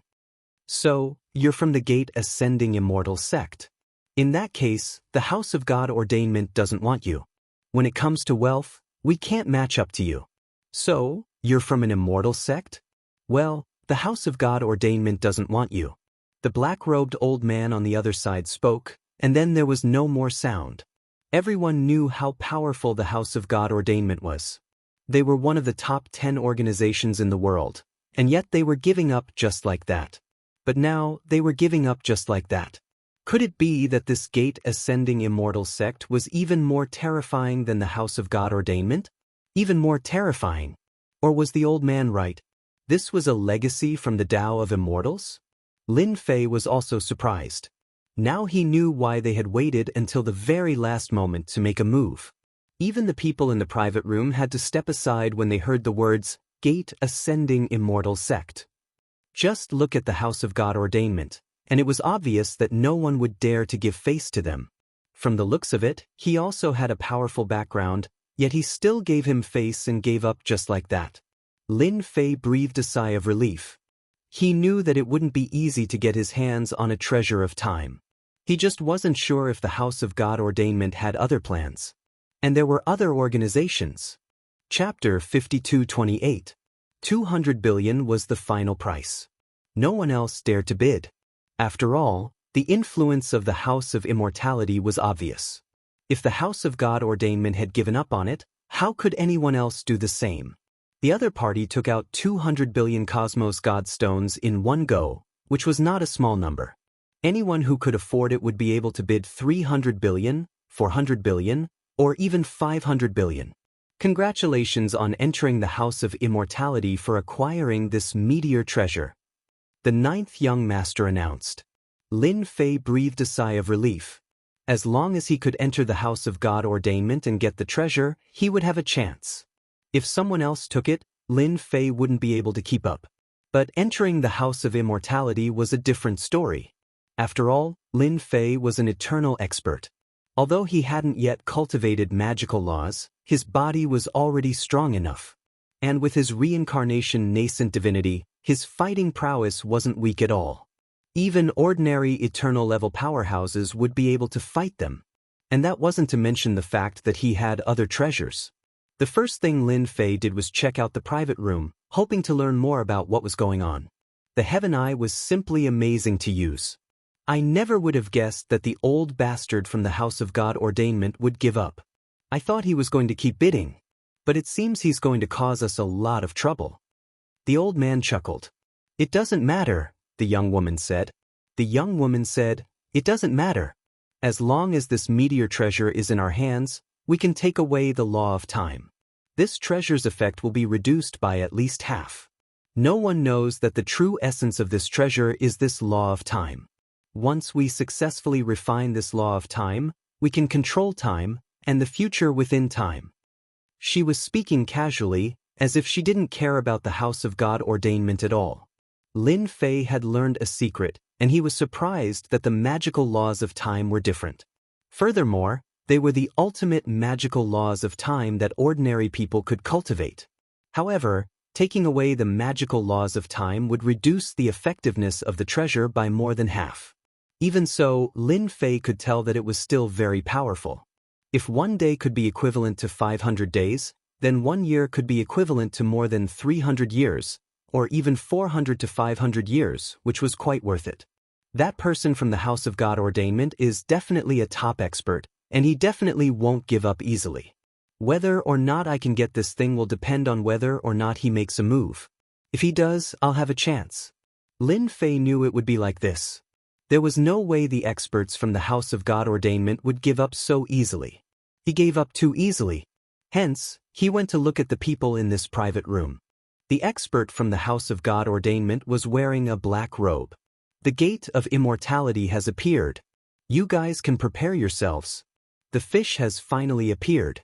So, you're from the gate ascending immortal sect. In that case, the House of God Ordainment doesn't want you. When it comes to wealth, we can't match up to you. So, you're from an immortal sect? Well, the House of God Ordainment doesn't want you. The black-robed old man on the other side spoke, and then there was no more sound. Everyone knew how powerful the House of God Ordainment was. They were one of the top 10 organizations in the world, and yet they were giving up just like that. But now, they were giving up just like that. Could it be that this gate-ascending immortal sect was even more terrifying than the House of God Ordainment? Even more terrifying? Or was the old man right? This was a legacy from the Tao of Immortals? Lin Fei was also surprised. Now he knew why they had waited until the very last moment to make a move. Even the people in the private room had to step aside when they heard the words, Gate-ascending immortal sect. Just look at the House of God Ordainment, and it was obvious that no one would dare to give face to them. From the looks of it, he also had a powerful background, yet he still gave him face and gave up just like that. Lin Fei breathed a sigh of relief. He knew that it wouldn't be easy to get his hands on a treasure of time. He just wasn't sure if the House of God Ordainment had other plans. And there were other organizations. Chapter 52:28. 200 billion was the final price. No one else dared to bid. After all, the influence of the House of Immortality was obvious. If the House of God Ordainment had given up on it, how could anyone else do the same? The other party took out 200 billion Cosmos God Stones in one go, which was not a small number. Anyone who could afford it would be able to bid 300 billion, 400 billion, or even 500 billion. Congratulations on entering the House of Immortality for acquiring this meteor treasure. The 9th young master announced. Lin Fei breathed a sigh of relief. As long as he could enter the House of God Ordainment and get the treasure, he would have a chance. If someone else took it, Lin Fei wouldn't be able to keep up. But entering the House of Immortality was a different story. After all, Lin Fei was an eternal expert. Although he hadn't yet cultivated magical laws, his body was already strong enough. And with his reincarnation nascent divinity, his fighting prowess wasn't weak at all. Even ordinary eternal-level powerhouses would be able to fight them. And that wasn't to mention the fact that he had other treasures. The first thing Lin Fei did was check out the private room, hoping to learn more about what was going on. The Heaven Eye was simply amazing to use. I never would have guessed that the old bastard from the House of God Ordainment would give up. I thought he was going to keep bidding. But it seems he's going to cause us a lot of trouble. The old man chuckled. It doesn't matter, the young woman said. The young woman said, it doesn't matter. As long as this meteor treasure is in our hands, we can take away the law of time. This treasure's effect will be reduced by at least half. No one knows that the true essence of this treasure is this law of time. Once we successfully refine this law of time, we can control time and the future within time. She was speaking casually, as if she didn't care about the House of God Ordainment at all. Lin Fei had learned a secret, and he was surprised that the magical laws of time were different. Furthermore, they were the ultimate magical laws of time that ordinary people could cultivate. However, taking away the magical laws of time would reduce the effectiveness of the treasure by more than half. Even so, Lin Fei could tell that it was still very powerful. If one day could be equivalent to 500 days, then 1 year could be equivalent to more than 300 years, or even 400 to 500 years, which was quite worth it. That person from the House of God Ordainment is definitely a top expert, and he definitely won't give up easily. Whether or not I can get this thing will depend on whether or not he makes a move. If he does, I'll have a chance. Lin Fei knew it would be like this. There was no way the experts from the House of God Ordainment would give up so easily. He gave up too easily. Hence, he went to look at the people in this private room. The expert from the House of God Ordainment was wearing a black robe. The Gate of Immortality has appeared. You guys can prepare yourselves. The fish has finally appeared.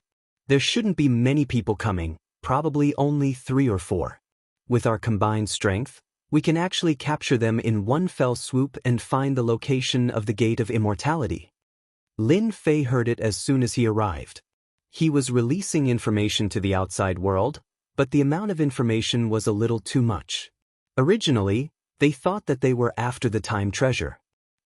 There shouldn't be many people coming, probably only 3 or 4. With our combined strength, we can actually capture them in one fell swoop and find the location of the Gate of Immortality. Lin Fei heard it as soon as he arrived. He was releasing information to the outside world, but the amount of information was a little too much. Originally, they thought that they were after the time treasure.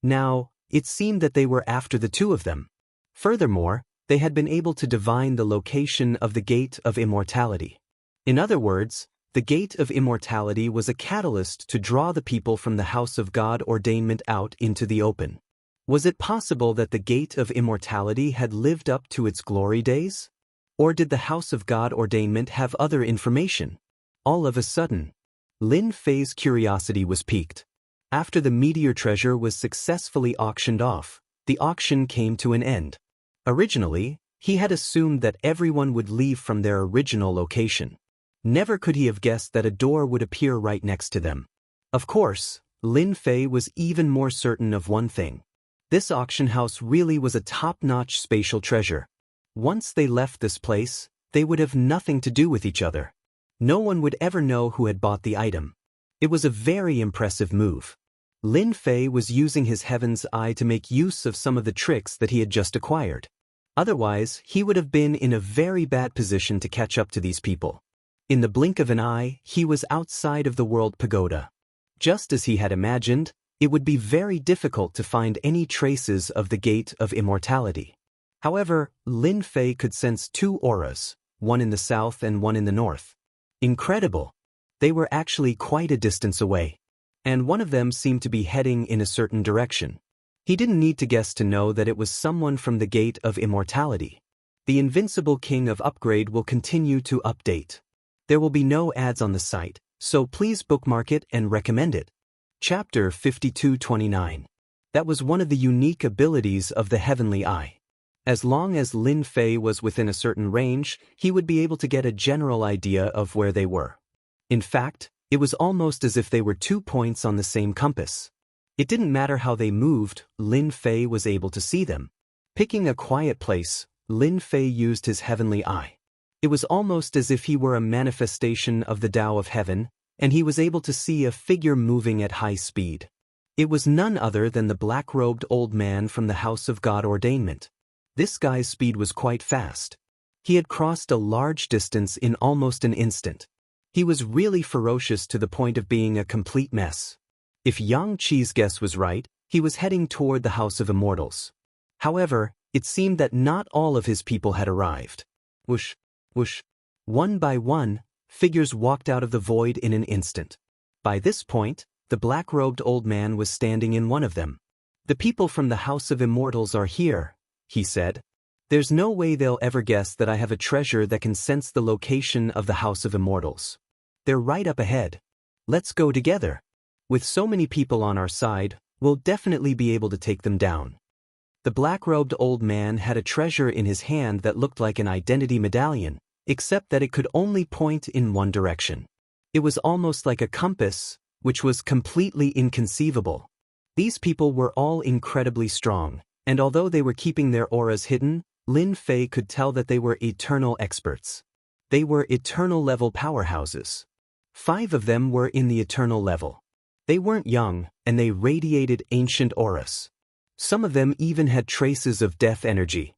Now, it seemed that they were after the 2 of them. Furthermore, they had been able to divine the location of the Gate of Immortality. In other words, the Gate of Immortality was a catalyst to draw the people from the House of God Ordainment out into the open. Was it possible that the Gate of Immortality had lived up to its glory days? Or did the House of God Ordainment have other information? All of a sudden, Lin Fei's curiosity was piqued. After the meteor treasure was successfully auctioned off, the auction came to an end. Originally, he had assumed that everyone would leave from their original location. Never could he have guessed that a door would appear right next to them. Of course, Lin Fei was even more certain of one thing. This auction house really was a top-notch spatial treasure. Once they left this place, they would have nothing to do with each other. No one would ever know who had bought the item. It was a very impressive move. Lin Fei was using his Heaven's Eye to make use of some of the tricks that he had just acquired. Otherwise, he would have been in a very bad position to catch up to these people. In the blink of an eye, he was outside of the World Pagoda. Just as he had imagined, it would be very difficult to find any traces of the Gate of Immortality. However, Lin Fei could sense two auras, one in the south and one in the north. Incredible! They were actually quite a distance away. And one of them seemed to be heading in a certain direction. He didn't need to guess to know that it was someone from the Gate of Immortality. The Invincible King of Upgrade will continue to update. There will be no ads on the site, so please bookmark it and recommend it. Chapter 5229. That was one of the unique abilities of the Heavenly Eye. As long as Lin Fei was within a certain range, he would be able to get a general idea of where they were. In fact, it was almost as if they were 2 points on the same compass. It didn't matter how they moved, Lin Fei was able to see them. Picking a quiet place, Lin Fei used his Heavenly Eye. It was almost as if he were a manifestation of the Tao of Heaven, and he was able to see a figure moving at high speed. It was none other than the black-robed old man from the House of God Ordainment. This guy's speed was quite fast. He had crossed a large distance in almost an instant. He was really ferocious to the point of being a complete mess. If Yang Qi's guess was right, he was heading toward the House of Immortals. However, it seemed that not all of his people had arrived. Whoosh, whoosh. One by one, figures walked out of the void in an instant. By this point, the black-robed old man was standing in one of them. "The people from the House of Immortals are here," he said. "There's no way they'll ever guess that I have a treasure that can sense the location of the House of Immortals. They're right up ahead. Let's go together. With so many people on our side, we'll definitely be able to take them down." The black-robed old man had a treasure in his hand that looked like an identity medallion, except that it could only point in one direction. It was almost like a compass, which was completely inconceivable. These people were all incredibly strong, and although they were keeping their auras hidden, Lin Fei could tell that they were eternal experts. They were eternal-level powerhouses. 5 of them were in the eternal level. They weren't young, and they radiated ancient auras. Some of them even had traces of death energy.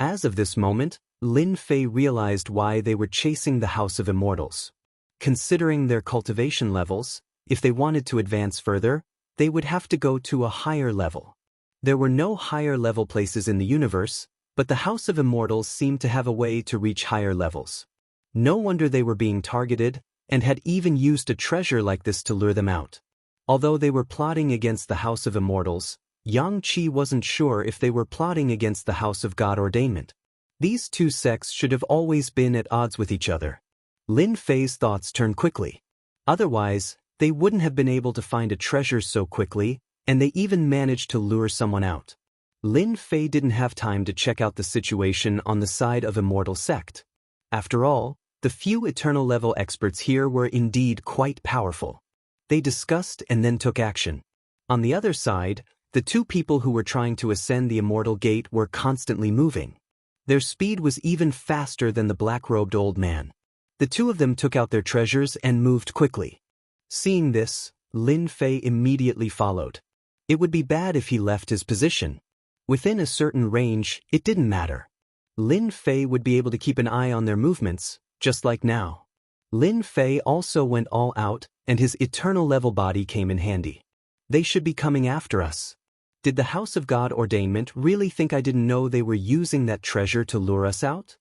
As of this moment, Lin Fei realized why they were chasing the House of Immortals. Considering their cultivation levels, if they wanted to advance further, they would have to go to a higher level. There were no higher-level places in the universe, but the House of Immortals seemed to have a way to reach higher levels. No wonder they were being targeted, and had even used a treasure like this to lure them out. Although they were plotting against the House of Immortals, Yang Qi wasn't sure if they were plotting against the House of God Ordainment. These two sects should have always been at odds with each other. Lin Fei's thoughts turned quickly. Otherwise, they wouldn't have been able to find a treasure so quickly, and they even managed to lure someone out. Lin Fei didn't have time to check out the situation on the side of Immortal Sect. After all, the few eternal-level experts here were indeed quite powerful. They discussed and then took action. On the other side, the 2 people who were trying to ascend the Immortal Gate were constantly moving. Their speed was even faster than the black-robed old man. The 2 of them took out their treasures and moved quickly. Seeing this, Lin Fei immediately followed. It would be bad if he left his position. Within a certain range, it didn't matter. Lin Fei would be able to keep an eye on their movements, just like now. Lin Fei also went all out, and his eternal-level body came in handy. "They should be coming after us. Did the House of God Ordainment really think I didn't know they were using that treasure to lure us out?"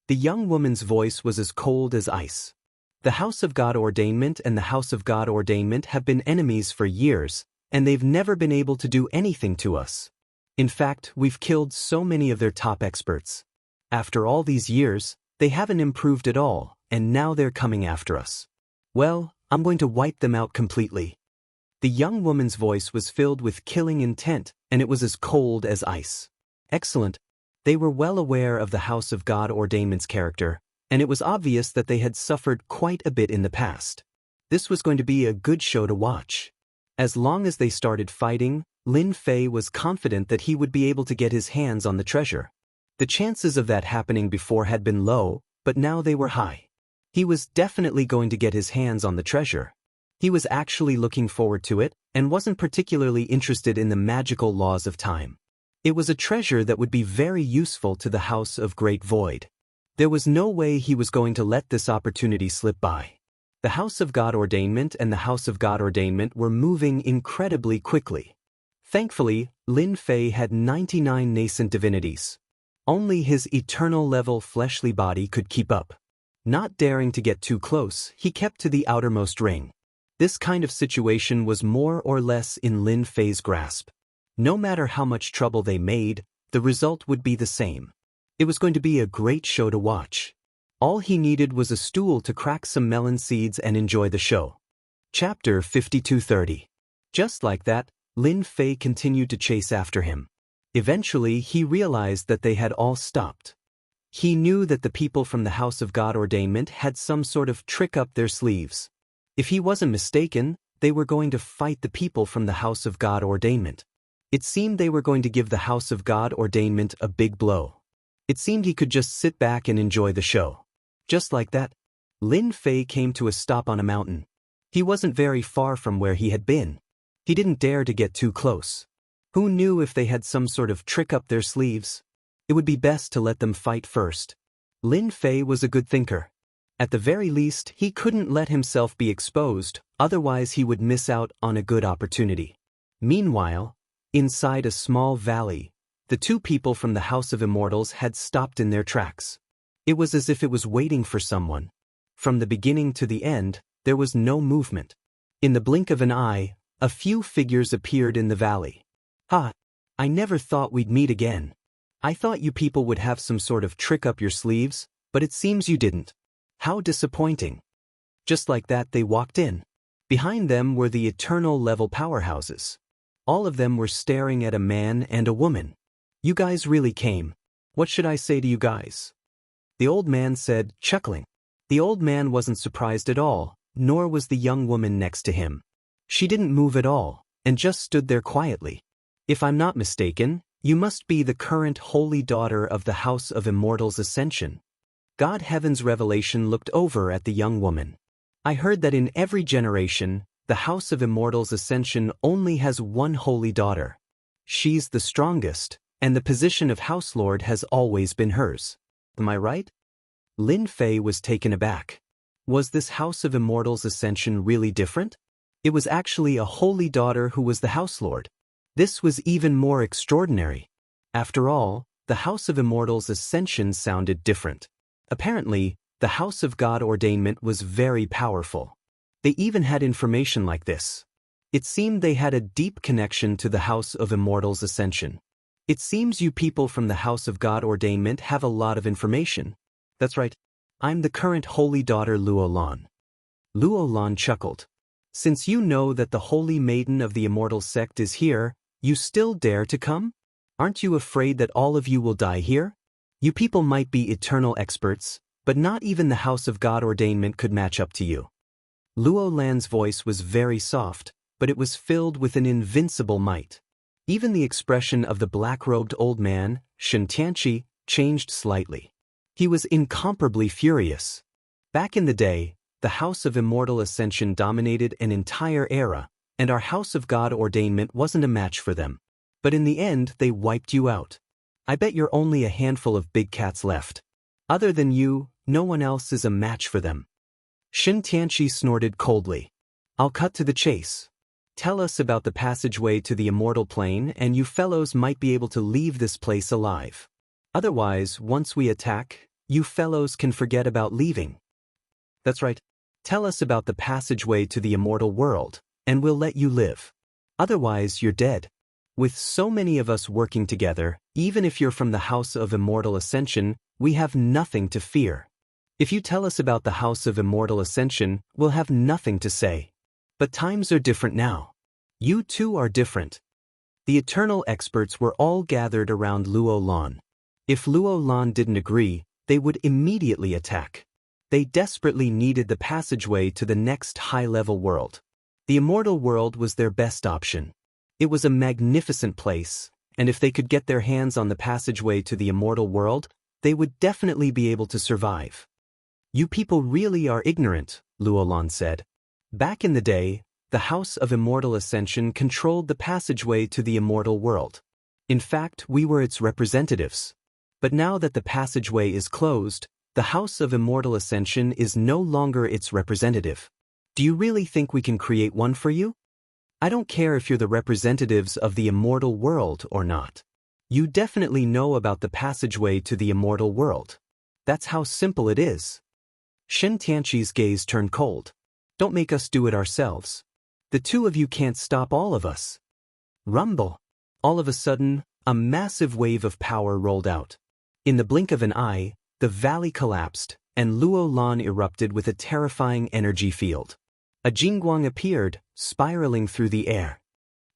The young woman's voice was as cold as ice. The House of God Ordainment and the House of God Ordainment have been enemies for years, and they've never been able to do anything to us. In fact, we've killed so many of their top experts. After all these years, they haven't improved at all, and now they're coming after us. Well, I'm going to wipe them out completely. The young woman's voice was filled with killing intent, and it was as cold as ice. Excellent. They were well aware of the House of God Ordainment's character, and it was obvious that they had suffered quite a bit in the past. This was going to be a good show to watch. As long as they started fighting, Lin Fei was confident that he would be able to get his hands on the treasure. The chances of that happening before had been low, but now they were high. He was definitely going to get his hands on the treasure. He was actually looking forward to it, and wasn't particularly interested in the magical laws of time. It was a treasure that would be very useful to the House of Great Void. There was no way he was going to let this opportunity slip by. The House of God Ordainment and the House of God Ordainment were moving incredibly quickly. Thankfully, Lin Fei had 99 nascent divinities. Only his eternal-level fleshly body could keep up. Not daring to get too close, he kept to the outermost ring. This kind of situation was more or less in Lin Fei's grasp. No matter how much trouble they made, the result would be the same. It was going to be a great show to watch. All he needed was a stool to crack some melon seeds and enjoy the show. Chapter 5230. Just like that, Lin Fei continued to chase after him. Eventually, he realized that they had all stopped. He knew that the people from the House of God Ordainment had some sort of trick up their sleeves. If he wasn't mistaken, they were going to fight the people from the House of God Ordainment. It seemed they were going to give the House of God Ordainment a big blow. It seemed he could just sit back and enjoy the show. Just like that, Lin Fei came to a stop on a mountain. He wasn't very far from where he had been. He didn't dare to get too close. Who knew if they had some sort of trick up their sleeves? It would be best to let them fight first. Lin Fei was a good thinker. At the very least, he couldn't let himself be exposed, otherwise he would miss out on a good opportunity. Meanwhile, inside a small valley, the two people from the House of Immortals had stopped in their tracks. It was as if it was waiting for someone. From the beginning to the end, there was no movement. In the blink of an eye, a few figures appeared in the valley. "Ha! I never thought we'd meet again. I thought you people would have some sort of trick up your sleeves, but it seems you didn't. How disappointing." Just like that, they walked in. Behind them were the eternal-level powerhouses. All of them were staring at a man and a woman. "You guys really came. What should I say to you guys?" The old man said, chuckling. The old man wasn't surprised at all, nor was the young woman next to him. She didn't move at all, and just stood there quietly. "If I'm not mistaken, you must be the current holy daughter of the House of Immortals' Ascension." God Heaven's revelation looked over at the young woman. "I heard that in every generation, the House of Immortals' Ascension only has one holy daughter. She's the strongest, and the position of House Lord has always been hers. Am I right?" Lin Fei was taken aback. Was this House of Immortals' Ascension really different? It was actually a holy daughter who was the House Lord. This was even more extraordinary. After all, the House of Immortals' Ascension sounded different. Apparently, the House of God Ordainment was very powerful. They even had information like this. It seemed they had a deep connection to the House of Immortals' Ascension. "It seems you people from the House of God Ordainment have a lot of information." "That's right. I'm the current holy daughter Luo Lan." Luo Lan chuckled. "Since you know that the holy maiden of the Immortal sect is here, you still dare to come? Aren't you afraid that all of you will die here? You people might be eternal experts, but not even the House of God Ordainment could match up to you." Luo Lan's voice was very soft, but it was filled with an invincible might. Even the expression of the black-robed old man, Shen Tianqi, changed slightly. He was incomparably furious. Back in the day, the House of Immortal Ascension dominated an entire era, and our House of God Ordainment wasn't a match for them. But in the end, they wiped you out. I bet you're only a handful of big cats left. Other than you, no one else is a match for them. Shen Tianqi snorted coldly. "I'll cut to the chase. Tell us about the passageway to the immortal plane, and you fellows might be able to leave this place alive. Otherwise, once we attack, you fellows can forget about leaving." "That's right. Tell us about the passageway to the immortal world, and we'll let you live. Otherwise, you're dead. With so many of us working together, even if you're from the House of Immortal Ascension, we have nothing to fear. If you tell us about the House of Immortal Ascension, we'll have nothing to say. But times are different now. You two are different. The eternal experts were all gathered around Luo Lan. If Luo Lan didn't agree, they would immediately attack. They desperately needed the passageway to the next high-level world. The immortal world was their best option. It was a magnificent place, and if they could get their hands on the passageway to the immortal world, they would definitely be able to survive. You people really are ignorant, Luo Lan said. Back in the day, the House of Immortal Ascension controlled the passageway to the immortal world. In fact, we were its representatives. But now that the passageway is closed, the House of Immortal Ascension is no longer its representative. Do you really think we can create one for you? I don't care if you're the representatives of the immortal world or not. You definitely know about the passageway to the immortal world. That's how simple it is. Shen Tianqi's gaze turned cold. Don't make us do it ourselves. The two of you can't stop all of us. Rumble. All of a sudden, a massive wave of power rolled out. In the blink of an eye, the valley collapsed, and Luo Lan erupted with a terrifying energy field. A Jingguang appeared, spiraling through the air.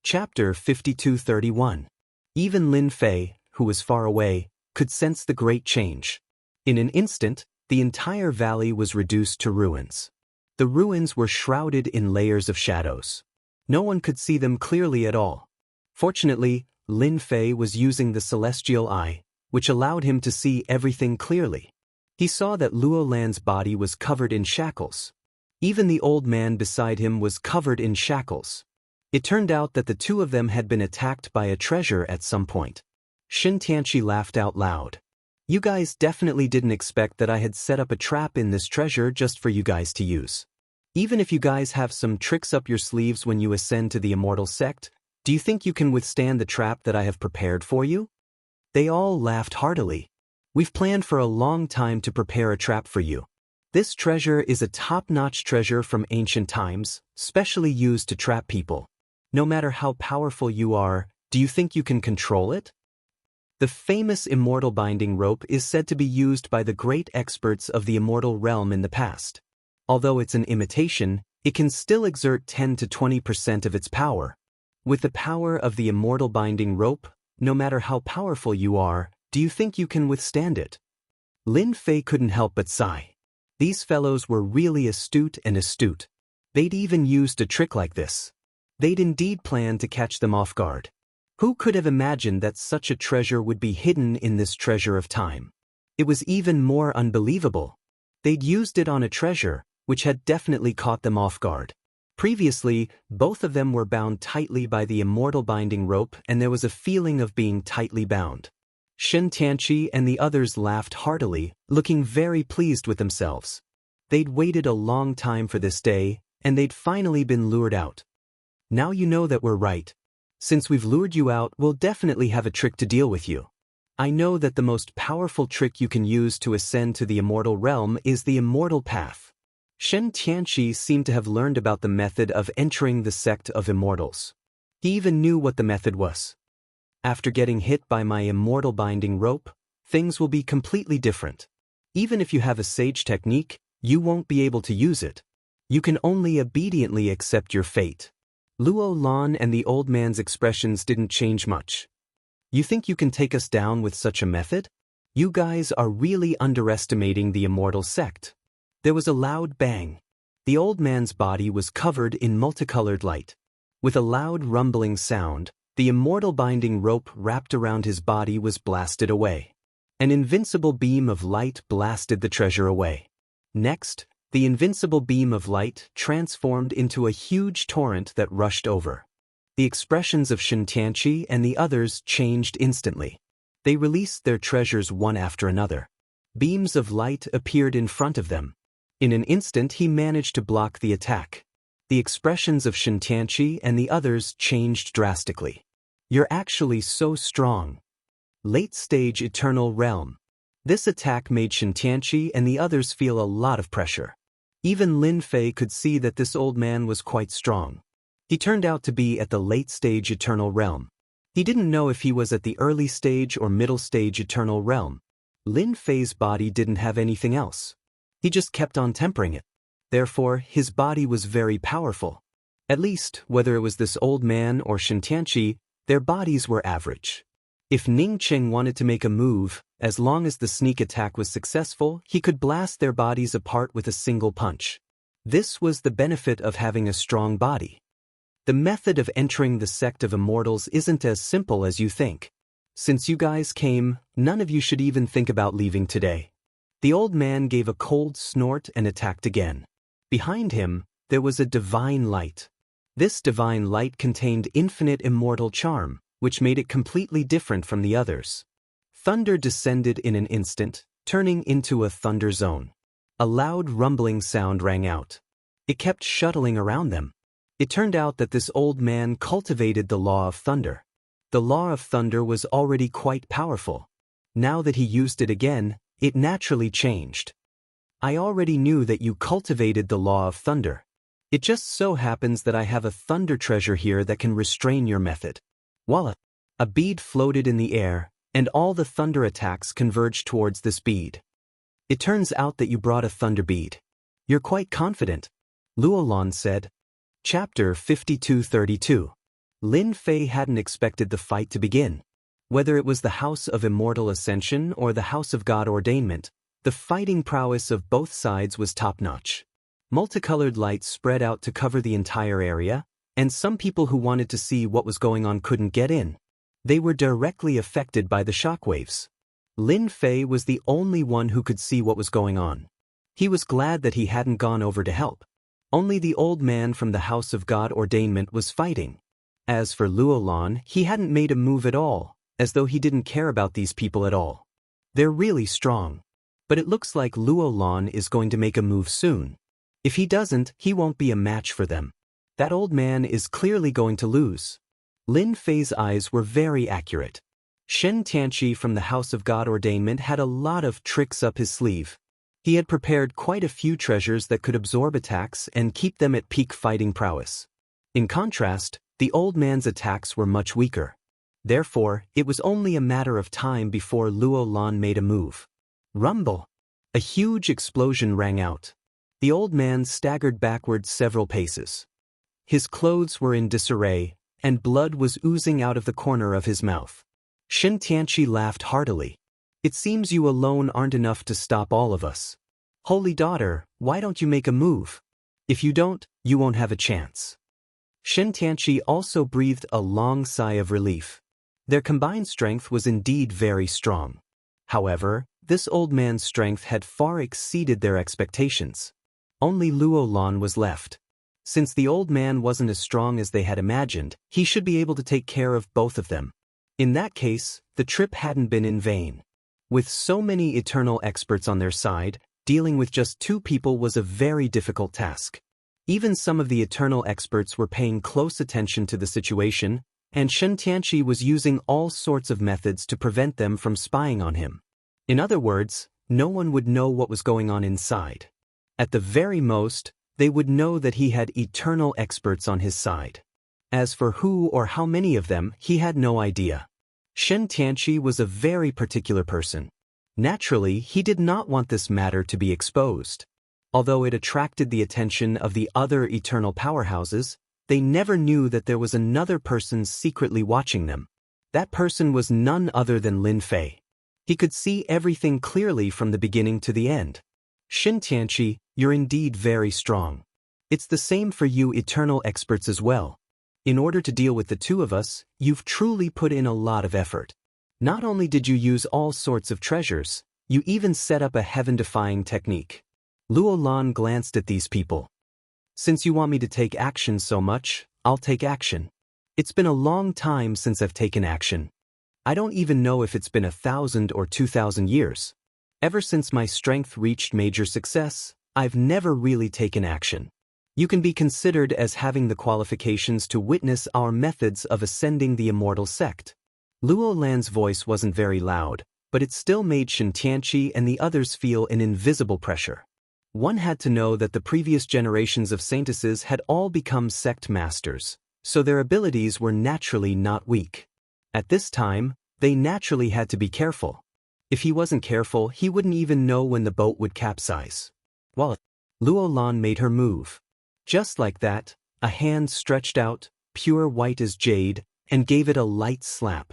Chapter 5231. Even Lin Fei, who was far away, could sense the great change. In an instant, the entire valley was reduced to ruins. The ruins were shrouded in layers of shadows. No one could see them clearly at all. Fortunately, Lin Fei was using the celestial eye, which allowed him to see everything clearly. He saw that Luo Lan's body was covered in shackles. Even the old man beside him was covered in shackles. It turned out that the two of them had been attacked by a treasure at some point. Shen Tianqi laughed out loud. You guys definitely didn't expect that I had set up a trap in this treasure just for you guys to use. Even if you guys have some tricks up your sleeves when you ascend to the immortal sect, do you think you can withstand the trap that I have prepared for you? They all laughed heartily. We've planned for a long time to prepare a trap for you. This treasure is a top-notch treasure from ancient times, specially used to trap people. No matter how powerful you are, do you think you can control it? The famous immortal binding rope is said to be used by the great experts of the immortal realm in the past. Although it's an imitation, it can still exert 10 to 20% of its power. With the power of the immortal binding rope, no matter how powerful you are, do you think you can withstand it? Lin Fei couldn't help but sigh. These fellows were really astute. They'd even used a trick like this. They'd indeed planned to catch them off guard. Who could have imagined that such a treasure would be hidden in this treasure of time? It was even more unbelievable. They'd used it on a treasure, which had definitely caught them off guard. Previously, both of them were bound tightly by the immortal binding rope, and there was a feeling of being tightly bound. Shen Tianqi and the others laughed heartily, looking very pleased with themselves. They'd waited a long time for this day, and they'd finally been lured out. Now you know that we're right. Since we've lured you out, we'll definitely have a trick to deal with you. I know that the most powerful trick you can use to ascend to the immortal realm is the immortal path. Shen Tianqi seemed to have learned about the method of entering the sect of immortals. He even knew what the method was. After getting hit by my immortal binding rope, things will be completely different. Even if you have a sage technique, you won't be able to use it. You can only obediently accept your fate. Luo Lan and the old man's expressions didn't change much. You think you can take us down with such a method? You guys are really underestimating the immortal sect. There was a loud bang. The old man's body was covered in multicolored light. With a loud rumbling sound, the immortal binding rope wrapped around his body was blasted away. An invincible beam of light blasted the treasure away. Next, the invincible beam of light transformed into a huge torrent that rushed over. The expressions of Shen Tianqi and the others changed instantly. They released their treasures one after another. Beams of light appeared in front of them. In an instant he managed to block the attack. The expressions of Shen Tianqi and the others changed drastically. You're actually so strong. Late-stage Eternal Realm. This attack made Shen Tianqi and the others feel a lot of pressure. Even Lin Fei could see that this old man was quite strong. He turned out to be at the late-stage Eternal Realm. He didn't know if he was at the early stage or middle stage Eternal Realm. Lin Fei's body didn't have anything else. He just kept on tempering it. Therefore, his body was very powerful. At least, whether it was this old man or Shintianchi, their bodies were average. If Ning Qing wanted to make a move, as long as the sneak attack was successful, he could blast their bodies apart with a single punch. This was the benefit of having a strong body. The method of entering the sect of Immortals isn't as simple as you think. Since you guys came, none of you should even think about leaving today. The old man gave a cold snort and attacked again. Behind him, there was a divine light. This divine light contained infinite immortal charm, which made it completely different from the others. Thunder descended in an instant, turning into a thunder zone. A loud rumbling sound rang out. It kept shuttling around them. It turned out that this old man cultivated the law of thunder. The law of thunder was already quite powerful. Now that he used it again, it naturally changed. I already knew that you cultivated the law of thunder. It just so happens that I have a thunder treasure here that can restrain your method. Voila! A bead floated in the air, and all the thunder attacks converged towards this bead. It turns out that you brought a thunder bead. You're quite confident, Luolan said. Chapter 5232. Lin Fei hadn't expected the fight to begin. Whether it was the House of Immortal Ascension or the House of God Ordainment, the fighting prowess of both sides was top-notch. Multicolored lights spread out to cover the entire area, and some people who wanted to see what was going on couldn't get in. They were directly affected by the shockwaves. Lin Fei was the only one who could see what was going on. He was glad that he hadn't gone over to help. Only the old man from the House of God Ordainment was fighting. As for Luolan, he hadn't made a move at all, as though he didn't care about these people at all. They're really strong. But it looks like Luolan is going to make a move soon. If he doesn't, he won't be a match for them. That old man is clearly going to lose. Lin Fei's eyes were very accurate. Shen Tianqi from the House of God Ordainment had a lot of tricks up his sleeve. He had prepared quite a few treasures that could absorb attacks and keep them at peak fighting prowess. In contrast, the old man's attacks were much weaker. Therefore, it was only a matter of time before Luolan made a move. Rumble! A huge explosion rang out. The old man staggered backwards several paces. His clothes were in disarray, and blood was oozing out of the corner of his mouth. Shen Tianqi laughed heartily. It seems you alone aren't enough to stop all of us. Holy daughter, why don't you make a move? If you don't, you won't have a chance. Shen Tianqi also breathed a long sigh of relief. Their combined strength was indeed very strong. However, this old man's strength had far exceeded their expectations. Only Luolan was left. Since the old man wasn't as strong as they had imagined, he should be able to take care of both of them. In that case, the trip hadn't been in vain. With so many eternal experts on their side, dealing with just two people was a very difficult task. Even some of the eternal experts were paying close attention to the situation, and Shen Tianqi was using all sorts of methods to prevent them from spying on him. In other words, no one would know what was going on inside. At the very most, they would know that he had eternal experts on his side. As for who or how many of them, he had no idea. Shen Tianqi was a very particular person. Naturally, he did not want this matter to be exposed. Although it attracted the attention of the other eternal powerhouses, they never knew that there was another person secretly watching them. That person was none other than Lin Fei. He could see everything clearly from the beginning to the end. Shen Tianqi, you're indeed very strong. It's the same for you eternal experts as well. In order to deal with the two of us, you've truly put in a lot of effort. Not only did you use all sorts of treasures, you even set up a heaven-defying technique. Luolan glanced at these people. Since you want me to take action so much, I'll take action. It's been a long time since I've taken action. I don't even know if it's been 1,000 or 2,000 years. Ever since my strength reached major success, I've never really taken action. You can be considered as having the qualifications to witness our methods of ascending the immortal sect. Luolan's voice wasn't very loud, but it still made Shen Tianqi and the others feel an invisible pressure. One had to know that the previous generations of saintesses had all become sect masters, so their abilities were naturally not weak. At this time, they naturally had to be careful. If he wasn't careful, he wouldn't even know when the boat would capsize. Luolan made her move. Just like that, A hand stretched out, pure white as jade, and gave it a light slap.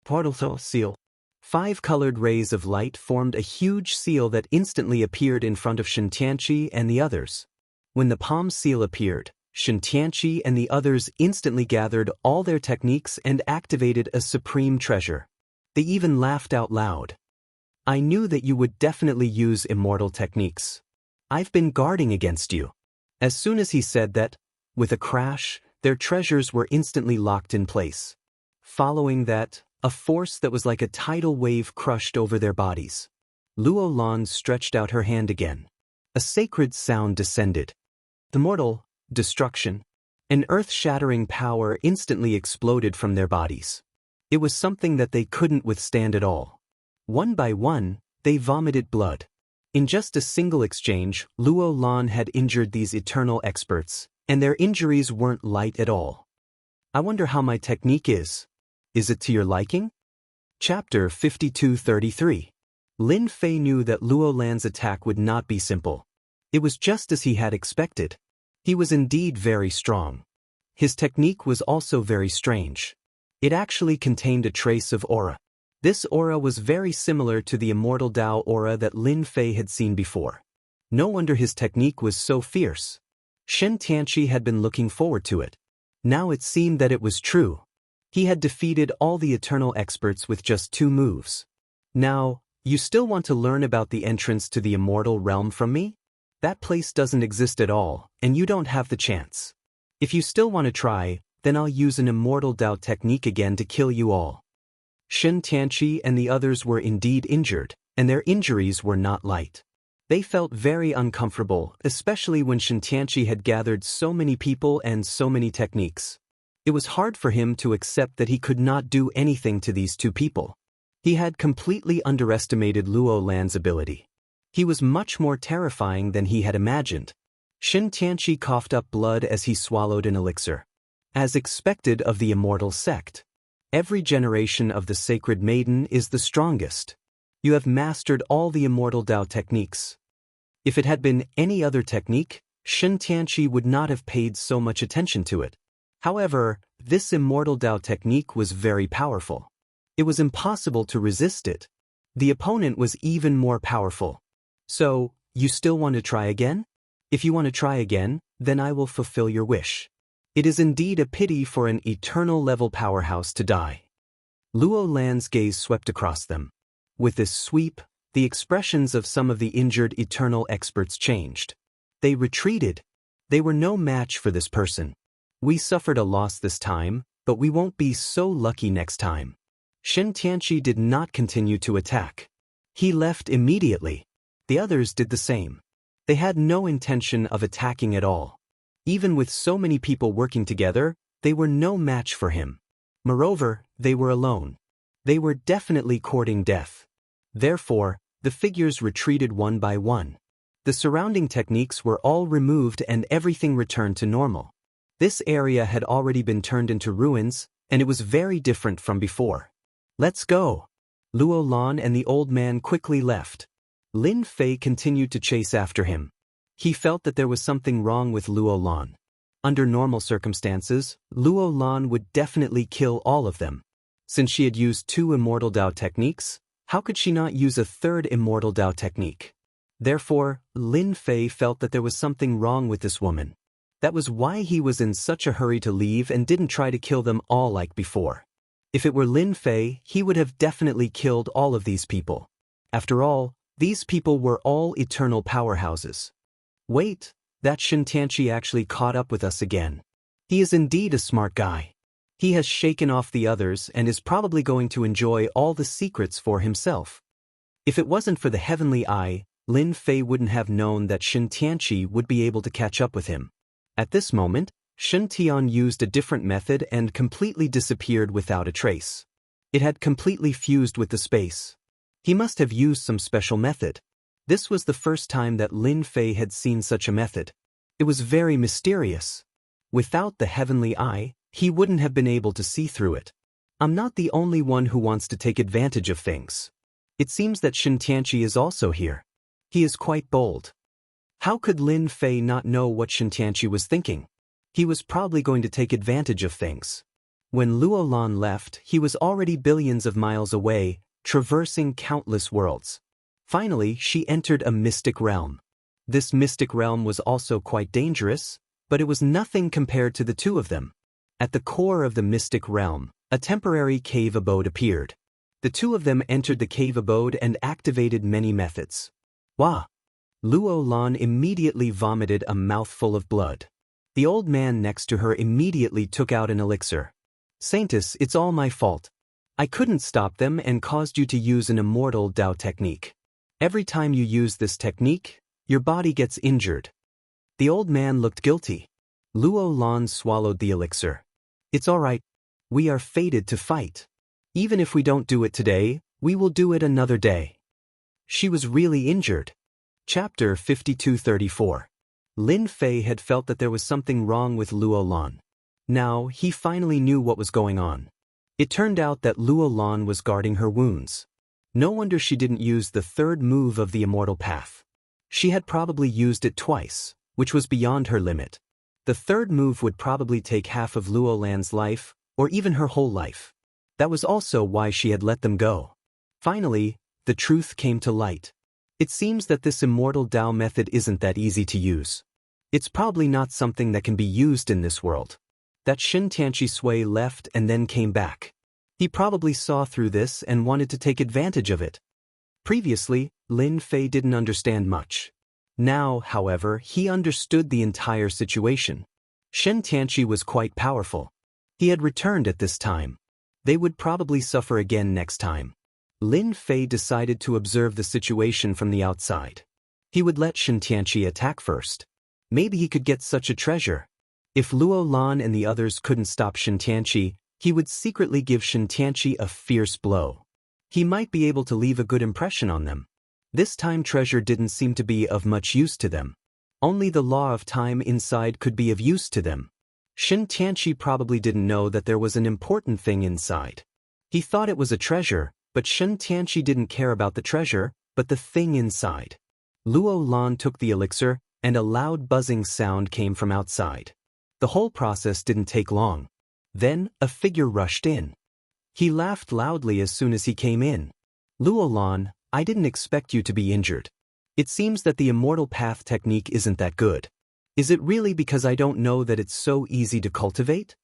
Portal seal. 5 colored rays of light formed a huge seal that instantly appeared in front of Shintianqi and the others. When the palm seal appeared, Shintianqi and the others instantly gathered all their techniques and activated a supreme treasure. They even laughed out loud. I knew that you would definitely use immortal techniques. I've been guarding against you. As soon as he said that, with a crash, their treasures were instantly locked in place. Following that, a force that was like a tidal wave crushed over their bodies. Luo Lan stretched out her hand again. A sacred sound descended. The mortal, destruction. An earth-shattering power instantly exploded from their bodies. It was something that they couldn't withstand at all. One by one, they vomited blood. In just a single exchange, Luo Lan had injured these eternal experts, and their injuries weren't light at all. I wonder how my technique is. Is it to your liking? Chapter 52-33. Lin Fei knew that Luo Lan's attack would not be simple. It was just as he had expected. He was indeed very strong. His technique was also very strange. It actually contained a trace of aura. This aura was very similar to the Immortal Dao aura that Lin Fei had seen before. No wonder his technique was so fierce. Shen Tianqi had been looking forward to it. Now it seemed that it was true. He had defeated all the eternal experts with just 2 moves. Now, you still want to learn about the entrance to the immortal realm from me? That place doesn't exist at all, and you don't have the chance. If you still want to try, then I'll use an Immortal Dao technique again to kill you all. Shen Tianqi and the others were indeed injured, and their injuries were not light. They felt very uncomfortable, especially when Shen Tianqi had gathered so many people and so many techniques. It was hard for him to accept that he could not do anything to these 2 people. He had completely underestimated Luo Lan's ability. He was much more terrifying than he had imagined. Shen Tianqi coughed up blood as he swallowed an elixir. As expected of the immortal sect, every generation of the sacred maiden is the strongest. You have mastered all the Immortal Dao techniques. If it had been any other technique, Shen Tianqi would not have paid so much attention to it. However, this Immortal Dao technique was very powerful. It was impossible to resist it. The opponent was even more powerful. So, you still want to try again? If you want to try again, then I will fulfill your wish. It is indeed a pity for an eternal level powerhouse to die. Luo Lan's gaze swept across them. With this sweep, the expressions of some of the injured eternal experts changed. They retreated. They were no match for this person. We suffered a loss this time, but we won't be so lucky next time. Shen Tianqi did not continue to attack. He left immediately. The others did the same. They had no intention of attacking at all. Even with so many people working together, they were no match for him. Moreover, they were alone. They were definitely courting death. Therefore, the figures retreated one by one. The surrounding techniques were all removed and everything returned to normal. This area had already been turned into ruins, and it was very different from before. Let's go. Luo Lan and the old man quickly left. Lin Fei continued to chase after him. He felt that there was something wrong with Luo Lan. Under normal circumstances, Luo Lan would definitely kill all of them. Since she had used 2 Immortal Dao techniques, how could she not use a 3rd Immortal Dao technique? Therefore, Lin Fei felt that there was something wrong with this woman. That was why he was in such a hurry to leave and didn't try to kill them all like before. If it were Lin Fei, he would have definitely killed all of these people. After all, these people were all eternal powerhouses. Wait, that Shen Tianqi actually caught up with us again. He is indeed a smart guy. He has shaken off the others and is probably going to enjoy all the secrets for himself. If it wasn't for the heavenly eye, Lin Fei wouldn't have known that Shen Tianqi would be able to catch up with him. At this moment, Shen Tian used a different method and completely disappeared without a trace. It had completely fused with the space. He must have used some special method. This was the first time that Lin Fei had seen such a method. It was very mysterious. Without the heavenly eye, he wouldn't have been able to see through it. I'm not the only one who wants to take advantage of things. It seems that Shen Tianqi is also here. He is quite bold. How could Lin Fei not know what Shen Tianqi was thinking? He was probably going to take advantage of things. When Luo Lan left, he was already billions of miles away, traversing countless worlds. Finally, she entered a mystic realm. This mystic realm was also quite dangerous, but it was nothing compared to the two of them. At the core of the mystic realm, a temporary cave abode appeared. The two of them entered the cave abode and activated many methods. Wah! Luo Lan immediately vomited a mouthful of blood. The old man next to her immediately took out an elixir. Saintess, it's all my fault. I couldn't stop them and caused you to use an immortal Dao technique. Every time you use this technique, your body gets injured. The old man looked guilty. Luo Lan swallowed the elixir. It's all right. We are fated to fight. Even if we don't do it today, we will do it another day. She was really injured. Chapter 5234. Lin Fei had felt that there was something wrong with Luo Lan. Now, he finally knew what was going on. It turned out that Luo Lan was guarding her wounds. No wonder she didn't use the third move of the immortal path. She had probably used it twice, which was beyond her limit. The third move would probably take half of Luo Lan's life, or even her whole life. That was also why she had let them go. Finally, the truth came to light. It seems that this immortal Dao method isn't that easy to use. It's probably not something that can be used in this world. That Shen Tianqi Sui left and then came back. He probably saw through this and wanted to take advantage of it. Previously, Lin Fei didn't understand much. Now, however, he understood the entire situation. Shen Tianqi was quite powerful. He had returned at this time. They would probably suffer again next time. Lin Fei decided to observe the situation from the outside. He would let Shen Tianqi attack first. Maybe he could get such a treasure. If Luo Lan and the others couldn't stop Shen Tianqi, he would secretly give Shen Tianqi a fierce blow. He might be able to leave a good impression on them. This time treasure didn't seem to be of much use to them. Only the law of time inside could be of use to them. Shen Tianqi probably didn't know that there was an important thing inside. He thought it was a treasure, but Shen Tianqi didn't care about the treasure, but the thing inside. Luo Lan took the elixir, and a loud buzzing sound came from outside. The whole process didn't take long. Then, a figure rushed in. He laughed loudly as soon as he came in. Luo Lan, I didn't expect you to be injured. It seems that the immortal path technique isn't that good. Is it really because I don't know that it's so easy to cultivate?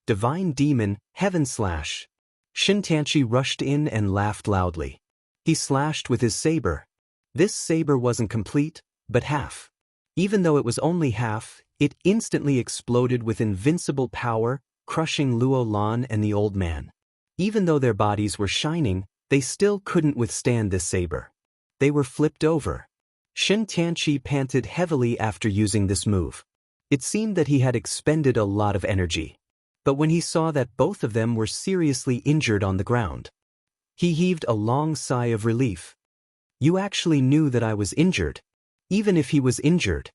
Divine Demon, Heaven Slash. Shen Tianqi rushed in and laughed loudly. He slashed with his saber. This saber wasn't complete, but half. Even though it was only half, it instantly exploded with invincible power, crushing Luo Lan and the old man. Even though their bodies were shining, they still couldn't withstand this saber. They were flipped over. Shen Tianqi panted heavily after using this move. It seemed that he had expended a lot of energy. But when he saw that both of them were seriously injured on the ground, he heaved a long sigh of relief. You actually knew that I was injured. Even if he was injured,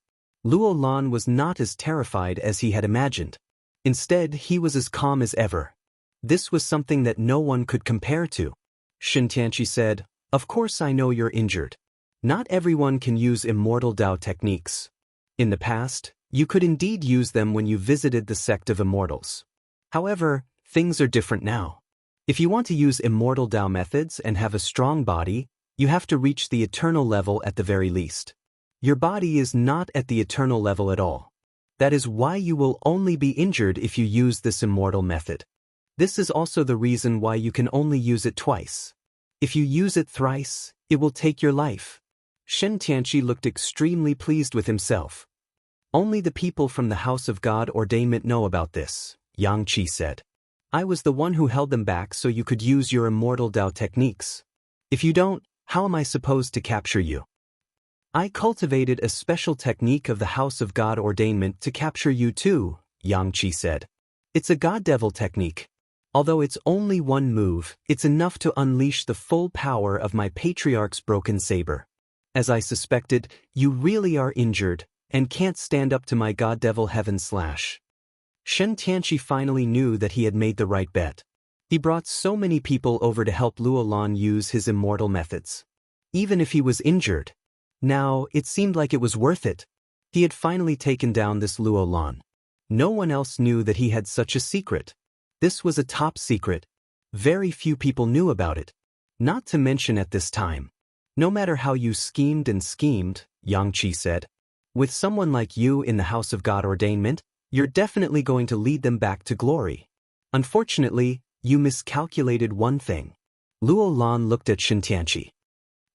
Luo Lan was not as terrified as he had imagined. Instead, he was as calm as ever. This was something that no one could compare to. Shen Tianqi said, Of course I know you're injured. Not everyone can use immortal Dao techniques. In the past, you could indeed use them when you visited the sect of immortals. However, things are different now. If you want to use immortal Dao methods and have a strong body, you have to reach the eternal level at the very least. Your body is not at the eternal level at all. That is why you will only be injured if you use this immortal method. This is also the reason why you can only use it twice. If you use it thrice, it will take your life. Shen Tianqi looked extremely pleased with himself. Only the people from the House of God Ordainment know about this, Yang Qi said. I was the one who held them back so you could use your immortal Dao techniques. If you don't, how am I supposed to capture you? I cultivated a special technique of the House of God Ordainment to capture you too, Yang Qi said. It's a God Devil technique. Although it's only one move, it's enough to unleash the full power of my patriarch's broken saber. As I suspected, you really are injured, and can't stand up to my God Devil Heaven Slash. Shen Tianqi finally knew that he had made the right bet. He brought so many people over to help Luo Lan use his immortal methods. Even if he was injured. Now, it seemed like it was worth it. He had finally taken down this Luo Lan. No one else knew that he had such a secret. This was a top secret. Very few people knew about it. Not to mention at this time. No matter how you schemed and schemed, Yang Qi said, with someone like you in the House of God ordainment, you're definitely going to lead them back to glory. Unfortunately, you miscalculated one thing. Luo Lan looked at Shen Tianqi.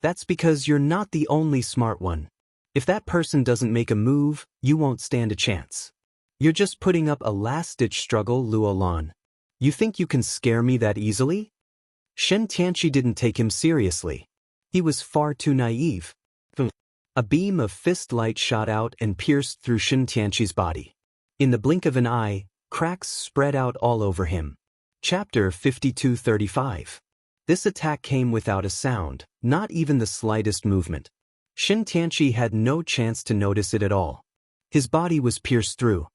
That's because you're not the only smart one. If that person doesn't make a move, you won't stand a chance. You're just putting up a last-ditch struggle, Luo Lan. You think you can scare me that easily? Shen Tianqi didn't take him seriously. He was far too naive. A beam of fist light shot out and pierced through Shen Tianqi's body. In the blink of an eye, cracks spread out all over him. Chapter 5235. This attack came without a sound, not even the slightest movement. Shen Tianqi had no chance to notice it at all. His body was pierced through.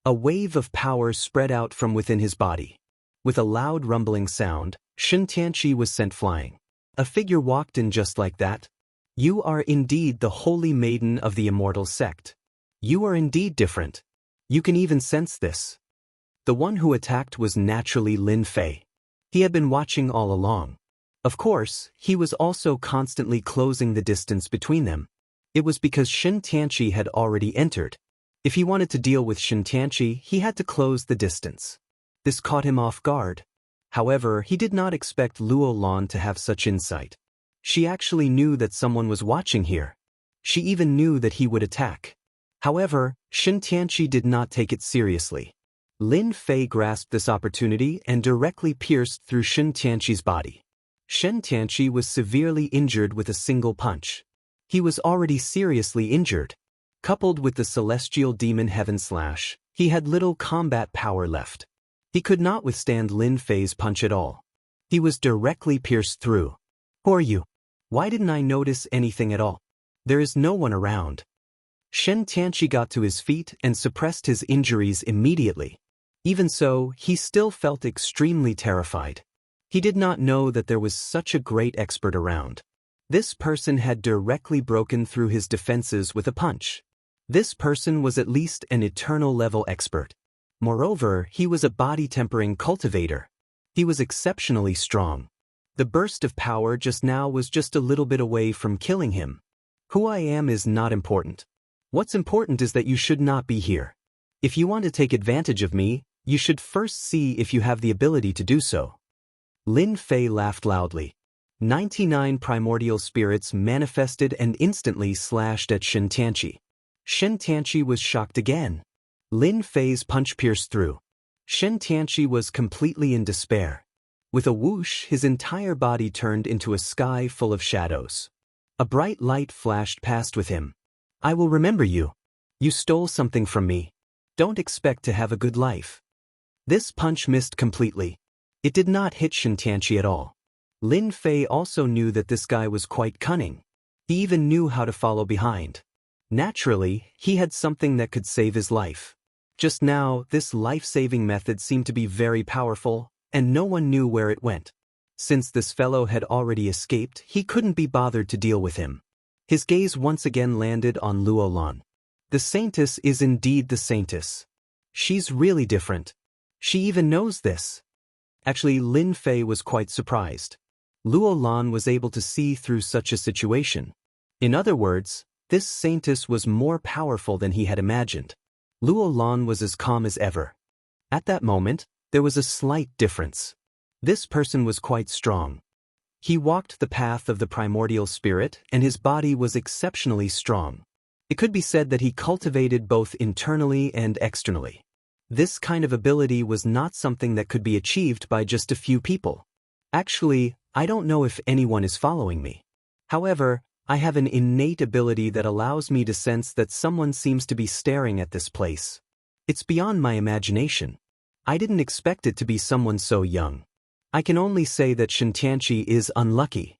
A wave of power spread out from within his body. With a loud rumbling sound, Shen Tianqi was sent flying. A figure walked in just like that. You are indeed the holy maiden of the Immortal sect. You are indeed different. You can even sense this. The one who attacked was naturally Lin Fei. He had been watching all along. Of course, he was also constantly closing the distance between them. It was because Shen Tianqi had already entered. If he wanted to deal with Shen Tianqi, he had to close the distance. This caught him off guard. However, he did not expect Luo Lan to have such insight. She actually knew that someone was watching here. She even knew that he would attack. However, Shen Tianqi did not take it seriously. Lin Fei grasped this opportunity and directly pierced through Shen Tianqi's body. Shen Tianqi was severely injured with a single punch. He was already seriously injured. Coupled with the celestial demon heaven slash, he had little combat power left. He could not withstand Lin Fei's punch at all. He was directly pierced through. Who are you? Why didn't I notice anything at all? There is no one around. Shen Tianqi got to his feet and suppressed his injuries immediately. Even so, he still felt extremely terrified. He did not know that there was such a great expert around. This person had directly broken through his defenses with a punch. This person was at least an eternal level expert. Moreover, he was a body-tempering cultivator. He was exceptionally strong. The burst of power just now was just a little bit away from killing him. Who I am is not important. What's important is that you should not be here. If you want to take advantage of me, you should first see if you have the ability to do so. Lin Fei laughed loudly. 99 primordial spirits manifested and instantly slashed at Shen Tianqi. Shen Tianqi was shocked again. Lin Fei's punch pierced through. Shen Tianqi was completely in despair. With a whoosh, his entire body turned into a sky full of shadows. A bright light flashed past with him. I will remember you. You stole something from me. Don't expect to have a good life. This punch missed completely. It did not hit Shen Tianqi at all. Lin Fei also knew that this guy was quite cunning. He even knew how to follow behind. Naturally, he had something that could save his life. Just now, this life-saving method seemed to be very powerful, and no one knew where it went. Since this fellow had already escaped, he couldn't be bothered to deal with him. His gaze once again landed on Luo Lan. The Saintess is indeed the Saintess. She's really different. She even knows this. Actually, Lin Fei was quite surprised. Luo Lan was able to see through such a situation. In other words, this Saintess was more powerful than he had imagined. Luo Lan was as calm as ever. At that moment, there was a slight difference. This person was quite strong. He walked the path of the primordial spirit, and his body was exceptionally strong. It could be said that he cultivated both internally and externally. This kind of ability was not something that could be achieved by just a few people. Actually, I don't know if anyone is following me. However, I have an innate ability that allows me to sense that someone seems to be staring at this place. It's beyond my imagination. I didn't expect it to be someone so young. I can only say that Shen Tianqi is unlucky.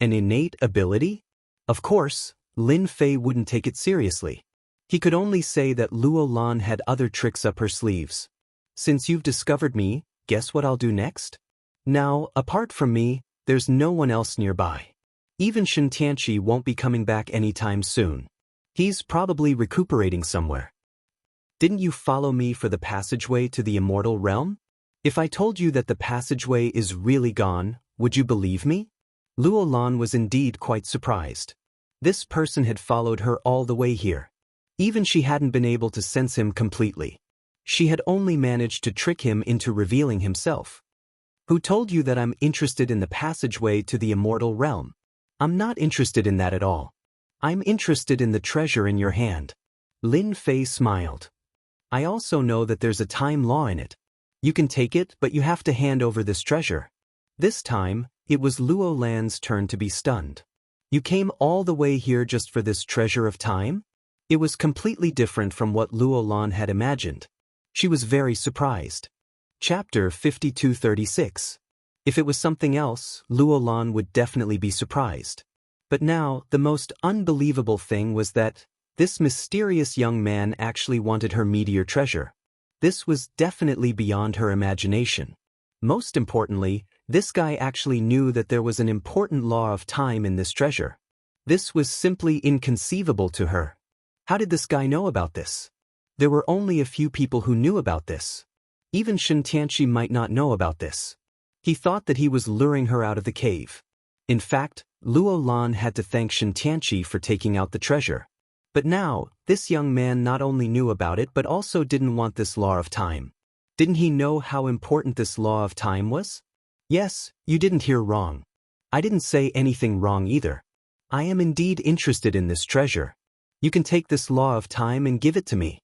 An innate ability? Of course, Lin Fei wouldn't take it seriously. He could only say that Luo Lan had other tricks up her sleeves. Since you've discovered me, guess what I'll do next? Now, apart from me, there's no one else nearby. Even Shen Tianqi won't be coming back anytime soon. He's probably recuperating somewhere. Didn't you follow me for the passageway to the immortal realm? If I told you that the passageway is really gone, would you believe me? Luo Lan was indeed quite surprised. This person had followed her all the way here. Even she hadn't been able to sense him completely. She had only managed to trick him into revealing himself. Who told you that I'm interested in the passageway to the immortal realm? I'm not interested in that at all. I'm interested in the treasure in your hand. Lin Fei smiled. I also know that there's a time law in it. You can take it, but you have to hand over this treasure. This time, it was Luo Lan's turn to be stunned. You came all the way here just for this treasure of time? It was completely different from what Luo Lan had imagined. She was very surprised. Chapter 5236. If it was something else, Luo Lan would definitely be surprised. But now, the most unbelievable thing was that this mysterious young man actually wanted her meteor treasure. This was definitely beyond her imagination. Most importantly, this guy actually knew that there was an important law of time in this treasure. This was simply inconceivable to her. How did this guy know about this? There were only a few people who knew about this. Even Shen Tianqi might not know about this. He thought that he was luring her out of the cave. In fact, Luo Lan had to thank Shen Tianqi for taking out the treasure. But now, this young man not only knew about it but also didn't want this law of time. Didn't he know how important this law of time was? Yes, you didn't hear wrong. I didn't say anything wrong either. I am indeed interested in this treasure. You can take this law of time and give it to me.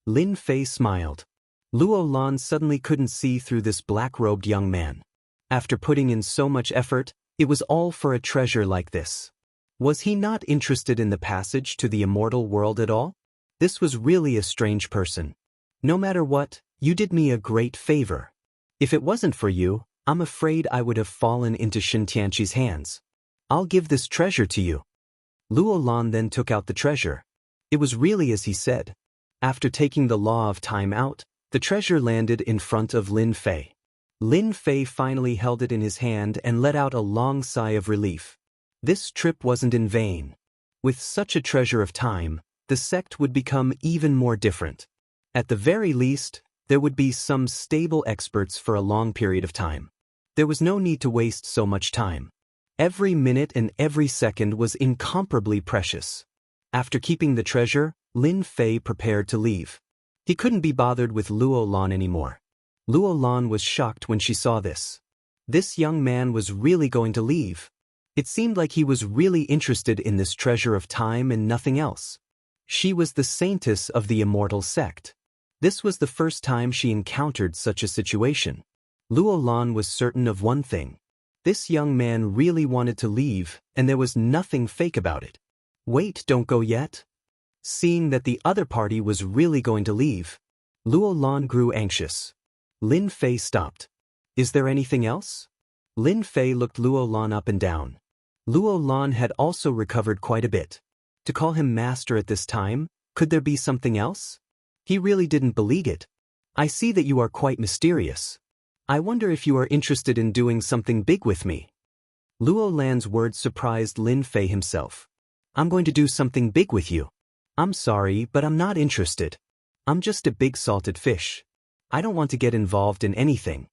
Lin Fei smiled. Luo Lan suddenly couldn't see through this black-robed young man. After putting in so much effort, it was all for a treasure like this. Was he not interested in the passage to the immortal world at all? This was really a strange person. No matter what, you did me a great favor. If it wasn't for you, I'm afraid I would have fallen into Shen Tianqi's hands. I'll give this treasure to you. Luo Lan then took out the treasure. It was really as he said. After taking the law of time out, the treasure landed in front of Lin Fei. Lin Fei finally held it in his hand and let out a long sigh of relief. This trip wasn't in vain. With such a treasure of time, the sect would become even more different. At the very least, there would be some stable experts for a long period of time. There was no need to waste so much time. Every minute and every second was incomparably precious. After keeping the treasure, Lin Fei prepared to leave. He couldn't be bothered with Luo Lan anymore. Luo Lan was shocked when she saw this. This young man was really going to leave. It seemed like he was really interested in this treasure of time and nothing else. She was the saintess of the immortal sect. This was the first time she encountered such a situation. Luo Lan was certain of one thing. This young man really wanted to leave, and there was nothing fake about it. Wait, don't go yet. Seeing that the other party was really going to leave, Luo Lan grew anxious. Lin Fei stopped. Is there anything else? Lin Fei looked Luo Lan up and down. Luo Lan had also recovered quite a bit. To call him master at this time, could there be something else? He really didn't believe it. I see that you are quite mysterious. I wonder if you are interested in doing something big with me. Luo Lan's words surprised Lin Fei himself. I'm going to do something big with you. I'm sorry, but I'm not interested. I'm just a big salted fish. I don't want to get involved in anything.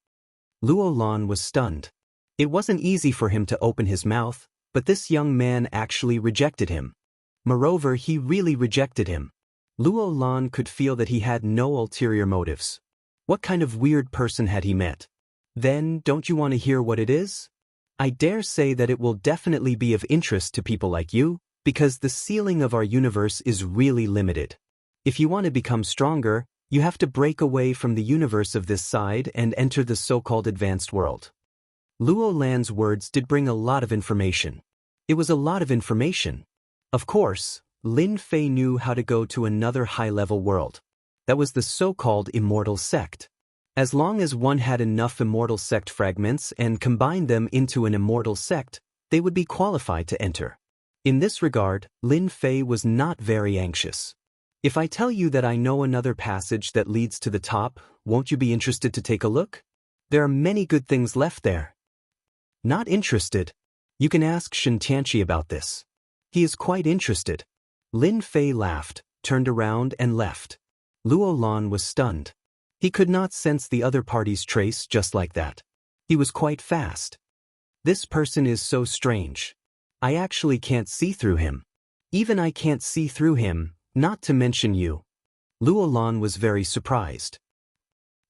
Luo Lan was stunned. It wasn't easy for him to open his mouth, but this young man actually rejected him. Moreover, he really rejected him. Luo Lan could feel that he had no ulterior motives. What kind of weird person had he met? Then, don't you want to hear what it is? I dare say that it will definitely be of interest to people like you, because the ceiling of our universe is really limited. If you want to become stronger, you have to break away from the universe of this side and enter the so-called advanced world. Luo Lan's words did bring a lot of information. It was a lot of information. Of course, Lin Fei knew how to go to another high-level world. That was the so-called Immortal sect. As long as one had enough Immortal sect fragments and combined them into an Immortal sect, they would be qualified to enter. In this regard, Lin Fei was not very anxious. If I tell you that I know another passage that leads to the top, won't you be interested to take a look? There are many good things left there. Not interested? You can ask Shen Tianqi about this. He is quite interested. Lin Fei laughed, turned around and left. Luo Lan was stunned. He could not sense the other party's trace just like that. He was quite fast. This person is so strange. I actually can't see through him. Even I can't see through him, not to mention you. Luo Lan was very surprised.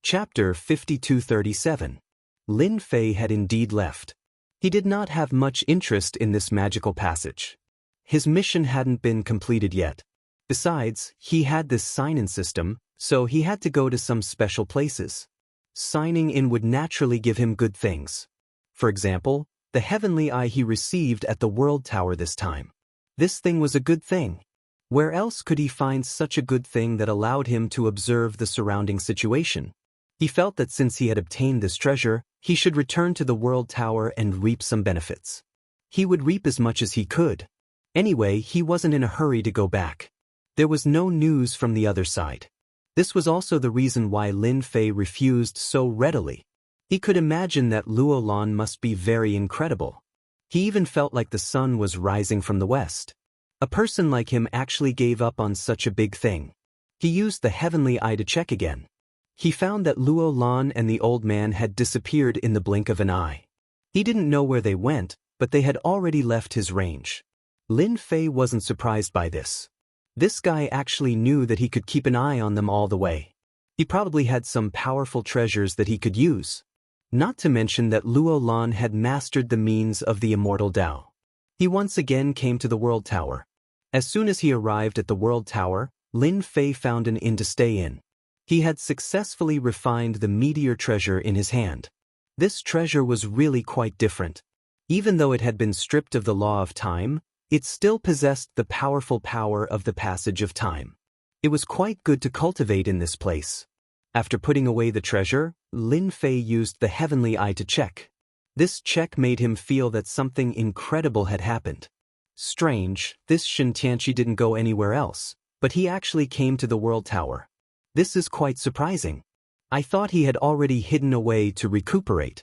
Chapter 5237. Lin Fei had indeed left. He did not have much interest in this magical passage. His mission hadn't been completed yet. Besides, he had this sign-in system, so he had to go to some special places. Signing in would naturally give him good things. For example, the heavenly eye he received at the World Tower this time. This thing was a good thing. Where else could he find such a good thing that allowed him to observe the surrounding situation? He felt that since he had obtained this treasure, he should return to the World Tower and reap some benefits. He would reap as much as he could. Anyway, he wasn't in a hurry to go back. There was no news from the other side. This was also the reason why Lin Fei refused so readily. He could imagine that Luo Lan must be very incredible. He even felt like the sun was rising from the west. A person like him actually gave up on such a big thing. He used the heavenly eye to check again. He found that Luo Lan and the old man had disappeared in the blink of an eye. He didn't know where they went, but they had already left his range. Lin Fei wasn't surprised by this. This guy actually knew that he could keep an eye on them all the way. He probably had some powerful treasures that he could use. Not to mention that Luo Lan had mastered the means of the Immortal Tao. He once again came to the World Tower. As soon as he arrived at the World Tower, Lin Fei found an inn to stay in. He had successfully refined the meteor treasure in his hand. This treasure was really quite different. Even though it had been stripped of the law of time, it still possessed the powerful power of the passage of time. It was quite good to cultivate in this place. After putting away the treasure, Lin Fei used the heavenly eye to check. This check made him feel that something incredible had happened. Strange, this Shen Tianqi didn't go anywhere else, but he actually came to the World Tower. This is quite surprising. I thought he had already hidden away to recuperate.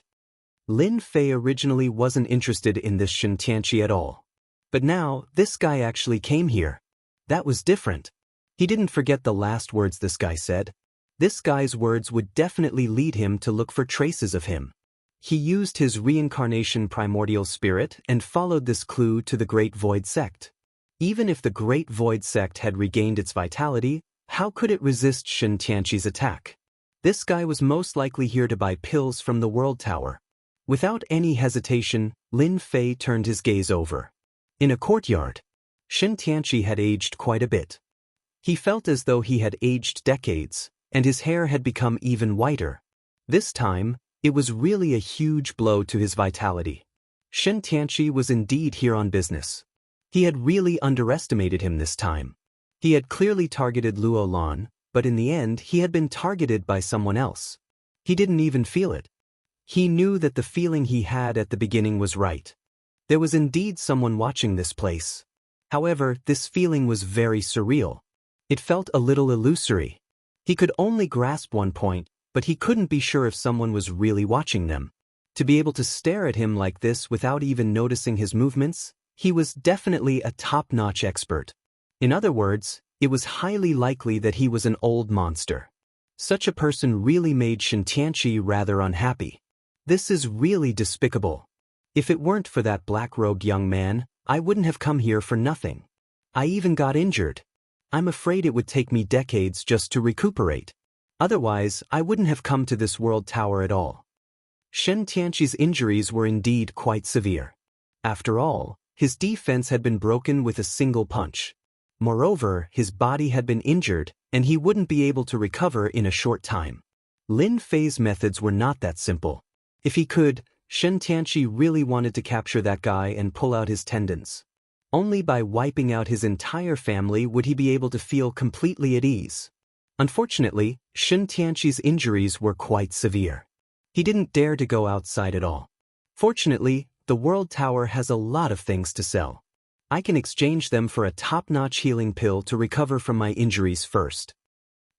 Lin Fei originally wasn't interested in this Shen Tianqi at all. But now, this guy actually came here. That was different. He didn't forget the last words this guy said. This guy's words would definitely lead him to look for traces of him. He used his reincarnation primordial spirit and followed this clue to the Great Void Sect. Even if the Great Void Sect had regained its vitality, how could it resist Shen Tianqi's attack? This guy was most likely here to buy pills from the World Tower. Without any hesitation, Lin Fei turned his gaze over. In a courtyard, Shen Tianqi had aged quite a bit. He felt as though he had aged decades, and his hair had become even whiter. This time, it was really a huge blow to his vitality. Shen Tianqi was indeed here on business. He had really underestimated him this time. He had clearly targeted Luo Lan, but in the end he had been targeted by someone else. He didn't even feel it. He knew that the feeling he had at the beginning was right. There was indeed someone watching this place. However, this feeling was very surreal. It felt a little illusory. He could only grasp one point, but he couldn't be sure if someone was really watching them. To be able to stare at him like this without even noticing his movements, he was definitely a top-notch expert. In other words, it was highly likely that he was an old monster. Such a person really made Shen Tianqi rather unhappy. This is really despicable. If it weren't for that black-robed young man, I wouldn't have come here for nothing. I even got injured. I'm afraid it would take me decades just to recuperate. Otherwise, I wouldn't have come to this World Tower at all. Shen Tianqi's injuries were indeed quite severe. After all, his defense had been broken with a single punch. Moreover, his body had been injured, and he wouldn't be able to recover in a short time. Lin Fei's methods were not that simple. If he could, Shen Tianqi really wanted to capture that guy and pull out his tendons. Only by wiping out his entire family would he be able to feel completely at ease. Unfortunately, Shen Tianqi's injuries were quite severe. He didn't dare to go outside at all. Fortunately, the World Tower has a lot of things to sell. I can exchange them for a top-notch healing pill to recover from my injuries first.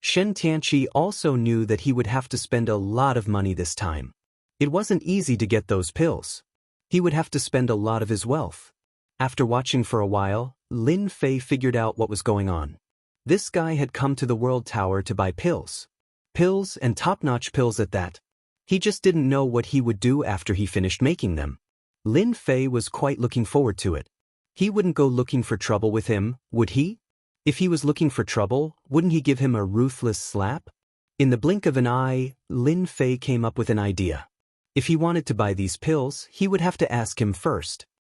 Shen Tianqi also knew that he would have to spend a lot of money this time. It wasn't easy to get those pills. He would have to spend a lot of his wealth. After watching for a while, Lin Fei figured out what was going on. This guy had come to the World Tower to buy pills. Pills, and top-notch pills at that. He just didn't know what he would do after he finished making them. Lin Fei was quite looking forward to it. He wouldn't go looking for trouble with him, would he? If he was looking for trouble, wouldn't he give him a ruthless slap? In the blink of an eye, Lin Fei came up with an idea. If he wanted to buy these pills, he would have to ask him first.